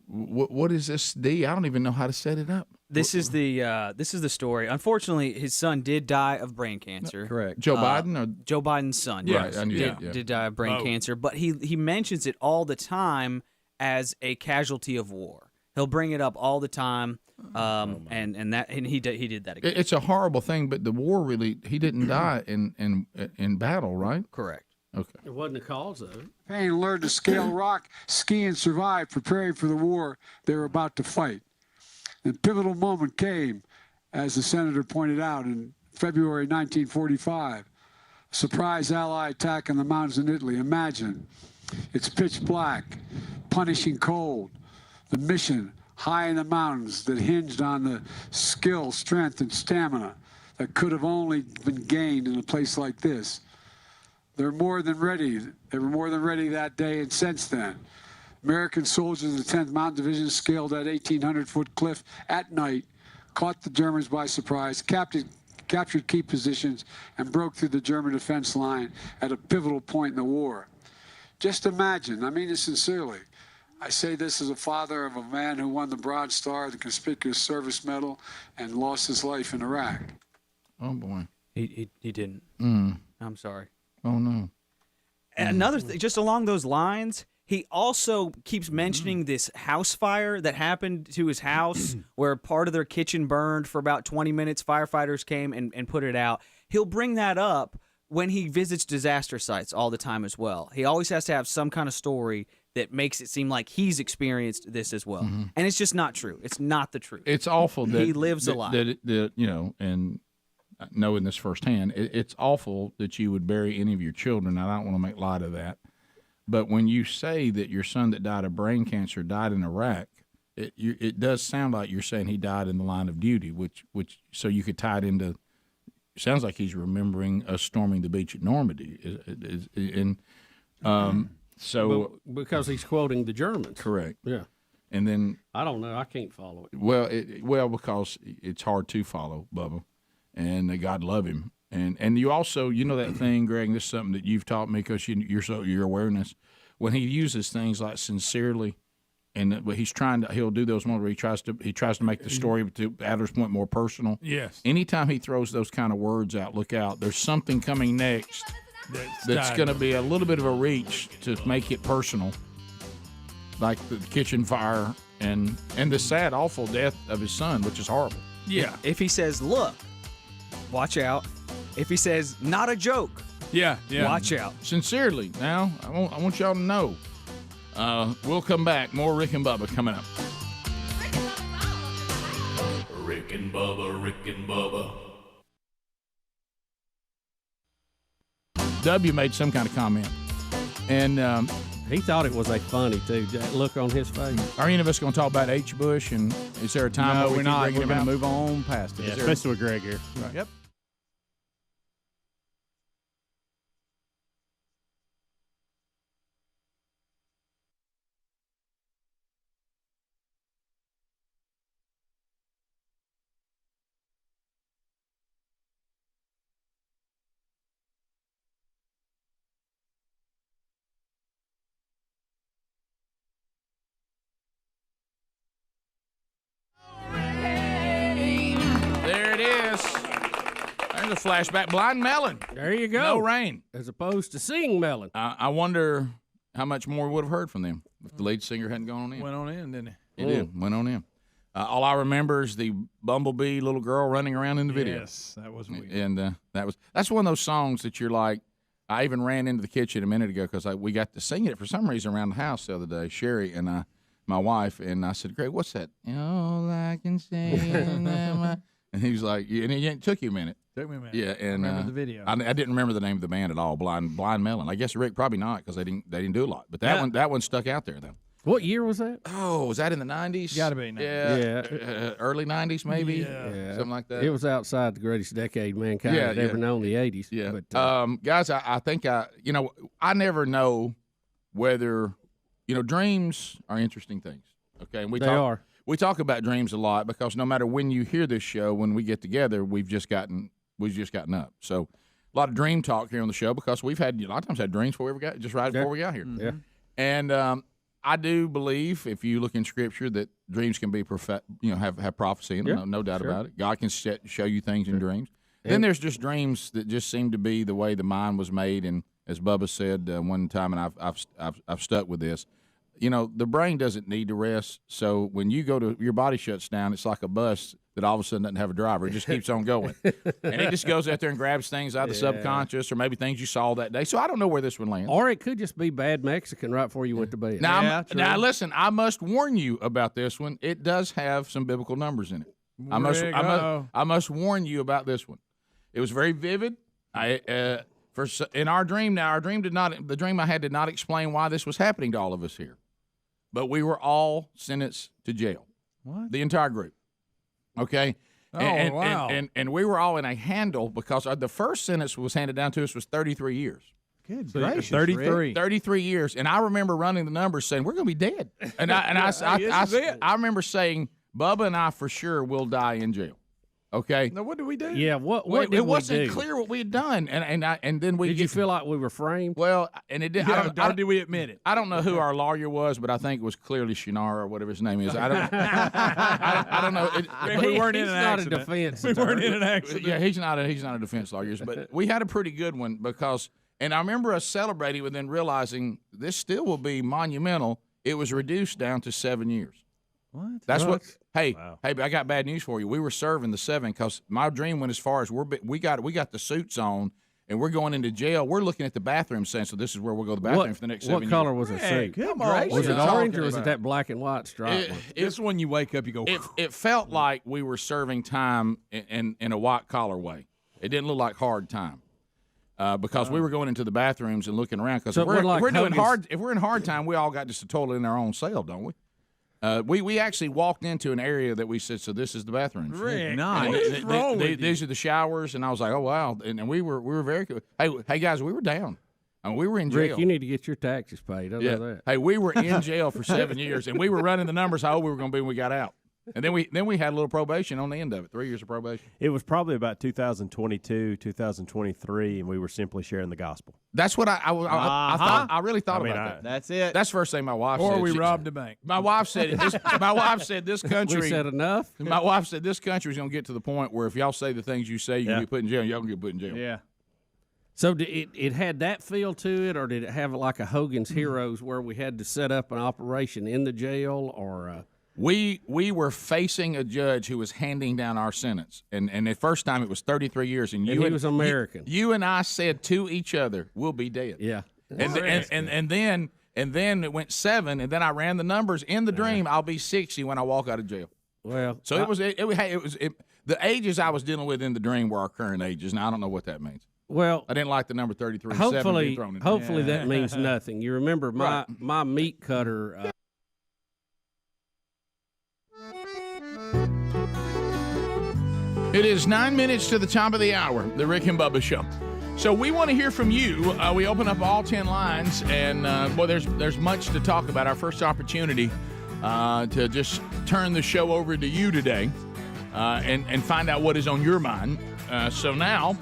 what is this, D? I don't even know how to set it up. This is the story. Unfortunately, his son did die of brain cancer. Correct. Joe Biden or Joe Biden's son? Yeah, yes, I knew that, yeah. did die of brain cancer. But he mentions it all the time as a casualty of war. He'll bring it up all the time, and he did that again. It's a horrible thing, but the war really he didn't die in battle, right? Correct. Okay. It wasn't the cause of it. Payne learned to scale rock, ski, and survive, preparing for the war they were about to fight. The pivotal moment came, as the senator pointed out, in February 1945. A surprise Allied attack in the mountains in Italy. Imagine, it's pitch black, punishing cold. The mission, high in the mountains, that hinged on the skill, strength, and stamina that could have only been gained in a place like this. They're more than ready. They were more than ready that day and since then. American soldiers of the 10th Mountain Division scaled that 1,800-foot cliff at night, caught the Germans by surprise, captured key positions, and broke through the German defense line at a pivotal point in the war. Just imagine, I mean it sincerely, I say this as a father of a man who won the Bronze Star, the Conspicuous Service Medal, and lost his life in Iraq. Oh, boy. He didn't. I'm sorry. Oh, no. And another thing, just along those lines, he also keeps mentioning this house fire that happened to his house where part of their kitchen burned for about 20 minutes. Firefighters came and put it out. He'll bring that up when he visits disaster sites all the time as well. He always has to have some kind of story that makes it seem like he's experienced this as well. And it's just not true. It's not the truth. It's awful that he lives a lie. And knowing this firsthand, it's awful that you would bury any of your children. I don't want to make light of that. But when you say that your son that died of brain cancer died in Iraq, it does sound like you're saying he died in the line of duty, which so you could tie it into. Sounds like he's remembering us storming the beach at Normandy, so because he's quoting the Germans. Correct. Yeah. And then I don't know. I can't follow it. Well, because it's hard to follow Bubba, and God love him. And you also, that thing, Greg. This is something that you've taught me because your awareness. When he uses things like sincerely, and he'll do those moments where he tries to make the story to Adler's point more personal. Yes. Anytime he throws those kind of words out, look out. There's something coming next that's going to be a little bit of a reach to make it personal, like the kitchen fire and the sad, awful death of his son, which is horrible. Yeah. If he says, "Look, watch out," if he says, "Not a joke," yeah, watch out. Sincerely, now I want y'all to know. We'll come back. More Rick and Bubba coming up. Rick and Bubba, Rick and Bubba. W made some kind of comment, and he thought it was funny too. That look on his face. Are any of us going to talk about H. Bush? And is there a time? No, where we're not. We're We're going to move on past it. Yeah, especially with Greg here. Right. Yep. There it is. There's a flashback. Blind Melon. There you go. No rain. As opposed to Sing Melon. I wonder how much more we would have heard from them if the lead singer hadn't gone on in. Went on in, didn't he? He did. Went on in. All I remember is the bumblebee little girl running around in the video. Yes, that was weird. And that's one of those songs that you're like, I even ran into the kitchen a minute ago because we got to sing it for some reason around the house the other day, Sherry and my wife, and I said, Greg, what's that? All I can say is that and he was like, and it took you a minute. Took me a minute. Yeah, and remember the video. I didn't remember the name of the band at all. Blind Melon. I guess Rick probably not because they didn't do a lot. But that one stuck out there though. What year was that? Oh, was that in the 90s? Got to be. 90s. Yeah. Early 90s maybe. Yeah. Something like that. It was outside the greatest decade mankind had ever known, the 80s. Yeah. But, guys, I think I never know whether dreams are interesting things. Okay, and we talk about dreams a lot because no matter when you hear this show, when we get together, we've just gotten up. So a lot of dream talk here on the show because we've had a lot of times had dreams before we got here. Yeah. And I do believe if you look in Scripture that dreams can be have prophecy in them, no doubt about it. God can show you things in dreams. Then there's just dreams that just seem to be the way the mind was made. And as Bubba said one time, and I've stuck with this. The brain doesn't need to rest. So when you go to your body shuts down, it's like a bus that all of a sudden doesn't have a driver. It just keeps on going. And it just goes out there and grabs things out of the subconscious or maybe things you saw that day. So I don't know where this one lands. Or it could just be bad Mexican right before you went to bed. Now listen, I must warn you about this one. It does have some biblical numbers in it. I must warn you about this one. It was very vivid. In our dream, the dream I had did not explain why this was happening to all of us here. But we were all sentenced to jail. What? The entire group. Okay? Wow. And we were all in a handle because the first sentence was handed down to us was 33 years. Good gracious. 33. 33 years. And I remember running the numbers saying, we're going to be dead. And I remember saying, Bubba and I for sure will die in jail. Okay. Now what did we do? Yeah, what did we do? It wasn't clear what we had done, and then we did. You feel like we were framed? Well, and it did. How did we admit it? I don't know who our lawyer was, but I think it was clearly Shinar or whatever his name is. I don't know. We weren't in an not accident. a defense. We weren't in an accident. Yeah, he's not a defense lawyer, but we had a pretty good one because, and I remember us celebrating, but then realizing this still will be monumental. It was reduced down to 7 years. What? That's what. Hey, but I got bad news for you. We were serving the 7 because my dream went as far as we got the suits on and we're going into jail. We're looking at the bathroom saying, so this is where we'll go to the bathroom for the next 7 years. What color was the suit? Was it orange or was it that black and white stripe? This one you wake up, you go. It felt like we were serving time in a white collar way. It didn't look like hard time. Because we were going into the bathrooms and looking around. Because if we're in hard time, we all got just a toilet in our own cell, don't we? We actually walked into an area that we said, so this is the bathrooms. Rick, what is wrong with you? These are the showers, and I was like, oh wow, and we were very good. Hey guys, we were down. I mean, we were in jail. Rick, you need to get your taxes paid. I know that. Hey, we were in jail for 7 years, and we were running the numbers how old we were going to be when we got out. And then we had a little probation on the end of it, 3 years of probation. It was probably about 2022, 2023, and we were simply sharing the gospel. That's what I thought. I really thought about that. That's it. That's the first thing my wife said. Or we robbed a bank. My wife said it. My wife said this country. We said enough. My wife said this country is going to get to the point where if y'all say the things you say, you can get put in jail. Y'all can get put in jail. Yeah. So did it had that feel to it, or did it have like a Hogan's Heroes where we had to set up an operation in the jail, or? We were facing a judge who was handing down our sentence, and the first time it was 33 years, and he was American. You and I said to each other, "We'll be dead." Yeah, and then it went 7, and then I ran the numbers in the dream. I'll be 60 when I walk out of jail. Well, so it was the ages I was dealing with in the dream were our current ages. Now I don't know what that means. Well, I didn't like the number 33. Hopefully that means nothing. You remember my meat cutter. It is 9 minutes to the top of the hour, the Rick and Bubba Show. So we want to hear from you. We open up all 10 lines, and there's much to talk about. Our first opportunity to just turn the show over to you today and find out what is on your mind. So now,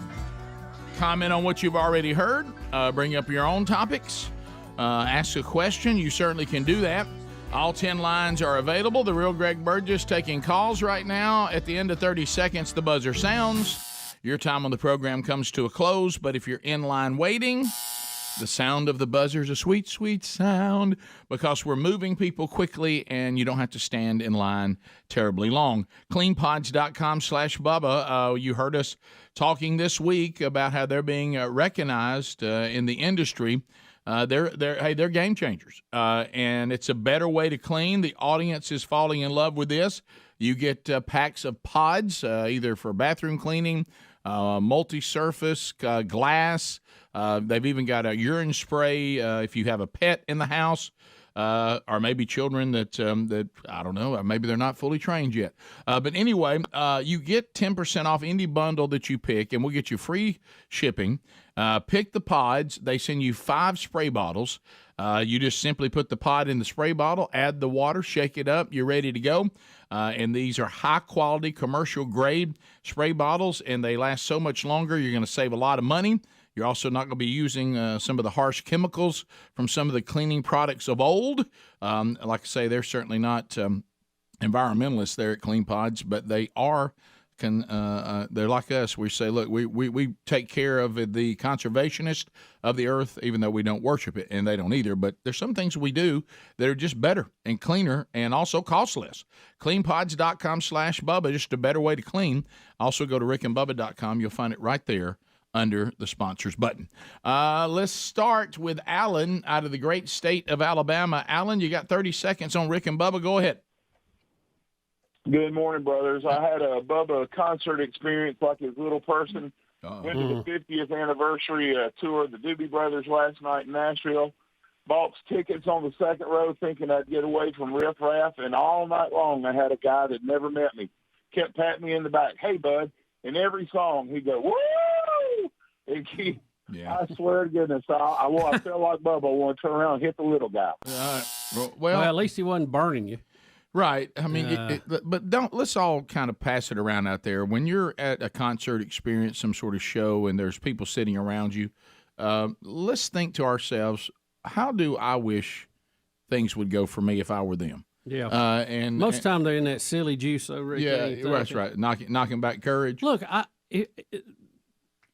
comment on what you've already heard. Bring up your own topics. Ask a question. You certainly can do that. All 10 lines are available. The real Greg Burgess taking calls right now. At the end of 30 seconds, the buzzer sounds. Your time on the program comes to a close, but if you're in line waiting, the sound of the buzzer is a sweet, sweet sound because we're moving people quickly and you don't have to stand in line terribly long. Cleanpods.com/Bubba. You heard us talking this week about how they're being recognized in the industry. They're game changers, and it's a better way to clean. The audience is falling in love with this. You get packs of pods, either for bathroom cleaning, multi-surface, glass. They've even got a urine spray if you have a pet in the house, or maybe children that I don't know, maybe they're not fully trained yet. But anyway, you get 10% off any bundle that you pick, and we'll get you free shipping. Pick the pods. They send you 5 spray bottles. You just simply put the pod in the spray bottle, add the water, shake it up. You're ready to go. And these are high-quality, commercial-grade spray bottles, and they last so much longer. You're going to save a lot of money. You're also not going to be using some of the harsh chemicals from some of the cleaning products of old. Like I say, they're certainly not environmentalists there at Clean Pods, but they are. They're like us. We say, look, we take care of the conservationist of the earth, even though we don't worship it, and they don't either. But there's some things we do that are just better and cleaner and also cost less. Cleanpods.com/Bubba, just a better way to clean. Also go to rickandbubba.com. You'll find it right there under the sponsors button. Let's start with Alan out of the great state of Alabama. Alan, you got 30 seconds on Rick and Bubba. Go ahead. Good morning, brothers. I had a Bubba concert experience like his little person. Went to the 50th anniversary tour of the Doobie Brothers last night in Nashville. Bought tickets on the second row thinking I'd get away from Riff Raff, and all night long I had a guy that never met me. Kept patting me in the back. Hey, bud. In every song, he'd go, woo! And I swear to goodness, I felt like Bubba. I want to turn around and hit the little guy. Well, at least he wasn't burning you. Right. I mean, but let's all kind of pass it around out there. When you're at a concert experience, some sort of show, and there's people sitting around you, let's think to ourselves, how do I wish things would go for me if I were them? Yeah. And most of the time they're in that silly juice, though, Rick. Yeah, that's right. Knocking back courage. Look,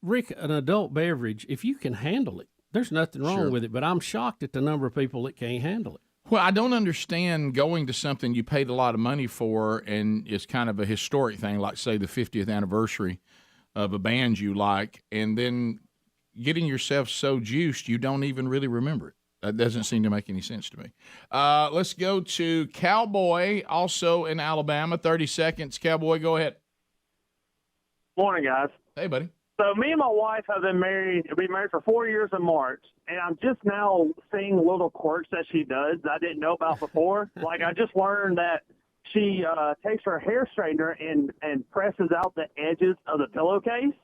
Rick, an adult beverage, if you can handle it, there's nothing wrong with it. But I'm shocked at the number of people that can't handle it. Well, I don't understand going to something you paid a lot of money for and it's kind of a historic thing, like, say, the 50th anniversary of a band you like, and then getting yourself so juiced you don't even really remember it. That doesn't seem to make any sense to me. Let's go to Cowboy, also in Alabama. 30 seconds. Cowboy, go ahead. Morning, guys. Hey, buddy. So me and my wife have been married for 4 years in March, and I'm just now seeing little quirks that she does that I didn't know about before. Like, I just learned that she takes her hair straightener and presses out the edges of the pillowcase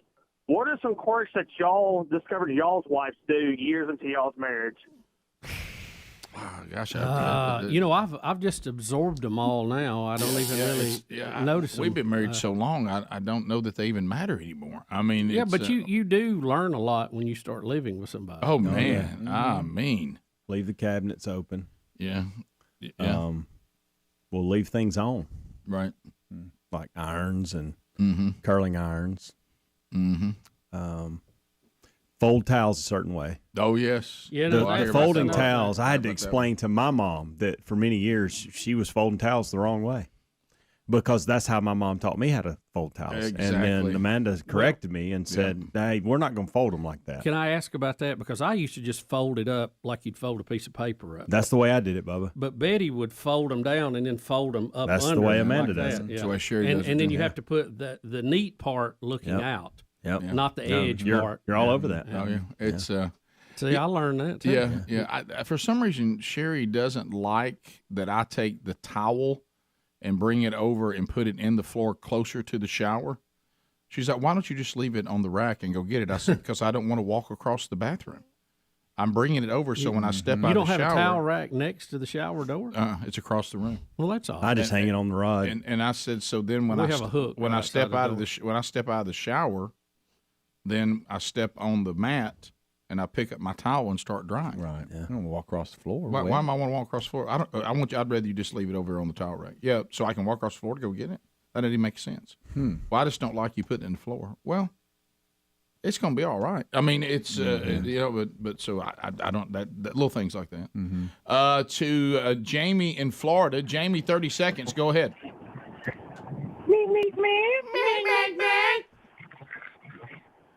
What are some quirks that y'all discovered y'all's wives do years into y'all's marriage? Oh, gosh, I've just absorbed them all now. I don't even really notice them. We've been married so long, I don't know that they even matter anymore. I mean, yeah, it's, but you do learn a lot when you start living with somebody. Oh man, I mean, leave the cabinets open. Yeah. We'll leave things on, right? Like irons and curling irons. Fold towels a certain way. Oh yes, the folding towels. I had to explain to my mom that for many years she was folding towels the wrong way, because that's how my mom taught me how to fold towels. Exactly. And then Amanda corrected me and said, "Hey, we're not going to fold them like that." Can I ask about that? Because I used to just fold it up like you'd fold a piece of paper up. That's the way I did it, Bubba. But Betty would fold them down and then fold them up. That's under the way them Amanda like does that. it. Yeah. That's the way Sherry does it, And then you yeah. have to put the neat part looking out. Yep. Not the edge part. You're all over that. Oh yeah, it's See, I learned that too. Yeah. For some reason, Sherry doesn't like that I take the towel and bring it over and put it in the floor closer to the shower. She's like, "Why don't you just leave it on the rack and go get it?" I said, "Because I don't want to walk across the bathroom. I'm bringing it over so when I step out of the shower." You don't have a towel rack next to the shower door? It's across the room. Well, that's all. I just hang it on the rod. And I said, so then when We I have a hook when I outside step the out of door. when I step out of the shower, then I step on the mat and I pick up my towel and start drying. Right. Yeah. I don't walk across the floor. Why am I want to walk across the floor? I'd rather you just leave it over on the towel rack. Yeah, so I can walk across the floor to go get it. That doesn't even make sense. Well, I just don't like you putting it in the floor. Well, it's going to be all right. I mean, it's but so I don't that little things like that. To Jamie in Florida, Jamie, 30 seconds. Go ahead.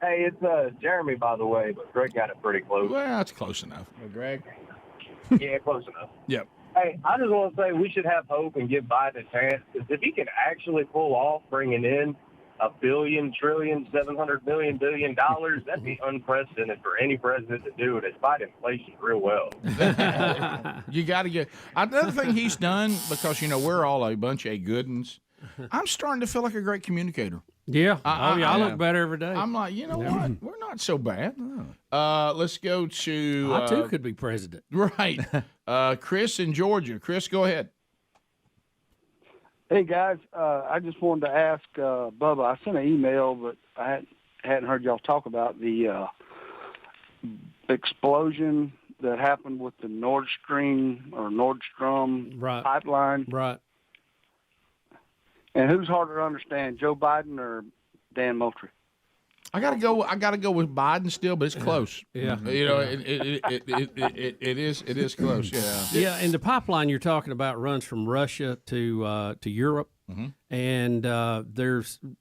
Hey, it's Jeremy, by the way, but Greg got it pretty close. Well, that's close enough. Greg? Yeah, close enough. Yep. Hey, I just want to say we should have hope and give Biden a chance, because if he can actually pull off bringing in $1 billion, trillion, $700 million, billion, that'd be unprecedented for any president to do it. It's fight inflation real well. You got to get another thing he's done, because we're all a bunch of good-uns. I'm starting to feel like a great communicator. Yeah. I look better every day. I'm like, you know what? We're not so bad. Let's go to. I too could be president. Right. Chris in Georgia. Chris, go ahead. Hey guys, I just wanted to ask Bubba. I sent an email, but I hadn't heard y'all talk about the explosion that happened with the Nordstrom pipeline. Right. And who's harder to understand, Joe Biden or Dan Moultrie? I gotta go with Biden still, but it's close. Yeah. It is close. Yeah. Yeah, and the pipeline you're talking about runs from Russia to Europe, and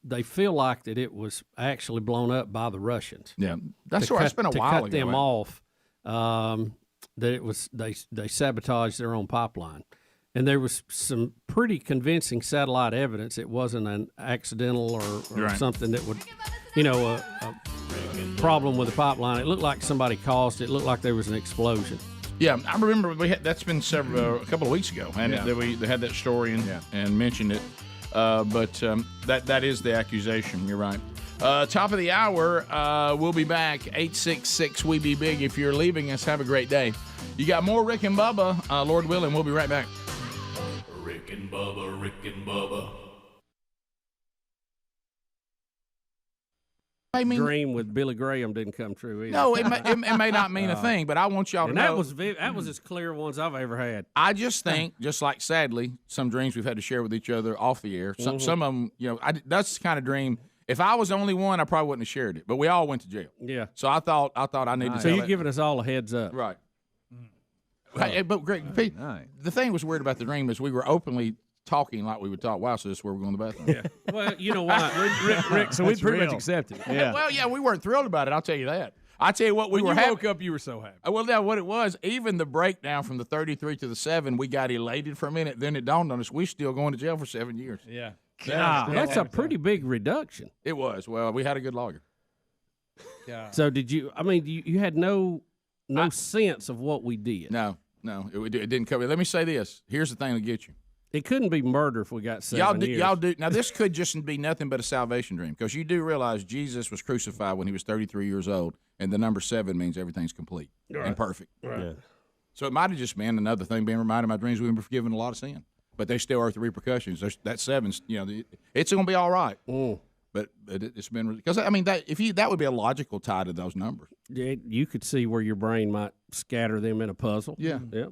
they feel like that it was actually blown up by the Russians. Yeah, that's right. It's been a while to cut ago. them off. That it was they sabotaged their own pipeline. And there was some pretty convincing satellite evidence it wasn't an accidental or Right. something that would, a problem with the pipeline. It looked like somebody caused it. It looked like there was an explosion. Yeah, I remember that's been a couple of weeks ago, and they had that story and mentioned it. But that is the accusation. You're right. Top of the hour, we'll be back. 866-WE-BE-BIG. If you're leaving us, have a great day. You got more Rick and Bubba, Lord willing. We'll be right back. Rick and Bubba, Rick and Bubba. Dream with Billy Graham didn't come true either. No, it may not mean a thing, but I want y'all to know. That was as clear ones I've ever had. I just think, just like sadly, some dreams we've had to share with each other off the air. Some of them, that's the kind of dream. If I was the only one, I probably wouldn't have shared it. But we all went to jail. Yeah. So I thought I needed to. So you're giving us all a heads up, right? Hey, but Greg, Pete, the thing was weird about the dream is we were openly talking like we would talk. Wow, so this is where we're going to the bathroom. Yeah. Well, you know what, Rick. So we pretty much accepted it. Yeah. Well, yeah, we weren't thrilled about it. I'll tell you that. I tell you what, When we were you happy. woke up, you were so happy. Well, now what it was, even the breakdown from the 33 to the 7, we got elated for a minute. Then it dawned on us, we're still going to jail for 7 years. Yeah. That's a pretty big reduction. It was. Well, we had a good lawyer. Yeah. So did you? I mean, you had no sense of what we did. No, it didn't cover. Let me say this. Here's the thing to get you. It couldn't be murder if we got 7 years. Y'all do. Now, this could just be nothing but a salvation dream, because you do realize Jesus was crucified when he was 33 years old, and the number 7 means everything's complete and perfect. Right. Yeah. So it might have just been another thing, being reminded of my dreams, we've been forgiven a lot of sin. But they still are the repercussions. That 7's, it's going to be all right. But it's been, because I mean, that would be a logical tie to those numbers. Yeah, you could see where your brain might scatter them in a puzzle. Yeah. Yep.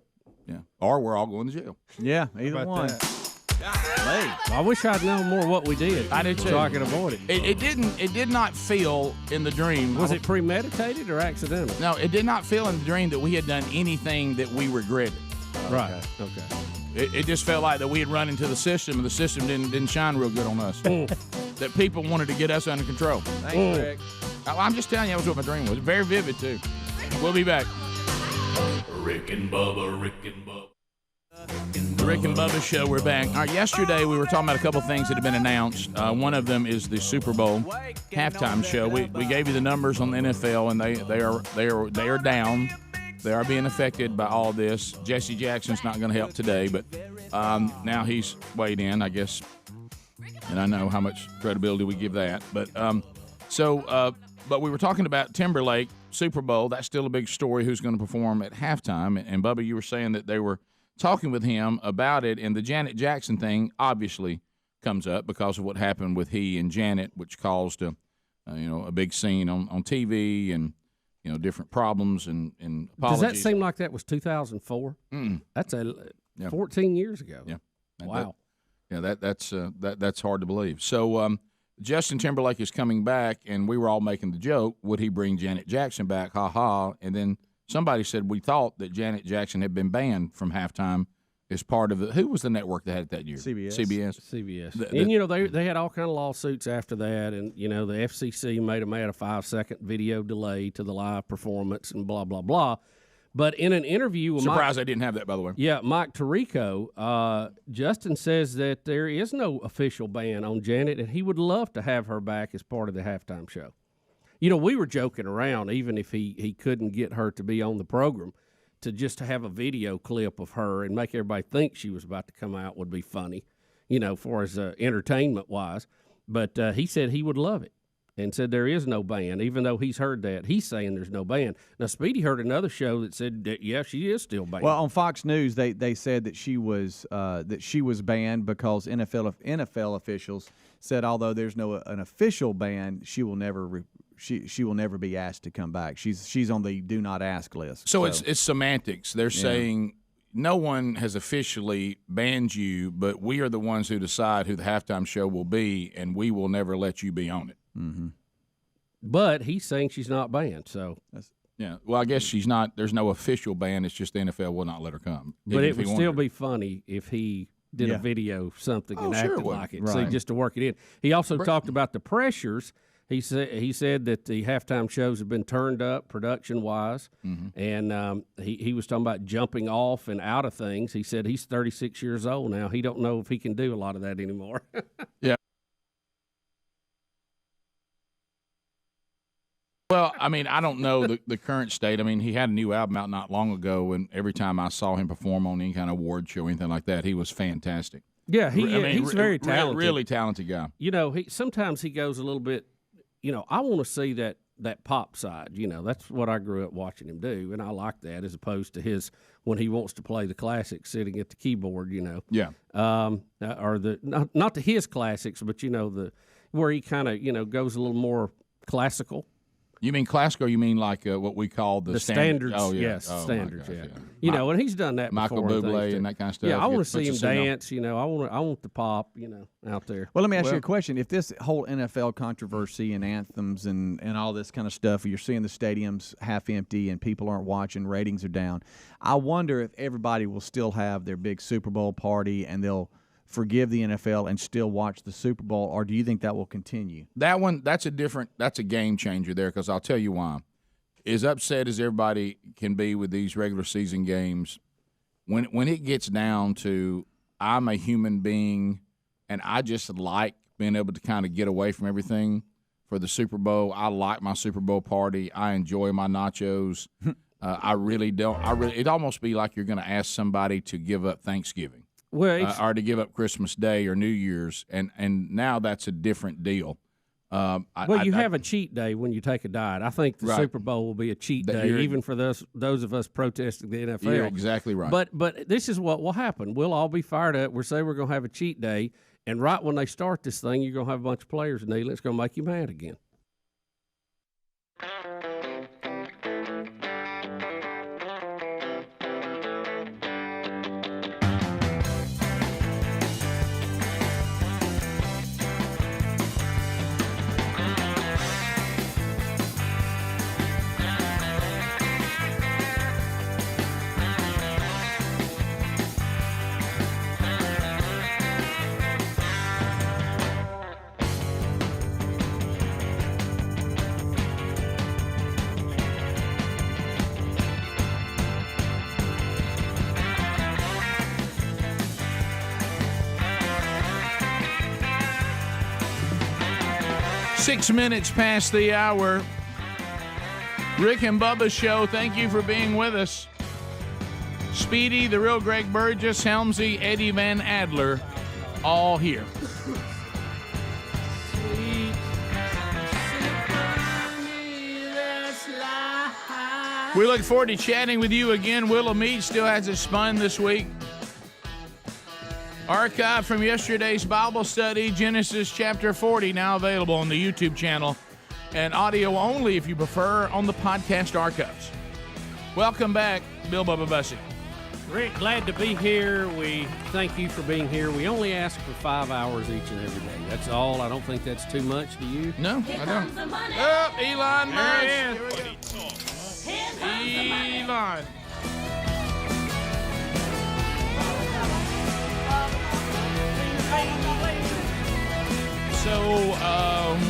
Yeah. Or we're all going to jail. Yeah, either one. I wish I'd known more what we did. I did too. So I could avoid it. It did not feel in the dream. Was it premeditated or accidental? No, it did not feel in the dream that we had done anything that we regretted. Right. Okay. It just felt like that we had run into the system, and the system didn't shine real good on us. That people wanted to get us under control. Thanks, Rick. I'm just telling you, that was what my dream was. Very vivid, too. We'll be back. Rick and Bubba, Rick and Bubba. The Rick and Bubba Show, we're back. All right, yesterday we were talking about a couple things that have been announced. One of them is the Super Bowl halftime show. We gave you the numbers on the NFL, and they are down. They are being affected by all this. Jesse Jackson's not going to help today, but now he's weighed in, I guess. And I know how much credibility we give that. But but we were talking about Timberlake, Super Bowl. That's still a big story, who's going to perform at halftime. And Bubba, you were saying that they were talking with him about it, and the Janet Jackson thing obviously comes up because of what happened with he and Janet, which caused a big scene on TV and different problems and apologies. Does that seem like that was 2004? That's 14 years ago. Yeah. Wow. That's hard to believe. So Justin Timberlake is coming back, and we were all making the joke, would he bring Janet Jackson back? Ha ha. And then somebody said we thought that Janet Jackson had been banned from halftime as part of who was the network that had it that year? CBS. And they had all kind of lawsuits after that, and the FCC made them add a 5-second video delay to the live performance and blah blah blah. But in an interview with surprised I didn't have that, by the way. Yeah, Mike Tirico, Justin says that there is no official ban on Janet, and he would love to have her back as part of the halftime show. We were joking around, even if he couldn't get her to be on the program, to just have a video clip of her and make everybody think she was about to come out would be funny, for as entertainment-wise. But he said he would love it and said there is no ban, even though he's heard that. He's saying there's no ban. Now, Speedy heard another show that said that, yeah, she is still banned. Well, on Fox News, they said that she was banned because NFL officials said although there's an official ban, she will never she will never be asked to come back. She's on the do not ask list. So it's semantics. They're saying no one has officially banned you, but we are the ones who decide who the halftime show will be, and we will never let you be on it. Mm-hmm. But he's saying she's not banned, so yeah. Well, I guess she's not. There's no official ban. It's just the NFL will not let her come. But it would still be funny if he did a video of something and acted like it, right. See, just to work it in. He also talked about the pressures. He said that the halftime shows have been turned up production-wise, and he was talking about jumping off and out of things. He said he's 36 years old now. He don't know if he can do a lot of that anymore. Yeah. Well, I mean, I don't know the current state. I mean, he had a new album out not long ago, and every time I saw him perform on any kind of award show or anything like that, he was fantastic. Yeah, he's very talented. Really talented guy. Sometimes he goes a little bit, I want to see that pop side. That's what I grew up watching him do, and I like that as opposed to his when he wants to play the classics sitting at the keyboard, Yeah. Or not to his classics, but where he kind of goes a little more classical. You mean classical, or you mean like what we call the standards? Oh, yeah. Yes, standards, yeah. And he's done that Michael before. Bublé and that kind of stuff. Yeah, I want to see him dance, I want the pop, out there. Well, let me ask you a question. If this whole NFL controversy and anthems and all this kind of stuff, you're seeing the stadiums half empty and people aren't watching, ratings are down, I wonder if everybody will still have their big Super Bowl party and they'll forgive the NFL and still watch the Super Bowl, or do you think that will continue? That's a game changer there, because I'll tell you why. As upset as everybody can be with these regular season games, when it gets down to I'm a human being and I just like being able to kind of get away from everything for the Super Bowl. I like my Super Bowl party. I enjoy my nachos. I really don't. It'd almost be like you're going to ask somebody to give up Thanksgiving. or to give up Christmas Day or New Year's, and now that's a different deal. You have a cheat day when you take a diet. I think the Right. Super Bowl will be a cheat day, even for those of us protesting the NFL. You're exactly right. But this is what will happen. We'll all be fired up. We're saying we're going to have a cheat day, and right when they start this thing, you're going to have a bunch of players kneeling. It's going to make you mad again. Six minutes past the hour. Rick and Bubba's show. Thank you for being with us. Speedy, the real Greg Burgess, Helmsy, Eddie Van Adler, all here. We look forward to chatting with you again. Willow Meat still has a spun this week. Archive from yesterday's Bible study, Genesis chapter 40, now available on the YouTube channel, and audio only if you prefer on the podcast archives. Welcome back, Bill Bubba Bussey. Rick, glad to be here. We thank you for being here. We only ask for 5 hours each and every day. That's all. I don't think that's too much to you. No, I don't. Oh, Elon Musk. Elon. So,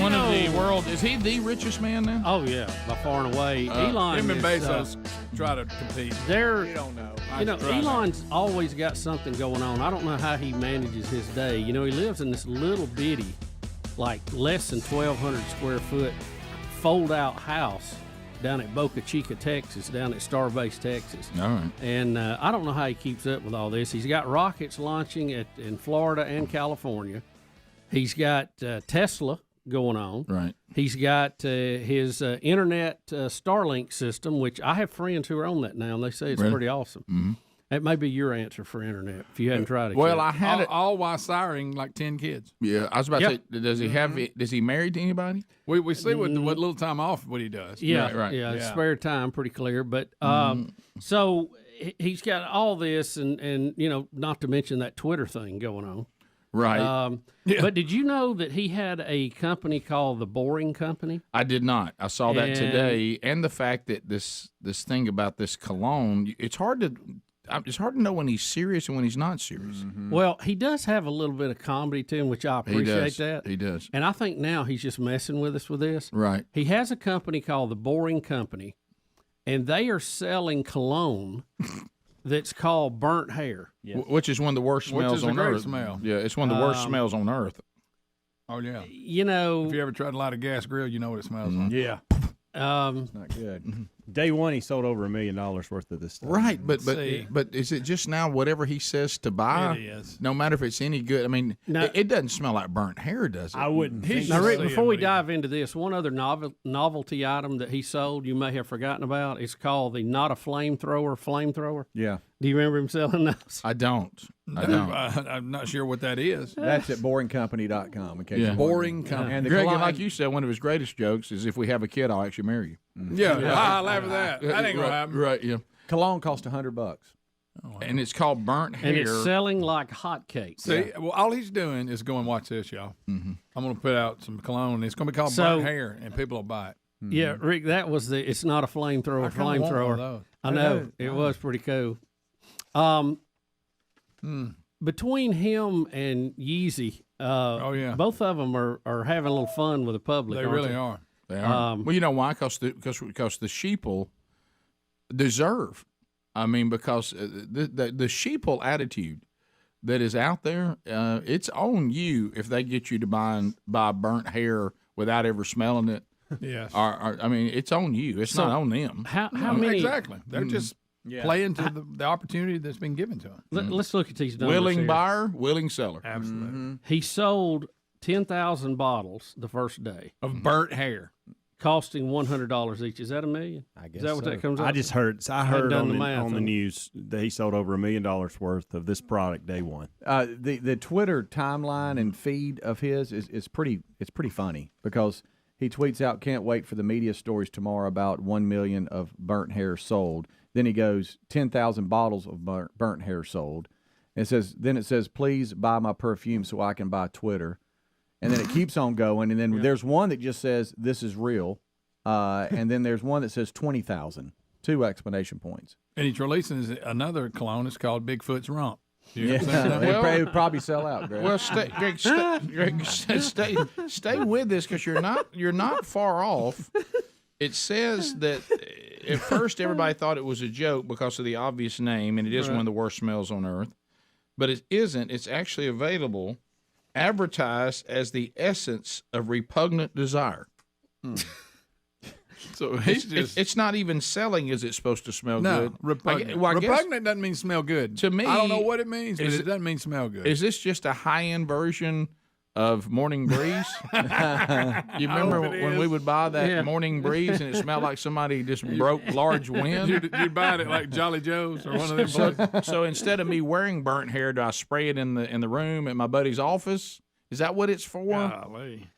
one of the world, is he the richest man now? Oh, yeah, by far and away. Elon him and is, Bezos try to compete. We don't know. Elon's always got something going on. I don't know how he manages his day. He lives in this little bitty, like less than 1,200 square foot fold-out house down at Boca Chica, Texas, down at Starbase, Texas. All right. And I don't know how he keeps up with all this. He's got rockets launching in Florida and California. He's got Tesla going on. Right. He's got his internet Starlink system, which I have friends who are on that now, and they say it's Really? pretty awesome. Mm-hmm. That may be your answer for internet if you hadn't tried it Well, yet. I had it. All while siring like 10 kids. Yeah, I was about to say, does he have? Is he married to anybody? We see what little time off what he does. Yeah, right. Yeah, spare time, pretty clear. But so he's got all this, and not to mention that Twitter thing going on. Right. But did you know that he had a company called the Boring Company? I did not. I saw that today, and the fact that this thing about this cologne, it's hard to know when he's serious and when he's not serious. Mm-hmm. Well, he does have a little bit of comedy to him, which I appreciate that. He does. And I think now he's just messing with us with this. Right. He has a company called the Boring Company, and they are selling cologne that's called burnt hair. Which is one of the worst smells on earth. Smell. Yeah, it's one of the worst smells on earth. Oh, yeah. If you ever tried to light a gas grill, you know what it smells like. Yeah. It's not good. Day one, he sold over $1 million worth of this stuff. Right, but is it just now whatever he says to buy? It is. No matter if it's any good. I mean, it doesn't smell like burnt hair, does it? I wouldn't. Now, Rick, before we dive into this, one other novelty item that he sold you may have forgotten about. It's called the Not a Flamethrower. Yeah. Do you remember him selling those? I don't. I'm not sure what that is. That's at boringcompany.com. In case Yeah. you're Boring wondering. Company. And the Greg, cologne- like you said, one of his greatest jokes is, if we have a kid, I'll actually marry you. Yeah, I laugh at that. That ain't going to happen. Right, yeah. Cologne cost $100. And it's called burnt hair. And it's selling like hotcakes. See, well, all he's doing is go and watch this, y'all. Mm-hmm. I'm going to put out some cologne. And it's going to be called So- burnt hair, and people will buy it. Yeah, Rick, that was it's not a flamethrower. I kinda want one of Flamethrower. those. I know it was pretty cool. Between him and Yeezy, both of them are having a little fun with the public. They aren't really they? are. They are. Well, you know why? Because the sheeple deserve. I mean, because the sheeple attitude that is out there, it's on you if they get you to buy burnt hair without ever smelling it. Yes. I mean, it's on you. It's not on them. How many Exactly. They're just play into the opportunity that's been given to him. Let's look at these numbers Willing here. buyer, willing seller. Absolutely. He sold 10,000 bottles the first day of burnt hair, costing $100 each. Is that $1 million? I guess Is that what so. that comes out? I just heard. I hadn't heard done on the the, math on the on it. news that he sold over $1 million worth of this product day one. The Twitter timeline and feed of his is pretty funny because he tweets out, "Can't wait for the media stories tomorrow about 1 million of burnt hair sold." Then he goes 10,000 bottles of burnt hair sold. It says please buy my perfume so I can buy Twitter. And then it keeps on going, and then there's one that just says this is real, and then there's one that says 20,000, 2 exclamation points. And he's releasing another cologne. It's called Bigfoot's Rump. Yeah, it would probably sell out, Greg. Well, Greg, stay with this because you're not far off. It says that at first everybody thought it was a joke because of the obvious name, and it is one of the worst smells on earth. But it isn't. It's actually available, advertised as the essence of repugnant desire. So it's not even selling. Is it supposed to smell good? Repugnant. I guess, Repugnant doesn't mean smell good. To me, I don't know what it means, but is it doesn't mean smell good. Is this just a high-end version of Morning Breeze? You remember when we would buy that Morning Breeze and it smelled like somebody just broke large wind? You'd buy it like Jolly Joe's or one of them places. So instead of me wearing burnt hair, do I spray it in the room at my buddy's office? Is that what it's for?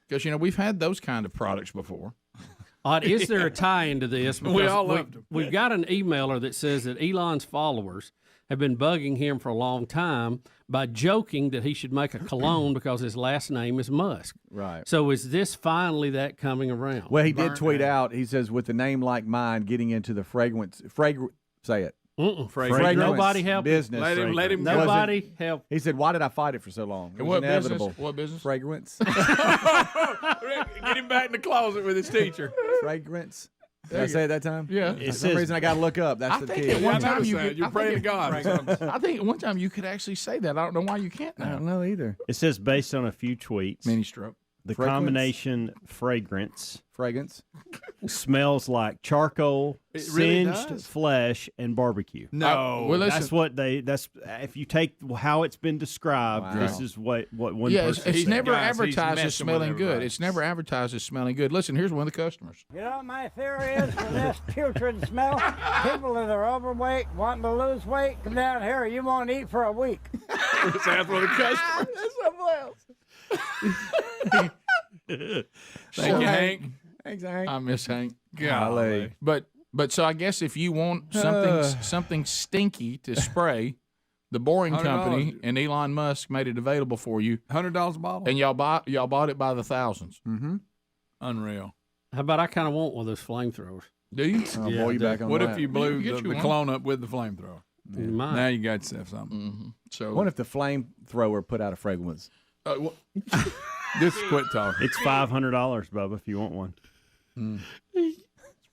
Because we've had those kind of products before. Is there a tie into this? We Because all loved them. We've got an emailer that says that Elon's followers have been bugging him for a long time by joking that he should make a cologne because his last name is Musk. Right. So is this finally that coming around? Well, he did tweet out. He says, "With a name like mine, getting into the say it." Fragrance. Nobody help him. business. Let him Nobody help. He said, "Why did I fight it for so long? It was What inevitable." business? What business? Fragrance. Get him back in the closet with his teacher. Fragrance. Did I say it that time? Yeah. For some reason, I got to look up. That's the key. At one time You're praying to God. I think at one time you could actually say that. I don't know why you can't now. I don't know either. It says based on a few tweets, Mini stroke. the Fragrance? combination fragrance smells like charcoal, It really singed does. flesh, and barbecue. No, well, That's what that's if you take how it's been described. Wow. This is what one Yeah, person it's said. never Guys, he's advertised as messing with smelling good. everybody. It's never advertised as smelling good. Listen, here's one of the customers. You know what my theory is for this putrid smell? People that are overweight, wanting to lose weight, come down here. You won't eat for a week. That's one of the customers. Thank you, Hank. Thanks, Hank. I miss Hank. Golly. But so I guess if you want something stinky to spray, the Boring $100. Company and Elon Musk made it available for you, $100 a bottle. and y'all bought it by the thousands. Mm-hmm. Unreal. How about I kind of want one of those flamethrowers? Do you? Oh, Yeah, boy, I you do. back on What that. if you blew Get the you one. cologne up with the flamethrower? You might. Now you got yourself something. Mm-hmm. So What if the flamethrower put out a fragrance? Just quit talking. It's $500, Bubba, if you want one.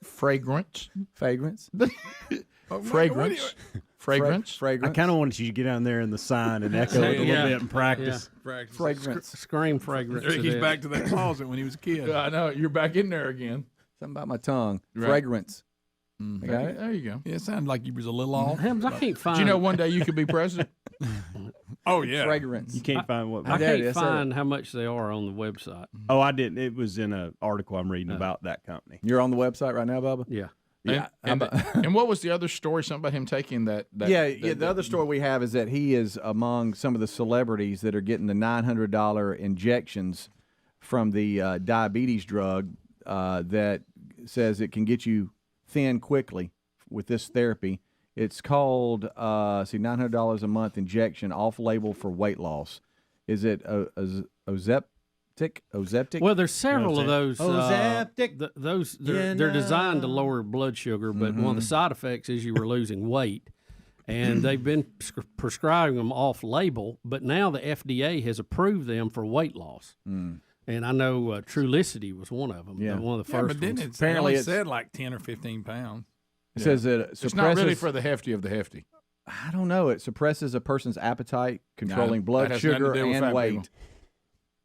fragrance, Fragrance? fragrance, fragrance. I Fragrance? kind of wanted you to get down there in the sign and echo it a little bit and practice. Fragrance. Scream fragrance. Ricky's it back is. to that closet when he was a kid. I know you're back in there again. Something about my tongue. Right. Fragrance. I got it? There you go. Yeah, it sounded like you was a little off. Helms, I can't find. Do you know one day you could be president? Oh, yeah. Fragrance. You can't find what. I There it can't is, I said find how much they are on the website. Oh, I didn't. It was in an article I'm reading about that company. You're on the website right now, Bubba? Yeah. Yeah. And what was the other story? Something about him taking that The other story we have is that he is among some of the celebrities that are getting the $900 injections from the diabetes drug that says it can get you thin quickly with this therapy. It's called $900 a month injection, off-label for weight loss. Is it Ozeptic? Well, there's several of those. Ozeptic. Those they're designed to lower blood sugar, but one of the side effects is you were losing weight, and they've been prescribing them off-label. But now the FDA has approved them for weight loss. And I know Trulicity was one of them. Yeah. One of the Yeah, first but then ones. apparently it said like 10 or 15 pounds. It says that it It's not really suppresses. for the hefty of the hefty. I don't know. It suppresses a person's appetite, controlling that blood has nothing to sugar do with and fat weight. people.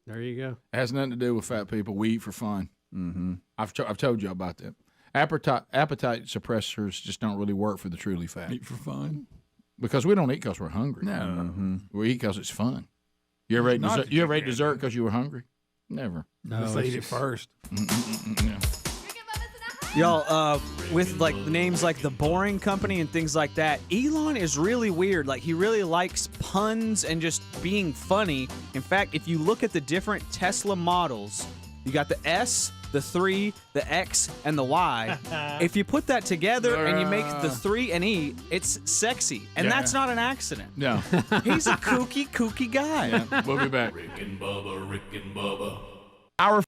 There you go. It has nothing to do with fat people. We eat for fun. Mm-hmm. I've told you about that. Appetite suppressors just don't really work for the truly fat. Eat for fun. Because we don't eat because we're hungry. No. Mm-hmm. We eat because it's fun. You ever ate dessert? You ever ate dessert because you were hungry? Never. No, let's eat it first. Yeah. Y'all, with like the names like the Boring Company and things like that, Elon is really weird. Like he really likes puns and just being funny. In fact, if you look at the different Tesla models, you got the S, the 3, the X, and the Y. If you put that together and you make the 3 and E, it's sexy. And that's not an accident. No. He's a kooky guy. Yeah, we'll be back. Rick and Bubba. Our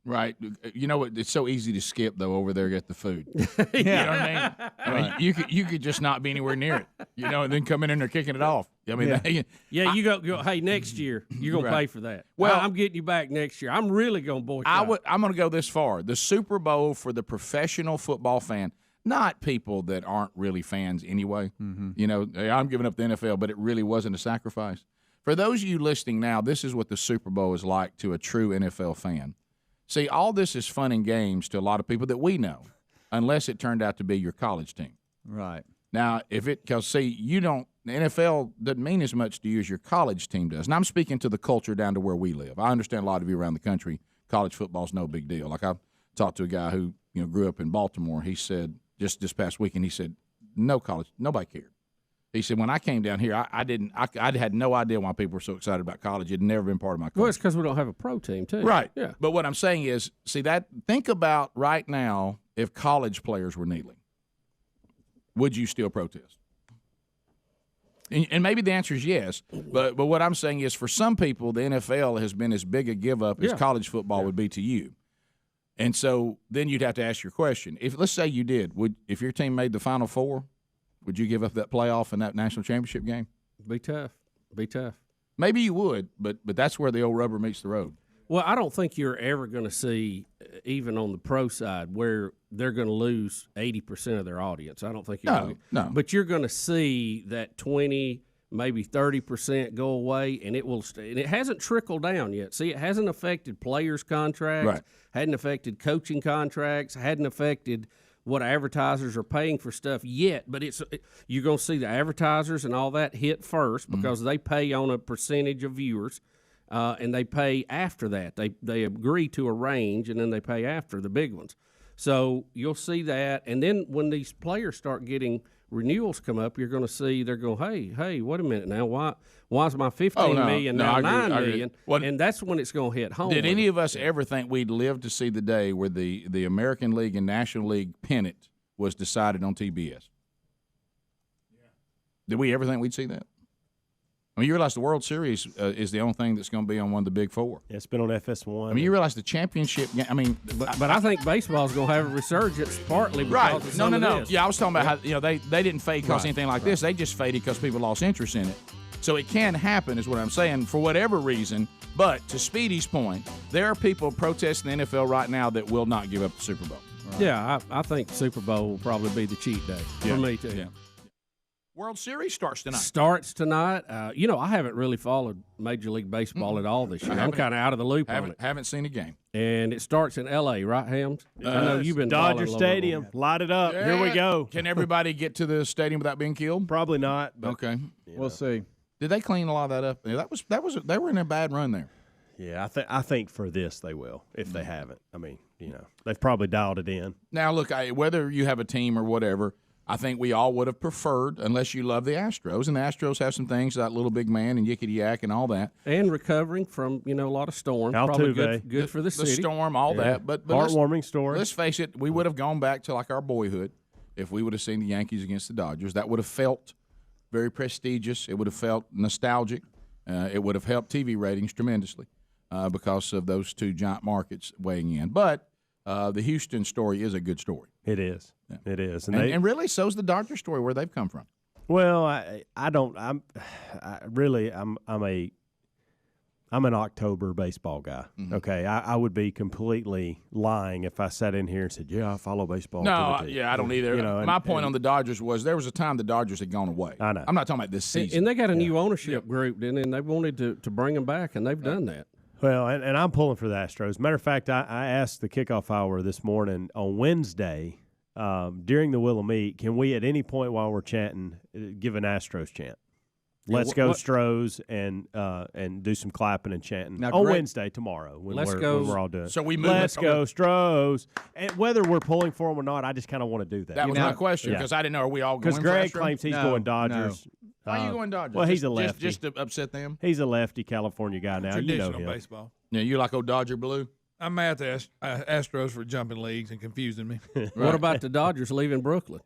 Right. You know what? It's so easy to skip, though, over there at the food. You know what I mean? I mean, you could just not be anywhere near it, you know, and then come in there kicking it off. I mean, you go, hey, next year, you're going to pay for that. Well, I'm getting you back next year. I'm really going to boycott. I'm going to go this far. The Super Bowl for the professional football fan, not people that aren't really fans anyway. Mm-hmm. You know, I'm giving up the NFL, but it really wasn't a sacrifice. For those of you listening now, this is what the Super Bowl is like to a true NFL fan. See, all this is fun and games to a lot of people that we know, unless it turned out to be your college team. Right. Now, because see, the NFL doesn't mean as much to you as your college team does. And I'm speaking to the culture down to where we live. I understand a lot of you around the country, college football is no big deal. Like I talked to a guy who grew up in Baltimore. He said just this past weekend, he said no college, nobody cared. He said, when I came down here, I had no idea why people were so excited about college. It had never been part of my culture. Well, it's because we don't have a pro team, too. Right. Yeah. But what I'm saying is, think about right now if college players were kneeling. Would you still protest? And maybe the answer is yes. But what I'm saying is, for some people, the NFL has been as big a give up as college football would be to you. And so then you'd have to ask your question. Let's say you did, if your team made the Final Four, would you give up that playoff and that national championship game? Be tough. Maybe you would, but that's where the old rubber meets the road. Well, I don't think you're ever going to see, even on the pro side, where they're going to lose 80% of their audience. I don't think you're going to. No. But you're going to see that 20, maybe 30% go away, and it will stay. And it hasn't trickled down yet. See, it hasn't affected players' contracts, right. Hadn't affected coaching contracts, hadn't affected what advertisers are paying for stuff yet, but you're going to see the advertisers and all that hit first because they pay on a percentage of viewers, and they pay after that. They agree to a range, and then they pay after the big ones. So you'll see that, and then when these players start getting renewals come up, you're going to see they're going, hey, wait a minute now, why is my $15 million now $9 million? And that's when it's going to hit home. Did any of us ever think we'd live to see the day where the American League and National League pennant was decided on TBS? Yeah. Did we ever think we'd see that? I mean, you realize the World Series is the only thing that's going to be on one of the big four. Yeah, it's been on FS1. I mean, you realize the championship game. I mean, but I think baseball's going to have a resurgence partly because of some of this. Yeah, I was talking about how they didn't fade because anything like this. They just faded because people lost interest in it. So it can happen, is what I'm saying, for whatever reason. But to Speedy's point, there are people protesting the NFL right now that will not give up the Super Bowl. Right. Yeah, I think the Super Bowl will probably be the cheat day for me too. Yeah. World Series starts tonight. I haven't really followed Major League Baseball at all this year. I'm kind of out of the loop on it. Haven't seen a game. And it starts in L.A., right, Hams? I know you've been Dodger Stadium. Light it up. Here we go. Can everybody get to the stadium without being killed? Probably not. But, okay. We'll see. Did they clean a lot of that up? They were in a bad run there. Yeah, I think for this they will. If they haven't, I mean, they've probably dialed it in. Now, look, whether you have a team or whatever, I think we all would have preferred, unless you love the Astros, and the Astros have some things, that little big man and yickety yak and all that, and recovering from a lot of storms, probably good for the city, the storm, all that. But heartwarming story. Let's face it, we would have gone back to like our boyhood if we would have seen the Yankees against the Dodgers. That would have felt very prestigious. It would have felt nostalgic. It would have helped TV ratings tremendously because of those two giant markets weighing in. But the Houston story is a good story. It is. Yeah. It is, and really, so's the Dodger story, where they've come from. Well, I'm an October baseball guy. Mm-hmm. Okay, I would be completely lying if I sat in here and said, "Yeah, I follow baseball." No, I don't either. My point on the Dodgers was there was a time the Dodgers had gone away. I know. I'm not talking about this season. And they got a new ownership group, and they wanted to bring them back, and they've done that. Well, and I'm pulling for the Astros. Matter of fact, I asked the kickoff hour this morning on Wednesday during the Wheel of Meat, can we at any point while we're chanting give an Astros chant? Let's go Stros and do some clapping and chanting on Wednesday tomorrow when we're all doing it. So we move. Let's go Stros. And whether we're pulling for them or not, I just kind of want to do that. That was my question because I didn't know. Are we all going? Because Greg claims he's going Dodgers. No. Why are you going Dodgers? Well, he's a lefty. Just to upset them? He's a lefty California guy now. Traditional you know him. baseball. Yeah, you like old Dodger blue? I'm mad at the Astros for jumping leagues and confusing me. What about the Dodgers leaving Brooklyn?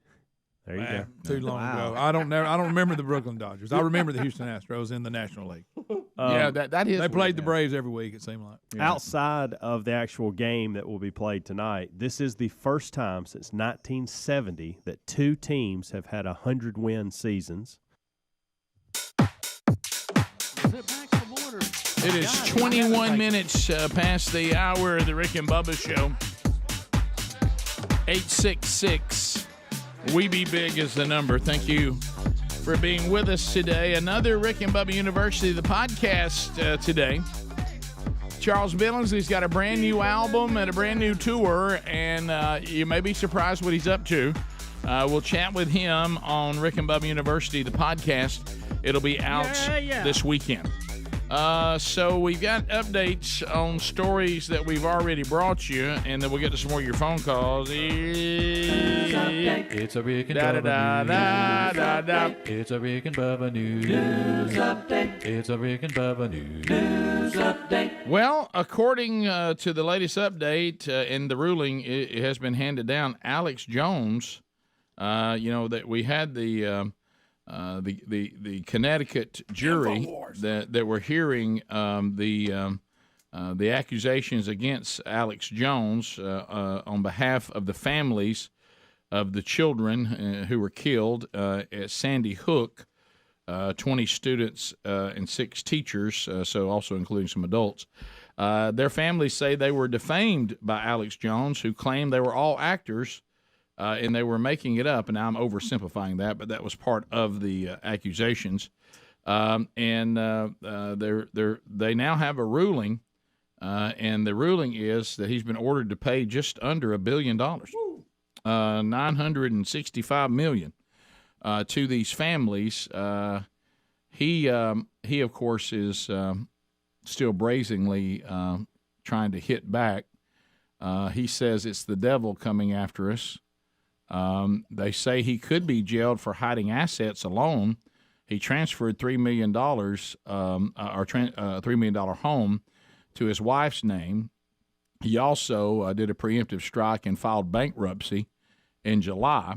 There you go. Too long ago. I don't remember the Brooklyn Dodgers. I remember the Houston Astros in the National League. That is. They played the Braves every week. It seemed like. Outside of the actual game that will be played tonight, this is the first time since 1970 that two teams have had 100-win seasons. It is 21 minutes past the hour of the Rick and Bubba Show. 866 We Be Big is the number. Thank you for being with us today. Another Rick and Bubba University, the podcast today. Charles Billingsley's got a brand new album and a brand new tour, and you may be surprised what he's up to. We'll chat with him on Rick and Bubba University, the podcast. It'll be out this weekend. So we've got updates on stories that we've already brought you, and then we'll get to some more of your phone calls. It's a Rick and Bubba news. It's a Rick and Bubba news update. It's a Rick and Bubba news update. Well, according to the latest update in the ruling, it has been handed down. Alex Jones, that we had the Connecticut jury that were hearing the accusations against Alex Jones on behalf of the families of the children who were killed at Sandy Hook, 20 students and 6 teachers, so also including some adults. Their families say they were defamed by Alex Jones, who claimed they were all actors. And they were making it up, and now I'm oversimplifying that, but that was part of the accusations. They now have a ruling, and the ruling is that he's been ordered to pay just under $1 billion, $965 million, to these families. He of course is still brazenly trying to hit back. He says it's the devil coming after us. They say he could be jailed for hiding assets alone. He transferred $3 million, $3 million home to his wife's name. He also did a preemptive strike and filed bankruptcy in July.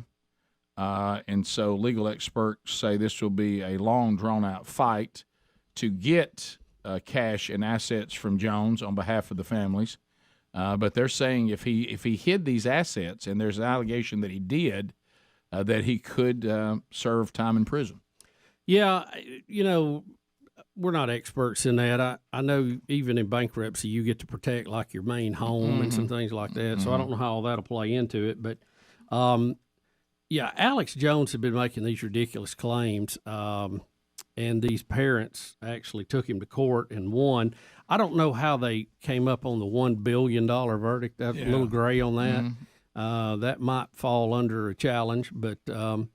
And so legal experts say this will be a long, drawn-out fight to get cash and assets from Jones on behalf of the families. But they're saying if he hid these assets, and there's an allegation that he did, that he could serve time in prison. Yeah, we're not experts in that. I know even in bankruptcy, you get to protect like your main home and some things like that. So I don't know how all that'll play into it. But, Alex Jones had been making these ridiculous claims, and these parents actually took him to court and won. I don't know how they came up on the $1 billion verdict. That's a little gray on that. That might fall under a challenge, but I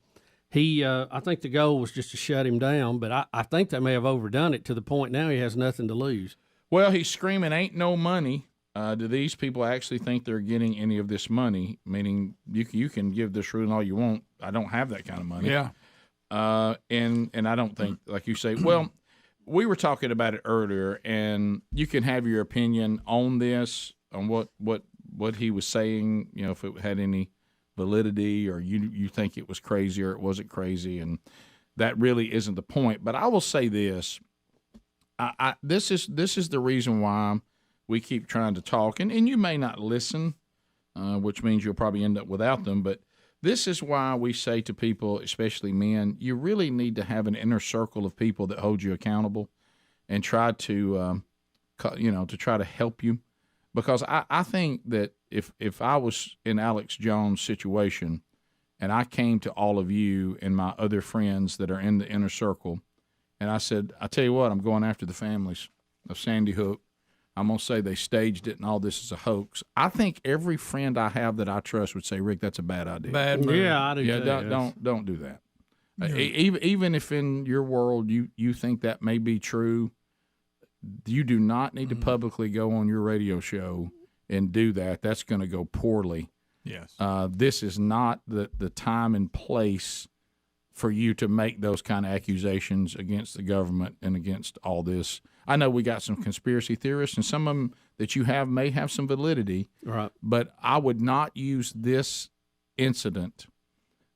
think the goal was just to shut him down, but I think they may have overdone it to the point now he has nothing to lose. Well, he's screaming, ain't no money. Do these people actually think they're getting any of this money? Meaning you can give this ruling all you want. I don't have that kind of money. Yeah. And I don't think, like you say, well, we were talking about it earlier, and you can have your opinion on this, on what he was saying, if it had any validity, or you think it was crazy or it wasn't crazy, and that really isn't the point. But I will say this: this is the reason why we keep trying to talk, and you may not listen, which means you'll probably end up without them, but this is why we say to people, especially men, you really need to have an inner circle of people that hold you accountable and try to, to try to help you. Because I think that if I was in Alex Jones' situation and I came to all of you and my other friends that are in the inner circle, and I said, I tell you what, I'm going after the families of Sandy Hook. I'm going to say they staged it and all this is a hoax. I think every friend I have that I trust would say, Rick, that's a bad idea. Bad move. Yeah, I do too. Don't do that. Even if in your world you think that may be true, you do not need to publicly go on your radio show and do that. That's going to go poorly. Yes. This is not the time and place for you to make those kind of accusations against the government and against all this. I know we got some conspiracy theorists, and some of them that you have may have some validity. Right. But I would not use this incident,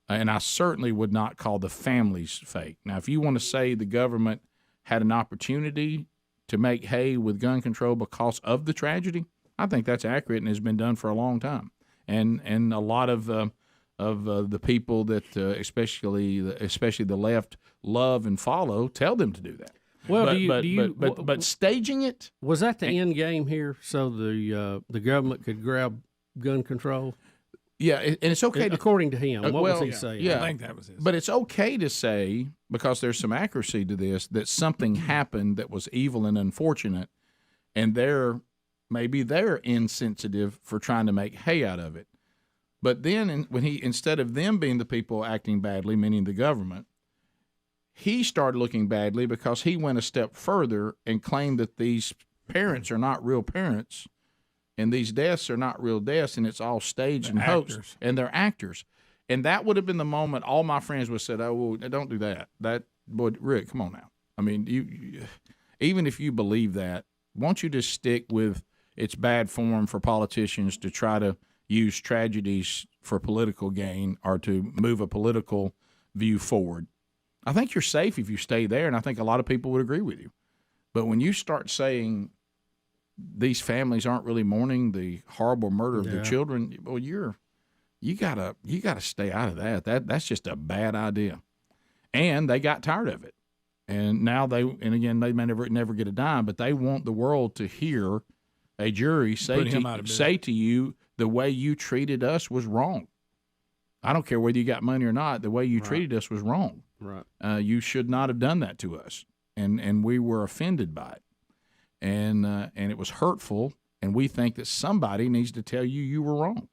and I certainly would not call the families fake. Now, if you want to say the government had an opportunity to make hay with gun control because of the tragedy, I think that's accurate and has been done for a long time. And a lot of the people that especially the left love and follow tell them to do that. Well, but staging it, was that the end game here? So the government could grab gun control. Yeah, and it's okay according to him. What was he saying? Yeah, I think that was his. But it's okay to say, because there's some accuracy to this, that something happened that was evil and unfortunate, and maybe they're insensitive for trying to make hay out of it. But then when instead of them being the people acting badly, meaning the government, he started looking badly because he went a step further and claimed that these parents are not real parents and these deaths are not real deaths and it's all staged and hoax, and they're actors. And that would have been the moment all my friends would have said, oh, well, don't do that. Boy, Rick, come on now. I mean, you even if you believe that, won't you just stick with it's bad form for politicians to try to use tragedies for political gain or to move a political view forward? I think you're safe if you stay there, and I think a lot of people would agree with you. But when you start saying these families aren't really mourning the horrible murder of their children, well, you gotta stay out of that. That's just a bad idea. And they got tired of it, and now they may never get a dime, but they want the world to hear a jury say to you the way you treated us was wrong. I don't care whether you got money or not. The way you treated us was wrong. Right. You should not have done that to us, and we were offended by it, and it was hurtful, and we think that somebody needs to tell you were wrong.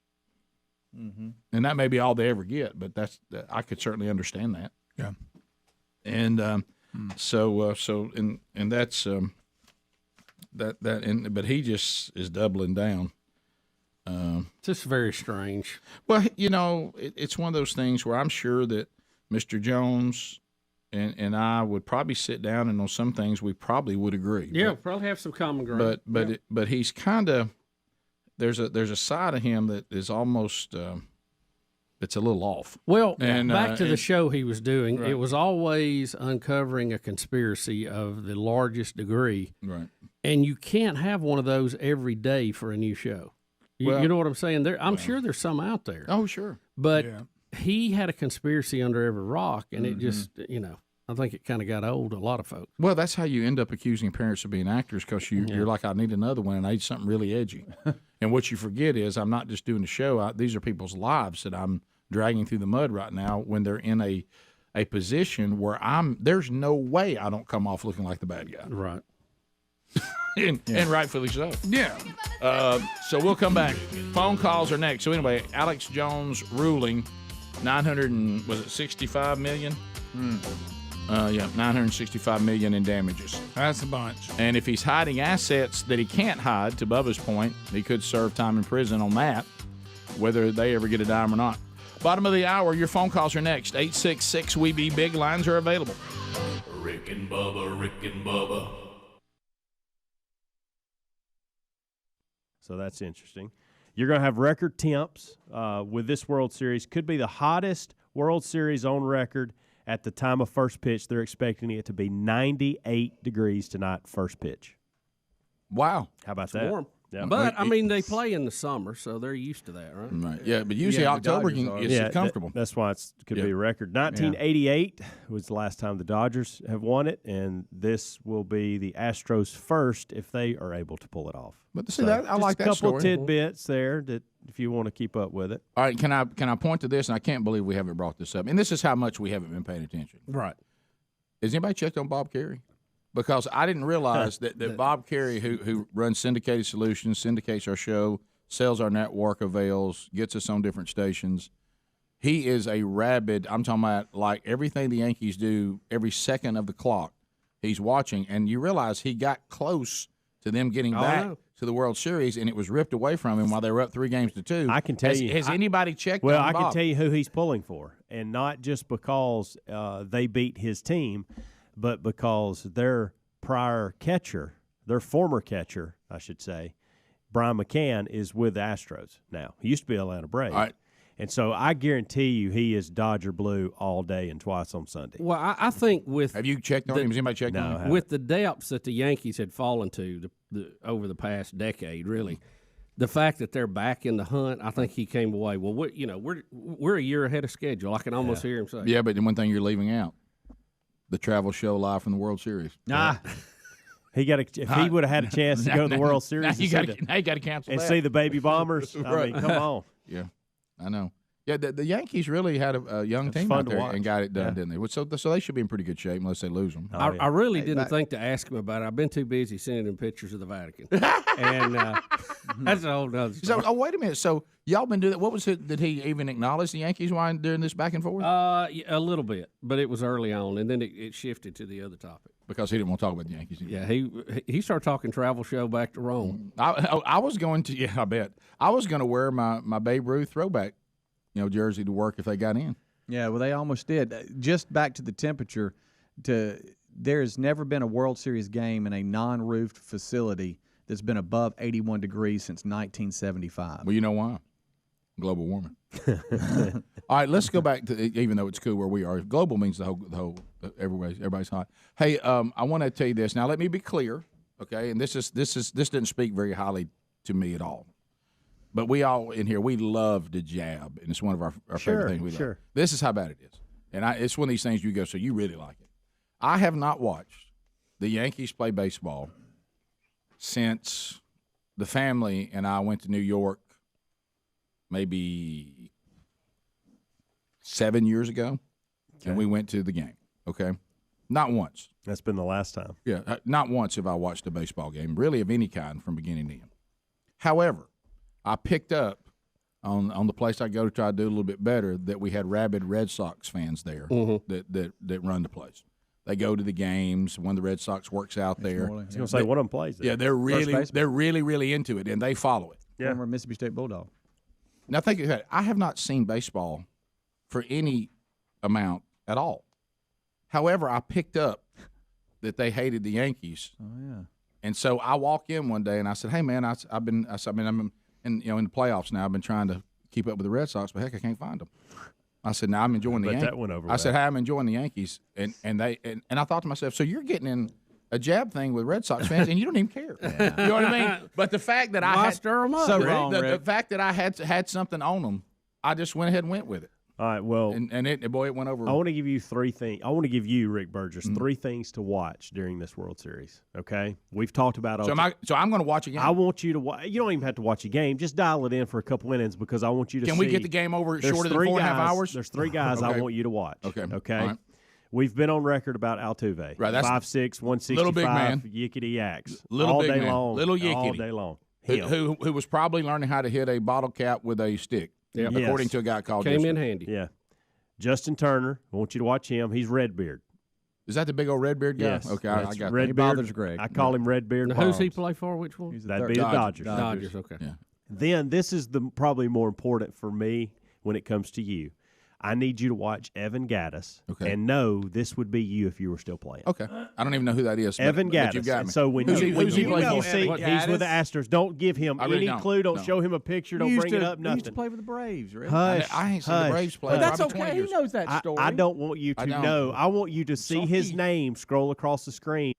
Mm-hmm. And that may be all they ever get, but I could certainly understand that. Yeah. And so that's but he just is doubling down. Just very strange. Well, it's one of those things where I'm sure that Mr. Jones and I would probably sit down, and on some things we probably would agree. Yeah, probably have some common ground. But he's kind of there's a side of him that is almost it's a little off. Well, back to the show he was doing, right. It was always uncovering a conspiracy of the largest degree. Right. And you can't have one of those every day for a new show. You know what I'm saying? I'm sure there's some out there. Oh, sure. But he had a conspiracy under every rock, and it just, I think it kind of got old to a lot of folks. Well, that's how you end up accusing parents of being actors, because you're like, I need another one, and I need something really edgy. And what you forget is I'm not just doing a show. These are people's lives that I'm dragging through the mud right now when they're in a position where there's no way I don't come off looking like the bad guy. Right. And rightfully so. Yeah. So we'll come back. Phone calls are next. So anyway, Alex Jones ruling, 965 million? Yeah, 965 million in damages. That's a bunch. And if he's hiding assets that he can't hide, to Bubba's point, he could serve time in prison on that, whether they ever get a dime or not. Bottom of the hour, your phone calls are next. 866-WE-BE-BIG. Lines are available. Rick and Bubba, Rick and Bubba. So that's interesting. You're going to have record temps with this World Series. Could be the hottest World Series on record at the time of first pitch. They're expecting it to be 98 degrees tonight, first pitch. Wow. How about It's that? warm. Yeah. But, they play in the summer, so they're used to that, right? Right. Yeah, but usually October is comfortable. That's why it could be a record. 1988 was the last time the Dodgers have won it, and this will be the Astros' first if they are able to pull it off. But see, I like that couple story. tidbits there that if you want to keep up with it. All right, can I point to this? And I can't believe we haven't brought this up. And this is how much we haven't been paying attention. Right. Has anybody checked on Bob Carey? because I didn't realize that Bob Carey, who runs Syndicated Solutions, syndicates our show, sells our network avails, gets us on different stations. He is a rabid. I'm talking about like everything the Yankees do every second of the clock. He's watching, and you realize he got close to them getting back to the World Series, and it was ripped away from him while they were up 3-2. I can tell you. Has anybody checked? Well, on I Bob? can tell you who he's pulling for, and not just because they beat his team, but because their prior catcher, their former catcher, I should say, Brian McCann, is with the Astros now. He used to be Atlanta Braves. All right. And so I guarantee you he is Dodger blue all day and twice on Sunday. Well, I think with have you checked on him? Has anybody checked on him? With the depths that the Yankees had fallen to over the past decade, really, the fact that they're back in the hunt, I think he came away. Well, we're a year ahead of schedule. I can almost hear him say. Yeah, but the one thing you're leaving out, the travel show live from the World Series. He got if he would have had a chance to go to the World Series, now you got to cancel and that. see the baby bombers. I mean, come on. Yeah, I know. Yeah, the Yankees really had a young team out there and got it done, didn't they? So they should be in pretty good shape unless they lose them. I really didn't think to ask him about it. I've been too busy sending him pictures of the Vatican, and that's a whole other story. So, wait a minute. So y'all been doing that? What was it? Did he even acknowledge the Yankees while during this back and forth? A little bit, but it was early on, and then it shifted to the other topic. Because he didn't want to talk about the Yankees anymore. Yeah, he started talking travel show back to Rome. I was going to, I bet. I was going to wear my Babe Ruth throwback, jersey to work if they got in. Yeah, well, they almost did. Just back to the temperature, there's never been a World Series game in a non-roofed facility that's been above 81 degrees since 1975. Well, you know why? Global warming. All right, let's go back to, even though it's cool where we are, global means the whole everybody's hot. Hey, I want to tell you this. Now, let me be clear, okay? And this didn't speak very highly to me at all. But we all in here, we love the jab, and it's one of our favorite things we love. This is how bad it is. And it's one of these things you go, so you really like it. I have not watched the Yankees play baseball since the family and I went to New York maybe 7 years ago, and we went to the game, okay? Not once. That's been the last time. Yeah, not once have I watched a baseball game, really of any kind from beginning to end. However, I picked up on the place I go to try to do a little bit better that we had rabid Red Sox fans there that run the place. They go to the games when the Red Sox works out there. I was going to say, one of them plays there. Yeah, they're really into it, and they follow it. Yeah. Former Mississippi State Bulldog. Now, think about it. I have not seen baseball for any amount at all. However, I picked up that they hated the Yankees. Oh yeah. And so I walk in one day and I said, "Hey man, I'm in the playoffs now. I've been trying to keep up with the Red Sox, but heck, I can't find them." I said, "Now I'm enjoying the Yankees." That went over. I said, "Hey, I'm enjoying the Yankees," and I thought to myself, "So you're getting in a jab thing with Red Sox fans, and you don't even care." Yeah. You know what I mean? But the fact that I stir them up, the fact that I had something on them, I just went ahead and went with it. All right, well, and it went over. I want to give you three things. I want to give you, Rick Burgess, three things to watch during this World Series. Okay, we've talked about. So I'm going to watch a game. I want you to watch. You don't even have to watch a game. Just dial it in for a couple innings because I want you to. Can we get the game over shorter than 4.5 hours? There's three guys I want you to watch. Okay. Right. We've been on record about Altuve. Right, that's 5'6", 165, little big man, yickety yaks, little all big day man, long, little yickety, all day long. Who was probably learning how to hit a bottle cap with a stick, according to a guy called. Came in handy. Yeah. Justin Turner, I want you to watch him. He's Redbeard. Is that the big old Redbeard guy? Yes. Okay, I got Redbeard. He bothers Greg. I call him Redbeard. Now, who's he play for? Which one? That'd be the Dodgers. Dodgers, okay. Yeah. Then this is probably more important for me when it comes to you. I need you to watch Evan Gattis and know this would be you if you were still playing. Okay. I don't even know who that is. Evan Gattis. But you got me. So when who's you see Gattis? he's with the Astros, don't give him any clue. Don't show him a picture. Don't bring it up. Nothing. He used to play for the Braves, right? I ain't seen the Braves play. But that's okay. He knows that story. I don't want you to know. I want you to see his name scroll across the screen.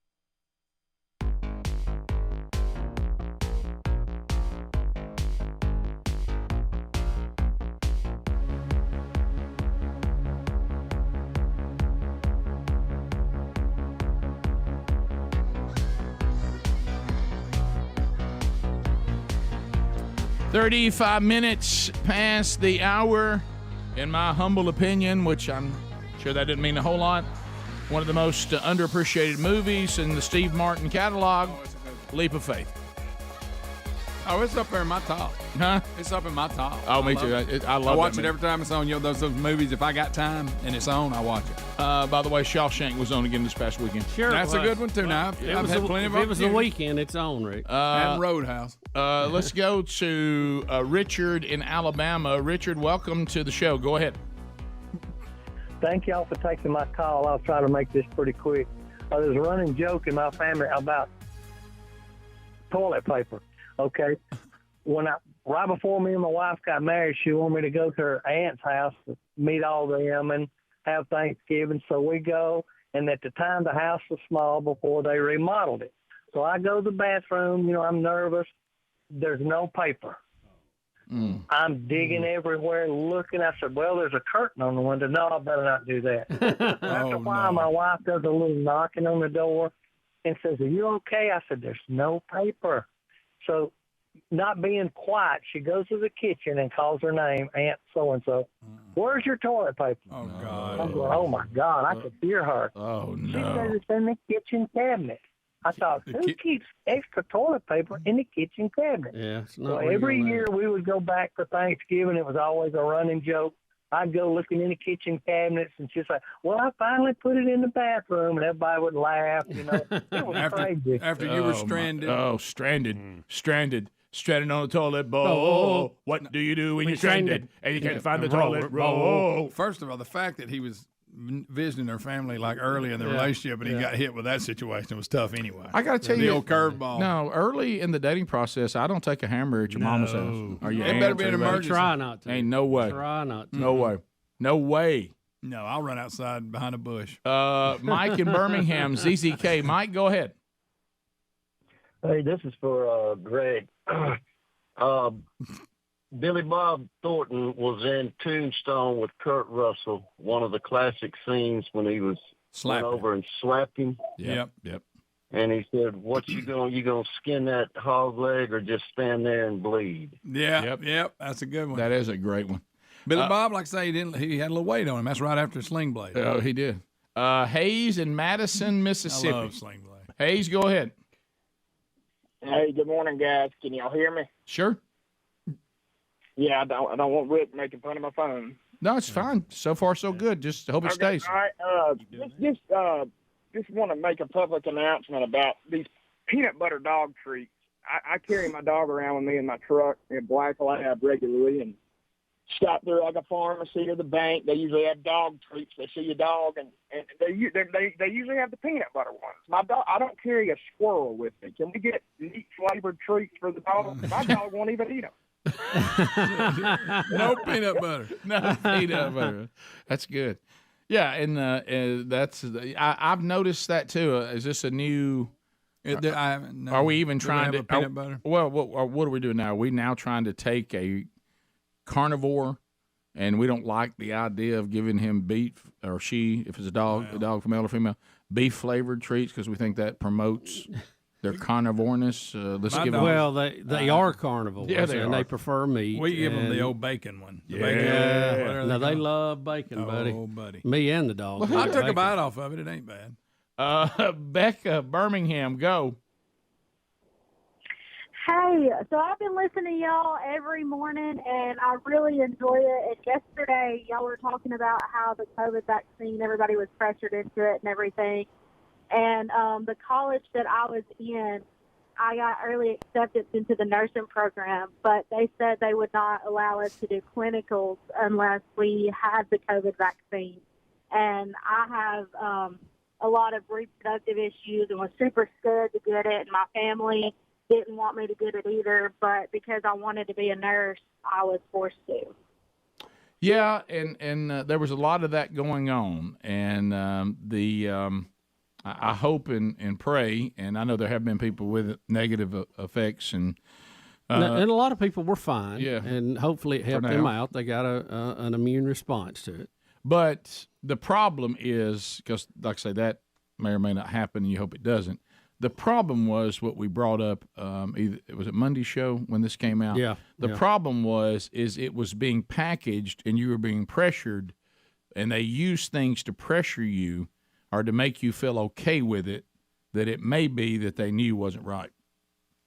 $35 minutes past the hour, in my humble opinion, which I'm sure that didn't mean a whole lot. One of the most underappreciated movies in the Steve Martin catalog, Leap of Faith. Oh, it's up there in my top. Huh? It's up in my top. Oh, me too. I love I watch that it every time it's on. You know, those movies, if I got time and it's on, I watch it. By the way, Shawshank was on again this past weekend. Sure, That's a good one, too. Now, I've had plenty of If it was the weekend, it's on, Rick. And Roadhouse. Let's go to Richard in Alabama. Richard, welcome to the show. Go ahead. Thank y'all for taking my call. I'll try to make this pretty quick. There's a running joke in my family about toilet paper. Okay, right before me and my wife got married, she wanted me to go to her aunt's house to meet all them and have Thanksgiving. So we go, and at the time the house was small before they remodeled it. So I go to the bathroom. You know, I'm nervous. There's no paper. I'm digging everywhere, looking. I said, well, there's a curtain on the window. No, I better not do that. After a while, my wife does a little knocking on the door and says, are you okay? I said, there's no paper. So not being quiet, she goes to the kitchen and calls her name, Aunt so-and-so. Where's your toilet paper? Oh, God. I'm going, oh, my God, I could hear her. Oh, She says it's in the kitchen cabinet. I thought, who keeps extra toilet paper in the kitchen cabinet? Yeah, it's So not every year we would go back for Thanksgiving. It was always a running joke. I'd go looking in the kitchen cabinets, and she'd say, well, I finally put it in the bathroom, and everybody would laugh, you know. It was crazy. After you were stranded. Stranded on the toilet bowl. What do you do when you're stranded and you can't find the toilet roll? First of all, the fact that he was visiting their family like early in the relationship and he got hit with that situation was tough anyway. I got to tell you, the old curveball. No, early in the dating process, I don't take a hammer at your mama's house. Or your It better be an emergency. Try not to. Ain't no way. Try not to. No way. No way. No, I'll run outside behind a bush. Mike in Birmingham, ZZK. Mike, go ahead. Hey, this is for Greg. Billy Bob Thornton was in Tombstone with Kurt Russell, one of the classic scenes when he was went over and slapped him. Yep. And he said, "What you gonna skin that hog leg or just stand there and bleed?" Yep. That's a good one. That is a great one. Billy Bob, like I say, he had a little weight on him. That's right after Sling Blade. Oh, he did. Hayes in Madison, Mississippi. I love Sling Blade. Hayes, go ahead. Hey, good morning, guys. Can y'all hear me? Sure. Yeah, I don't want Rick making fun of my phone. No, it's fine. So far, so good. Just hope it stays. All right. Just want to make a public announcement about these peanut butter dog treats. I carry my dog around with me in my truck in Black Lab regularly, and stop there like a pharmacy or the bank. They usually have dog treats. They see your dog, and they usually have the peanut butter ones. My dog, I don't carry a squirrel with me. Can we get meat flavored treats for the dog? My dog won't even eat them. No peanut butter. No peanut butter. That's good. Yeah, and that's I've noticed that too. Is this a new? Are we even trying to peanut butter? Well, what are we doing now? Are we now trying to take a carnivore, and we don't like the idea of giving him beef, or she, if it's a dog, male or female, beef flavored treats because we think that promotes their carnivorness. Well, they are carnivores. Yeah, they prefer meat. We give them the old bacon one. No, they love bacon, buddy. Oh, buddy. Me and the dog. I took a bite off of it. It ain't bad. Becca, Birmingham, go. Hey, so I've been listening to y'all every morning, and I really enjoy it. And yesterday, y'all were talking about how the COVID vaccine, everybody was pressured into it and everything. And the college that I was in, I got early acceptance into the nursing program, but they said they would not allow us to do clinicals unless we had the COVID vaccine. And I have a lot of reproductive issues and was super scared to get it, and my family didn't want me to get it either, but because I wanted to be a nurse, I was forced to. Yeah, and there was a lot of that going on, and I hope and pray, and I know there have been people with negative effects, and a lot of people were fine, yeah, and hopefully it helped them out. They got an immune response to it. But the problem is, because like I say, that may or may not happen, and you hope it doesn't. The problem was what we brought up. Was it Monday's show when this came out? Yeah. The problem is it was being packaged, and you were being pressured, and they used things to pressure you or to make you feel okay with it, that it may be that they knew wasn't right.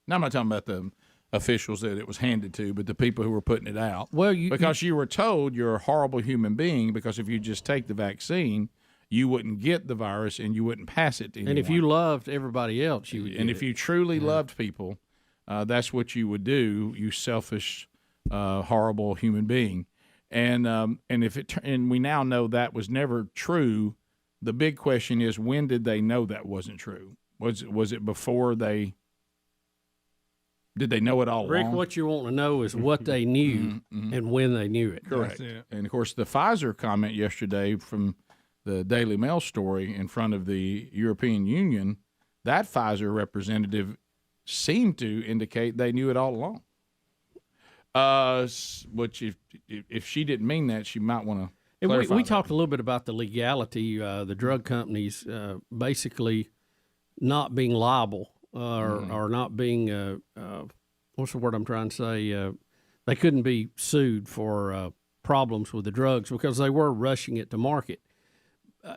Now, I'm not talking about the officials that it was handed to, but the people who were putting it out. Well, because you were told you're a horrible human being because if you just take the vaccine, you wouldn't get the virus and you wouldn't pass it to anyone. And if you loved everybody else, you would get And if you truly loved people, that's what you would do, you selfish, horrible human being. And we now know that was never true. The big question is, when did they know that wasn't true? Was it before they? Did they know it all Rick, along? what you want to know is what they knew and when they knew it. Correct. And of course, the Pfizer comment yesterday from the Daily Mail story in front of the European Union, that Pfizer representative seemed to indicate they knew it all along. Which if she didn't mean that, she might want to. We talked a little bit about the legality, the drug companies basically not being liable or not being, what's the word I'm trying to say? They couldn't be sued for problems with the drugs because they were rushing it to market.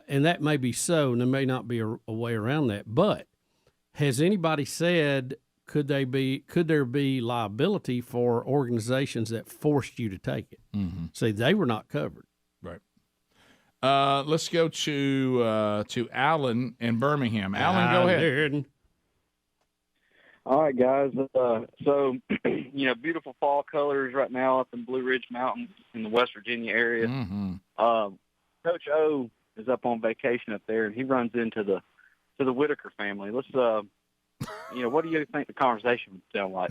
And that may be so, and there may not be a way around that. But has anybody said, could there be liability for organizations that forced you to take it? Mm-hmm. See, they were not covered. Right. Let's go to Alan in Birmingham. Alan, go ahead. All right, guys. So, beautiful fall colors right now up in Blue Ridge Mountains in the West Virginia area. Mm-hmm. Coach O is up on vacation up there, and he runs into the Whitaker family. Let's, what do you think the conversation would sound like?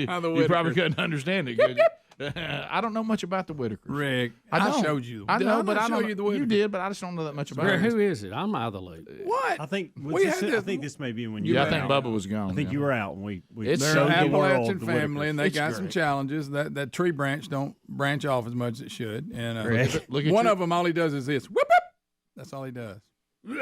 You probably couldn't understand it, could you? I don't know much about the Whitakers. Rick, I showed you. I know, but I showed don't. you the Whitakers. You did, but I just don't know that much about Rick, it. who is it? I'm out of the loop. What? I think I think this may be when you. Yeah, were I think out. Bubba was gone. I think you were out, and we They're showed an the world Appalachian the family, Whitakers. and they It's got some great. challenges. That tree branch don't branch off as much as it should. And Look at one you. of them, all he does is this. Whoop, whoop. That's all he does. Go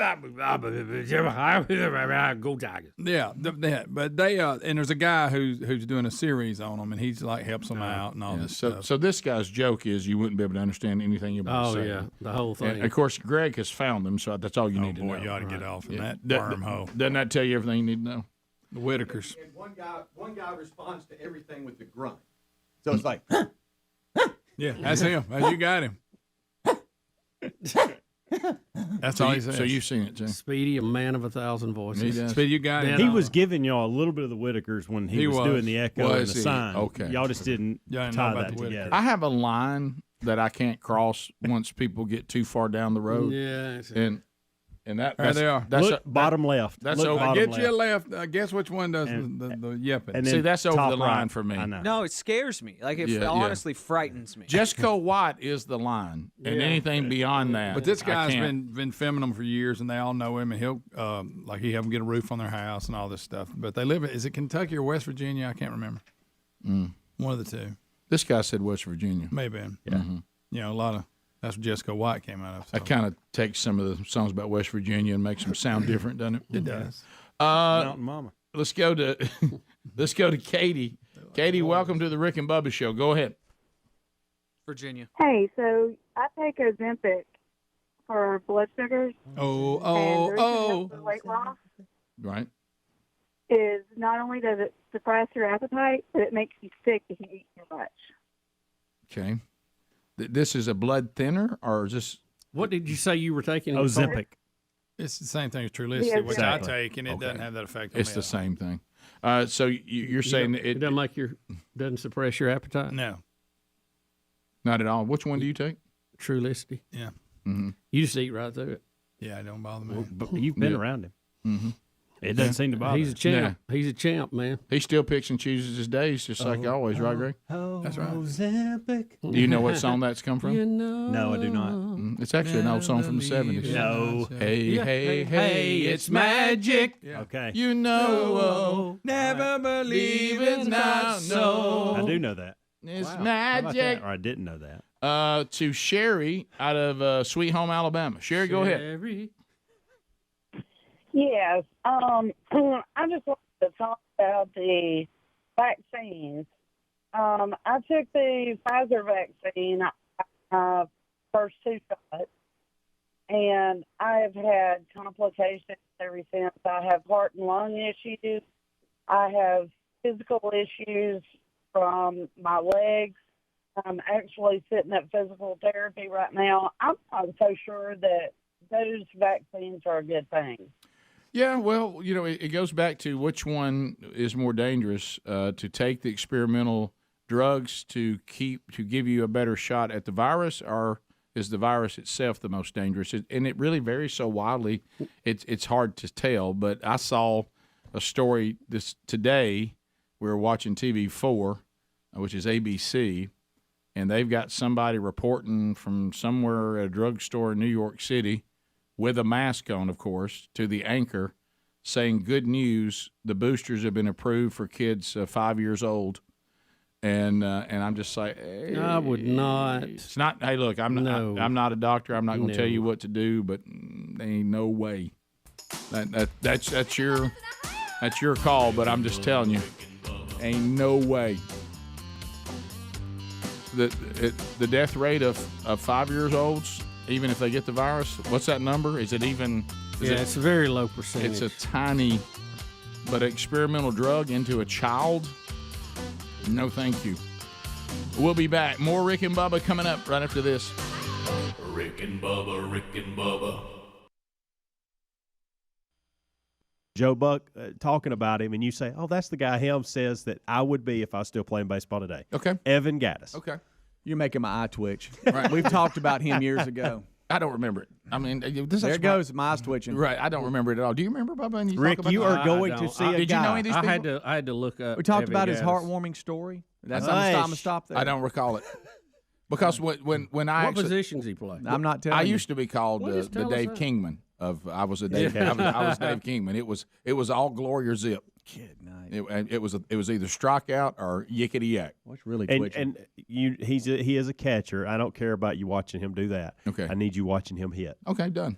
Tigers. Yeah, but they and there's a guy who's doing a series on them, and he's like helps them out and all this stuff. So this guy's joke is you wouldn't be able to understand anything about. Oh, yeah, the whole thing. And of course, Greg has found them, so that's all you need to know. You ought to get off from that Does- wormhole. Doesn't that tell you everything you need to know? The Whitakers. And one guy responds to everything with the grunt. So it's like, Yeah, that's him. You got him. That's all he says. So you've seen it, too. Speedy, a man of 1,000 voices. He does. Speedy, you got him. He was giving y'all a little bit of the Whitakers when he was doing the echo and Was the he? sign. Okay. Y'all just didn't Y'all didn't know tie about that the Whitakers. together. I have a line that I can't cross once people get too far down the road. Yeah. And that There they are. Look, bottom left. That's Look, over. bottom Get you left. Guess which one does the yipping? And See, then that's over top the line right. for me. I know. No, it scares me. Like it Yeah, honestly frightens me. Jessica White is the line, and anything beyond that. But this I guy's can't. been filming them for years, and they all know him. And he'll he have them get a roof on their house and all this stuff. But they live. Is it Kentucky or West Virginia? I can't remember. One of the two. This guy said West Virginia. Maybe. Yeah. A lot of that's what Jessica White came out of. So. I kind of take some of the songs about West Virginia and makes them sound different, doesn't it? It does. Mountain Mama. Let's go to Katie. Katie, welcome to the Rick and Bubba Show. Go ahead. Virginia. Hey, so I take Ozempic for blood sugars. Oh. And the reason for weight loss Right. is not only does it suppress your appetite, but it makes you sick if you eat too much. Okay. This is a blood thinner, or is this? What did you say you were taking? Ozempic. It's the same thing as Trulicity, Yeah, which exactly. I take, and it doesn't have that effect on It's me the at all. same thing. So you're saying that It doesn't doesn't suppress your appetite? No. not at all. Which one do you take? Trulicity. Yeah. Mm-hmm. You just eat right through it. Yeah, it don't bother me. But you've been Yeah. around him. Mm-hmm. It doesn't seem to bother He's a him. champ. He's a champ, man. He still picks and chooses his days, just like always, right, Greg? That's right. Ozempic. Do you know what song that's come from? You know. No, I do not. It's actually an old song from the 70s. No. Hey, hey, hey, it's magic. Yeah. Okay. You know, Never believe it's not so. I do know that. It's How about magic. that? Or I didn't know that. To Sherry out of Sweet Home, Alabama. Sherry, go ahead. Sherry. Yes. I just wanted to talk about the vaccines. I took the Pfizer vaccine, first 2 shots, and I have had complications ever since. I have heart and lung issues. I have physical issues from my legs. I'm actually sitting at physical therapy right now. I'm not so sure that those vaccines are a good thing. Yeah, well, it goes back to which one is more dangerous, to take the experimental drugs to give you a better shot at the virus, or is the virus itself the most dangerous? And it really varies so wildly, it's hard to tell. But I saw a story today. We were watching TV4, which is ABC, and they've got somebody reporting from somewhere at a drugstore in New York City with a mask on, of course, to the anchor, saying, good news, the boosters have been approved for kids 5 years old. And I'm just like, hey, I would not. It's not. Hey, look, I'm not a doctor. I'm not going to tell you what to do, but there ain't no way. That's your call. But I'm just telling you, ain't no way. The death rate of 5 years olds, even if they get the virus, what's that number? Is it even? It's a very low percentage. It's a tiny, but experimental drug into a child. No, thank you. We'll be back. More Rick and Bubba coming up right after this. Rick and Bubba, Rick and Bubba. Joe Buck talking about him, and you say, oh, that's the guy Helm says that I would be if I was still playing baseball today. Okay. Evan Gaddis. Okay. You're making my eye twitch. Right. We've talked about him years ago. I don't remember it. I mean, there it goes. My eyes twitching. Right. I don't remember it at all. Do you remember, Bubba? Rick, you are going to see a guy. Did you know any of these people? I had to look up. We talked Evan about Gaddis. his heartwarming story. That's I'm gonna stop there. I don't recall it. Because when I what positions he played? I'm not telling you. I used to be called the Dave Kingman of. I was a Dave. I was Dave Kingman. It was all glory or zip. Good night. It was either strikeout or yickety yak. What's really twitching? And he is a catcher. I don't care about you watching him do that. Okay. I need you watching him hit. Okay, done.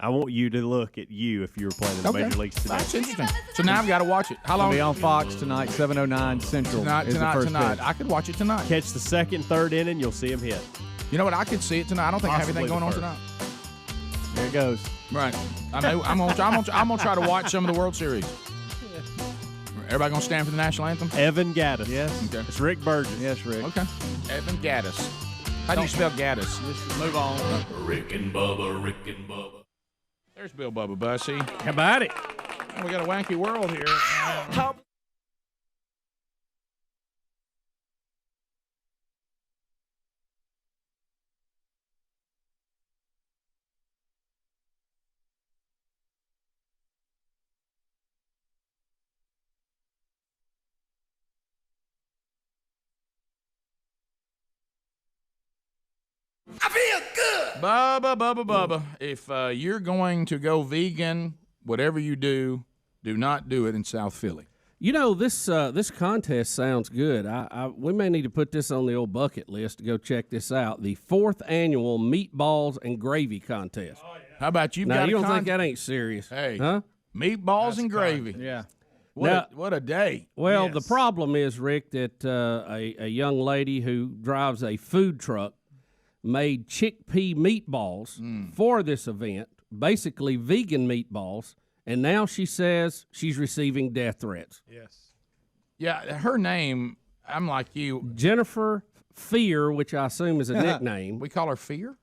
I want you to look at you if you were playing in the Major Leagues today. That's interesting. So now I've got to watch it. How long? It'll be on Fox tonight, 7:09 Central. Tonight. I could watch it tonight. Catch the second, third inning, you'll see him hit. You know what? I could see it tonight. I don't think I have anything going on tonight. There it goes. Right. I'm gonna try to watch some of the World Series. Everybody gonna stand for the national anthem? Evan Gaddis. Yes. Okay. It's Rick Burgess. Yes, Rick. Okay. Evan Gaddis. How do you spell Gaddis? Just move on. Rick and Bubba, Rick and Bubba. There's Bill Bubba Bussy. How about it? We got a wacky world here. I feel good. Bubba. If you're going to go vegan, whatever you do not do it in South Philly. You know, this contest sounds good. We may need to put this on the old bucket list to go check this out. The 4th annual Meatballs and Gravy Contest. Oh, yeah. How about you? Now, you don't think that ain't serious? Hey, huh? Meatballs and gravy. Yeah. What a day. Well, the problem is, Rick, that a young lady who drives a food truck made chickpea meatballs for this event, basically vegan meatballs, and now she says she's receiving death threats. Yes. Yeah, her name, I'm like you. Jennifer Fear, which I assume is a nickname. We call her Fear?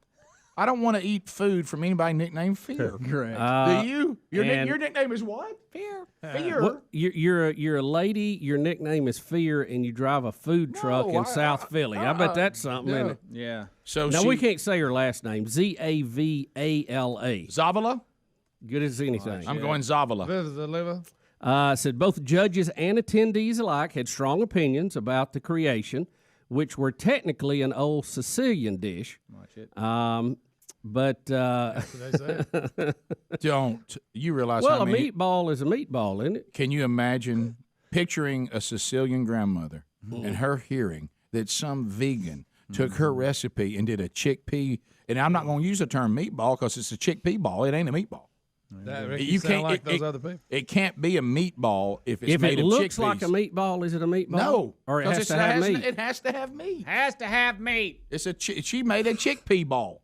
I don't want to eat food from anybody nicknamed Fear. Correct. Do you? Your nickname is what? Fear. Fear. What, you're a lady. Your nickname is Fear, and you drive a food truck in South Philly. I bet that's something, isn't it? Yeah. So now we can't say her last name. Zavala. Zavala? Good as anything. I'm going Zavala. Said both judges and attendees alike had strong opinions about the creation, which were technically an old Sicilian dish. Watch it. But don't you realize? Well, how many, a meatball is a meatball, isn't it? Can you imagine picturing a Sicilian grandmother and her hearing that some vegan took her recipe and did a chickpea? And I'm not going to use the term meatball because it's a chickpea ball. It ain't a meatball. You can't like those other people. It can't be a meatball if it's if made it of looks chickpeas. like a meatball, is it a meatball? No, or it has to have meat. It has to have meat. Has to have meat. It's she made a chickpea ball.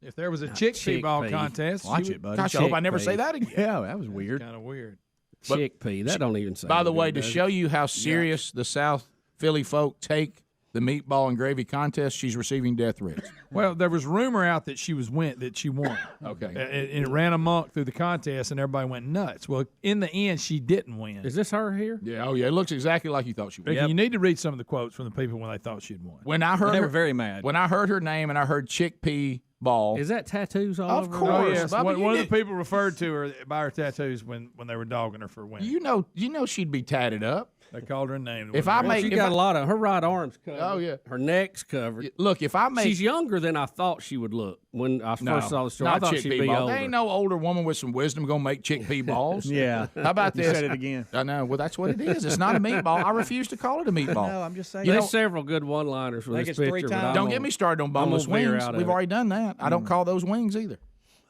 If there was a chickpea ball contest, Watch it, buddy. Gosh, I hope I never say that again. Yeah, that was weird. Kind of weird. Chickpea. That don't even say. By the way, anything, to does show it? you how serious the South Philly folk take the meatball and gravy contest, she's receiving death threats. Well, there was rumor out that she won. Okay. And it ran amok through the contest, and everybody went nuts. Well, in the end, she didn't win. Is this her here? Yeah. Oh, yeah. It looks exactly like you thought she would. Ricky, you need to read some of the quotes from the people when they thought she'd won. When I heard They her, were very mad. When I heard her name and I heard chickpea ball, Is that tattoos all Of over? course. Oh, yes. Bubba, One you of the people referred to her by her tattoos when they were dogging her for winning. you know she'd be tatted up. They called her a name. If I make, She if got I- a lot of her right arm's covered. Oh, yeah. Her neck's covered. Look, if I make, She's younger than I thought she would look when I first saw the story. I not thought she'd chickpea be ball. older. There ain't no older woman with some wisdom gonna make chickpea balls. Yeah. How about You this? said it again. I know. Well, that's what it is. It's not a meatball. I refuse to call it a meatball. No, I'm just saying. There's several good one-liners with Think this it's 3 picture. but times. I'm Don't gonna- get me started on I'm boneless gonna veer wings. out of We've it. already done that. I don't call those wings either.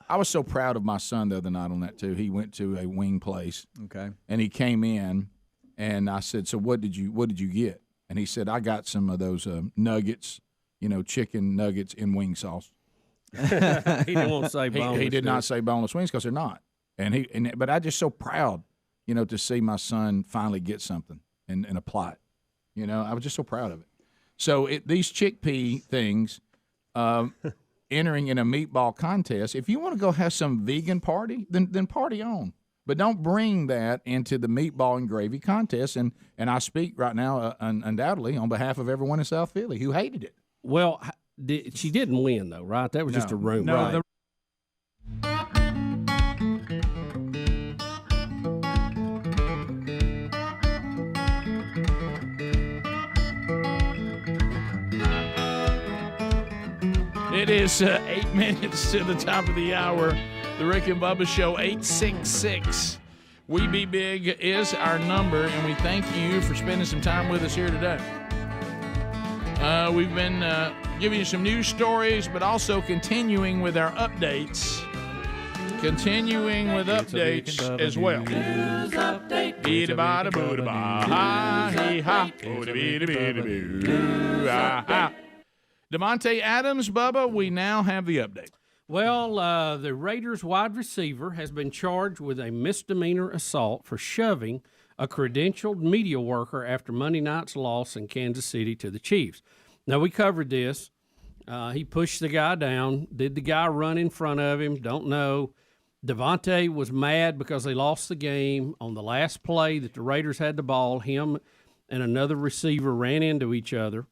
I was so proud of my son the other night on that too. He went to a wing place. Okay. And he came in, and I said, "So what did you get?" And he said, "I got some of those nuggets, chicken nuggets in wing sauce." He didn't want to say boneless. He did not say boneless wings because they're not. But I'm just so proud, to see my son finally get something and apply it. I was just so proud of it. So these chickpea things, entering in a meatball contest. If you want to go have some vegan party, then party on. But don't bring that into the meatball and gravy contest. And I speak right now undoubtedly on behalf of everyone in South Philly who hated it. Well, she didn't win though, right? That was just a rumor. No, It is 8 minutes to the top of the hour. The Rick and Bubba Show, 866. We Be Big is our number, and we thank you for spending some time with us here today. We've been giving you some news stories, but also continuing with our updates. Continuing with updates as well. News update. Bee-da-ba-da, boo-da-ba, ha-hee-ha, boo-da-bee-da-bee-da-boo, ah-ha. Davante Adams, Bubba, we now have the update. Well, the Raiders wide receiver has been charged with a misdemeanor assault for shoving a credentialed media worker after Monday night's loss in Kansas City to the Chiefs. Now, we covered this. He pushed the guy down. Did the guy run in front of him? Don't know. Davante was mad because they lost the game. On the last play that the Raiders had the ball, him and another receiver ran into each other,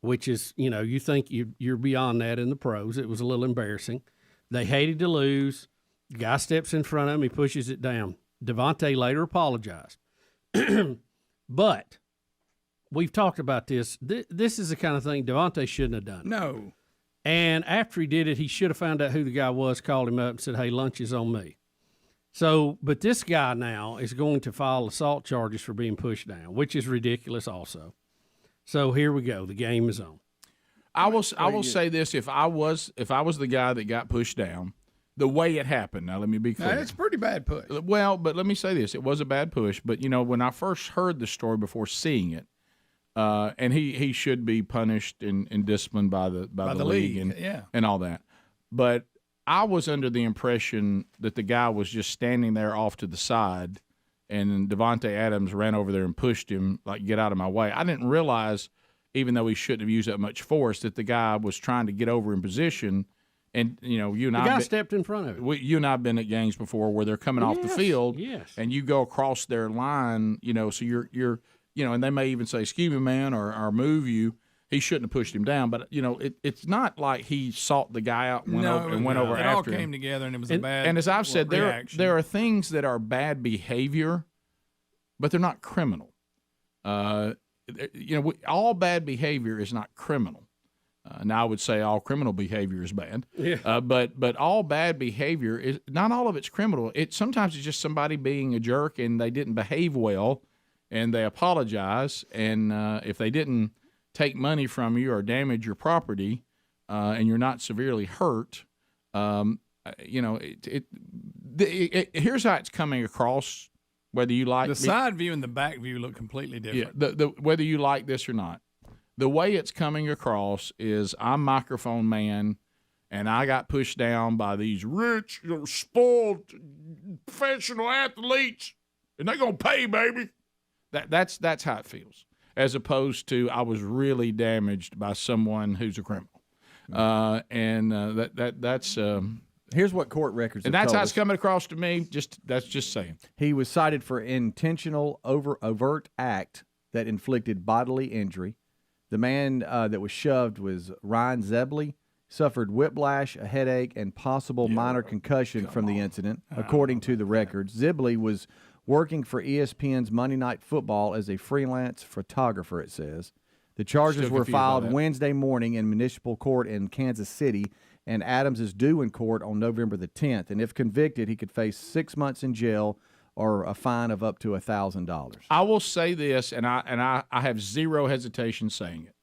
which is, you think you're beyond that in the pros. It was a little embarrassing. They hated to lose. The guy steps in front of him. He pushes it down. Davante later apologized. But we've talked about this. This is the kind of thing Davante shouldn't have done. No. And after he did it, he should have found out who the guy was, called him up, and said, "Hey, lunch is on me." So, but this guy now is going to file assault charges for being pushed down, which is ridiculous also. So here we go. The game is on. I will say this: if I was the guy that got pushed down, the way it happened. Now let me be clear. It's a pretty bad push. Well, but let me say this: it was a bad push. But when I first heard the story before seeing it, and he should be punished and disciplined by the league and all that. But I was under the impression that the guy was just standing there off to the side, and Davante Adams ran over there and pushed him, like, get out of my way. I didn't realize, even though he shouldn't have used that much force, that the guy was trying to get over in position. And, you and The guy stepped in front of him. You and I have been at games before where they're coming off the field, and you go across their line, so you're and they may even say, "Excuse me, man," or move you. He shouldn't have pushed him down, but it's not like he sought the guy out and went over it after him. all came together, and it was a bad. And as I've said, reaction. there are things that are bad behavior, but they're not criminal. All bad behavior is not criminal. Now I would say all criminal behavior is bad. Yeah. But all bad behavior is not all of it's criminal. Sometimes it's just somebody being a jerk and they didn't behave well, and they apologize. And if they didn't take money from you or damage your property, and you're not severely hurt, here's how it's coming across. Whether you like the side view and the back view look completely different. Yeah, whether you like this or not, the way it's coming across is I'm microphone man, and I got pushed down by these rich, spoiled, professional athletes, and they're gonna pay, baby. That's how it feels, as opposed to I was really damaged by someone who's a criminal, that's. Here's what court records. And have that's told how it's us. coming across to me. That's just saying. He was cited for intentional overt act that inflicted bodily injury. The man that was shoved was Ryan Zebley. Suffered whiplash, a headache, and possible minor concussion from the incident, according to the records. Zebley was working for ESPN's Monday Night Football as a freelance photographer, it says. The charges Still were confused by filed that. Wednesday morning in municipal court in Kansas City, and Adams is due in court on November the 10th. And if convicted, he could face 6 months in jail or a fine of up to $1,000. I will say this, and I have zero hesitation saying it.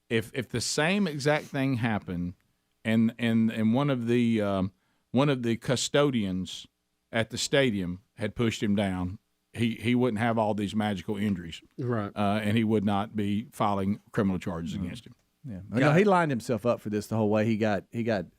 If the same exact thing happened, and one of the custodians at the stadium had pushed him down, he wouldn't have all these magical injuries, right? And he would not be filing criminal charges against him. Yeah, no, he lined himself up for this the whole way. He got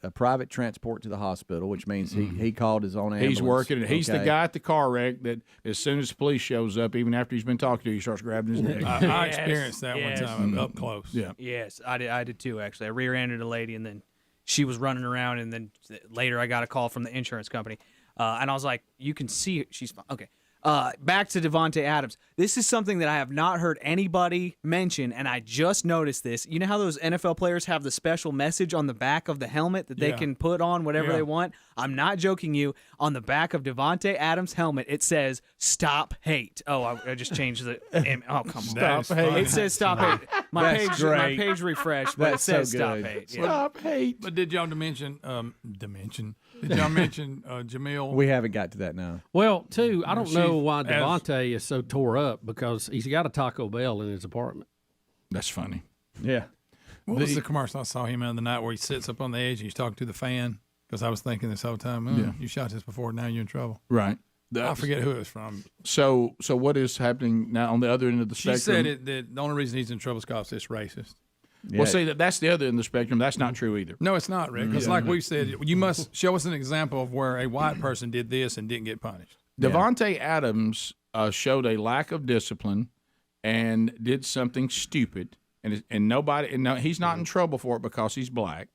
a private transport to the hospital, which means he called his own ambulance. He's working it. He's the Okay. guy at the car wreck that as soon as the police shows up, even after he's been talking to you, he starts grabbing his neck. I experienced that one time up close. Yeah. Yes, I did too, actually. I rear-ended a lady, and then she was running around, and then later I got a call from the insurance company. And I was like, you can see her. She's fine. Okay. Back to Davante Adams. This is something that I have not heard anybody mention, and I just noticed this. You know how those NFL players have the special message on the back of the helmet that they can put on whatever they want? I'm not joking you. On the back of Davante Adams' helmet, it says, "Stop hate." Oh, I just changed the oh, come on. Stop hate. It says "Stop hate." My page refreshed, but That's it says so "Stop good. hate." Yeah. Stop hate. But did y'all mention Did y'all mention Jamil? We haven't got to that now. Well, too, I don't know why as- Davante is so tore up because he's got a Taco Bell in his apartment. That's funny. Yeah. What was the commercial I saw him in the night where he sits up on the edge and he's talking to the fan? Because I was thinking this whole time, you shot this before, now you're in trouble. Right. I forget who it was from. So what is happening now on the other end of the She spectrum? said that the only reason he's in trouble is because it's racist. Well, see, that's the other end of the spectrum. That's not true either. No, it's not, Rick. Because like we said, you must show us an example of where a white person did this and didn't get punished. Davante Adams showed a lack of discipline and did something stupid, and he's not in trouble for it because he's black.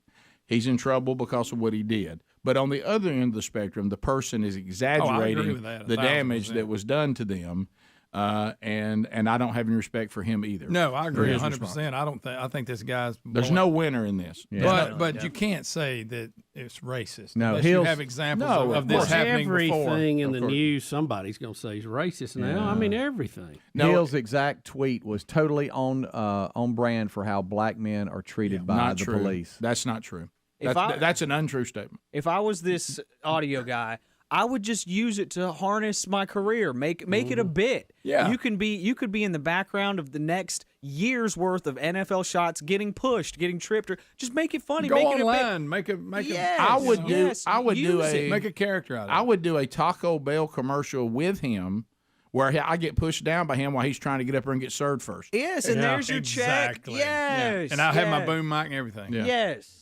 He's in trouble because of what he did. But on the other end of the spectrum, the person is exaggerating with that, the damage 1,000%. that was done to them, and I don't have any respect for him either. No, I agree for his 100%. I think this guy's. There's no winner in this. But you can't say that it's racist. No, unless you have examples of this happening before. Everything in the news, somebody's going to say he's racist now. I mean, everything. Hill's exact tweet was totally on brand for how black men are treated by Not the true. police. That's not true. If That's an untrue statement. If I was this audio guy, I would just use it to harness my career, make it a bit. Yeah. You could be in the background of the next year's worth of NFL shots getting pushed, getting tripped, or just make it funny. Go make online, it a bit. make Yes, a. I would make a character out of it. I would do a Taco Bell commercial with him where I get pushed down by him while he's trying to get up there and get served first. Yes, and there's your check. Yes, And I'll have my yes. boom mic and everything. Yeah. Yes.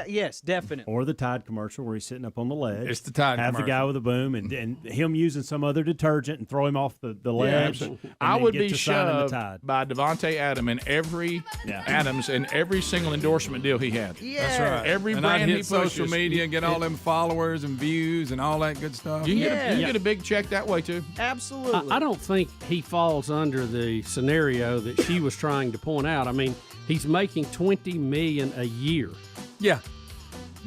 Yes, definitely. Or the Tide commercial where he's sitting up on the ledge. It's the Tide Have the guy commercial. with a boom and him using some other detergent and throw him off the ledge. and I then would get be to signing the shoved Tide. by Davante Adams in every single endorsement deal he had. That's right. Every and brand I'd he hit social pushes. media and get all them followers and views and all that good stuff. You can get a big check that way too. Absolutely. I don't think he falls under the scenario that she was trying to point out. I mean, he's making $20 million a year. Yeah.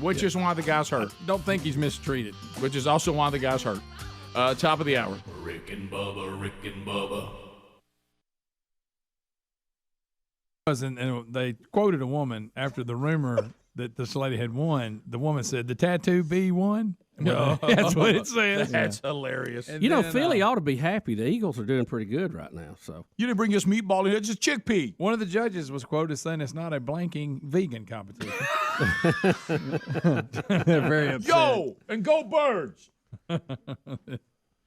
Which is why the guy's hurt. Don't think he's mistreated. Which is also why the guy's hurt. Top of the hour. Rick and Bubba. And they quoted a woman after the rumor that this lady had won. The woman said, "The tattoo bee won." No, that's what it says. That's hilarious. And You know, then, Philly ought to be happy. The Eagles are doing pretty good right now. So You didn't bring us meatball in here. It's just chickpea. One of the judges was quoted saying it's not a blanking vegan competition. They're very upset. Go and go birds.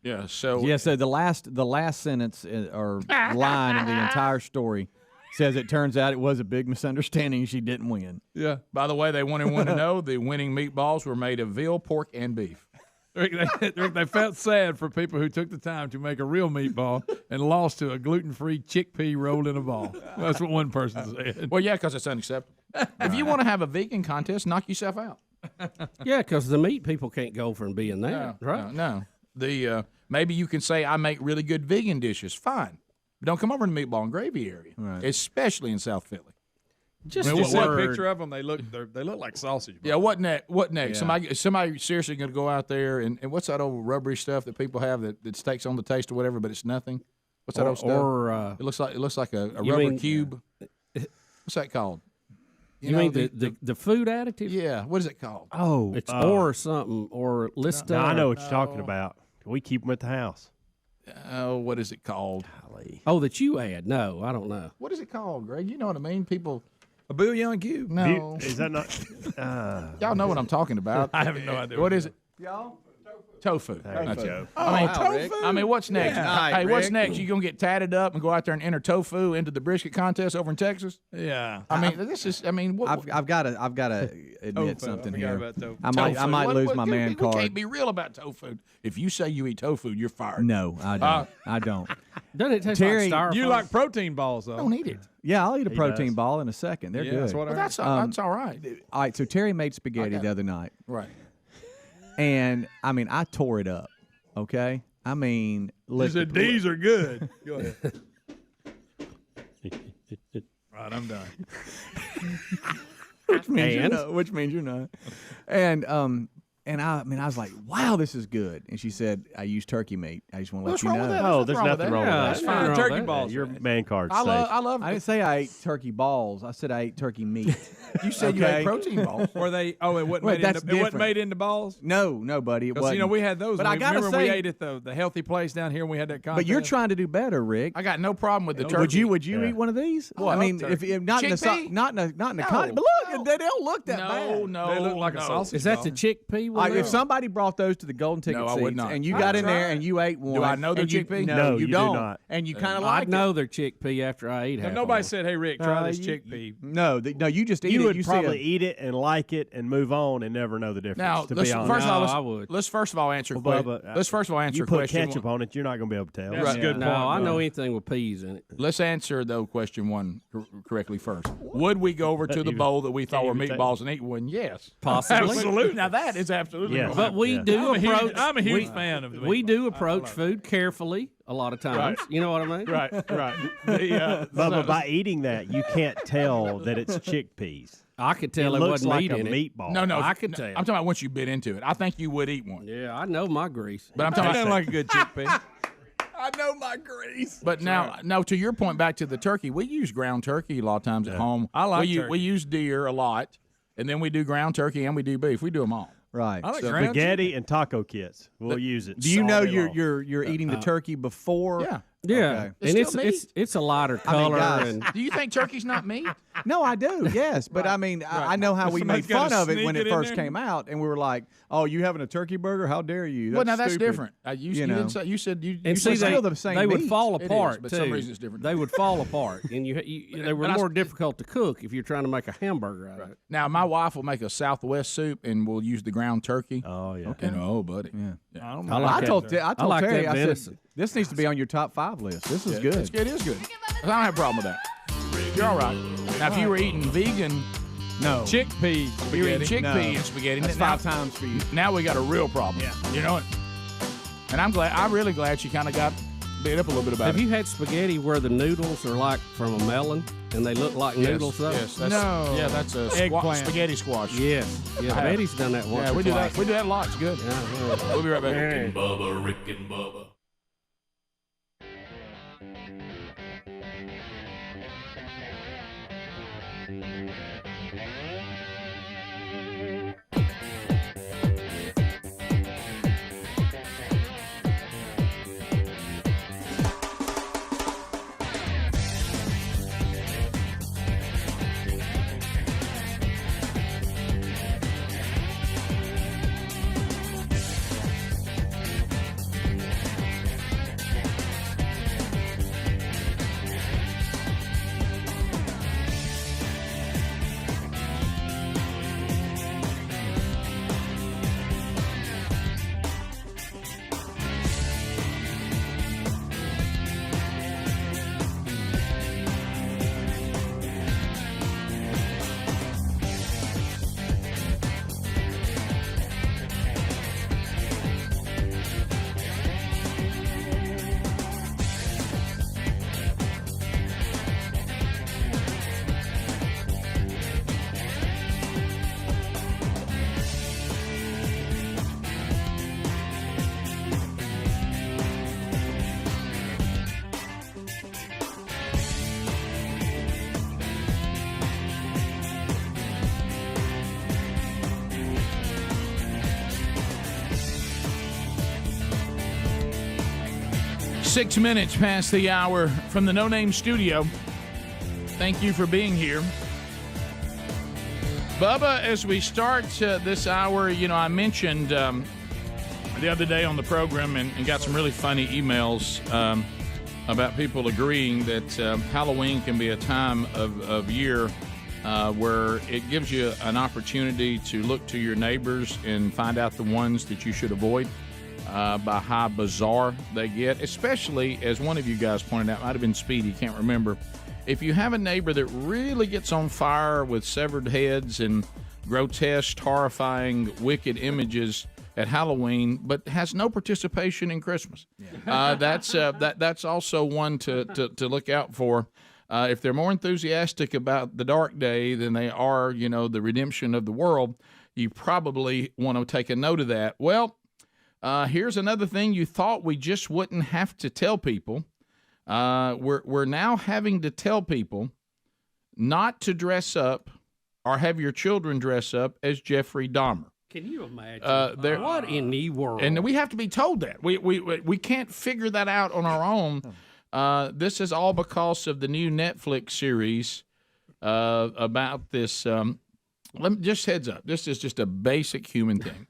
Yeah. So So the last sentence or line in the entire story says it turns out it was a big misunderstanding. She didn't win. Yeah. By the way, they wanted one to know the winning meatballs were made of veal, pork, and beef. Rick, they felt sad for people who took the time to make a real meatball and lost to a gluten-free chickpea rolled in a ball. That's what one person said. Well, yeah, because it's unacceptable. If you want to have a vegan contest, knock yourself out. Yeah, because the meat people can't go for and being that, right? No. Maybe you can say I make really good vegan dishes. Fine. But don't come over to the meatball and gravy area, especially in South Philly. Just one picture of them, they look like sausage. Yeah, what next? Yeah. Somebody seriously going to go out there and what's that old rubbery stuff that people have that takes on the taste or whatever, but it's nothing. What's that old stuff? It looks like a rubber cube. What's that called? You mean the food additive? Yeah. What is it called? Oh, it's or something or list. No, I know what you're talking about. We keep them at the house. Oh, what is it called? Oh, that you add? No, I don't know. What is it called, Greg? You know what I mean? People. A bouillon cube? No. Is that not? Y'all know what I'm talking about. I have no idea. What is it? Y'all? Tofu. That's it. Tofu. I mean, what's next? Yeah. Hey, what's next? You gonna get tatted up and go out there and enter tofu into the brisket contest over in Texas? Yeah. I mean, this is. I mean, I've got to admit something here. About tofu. I might lose my man card. We can't be real about tofu. If you say you eat tofu, you're fired. No, I don't. I don't. Doesn't it taste Terry, like styrofoam? You like protein balls, though. Don't eat it. Yeah, I'll eat a protein ball in a second. They're good. That's what That's all right. All right, so Terry made spaghetti the other night. Right. And, I mean, I tore it up, okay? I mean, You said these are good. Go ahead. Right, I'm done. Which means you're not. And I was like, wow, this is good. And she said, I use turkey meat. I just want to let you know. Oh, there's nothing wrong with that. That's fine. Turkey balls. Your man card's safe. I love. I didn't say I ate turkey balls. I said I ate turkey meat. You said you ate protein balls. Were they? Oh, it wasn't made into balls. No, buddy, it wasn't. You know, we had those. But I gotta remember say, we ate at the healthy place down here. and We had that contest. But you're trying to do better, Rick. I got no problem with the turkey. Would you eat one of these? Well, I mean, if not in the not in the content, but look, they don't look that bad. No, they look like a sausage. Is that the chickpea one? If somebody brought those to the golden ticket No, I would seats not. and you got in there and you ate one, Do I know they're chickpea? No, you do don't. not. And you kind of like I know they're chickpea after I eat half. Nobody of them. said, "Hey, Rick, try this chickpea." No, you just eat You it. would probably eat it and like it and move on and never know the difference. Now, to be honest, let's first of all answer. Let's first of all answer you put question ketchup on it, you're not going to be able to tell. That's a good point. No, I know anything with peas in it. Let's answer though question one correctly first. Would we go over to the bowl that we thought were meatballs and eat one? Yes, possibly. Absolutely. Now that is absolutely Yes. wrong. But we do approach. I'm a huge fan of the We do approach food carefully a lot of times. Right. You know what I mean? Right. Bubba, by eating that, you can't tell that it's chickpeas. I could tell it it looks wasn't like meat a in it. meatball. No, I could tell. I'm talking about once you bit into it. I think you would eat one. Yeah, I know my grease. But I'm talking That about like a good chickpea. I know my grease. But now, to your point, back to the turkey, we use ground turkey a lot of times at home. I like we turkey. We use deer a lot, and then we do ground turkey and we do beef. We do them all. Right. I like ground Spaghetti and taco kits. We'll use it. Do you know all day long. you're eating the turkey before? Yeah. Yeah, It's and still it's a lighter I mean, color. guys, and Do you think turkey's not meat? No, I do. Yes, but I mean, I know how we Somebody's made fun gotta of it when sneak it it in first there. came out, and we were like, "Oh, you having a turkey burger? How dare you?" Well, now that's stupid. different. You know. didn't say, you said you. And you see, said still the same they would meat. fall It is, apart but too. some reason it's different. They would fall apart, and they were And I more s- difficult to cook if you're trying to make a hamburger out of it. Now my wife will make a Southwest soup, and we'll use the ground turkey. Oh yeah. And oh, buddy. Yeah. I don't I know. like I that. told Terry, I like Terry, that I venison. said, this needs to be on your top 5 list. This is good. It is good. I don't have a problem with that. You're all right. Now, if you were eating vegan, No. Chickpea you're eating spaghetti. chickpea No. and spaghetti. That's now, 5 times for you. Now we got a real problem. Yeah. You know it. And I'm really glad she kind of got beat up a little bit about Have it. you had spaghetti where the noodles are like from a melon and they look like noodles? Though? Yes. That's, No. Yeah, that's a Eggplant. spaghetti squash. Yes. Yeah, I have. Betty's done that once. Yeah, or we do twice. that. We do that a lot. It's good. Yeah, We'll be right back. yeah. Rick and Bubba, Rick and Bubba. 6 minutes past the hour from the No Name Studio. Thank you for being here. Bubba, as we start this hour, I mentioned the other day on the program and got some really funny emails about people agreeing that Halloween can be a time of year where it gives you an opportunity to look to your neighbors and find out the ones that you should avoid by how bizarre they get, especially, as one of you guys pointed out, might have been Speedy, can't remember, if you have a neighbor that really gets on fire with severed heads and grotesque, horrifying, wicked images at Halloween, but has no participation in Christmas. That's also one to look out for. If they're more enthusiastic about the dark day than they are, the redemption of the world, you probably want to take a note of that. Well, here's another thing you thought we just wouldn't have to tell people. We're now having to tell people not to dress up or have your children dress up as Jeffrey Dahmer. Can you imagine? What in the world? And we have to be told that. We can't figure that out on our own. This is all because of the new Netflix series about this. Just heads up. This is just a basic human thing.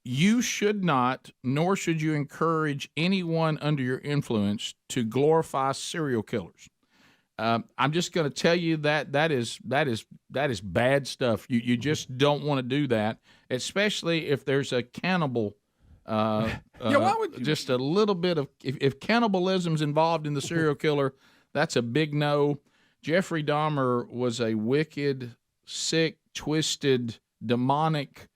You should not, nor should you encourage anyone under your influence to glorify serial killers. I'm just going to tell you that is bad stuff. You just don't want to do that, especially if there's a cannibal. Why would you? Just a little bit of if cannibalism's involved in the serial killer, that's a big no. Jeffrey Dahmer was a wicked, sick, twisted, demonic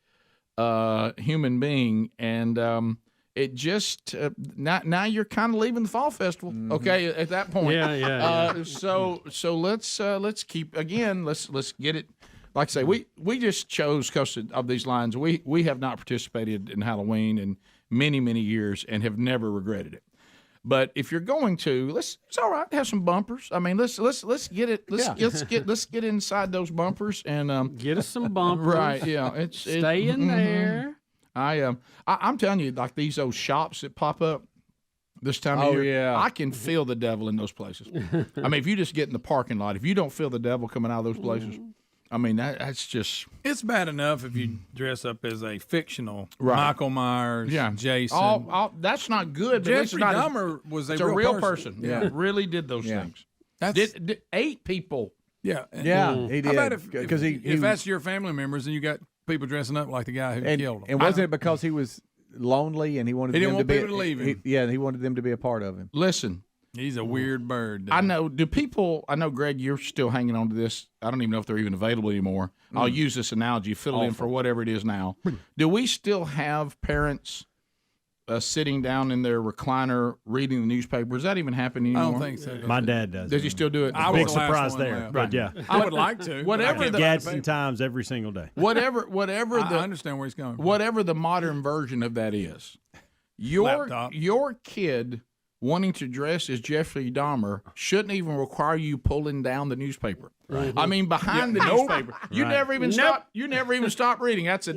human being, and it just now you're kind of leaving the fall festival. Okay, at that point, yeah. So let's keep again. Let's get it. Like I say, we just chose because of these lines. We have not participated in Halloween in many years and have never regretted it. But if you're going to, it's all right. Have some bumpers. I mean, let's get it. Let's get inside those bumpers and get us some bumpers. Right? Yeah. Stay in there. I'm telling you, like these old shops that pop up this time of year. Yeah. I can feel the devil in those places. I mean, if you just get in the parking lot, if you don't feel the devil coming out of those places, I mean that's just. It's bad enough if you dress up as a fictional Michael Myers, Jason. All that's not good. But Jeffrey Dahmer was a real person. Yeah, really did those things. Did 8 people. Yeah, he did. How about if that's your family members and you got people dressing up like the guy who killed them? And wasn't it because he was lonely and he wanted didn't them want to be people to leave him? He wanted them to be a part of him. Listen. He's a weird bird. I know. I know, Greg, you're still hanging on to this. I don't even know if they're even available anymore. I'll use this analogy, fill it in for whatever it is now. Do we still have parents sitting down in their recliner reading the newspaper? Does that even happen anymore? I don't think so. My dad does. Does he still do it? Big surprise there. But yeah. I would like to. Whatever the Gadsden Times every single day. Whatever I understand where he's going. Whatever the modern version of that is. Your kid wanting to dress as Jeffrey Dahmer shouldn't even require you pulling down the newspaper. Right. I mean, behind the newspaper, you never even stop. You never even stop reading. That's a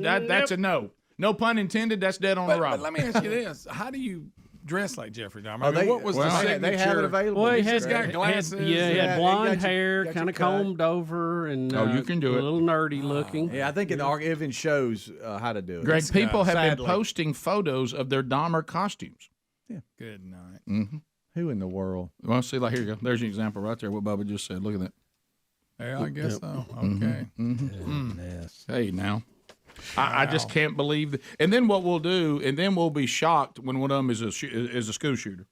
no. No pun intended. That's dead on arrival. But let me ask you this: how do you dress like Jeffrey Dahmer? What was the signature? They have it available. Well, he's got glasses. He had blonde hair, kind of combed over, and you can do a little nerdy looking. Yeah, I think it even shows how to do it. Greg, people have been posting photos of their Dahmer costumes. Yeah. Good night. Mm-hmm. Who in the world? Well, see, like here you go. There's an example right there. What Bubba just said. Look at that. Yeah, I guess so. Okay. Hey, now. I just can't believe that. And then what we'll do, and then we'll be shocked when one of them is a school shooter.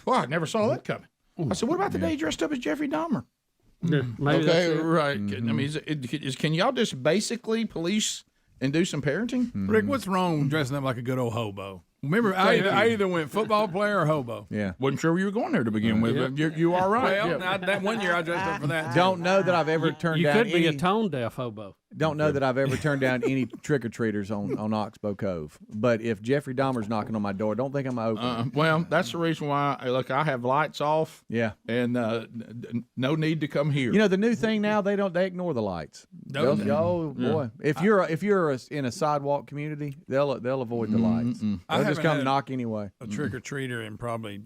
Well, I never saw that coming. I said, what about the day he dressed up as Jeffrey Dahmer? Maybe okay, right. I mean, can y'all just basically police and do some parenting? Rick, what's wrong with dressing up like a good old hobo? Remember, I either went football player or hobo. Yeah. Wasn't sure you were going there to begin with. You are right. Well, that one year I dressed up for that. Don't know that I've ever turned down. You could be a tone deaf hobo. Don't know that I've ever turned down any trick or treaters on Oxbow Cove. But if Jeffrey Dahmer's knocking on my door, don't think I'm open. Well, that's the reason why. Look, I have lights off. Yeah. And no need to come here. You know the new thing now, they ignore the lights. Oh boy, if you're in a sidewalk community, they'll avoid the lights. They'll just come knock anyway. A trick or treater in probably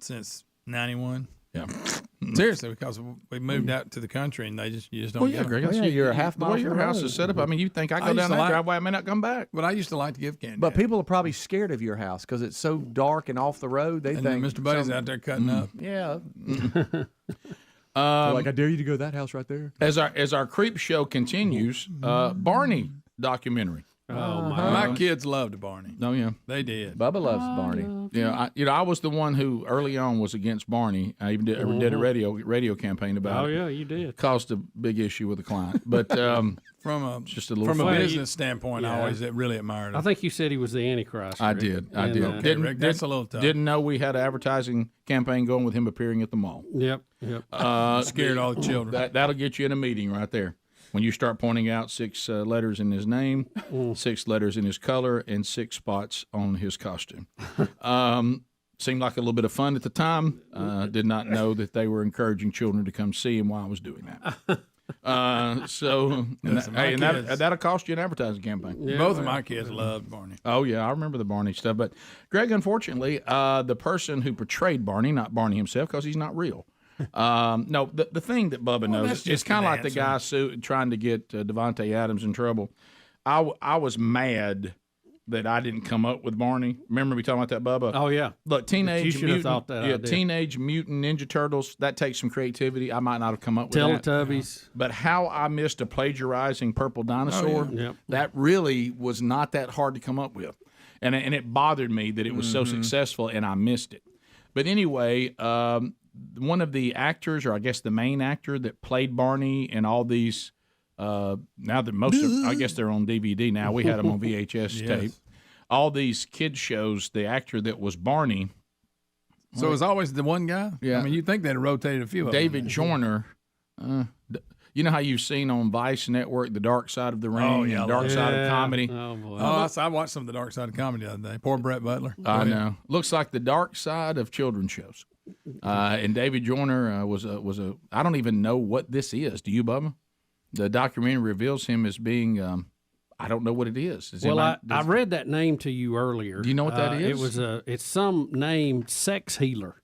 since '91. Yeah. Seriously, because we moved out to the country and you just don't. Well, yeah, get 'em. Greg. You're a half mile. The way your house is set up, I mean, you think I go down that driveway, I may not come back. But I used to like to give candy. But people are probably scared of your house because it's so dark and off the road. They And think then Mr. Buddy's out there cutting up. Yeah. Like, I dare you to go to that house right there. As our creep show continues, Barney documentary. Oh my kids loved Barney. Oh yeah, they did. Bubba loves Barney. Yeah, I was the one who early on was against Barney. I even did a radio campaign about it. Oh yeah, you did. Caused a big issue with the client, but from a just a little from a fun. business standpoint, I always really admired him. I think you said he was the Antichrist. I Rick. did. Okay, Rick, that's a little tough. Didn't know we had an advertising campaign going with him appearing at the mall. Yep. Scared all the children. That'll get you in a meeting right there. When you start pointing out 6 letters in his name, 6 letters in his color, and 6 spots on his costume. Seemed like a little bit of fun at the time. Did not know that they were encouraging children to come see him while I was doing that. That'll cost you an advertising campaign. Yeah, both of my kids loved Barney. Oh yeah, I remember the Barney stuff. But Greg, unfortunately, the person who portrayed Barney, not Barney himself, because he's not real. No, the thing that Bubba knows, it's kind of like the guy trying to get Davante Adams in trouble. I was mad that I didn't come up with Barney. Remember we talking about that, Bubba? Oh yeah. Look, Teenage Mutant Ninja Turtles. That takes some creativity. I might not have come up with Teletubbies. that. But how I missed a plagiarizing purple dinosaur. That really was not that hard to come up with, and it bothered me that it was so successful and I missed it. But anyway. One of the actors, or I guess the main actor that played Barney in all these, now that most of, I guess they're on DVD now. We had them on VHS tape. All these kids shows, the actor that was Barney. So it was always the one guy? Yeah. I mean, you'd think they'd have rotated a few of them. David Joyner. You know how you've seen on Vice Network, The Dark Side of the Ring and Dark Side of Comedy? Oh, boy. I watched some of The Dark Side of Comedy the other day. Poor Brett Butler. I know. Looks like the dark side of children's shows. And David Joyner was a. I don't even know what this is. Do you, Bubba? The documentary reveals him as being. I don't know what it is. I read that name to you earlier. Do you know what that is? It's some name sex healer.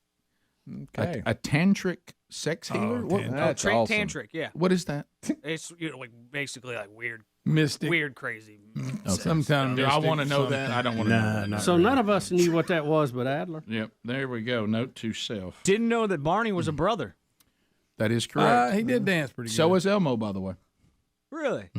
Okay. A tantric sex healer. That's awesome. Tantric, yeah. What is that? It's like basically like weird, mystic, weird, crazy. Sometimes I want to know that. I don't want to know that. So none of us knew what that was, but Adler. Yep. There we go. Note to self. Didn't know that Barney was a brother. That is correct. He did dance pretty good. So is Elmo, by the way. Really?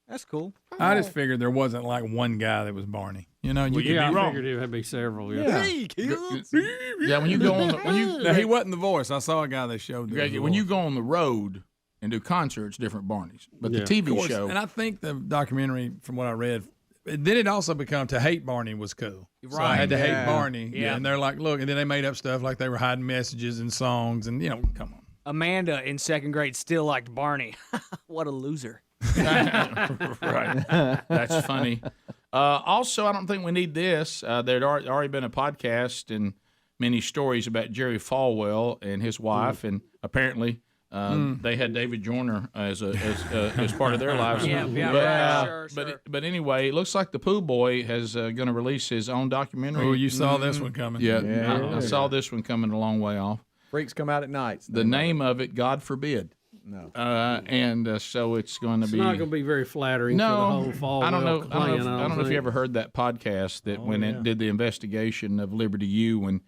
That's cool. I just figured there wasn't like one guy that was Barney. You know, you could be I wrong. figured it would be several. Yeah. Hey, kids. Yeah, when you go on No, he wasn't the voice. I saw a guy they showed. When you go on the road and do concerts, different Barneys. But the TV show, and I think the documentary, from what I read, then it also become to hate Barney was cool. Right. So I had to hate Barney. Yeah. And they're like, look, and then they made up stuff like they were hiding messages and songs, and come on. Amanda in second grade still liked Barney. What a loser. Right. That's funny. Also, I don't think we need this. There'd already been a podcast and many stories about Jerry Falwell and his wife, and apparently they had David Joyner as part of their lives. But anyway, it looks like the Pooh Boy has going to release his own documentary. Oh, you saw this one coming. Yeah. I saw this one coming a long way off. Freaks come out at night. The name of it, God forbid. No. So it's going to be. It's not going to be very flattering for the whole Falwell I don't know. clan, I don't know if you ever heard that podcast that it did the investigation of Liberty U when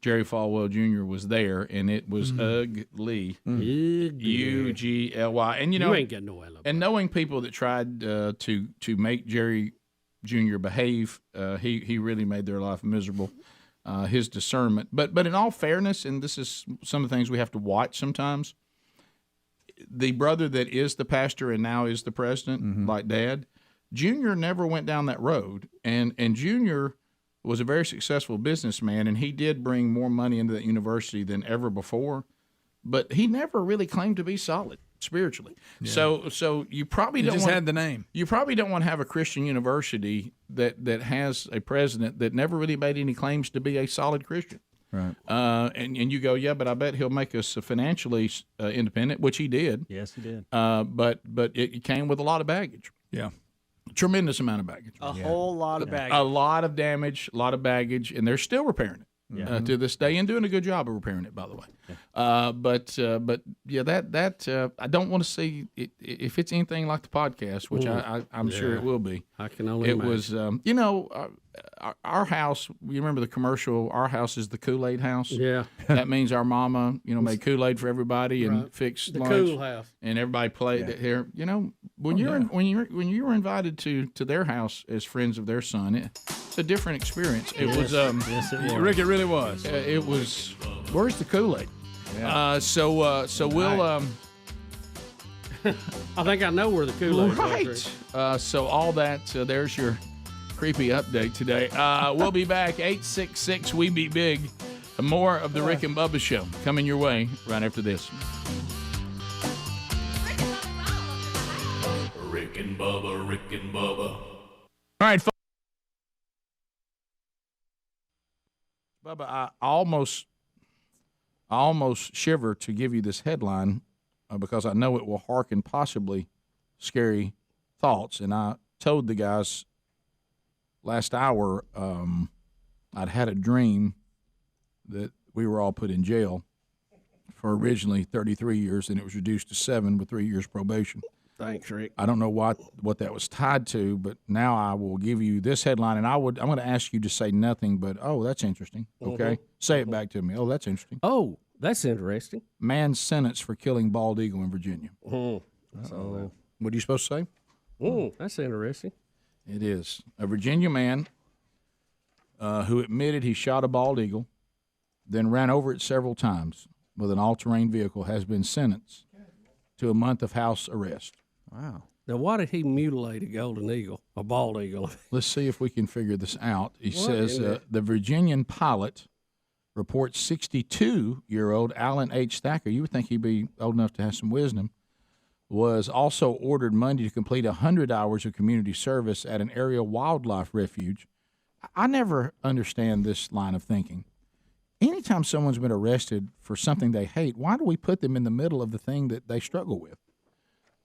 Jerry Falwell Jr. was there, and it was ugly. UGLY. And you ain't getting no L. And knowing people that tried to make Jerry Jr. behave, he really made their life miserable. His discernment, but in all fairness, and this is some of the things we have to watch sometimes. The brother that is the pastor and now is the president, like Dad, Junior never went down that road, and Junior was a very successful businessman, and he did bring more money into that university than ever before, but he never really claimed to be solid spiritually. Yeah. So you probably don't had the name. You probably don't want to have a Christian university that has a president that never really made any claims to be a solid Christian. Right. And you go, yeah, but I bet he'll make us financially independent, which he did. Yes, he did. But it came with a lot of baggage. Yeah. Tremendous amount of baggage. A whole lot of baggage. A lot of damage, a lot of baggage, and they're still repairing it. to this day, and doing a good job of repairing it, by the way. But yeah, that I don't want to see it if it's anything like the podcast, which I'm sure it will be. I can only It imagine. was, our house. You remember the commercial? Our house is the Kool-Aid house. Yeah. That means our mama, made Kool-Aid for everybody and Right. fixed The lunch. cool house. And everybody played it here. When you were invited to their house as friends of their son, it's a different experience. It was Yes, it was. Rick, it really was. It was. Where's the Kool-Aid? Yeah. So we'll. I think I know where the Kool-Aid is. Right. So all that. There's your creepy update today. We'll be back 866 We Be Big. More of the Rick and Bubba Show coming your way right after this. Rick and Bubba, Rick and Bubba. All right, folks. Bubba, I almost shiver to give you this headline because I know it will hearken possibly scary thoughts. And I told the guys last hour I'd had a dream that we were all put in jail for originally 33 years, and it was reduced to 7 with 3 years probation. Thanks, Rick. I don't know what that was tied to, but now I will give you this headline, and I'm going to ask you to say nothing but, oh, that's interesting. Okay? Mhm. Say it back to me. Oh, that's interesting. Oh, that's interesting. Man sentenced for killing bald eagle in Virginia. So, What are you supposed to say? that's interesting. It is. A Virginia man who admitted he shot a bald eagle, then ran over it several times with an all-terrain vehicle has been sentenced to a month of house arrest. Wow. Now, why did he mutilate a golden eagle, a bald eagle? Let's see if we can figure this out. He What says in the- the Virginian pilot reports 62-year-old Alan H. Thacker, you would think he'd be old enough to have some wisdom, was also ordered Monday to complete 100 hours of community service at an area wildlife refuge. I never understand this line of thinking. Anytime someone's been arrested for something they hate, why do we put them in the middle of the thing that they struggle with?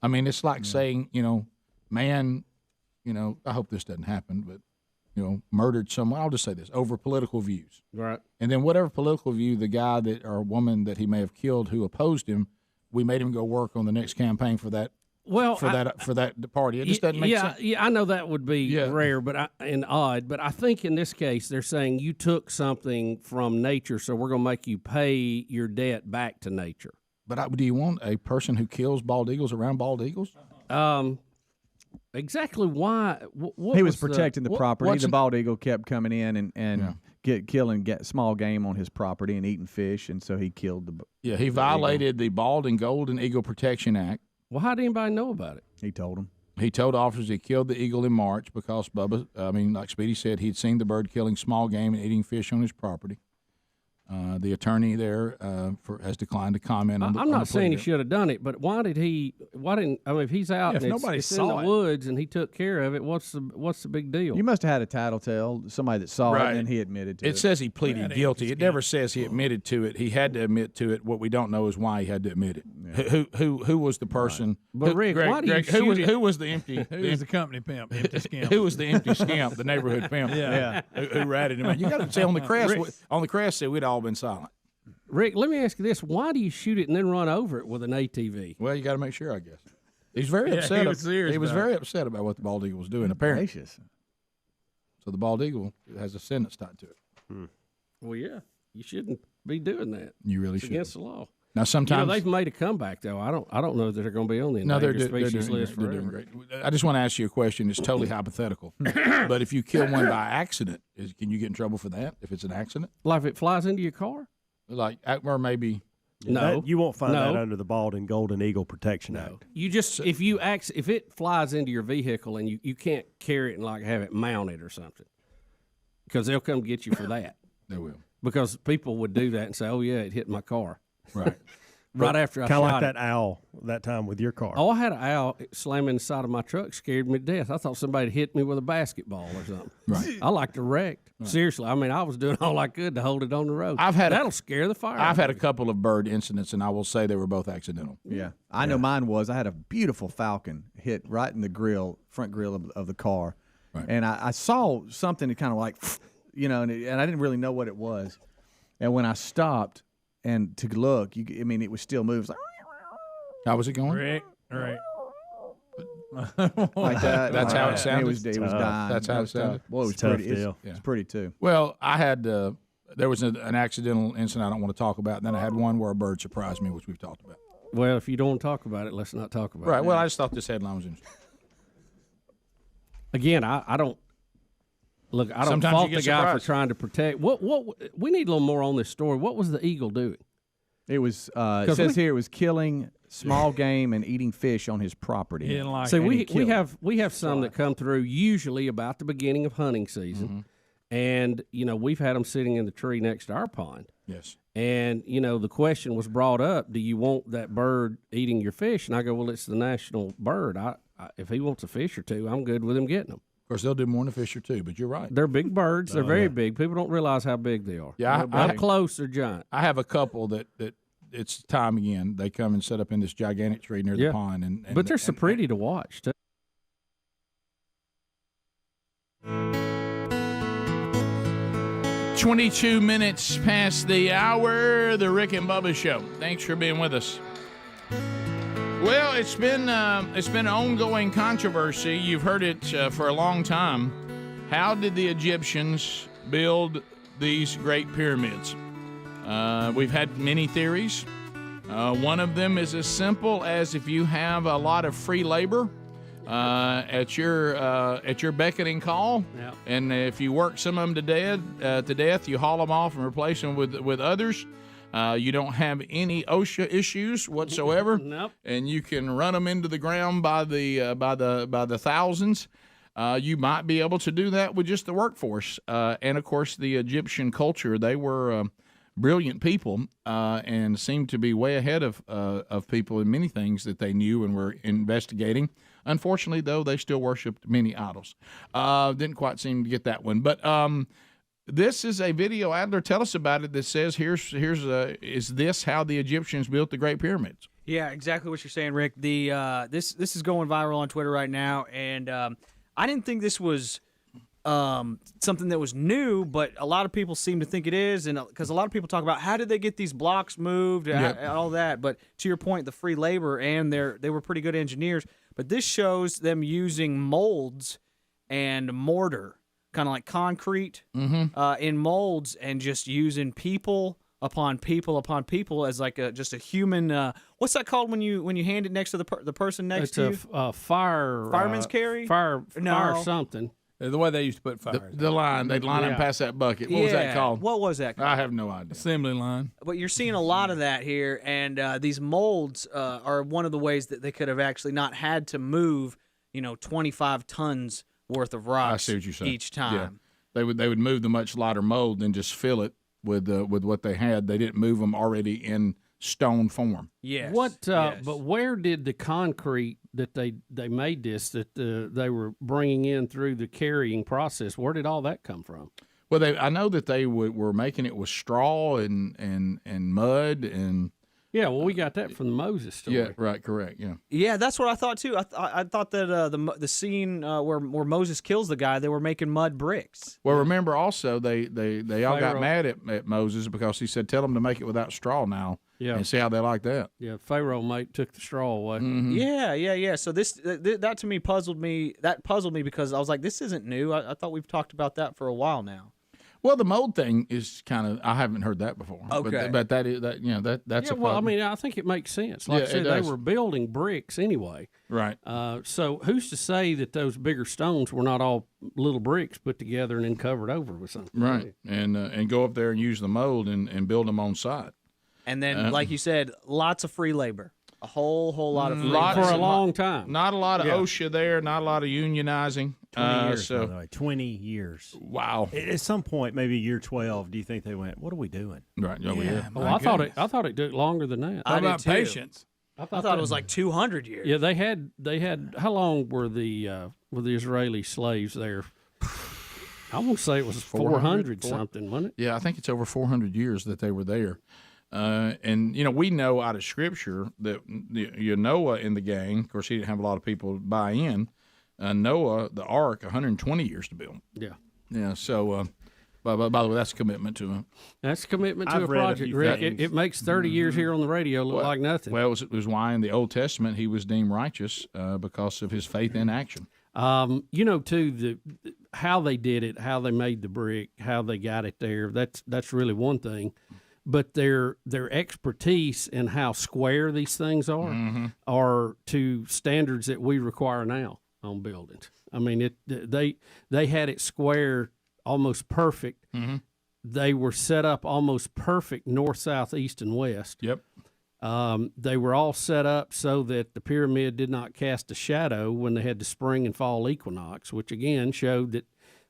I mean, it's like saying, man, I hope this doesn't happen, but, murdered someone. I'll just say this, over political views. Right. And then whatever political view the guy or woman that he may have killed who opposed him, we made him go work on the next campaign for that. Well, for that party. It just doesn't make sense. Yeah, I know that would be rare, and odd. But I think in this case, they're saying you took something from nature, so we're going to make you pay your debt back to nature. But do you want a person who kills bald eagles around bald eagles? Exactly why? What He was protecting the property. The an- bald eagle kept coming in and killing small game on his property and eating fish, and so he killed the. Yeah, he violated the Bald and Golden Eagle Protection Act. Well, how did anybody know about it? He told him. He told officers he killed the eagle in March because like Speedy said, he'd seen the bird killing small game and eating fish on his property. The attorney there has declined to comment on the I'm not saying he plea. should have done it, but why didn't if he's out Yeah, if and nobody it's in saw the it. woods and he took care of it, what's the big deal? You must have had a tattletale, somebody that saw Right. it, and he admitted to it. It says he pleaded guilty. It never says he admitted to it. He had to admit to it. What we don't know is why he had to admit it. Who was the person? But who, Rick, Greg, why do you Greg, shoot it? who was the empty? Who was the company pimp? Empty scamp. Who was the empty scamp? The neighborhood pimp. Yeah. Who ratted him out? You got to say on the crest. Rick. On the crest, said we'd all been silent. Rick, let me ask you this: why do you shoot it and then run over it with an ATV? Well, you got to make sure, I guess. He's very Yeah, upset. he was serious He was about very it. upset about what the bald eagle was doing. Apparently, so the bald eagle has a sentence tied to it. Well, yeah, you shouldn't be doing that. You really It's should. against the law. Now, sometimes they've made a comeback though. I don't know that they're going to be on the No, they're endangered doing species great. list They're forever. doing great. I just want to ask you a question. It's totally hypothetical, but if you kill one by accident, can you get in trouble for that? If it's an accident, Like if it flies into your car? like or maybe. No, you won't find no. that under the Bald and Golden Eagle Protection Act. You just if it flies into your vehicle and you can't carry it and like have it mounted or something, because they'll come get you for that. They will. Because people would do that and say, "Oh yeah, it hit my car." Right. Right after I Kind of shot like it. that owl that time with your car. Oh, I had an owl slam in the side of my truck, scared me to death. I thought somebody hit me with a basketball or something. Right. I like to wreck. Seriously, I mean, I was doing all I could to hold it on the road. That'll scare the fire. I've out had of a couple of bird incidents, and I will say they were both accidental. Yeah, I know mine was. I had a beautiful falcon hit right in the front grill of the car, and I saw something that kind of like, and I didn't really know what it was. And when I stopped and to look, it was still moving. It was like, how was it going? Right. like that. That's how it sounded. It was dying. That's how it sounded. Well, it was Tough pretty. deal. It's pretty too. Well, I had there was an accidental incident I don't want to talk about, and then I had one where a bird surprised me, which we've talked about. Well, if you don't want to talk about it, let's not talk about it. Right. Well, I just thought this headline was interesting. Again, I don't look. I don't Sometimes fault you the get guy surprised. for trying to protect. What we need a little more on this story. What was the eagle doing? It was. It says here it was killing small game and eating fish on his property. He didn't like See, it. we have some that come through usually about the beginning of hunting season, and we've had them sitting in the tree next to our pond. Yes. And the question was brought up: do you want that bird eating your fish? And I go, well, it's the national bird. If he wants a fish or two, I'm good with him getting them. Of course, they'll do more than a fish or two, but you're right. They're big birds. They're very big. People don't realize how big they are. Yeah, up close, they're giant. I have a couple that it's time again. They come and set up in this gigantic tree near the pond, and but they're so pretty to watch too. "22 minutes past the hour, the Rick and Bubba Show. Thanks for being with us. Well, it's been an ongoing controversy. You've heard it for a long time. How did the Egyptians build these great pyramids? We've had many theories. One of them is as simple as if you have a lot of free labor at your beckoning call, and if you work some of them to death, you haul them off and replace them with others. You don't have any OSHA issues whatsoever, and you can run them into the ground by the thousands. You might be able to do that with just the workforce, and of course the Egyptian culture. They were brilliant people and seemed to be way ahead of people in many things that they knew and were investigating. Unfortunately, though, they still worshipped many idols. Didn't quite seem to get that one, but. This is a video, Adler. Tell us about it. That says, is this how the Egyptians built the Great Pyramids? Yeah, exactly what you're saying, Rick. This is going viral on Twitter right now, and I didn't think this was something that was new, but a lot of people seem to think it is, and because a lot of people talk about how did they get these blocks moved, and all that. But to your point, the free labor, and they were pretty good engineers. But this shows them using molds and mortar. Kind of like concrete in molds, and just using people upon people upon people as like just a human. What's that called when you hand it next to the person next to you? It's fireman's carry. Fire something. The way they used to put fires. The line they'd line them past that bucket. What was that called? What was that called? I have no idea. Assembly line. But you're seeing a lot of that here, and these molds are one of the ways that they could have actually not had to move 25 tons worth of rocks. I see what you're saying. Each time. Yeah. They would move the much lighter mold and just fill it with what they had. They didn't move them already in stone form. Yes. But where did the concrete that they made this that they were bringing in through the carrying process? Where did all that come from? Well, I know that they were making it with straw and mud and. Yeah, well, we got that from the Moses story. Yeah, right, correct. Yeah, yeah, that's what I thought too. I thought that the scene where Moses kills the guy, they were making mud bricks. Well, remember also they all got mad at Moses because he said, "Tell them to make it without straw now." Yeah, and see how they like that. Yeah, Pharaoh took the straw away. Mm-hmm. Yeah. So that to me puzzled me. That puzzled me because I was like, this isn't new. I thought we've talked about that for a while now. Well, the mold thing is kind of, I haven't heard that before. Okay. But that's a problem. Well, I mean, I think it makes sense. Like I said, they were building bricks anyway. Right. So who's to say that those bigger stones were not all little bricks put together and then covered over with something? Right. And go up there and use the mold and build them on site. And then, like you said, lots of free labor. A whole lot of free labor. For a long time. Not a lot of OSHA there, not a lot of unionizing. 20 years, by the way. 20 years. Wow. At some point, maybe year 12, do you think they went, what are we doing? Right. I thought it took longer than that. How about patience? I thought it was like 200 years. Yeah, they had. How long were the Israeli slaves there? I want to say it was 400 something, wasn't it? Yeah, I think it's over 400 years that they were there. And we know out of Scripture that Noah in the gang. Of course, he didn't have a lot of people buy in. Noah, the ark, 120 years to build. Yeah. Yeah. So By the way, that's a commitment to him. That's a commitment to I've a read a project, few Rick. things. It makes 30 years here on the radio look like nothing. Well, it was why in the Old Testament he was deemed righteous because of his faith in action. Too, how they did it, how they made the brick, how they got it there. That's really one thing, but their expertise in how square these things are to standards that we require now on buildings. I mean, they had it square, almost perfect. Mm-hmm. They were set up almost perfect north, south, east, and west. Yep. They were all set up so that the pyramid did not cast a shadow when they had the spring and fall equinox, which again showed that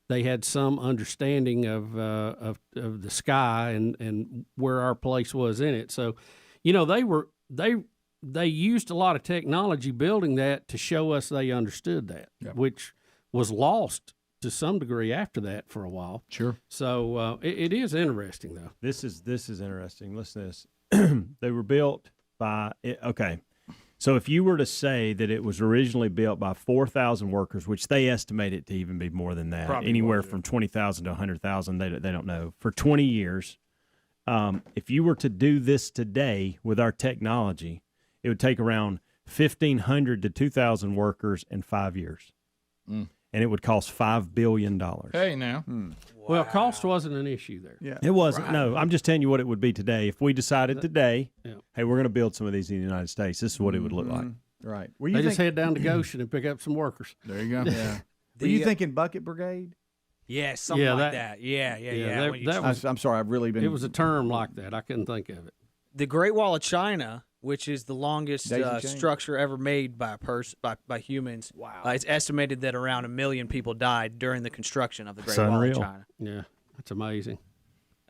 they had some understanding of the sky and where our place was in it. So, they used a lot of technology building that to show us they understood that, which was lost to some degree after that for a while. Sure. So it is interesting, though. This is interesting. Listen to this. They were built by So if you were to say that it was originally built by 4,000 workers, which they estimate it to even be more than that, Probably anywhere more, from 20,000 to 100,000, they don't know, for 20 years, if you were to do this today with our technology, it would take around 1,500 to 2,000 workers in 5 years. Mm. And it would cost $5 billion. Hey, now. Well, cost wasn't an issue there. Yeah. It wasn't. Right. No, I'm just telling you what it would be today. If we decided today, Yeah. hey, we're going to build some of these in the United States, this is what it would look like. Right. They just head down to Goshen and pick up some workers. There you go. Yeah. Were you thinking Bucket Brigade? Yeah, something like that. Yeah. I'm sorry, I've really been. It was a term like that. I couldn't think of it. The Great Wall of China, which is the longest structure ever made by by humans. Wow. It's estimated that around 1 million people died during the construction of the Great Wall of China. Yeah, that's amazing.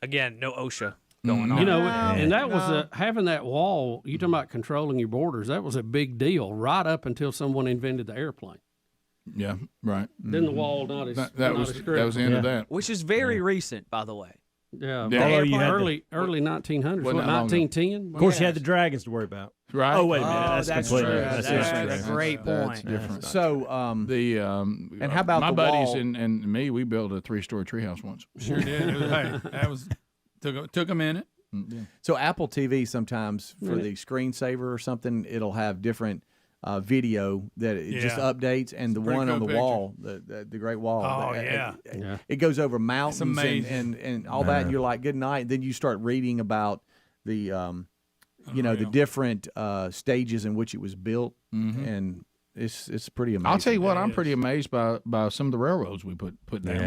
Again, no OSHA going on. And that was having that wall. You talking about controlling your borders? That was a big deal right up until someone invented the airplane. Yeah, right. Then the wall not as that was the end of that, which is very recent, by the way. Yeah, although you had early 1900s, 1910. Of course, you had the dragons to worry about. Right. Oh, wait a minute. That's completely That's a great point. That's different. So, and how about my the buddies wall? and me? We built a 3-story treehouse once. Sure did. That was took a minute. Yeah. So Apple TV sometimes for the screensaver or something, it'll have different video that it just updates, and the one on the wall, the Great Wall. Oh, it goes over mountains amazing. and all that. And you're like, good night. Then you start reading about the the different stages in which it was built, and it's pretty amazing. I'll tell you what, I'm pretty amazed by some of the railroads we put down.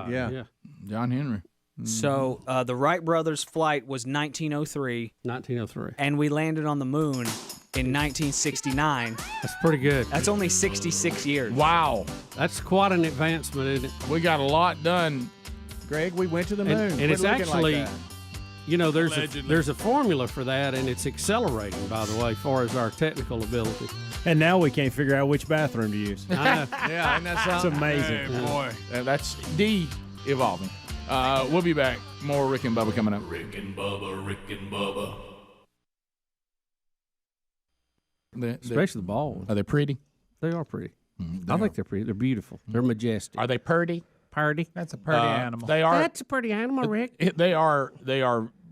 Yeah. John Henry. So the Wright brothers' flight was 1903. 1903. And we landed on the moon in 1969. That's pretty good. That's only 66 years. Wow. That's quite an advancement, isn't it? We got a lot done. Greg, we went to the moon. And it's actually, like there's a formula for that, and it's accelerating, by the way, as far as our technical ability. And now we can't figure out which bathroom to use. Yeah, and that's it's amazing. Hey, boy. That's de-evolving. We'll be back. More Rick and Bubba coming up. Rick and Bubba. Especially the balls. Are they pretty? They are pretty. I think they're pretty. They're beautiful. They're majestic. Are they purdy? Purdy. That's a pretty animal. They are. That's a pretty animal, Rick. They are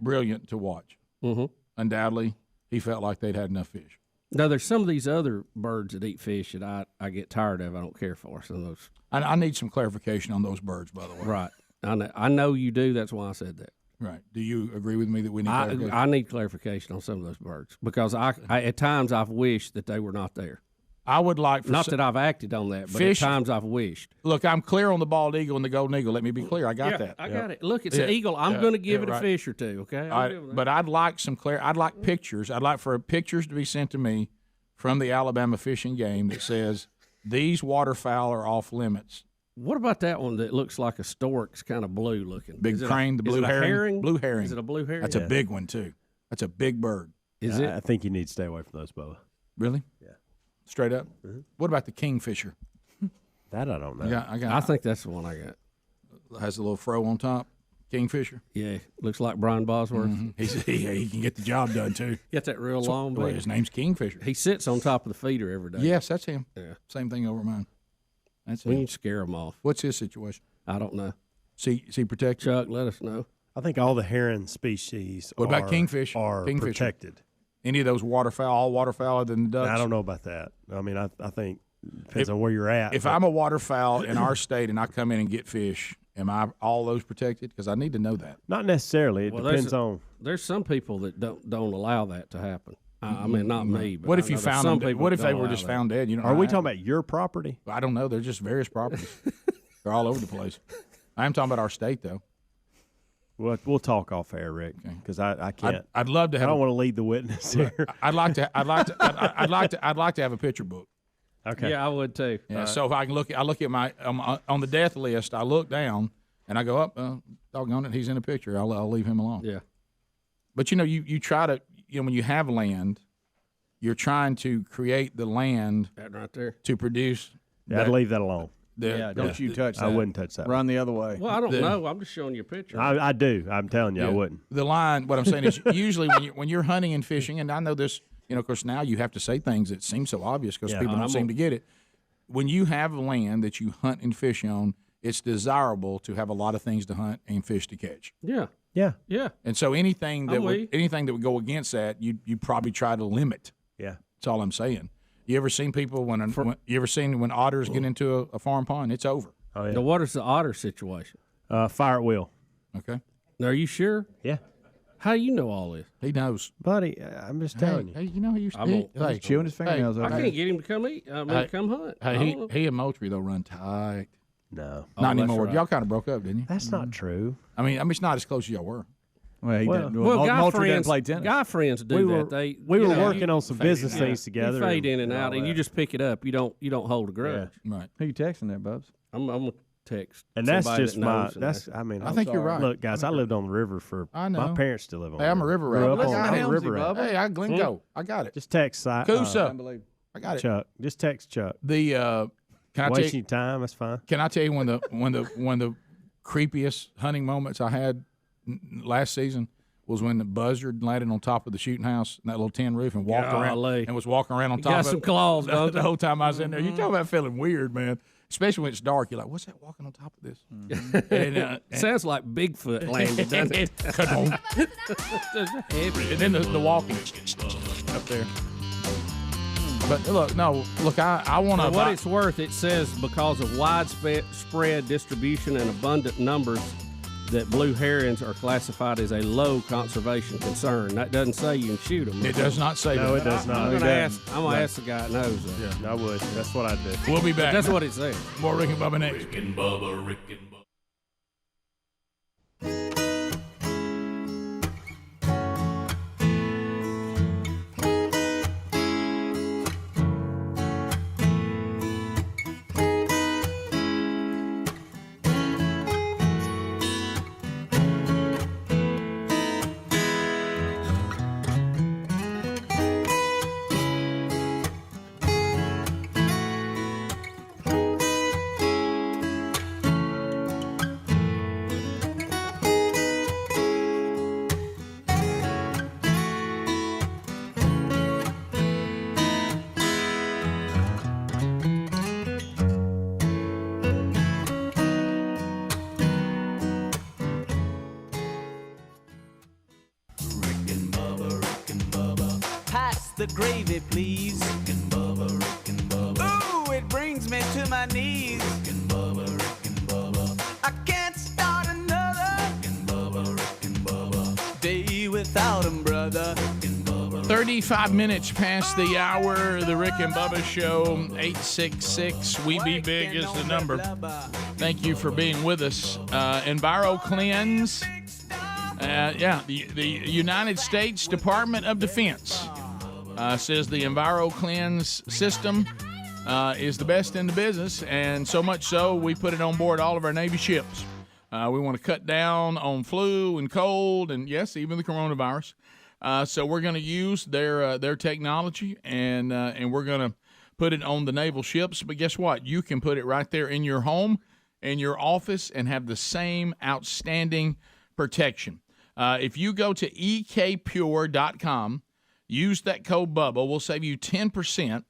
brilliant to watch. Mm-hmm. Undoubtedly, he felt like they'd had enough fish. Now, there's some of these other birds that eat fish that I get tired of. I don't care for some of those. I need some clarification on those birds, by the way. Right. I know you do. That's why I said that. Right. Do you agree with me that we need clarification? I need clarification on some of those birds because I at times I've wished that they were not there. I would like not that I've acted on that, but fish, at times I've wished. Look, I'm clear on the bald eagle and the golden eagle. Let me be clear. I got that. I got it. Look, it's an eagle. I'm going to give it a fish or two. Okay. But I'd like some I'd like pictures. I'd like for pictures to be sent to me from the Alabama Fish and Game that says these waterfowl are off limits. What about that one that looks like a stork? It's kind of blue looking. Big crane, the blue herring. Blue herring. Is it a blue herring? That's a big one too. That's a big bird. Is it? I think you need to stay away from those, Bubba. Really? Yeah. Straight up. Mm-hmm. What about the kingfisher? That I don't know. I think that's the one I got. Has a little fro on top. Kingfisher. Yeah, looks like Brian Bosworth. Mm-hmm. He can get the job done too. Got that real long. Well, his name's Kingfisher. He sits on top of the feeder every day. Yes, that's him. Yeah. Same thing over mine. That's we him. need to scare him off. What's his situation? I don't know. Sea protected. Chuck, let us know. I think all the heron species What about kingfish? are Kingfisher. protected. Any of those waterfowl, all waterfowl other than ducks? I don't know about that. I mean, I think depends on where you're at. If I'm a waterfowl in our state and I come in and get fish, am I all those protected? Because I need to know that. Not necessarily. It depends on. There's some people that don't allow that to happen. I mean, not me. But What if I you know there's found some them? people What if that they don't were allow just that. found dead? You know, Are we talking about your property? I don't know. They're just various properties. They're all over the place. I am talking about our state, though. We'll talk off air, Rick, because I can't. I'd love to have. I don't want to lead the witness here. I'd like to have a picture book. Okay. Yeah, I would too. Yeah. So if I can look at my on the death list, I look down and I go up. Doggone it, he's in a picture. I'll leave him alone. Yeah. But you try to when you have land, you're trying to create the land that right there to produce. Yeah, I'd leave that alone. Don't you touch that. I wouldn't touch that. Run the other way. Well, I don't know. I'm just showing you a picture. I do. I'm telling you, I wouldn't. The line. What I'm saying is, usually when you're hunting and fishing, and I know this, of course, now you have to say things that seem so obvious because people don't seem to get it. When you have land that you hunt and fish on, it's desirable to have a lot of things to hunt and fish to catch. Yeah. Yeah. Yeah. And so anything that would go against that, you probably try to limit. Yeah. That's all I'm saying. You ever seen people when otters get into a farm pond? It's over. Oh yeah. Now, what is the otter situation? Fire at will. Okay. Now, are you sure? Yeah. How do you know all this? He knows, buddy. I'm just telling you. Hey, you know he used to. He's chewing his fingernails I over. can't get him to come eat. Come hunt. Hey, he and Moultrie though run tight. No, not anymore. right. Y'all kind of broke up, didn't you? That's not true. I mean, it's not as close as y'all were. Well, he didn't. Guy Moultrie didn't friends, play tennis. guy friends do that. We were working on some business things together. You fade in and all out, and you that. just pick it up. You don't hold a grudge. Right. Who you texting there, Bubs? I'm gonna text. And that's somebody just that knows and that's. that. I mean, I think you're right. Look, guys, I lived on the river for. I know. My parents still live on. Hey, I'm a river rat. Grew up Look, on I'm a river rat. Hey, I Glencoe. I got it. Just text Coosa. I got it. Chuck. Just text Chuck. The can I tell Wasting you, time. That's fine. Can I tell you one of the creepiest hunting moments I had last season was when the buzzard landed on top of the shooting house, that little tin roof, and walked around and was walking around on top got of some it. claws, the, the whole time I was in there. You talk about feeling weird, man. Especially when it's dark. You're like, what's that walking on top of this? And, Sounds like Bigfoot landed, doesn't it? Come on. And then the walking up there. But look, I want to. For what it's worth, it says because of widespread distribution and abundant numbers, that blue herons are classified as a low conservation concern. That doesn't say you can shoot them. It does not say No, that. it does not. I'm going to ask the guy that knows that. Yeah, I would. That's what I do. We'll be back. That's what it says. More Rick and Bubba next. Rick and Bubba, Rick and Bubba. Pass the gravy, please. Rick and Bubba, Rick and Bubba. Ooh, it brings me to my knees. Rick and Bubba, Rick and Bubba. I can't start another. Rick and Bubba, Rick and Bubba. Day without 'em, brother. Rick and Bubba. 35 minutes past the hour. The Rick and Bubba Show. 866-WE-BE-BIG is the number. Thank you for being with us. Enviro Cleanse. The United States Department of Defense says the Enviro Cleanse system is the best in the business, and so much so we put it on board all of our Navy ships. We want to cut down on flu and cold and, yes, even the coronavirus. So we're going to use their technology, and we're going to put it on the naval ships. But guess what? You can put it right there in your home, in your office, and have the same outstanding protection. If you go to ekpure.com, use that code Bubba, we'll save you 10%,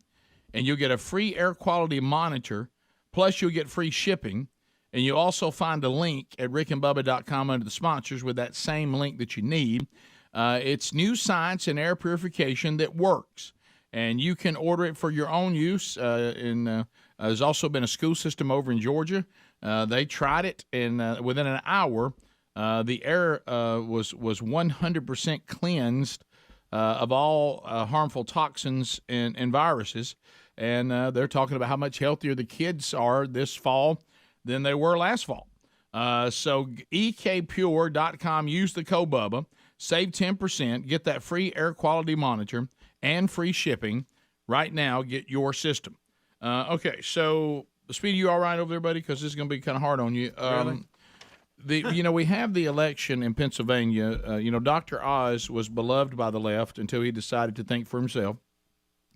and you'll get a free air quality monitor, plus you'll get free shipping, And you also find a link at rickandbubba.com under the sponsors with that same link that you need. It's new science and air purification that works. And you can order it for your own use. There's also been a school system over in Georgia. They tried it, and within an hour, the air was 100% cleansed of all harmful toxins and viruses. And they're talking about how much healthier the kids are this fall than they were last fall. So ekpure.com, use the code Bubba, save 10%, get that free air quality monitor and free shipping. Right now, get your system. Okay, so Speedy, you all right over there, buddy? Because this is going to be kind of hard on you. Really? We have the election in Pennsylvania. Dr. Oz was beloved by the left until he decided to think for himself.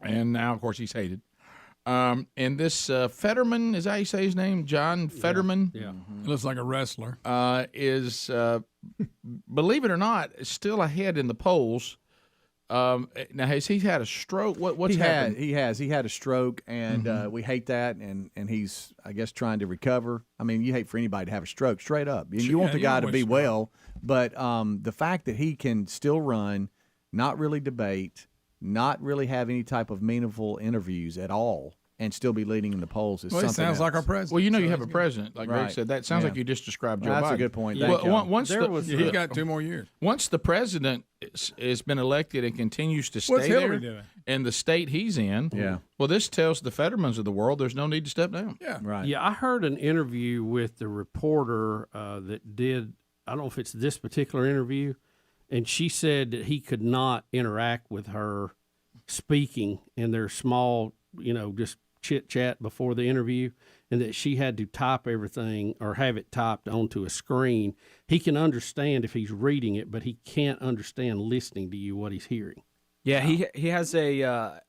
And now, of course, he's hated. And this Fetterman, is that how you say his name? John Fetterman? Yeah. He looks like a wrestler. Is, believe it or not, still ahead in the polls. Now, has he had a stroke? What's happened? He has. He had a stroke, and we hate that, and he's, I guess, trying to recover. I mean, you hate for anybody to have a stroke, straight up. You want the guy to be well, but the fact that he can still run, not really debate, not really have any type of meaningful interviews at all, and still be leading in the polls is something sounds else. like our president. Well, you have a president, like Greg Right. said. That sounds Yeah. like you just described Joe Biden. That's a good point. Well, Thank you. He's got 2 more years. Once the president has been elected and continues to stay Hillary there doing? in the state he's in, well, this tells the Fettermans of the world there's no need to step down. Yeah. Right. Yeah, I heard an interview with the reporter that did, I don't know if it's this particular interview, and she said that he could not interact with her speaking in their small, just chit-chat before the interview, and that she had to type everything or have it typed onto a screen. He can understand if he's reading it, but he can't understand listening to you what he's hearing. Yeah, he has a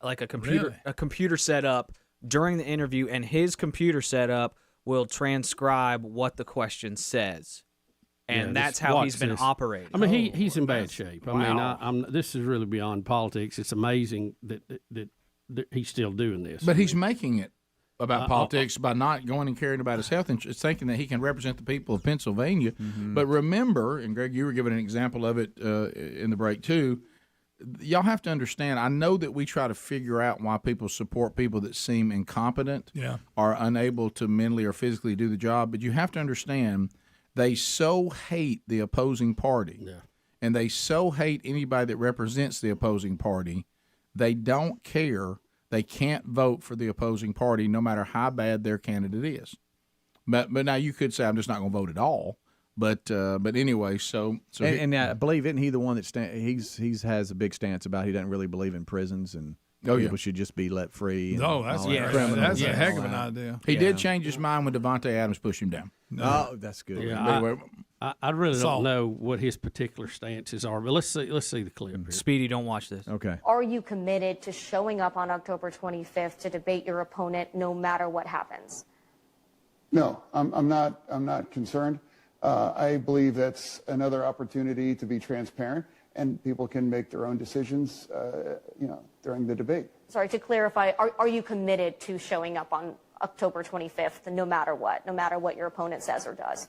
computer set up during the interview, and his computer setup will transcribe what the question says. And that's how he's been operating. I mean, he's in bad shape. Wow. I mean, this is really beyond politics. It's amazing that he's still doing this. But he's making it about politics by not going and caring about his health and thinking that he can represent the people of Pennsylvania. Mm-hmm. But remember, and Greg, you were giving an example of it in the break too, y'all have to understand, I know that we try to figure out why people support people that seem incompetent or unable to mentally or physically do the job, but you have to understand they so hate the opposing party and they so hate anybody that represents the opposing party, they don't care. They can't vote for the opposing party no matter how bad their candidate is. But now you could say, I'm just not going to vote at all. But anyway, and I believe, isn't he the one that he's has a big stance about he doesn't really believe in prisons and people should just be let free. And That's a heck of an idea. He did change his mind when Davante Adams pushed him down. Oh, that's good. Yeah, I really don't know what his particular stances are, but let's see the clip here. Speedy, don't watch this. Okay. Are you committed to showing up on October 25th to debate your opponent no matter what happens? No, I'm not concerned. I believe that's another opportunity to be transparent, and people can make their own decisions, during the debate. Sorry, to clarify, are you committed to showing up on October 25th no matter what your opponent says or does?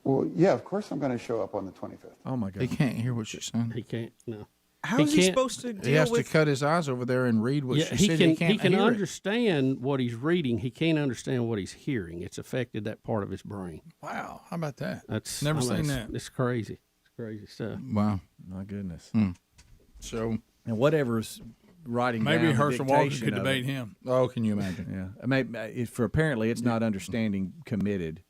Well, yeah, of course I'm going to show up on the 25th. Oh, my God. He can't hear what she's saying. He can't, no. How is he supposed to deal with... He has to cut his eyes over there and read what she said. He can understand what he's reading. He can't understand what he's hearing. It's affected that part of his brain. Wow, how about that? That's Never seen that. It's crazy. It's crazy stuff. Wow. My goodness. So, and whatever's writing maybe down Herschel the Walker dictation could of debate it. him. Oh, can you imagine? Yeah. Maybe apparently it's not understanding committed.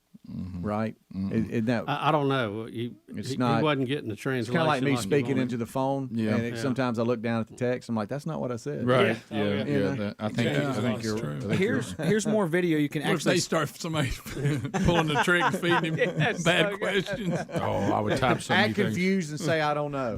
Right? Isn't that, I don't know. He wasn't getting the translation. It's kind of like me speaking you into the phone. Yeah. And sometimes I look down at the text. I'm like, that's not what I said. Right. I think you're Here's more video you can What if actually. they start somebody pulling the trigger and feeding him bad questions? Oh, I would type so many Act things. confused and say, I don't know.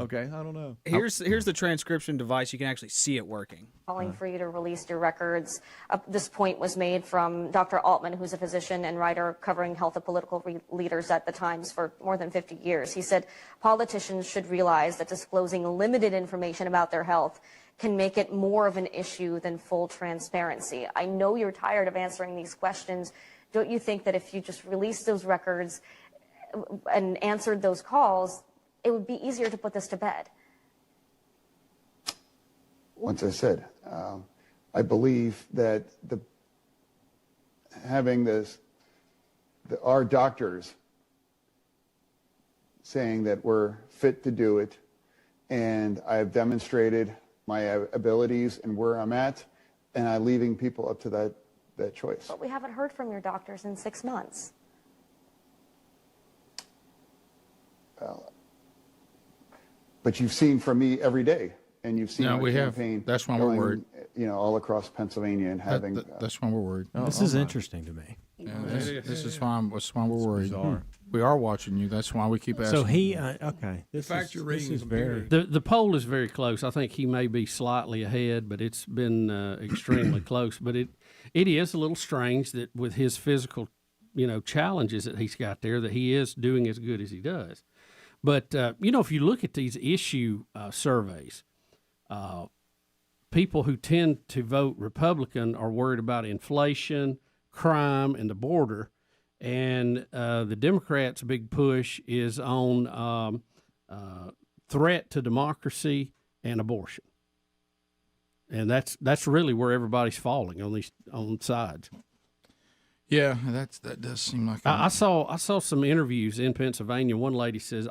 Okay, I don't know. Here's the transcription device. You can actually see it working. Calling for you to release your records. This point was made from Dr. Altman, who's a physician and writer covering health and political leaders at the Times for more than 50 years. He said politicians should realize that disclosing limited information about their health can make it more of an issue than full transparency. I know you're tired of answering these questions. Don't you think that if you just released those records and answered those calls, it would be easier to put this to bed? Once I said, I believe that our doctors saying that we're fit to do it, and I have demonstrated my abilities and where I'm at, and I'm leaving people up to that choice. But we haven't heard from your doctors in 6 months. But you've seen from me every day, and you've seen we have. campaign. That's why we're worried. All across Pennsylvania and having. That's why we're worried. This is interesting to me. Yeah, this is why we're worried. We are watching you. That's why we keep asking. So he okay. The fact you're reading is very. The poll is very close. I think he may be slightly ahead, but it's been extremely close. But it is a little strange that with his physical, challenges that he's got there, that he is doing as good as he does. But if you look at these issue surveys, people who tend to vote Republican are worried about inflation, crime, and the border. And the Democrats' big push is on threat to democracy and abortion. And that's really where everybody's falling on sides. Yeah, that does seem like. I saw some interviews in Pennsylvania. One lady says,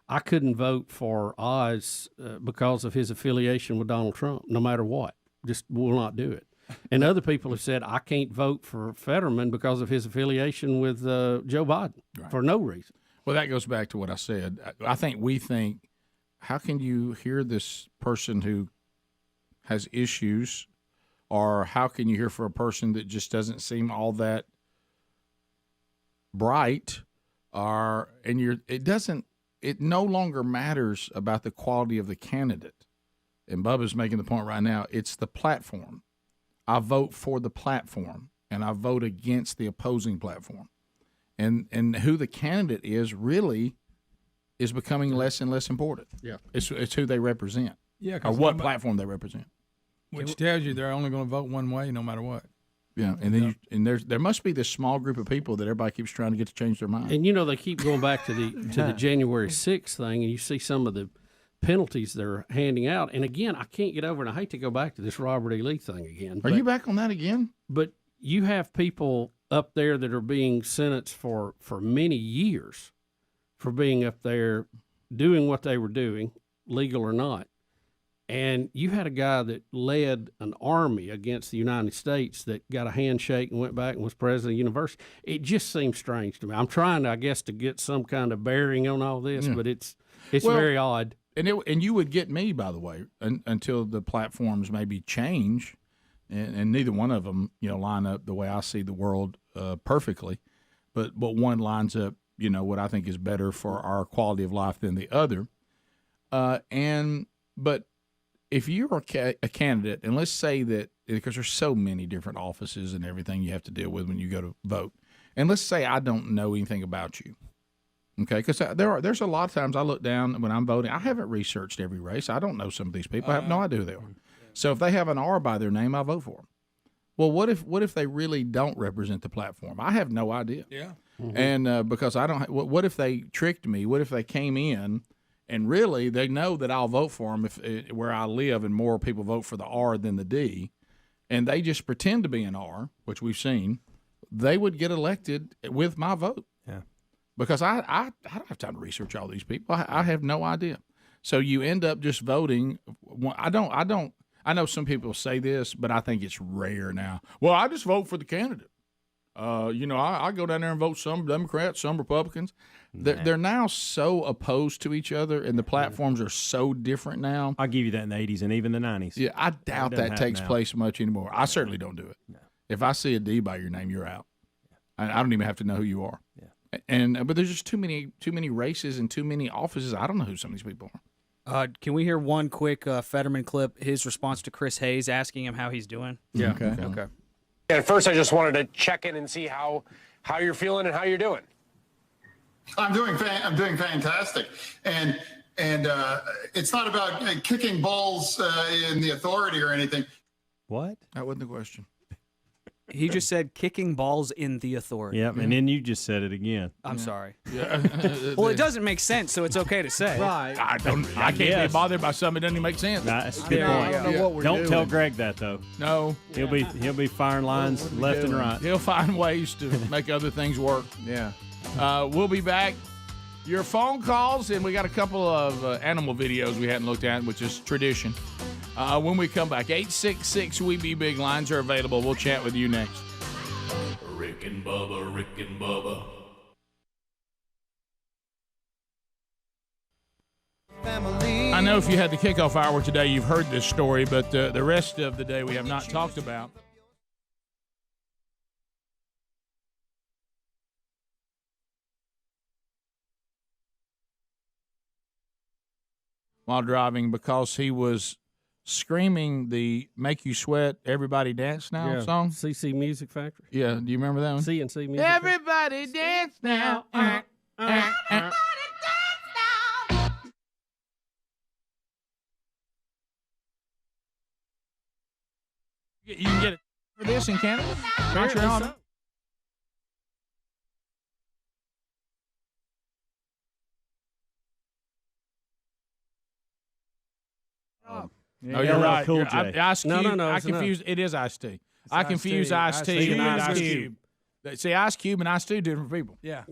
I couldn't vote for Oz because of his affiliation with Donald Trump, no matter what. Just will not do it. And other people have said, I can't vote for Fetterman because of his affiliation with Joe Biden for no reason. Well, that goes back to what I said. I think we think, how can you hear this person who has issues, or how can you hear for a person that just doesn't seem all that bright, it no longer matters about the quality of the candidate. And Bubba's making the point right now, it's the platform. I vote for the platform, and I vote against the opposing platform. And who the candidate is really is becoming less and less important. Yeah, it's who they represent, or what platform they represent. Which tells you they're only going to vote one way no matter what. Yeah, and then there must be this small group of people that everybody keeps trying to get to change their mind. And they keep going back to the January 6th thing, and you see some of the penalties they're handing out. And again, I can't get over, and I hate to go back to this Robert E. Lee thing again. Are you back on that again? But you have people up there that are being sentenced for many years for being up there doing what they were doing, legal or not. And you had a guy that led an army against the United States that got a handshake and went back and was president of the university. It just seems strange to me. I'm trying, I guess, to get some kind of bearing on all this, but it's very odd. And you would get me, by the way, until the platforms maybe change, and neither one of them, line up the way I see the world perfectly, but one lines up, what I think is better for our quality of life than the other. But if you're a candidate, and let's say that, because there's so many different offices and everything you have to deal with when you go to vote, and let's say I don't know anything about you. Okay, because there's a lot of times I look down when I'm voting. I haven't researched every race. I don't know some of these people. I have no idea who they are. So if they have an R by their name, I vote for them. Well, what if they really don't represent the platform? I have no idea. Yeah. Mm-hmm. And because I don't. What if they tricked me? What if they came in and really they know that I'll vote for them if where I live and more people vote for the R than the D, and they just pretend to be an R, which we've seen, they would get elected with my vote. Yeah. Because I don't have time to research all these people. I have no idea. So you end up just voting. I know some people say this, but I think it's rare now. Well, I just vote for the candidate. I go down there and vote some Democrats, some Republicans. They're now so opposed to each other, and the platforms are so different now. I'll give you that in the 80s and even the 90s. Yeah, I doubt that takes place much anymore. I certainly don't do it. No. If I see a D by your name, you're out. I don't even have to know who you are. Yeah. But there's just too many races and too many offices. I don't know who some of these people are. Can we hear one quick Fetterman clip? His response to Chris Hayes asking him how he's doing. Yeah. Okay. And first, I just wanted to check in and see how you're feeling and how you're doing. I'm doing fantastic, and And it's not about kicking balls in the authority or anything. What? That wasn't the question. He just said kicking balls in the authority. Yep, and then you just said it again. I'm sorry. Yeah. Well, it doesn't make sense, so it's okay to say. Right. I can't be bothered by something that doesn't even make sense. Nah, that's a good I point. don't know what we're Don't doing. tell Greg that though. No. He'll be firing lines left and right. He'll find ways to make other things work. Yeah. We'll be back. Your phone calls, and we got a couple of animal videos we hadn't looked at, which is tradition. When we come back, 866-WE-BE-BIG lines are available. We'll chat with you next. Rick and Bubba, Rick and Bubba. I know if you had the kickoff hour today, you've heard this story, but the rest of the day we have not talked about. While driving, because he was screaming the "Make You Sweat, Everybody Dance Now" song. CC Music Factory. Yeah, do you remember that one? CNC Music Everybody dance now. You can get it for this in Canada? Montreal? So. No, you're right. Cool You're, J. Ice Cube. No, I it's confuse. It is Ice T. I Ice-T. confuse Ice T and Ice Cube. See, Ice Cube and Ice T different people. Yeah.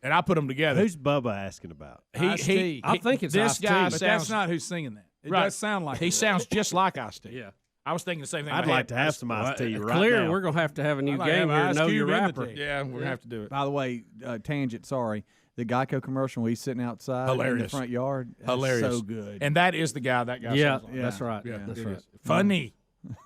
And I put them together. Who's Bubba asking about? Ice-T. I think it's this Ice-T, guy But sounds. that's not who's singing that. It Right. does sound like He it. sounds just like Ice T. Yeah. I was thinking the same thing. I'd like to have some iced tea right Clear, now. we're going to have a new I'd like to game have here. Ice Know Cube your in the rapper. team. Yeah, we're going to have to do it. By the way, tangent, sorry. The Geico commercial where he's sitting outside in the Hilarious. front yard. That's Hilarious. so good. And that is the guy that guy Yeah, sounds like. that's right. Yeah, That's it right. is. Funny.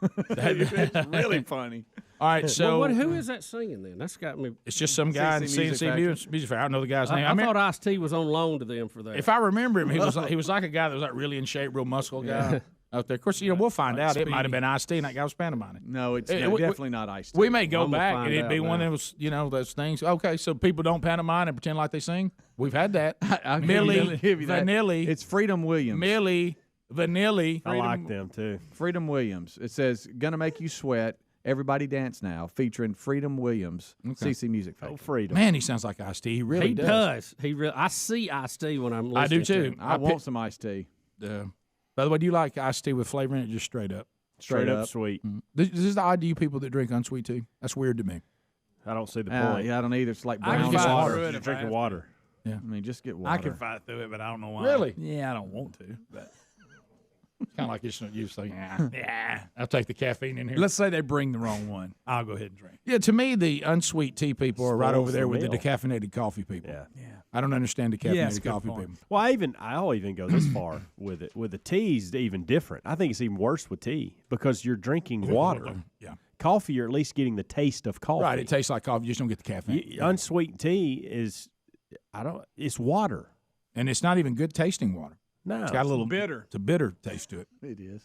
It's really funny. All right, so who is that singing then? That's got me. it's just some guy in CNC Music Factory. I don't know the guy's name. I mean, thought Ice-T was on loan to them for that. if I remember him, he was like a guy that was like really in shape, real muscle guy out there. Of course, we'll find out. It might have been Ice-T, and that guy was pantomiming. No, it's we- definitely not Ice. We may go I'm gonna back, find and it'd be out one now. of those, those things. Okay, so people don't pantomime and pretend like they sing. We've had that. I'll Millie give you that. Vanilli. It's Freedom Williams. Millie Vanilli. I like them too. Freedom Williams. It says, "Gonna Make You Sweat, Everybody Dance Now," featuring Freedom Williams, CC Music Factory. Oh, freedom. Man, he sounds like Ice-T. He really he does. I see Ice-T when I'm listening I do to too. him. I want some iced tea. By the way, do you like iced tea with flavor in it, just straight up? Straight up sweet. This is odd to you people that drink unsweet tea. That's weird to me. I don't see the point. Yeah, I don't either. It's like I can brown fight water. through it You're if I drinking have water. Yeah, I mean, just get water. I can fight through it, but I don't know why. Really? Yeah, I don't want to. But It's kind of like you say, yeah, I'll take the caffeine in here. let's say they bring the wrong one. I'll go ahead and drink. Yeah, to me, the unsweet tea people are right Spoils over there the with the meal. decaffeinated coffee people. Yeah. I don't understand decaffeinated Yeah, it's a good coffee point. people. Well, I'll even go this far with it. With the tea's even different. I think it's even worse with tea because you're drinking water. Yeah. Coffee, you're at least getting the taste of coffee. Right, it tastes like coffee. You just don't get the caffeine. Unsweet tea is, it's water. And it's not even good tasting water. No, It's got a little bitter. It's a bitter taste to it. It is.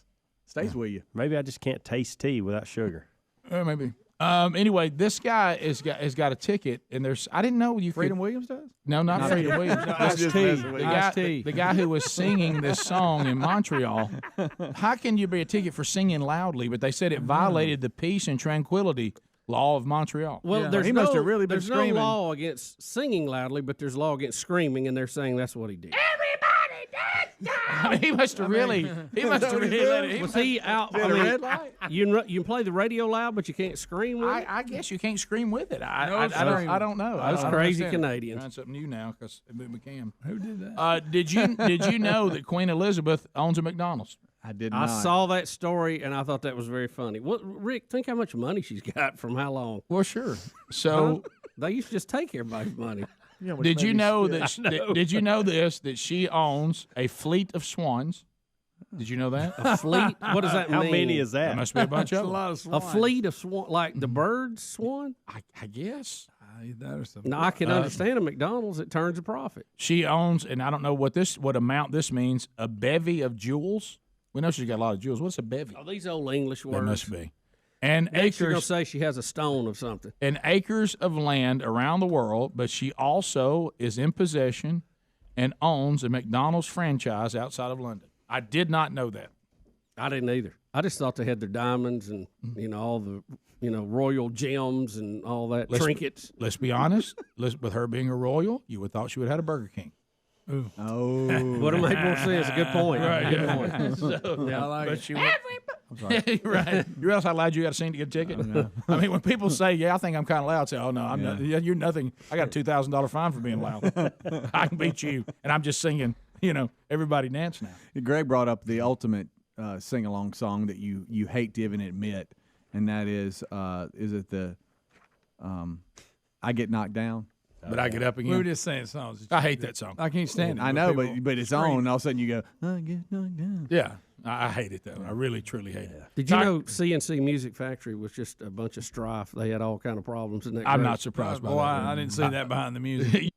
Stays with you. Maybe I just can't taste tea without sugar. Maybe. Anyway, this guy has got a ticket, and I didn't know you Freedom could. Williams does? No, not Freedom Williams. Ice-T. The guy who was singing this song in Montreal. How can you be a ticket for singing loudly? But they said it violated the peace and tranquility law of Montreal. Well, He must have really been there's screaming. no law against singing loudly, but there's law against screaming, and they're saying that's what he did. I mean, he must have really let it. Was he out? I mean, you can play the radio loud, but you can't scream with it. I guess you can't scream with it. I don't know. Those I don't crazy understand it. Canadians. Trying something new now because we can. Who did that? Did you know that Queen Elizabeth owns a McDonald's? I did I not. saw that story, and I thought that was very funny. What, Rick? Think how much money she's got from how long? Well, sure. So they used to just take everybody's money. did you know that? Did you know this? That she owns a fleet of swans. Did you know that? A fleet? What does that mean? How many is that? There must be a bunch of them. a lot of A swine. fleet of swan, like the bird swan? I guess. Either that or something. No, I can understand a McDonald's. It turns a profit. She owns, and I don't know what amount this means, a bevy of jewels. We know she's got a lot of jewels. What's a bevy? Oh, these old English words. There must be. And Next you're gonna acres, say she has a stone of something. and acres of land around the world, but she also is in possession and owns a McDonald's franchise outside of London. I did not know that. I didn't either. I just thought they had their diamonds and all the royal gems and all that trinkets. Let's be honest. With her being a royal, you would have thought she would have had a Burger King. Ooh. Oh, would have made more sense. Good point. Right. Good point. So, yeah, I like but it. she I'm sorry. Right. You realize how loud you got to sing to get a ticket? I mean, when people say, "Yeah, I think I'm kind of loud," I say, "Oh no, I'm not. Yeah, you're nothing. I got a $2,000 fine for being loud. I can beat you, and I'm just singing. Everybody dance now." Greg brought up the ultimate sing-along song that you hate to even admit, and that is it the "I Get Knocked Down"? But I get up again. We were just saying songs. I hate that song. I can't stand it. I know, people but it's on, and all of a sudden you go, "I get knocked down." Yeah, I hate it though. I really, truly hate it. Did you know CNC Music Factory was just a bunch of strife? They had all kind of problems in that. I'm group. not surprised by Boy, that. I didn't see that behind the music.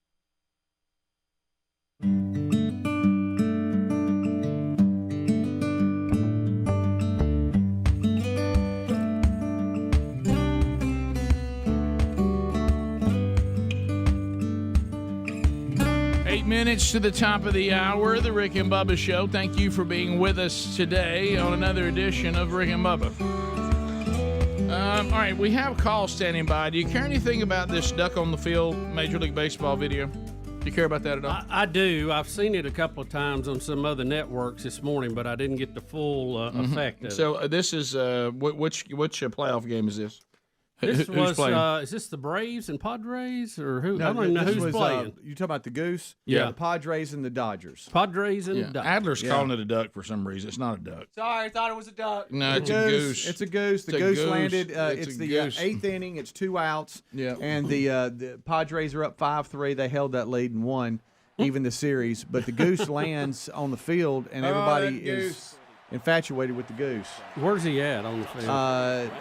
Minutes to the top of the hour, the Rick and Bubba Show. Thank you for being with us today on another edition of Rick and Bubba. All right, we have calls standing by. Do you care anything about this Duck on the Field Major League Baseball video? Do you care about that at all? I do. I've seen it a couple of times on some other networks this morning, but I didn't get the full effect of it. So this is which playoff game is this? This Who's was playing? Is this the Braves and Padres or who? No, I don't even know this who's was, playing. you talking about the Goose? Yeah. The Padres and the Dodgers. Padres and Dodgers. Adler's calling it a duck for some reason. It's not a duck. Sorry, I thought it was a duck. No, it's a goose. It's a goose. The It's a goose goose. landed. It's It's a the goose. 8th inning. It's 2 outs. Yeah. And the Padres are up 5-3. They held that lead and won even the series. But the goose lands on the field, and everybody is infatuated with the goose. Where's he at on the field?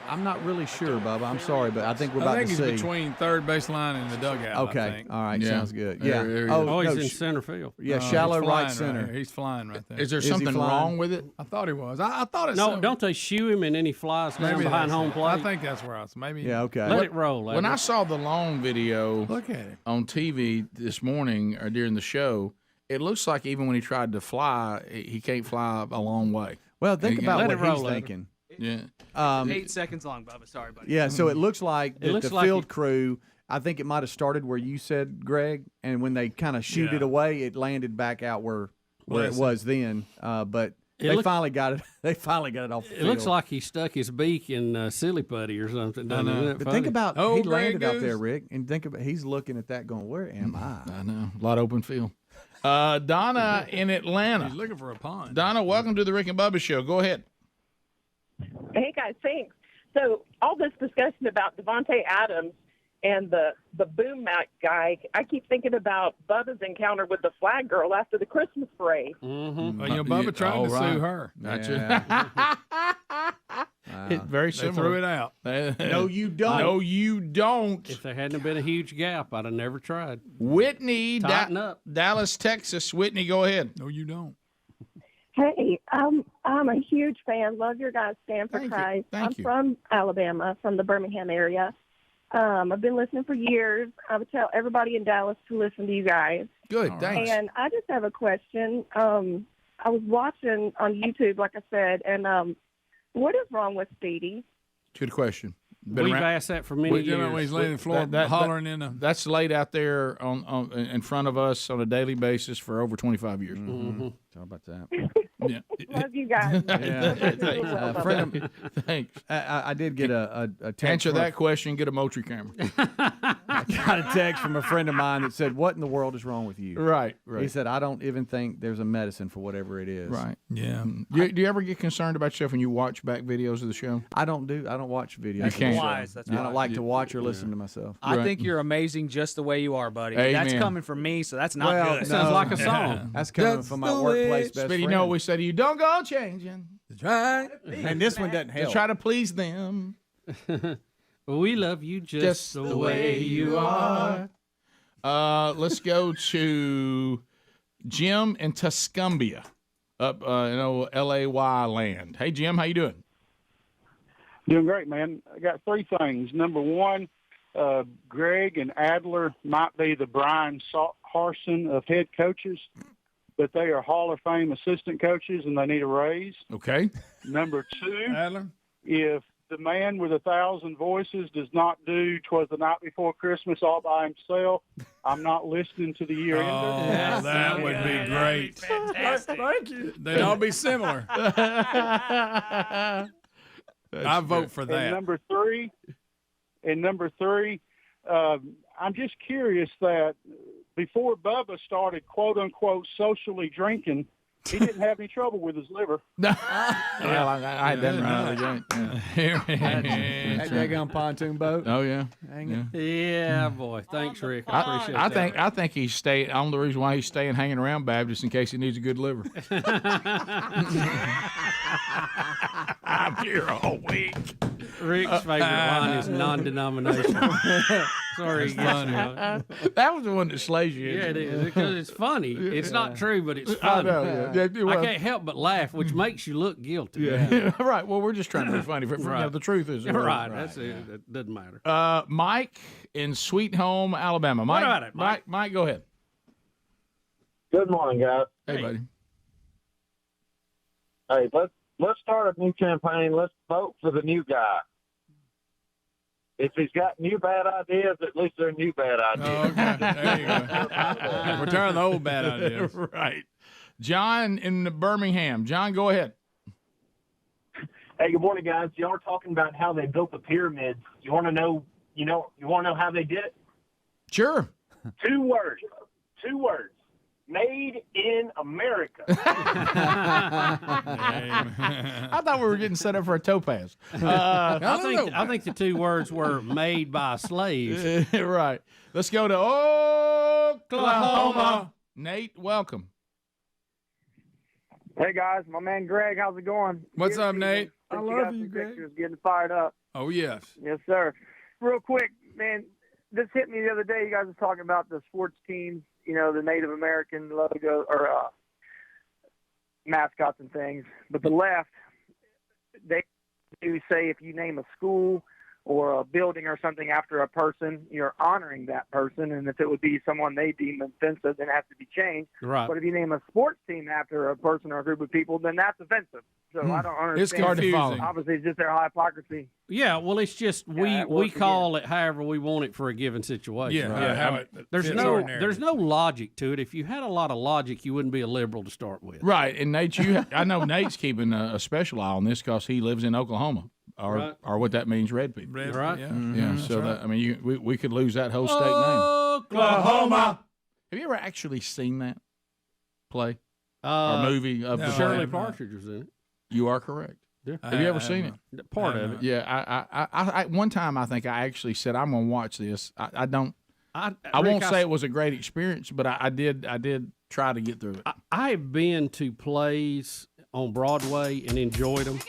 I'm not really sure, Bubba. I'm sorry, but I think we're about I think to see. he's between third baseline and the dugout. Okay. I think. All right. Yeah. Sounds good. There- Yeah. there he is. Oh, he's no, in center field. Yeah, He's shallow right flying center. there. He's flying right there. Is there he something flying? wrong with it? I thought he was. I thought it's No, don't they shoe him and then he flies down maybe behind that's home it. plate? I think that's where I was. Maybe. Yeah. Okay. Let it roll. When I Edward. saw the long video Look at it. on TV this morning or during the show, it looks like even when he tried to fly, he can't fly a long way. Well, think Yeah. about Let what it roll, he's Edward. thinking. Yeah. 8 seconds long, Bubba. Sorry, buddy. Yeah, so it looks like It looks the like field he- crew, I think it might have started where you said, Greg, and when they kind of shoot it away, it landed back out where it was then. But they finally got it. They finally got it off the It field. looks like he stuck his beak in silly putty or something. Doesn't it? Isn't that But funny? think about Oh, he Greg landed out Goose. there, Rick, and think about he's looking at that going, where am I? I know. A lot of open field. Donna in Atlanta. He's looking for a pond. Donna, welcome to the Rick and Bubba Show. Go ahead. Hey guys, thanks. So all this discussion about Davante Adams and the boom mic guy, I keep thinking about Bubba's encounter with the flag girl after the Christmas parade. Mm-hmm. Well, Bubba tried to sue her. That's Yeah. It's very They similar. threw it out. No, you don't. No, you don't. If there hadn't been a huge gap, I'd have never tried. Whitney, Tighten up. Dallas, Texas. Whitney, go ahead. No, you don't. Hey, I'm a huge fan. Love your guys. Stand for Thank you. Christ. Thank I'm you. from Alabama, from the Birmingham area. I've been listening for years. I would tell everybody in Dallas to listen to you guys. Good, thanks. And I just have a question. I was watching on YouTube, like I said, and what is wrong with Speedy? Good question. Been We've around- asked that for many You know, years. when he's laying on the floor hollering in the. That's laid out there on in front of us on a daily basis for over 25 years. Mm-hmm. Talk about that. Yeah. Love you guys. Thanks. Friend of, Thanks. I did get a text. Answer from that question. Get a Moultrie camera. I got a text from a friend of mine that said, "What in the world is wrong with you?" Right. He said, "I don't even think there's a medicine for whatever it is." Right. Yeah. Do you ever get concerned about yourself when you watch back videos of the show? I don't watch videos. You can't. Wise. That's I don't wise. like to watch or listen to myself. I Right. think you're amazing just the way you are, buddy. But that's Amen. coming from me, so that's not Well, good. Sounds no. like a song. That's coming from my workplace best Speedy, you friend. know what we say to you? Don't go changing. Right. And this one doesn't To help. try to please them. We love you just the way you are. Let's go to Jim in Tuscumbia, up LAY land. Hey Jim, how you doing? Doing great, man. I got three things. Number one, Greg and Adler might be the Brian Carson of head coaches, but they are Hall of Fame assistant coaches and they need a raise. Okay. Number 2, Adler? if the man with 1,000 voices does not do 'Twas the Night Before Christmas all by himself, I'm not listening to the year ender. Oh, that would be great. Fantastic. Thank you. They'd all be similar. I vote for that. And number three, I'm just curious that before Bubba started, quote unquote, socially drinking, he didn't have any trouble with his liver. Well, I done right. That daggone pontoon boat. Oh yeah. Yeah, boy. Thanks, Rick. I appreciate that. I think he's staying. Only reason why he's staying hanging around Baptist in case he needs a good liver. I'm here all week. Rick's favorite line is non-denominational. Sorry, that was the one that slays you. Yeah, it is because it's funny. It's not true, but it's funny. I know. Yeah. I can't help but laugh, which makes you look guilty. Yeah. Right. Well, we're just trying to be funny. The truth is right. That's it. That doesn't matter. Mike in Sweet Home, Alabama. Mike, what about it, Mike? Mike, go ahead. Good morning, guys. Hey, buddy. Hey, let's start a new campaign. Let's vote for the new guy. If he's got new bad ideas, at least they're new bad ideas. Oh, okay. There you go. Return the old bad ideas. Right. John in Birmingham. John, go ahead. Hey, good morning, guys. Y'all are talking about how they built the pyramids. You want to know? You want to know how they did it? Sure. 2 words. 2 words. Made in America. I thought we were getting set up for a topaz. I think the 2 words were made by slaves. Right. Let's go to Oklahoma. Nate, welcome. Hey guys, my man Greg, how's it going? What's up, Nate? I love you, Greg. Getting fired up. Oh yes. Yes, sir. Real quick, man, this hit me the other day. You guys were talking about the sports teams, the Native American logo or mascots and things. But the left, they do say if you name a school or a building or something after a person, you're honoring that person. And if it would be someone they deem offensive, then it has to be changed. Right. But if you name a sports team after a person or a group of people, then that's offensive. So I don't understand. It's confusing. Obviously, it's just their hypocrisy. Yeah, well, it's just we call it however we want it for a given situation. Yeah, right? There's no logic to it. If you had a lot of logic, you wouldn't be a liberal to start with. Right, and Nate, I know Nate's keeping a special eye on this because he lives in Oklahoma, or what that means, red people. Right. Yeah. Mm-hmm. Yeah. So that we could lose that whole state name. Oklahoma. Have you ever actually seen that play or movie of the Shirley Partridge was in it. You are correct. Yeah. Have you ever seen it? Part of it. Yeah. I one time I think I actually said I'm going to watch this. I won't say it was a great experience, but I did try to get through it. I have been to plays on Broadway and enjoyed them,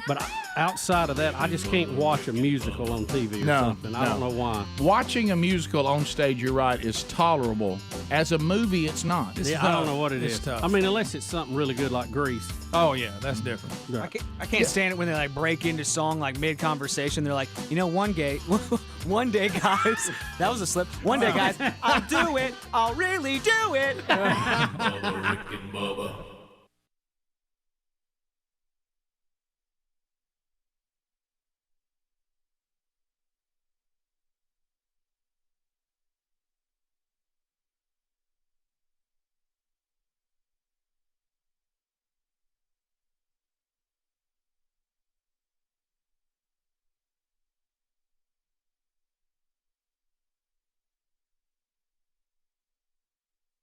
but outside of that, I just can't watch a musical on TV or something. I don't know why. Watching a musical on stage, you're right, is tolerable. As a movie, it's not. I don't know what it is. Tough. I mean, unless it's something really good like Grease. Oh yeah, that's different. Yeah. I can't stand it when they like break into song like mid conversation. They're like, one day, guys, that was a slip. One day, guys, I'll do it. I'll really do it. Bubba, Rick and Bubba.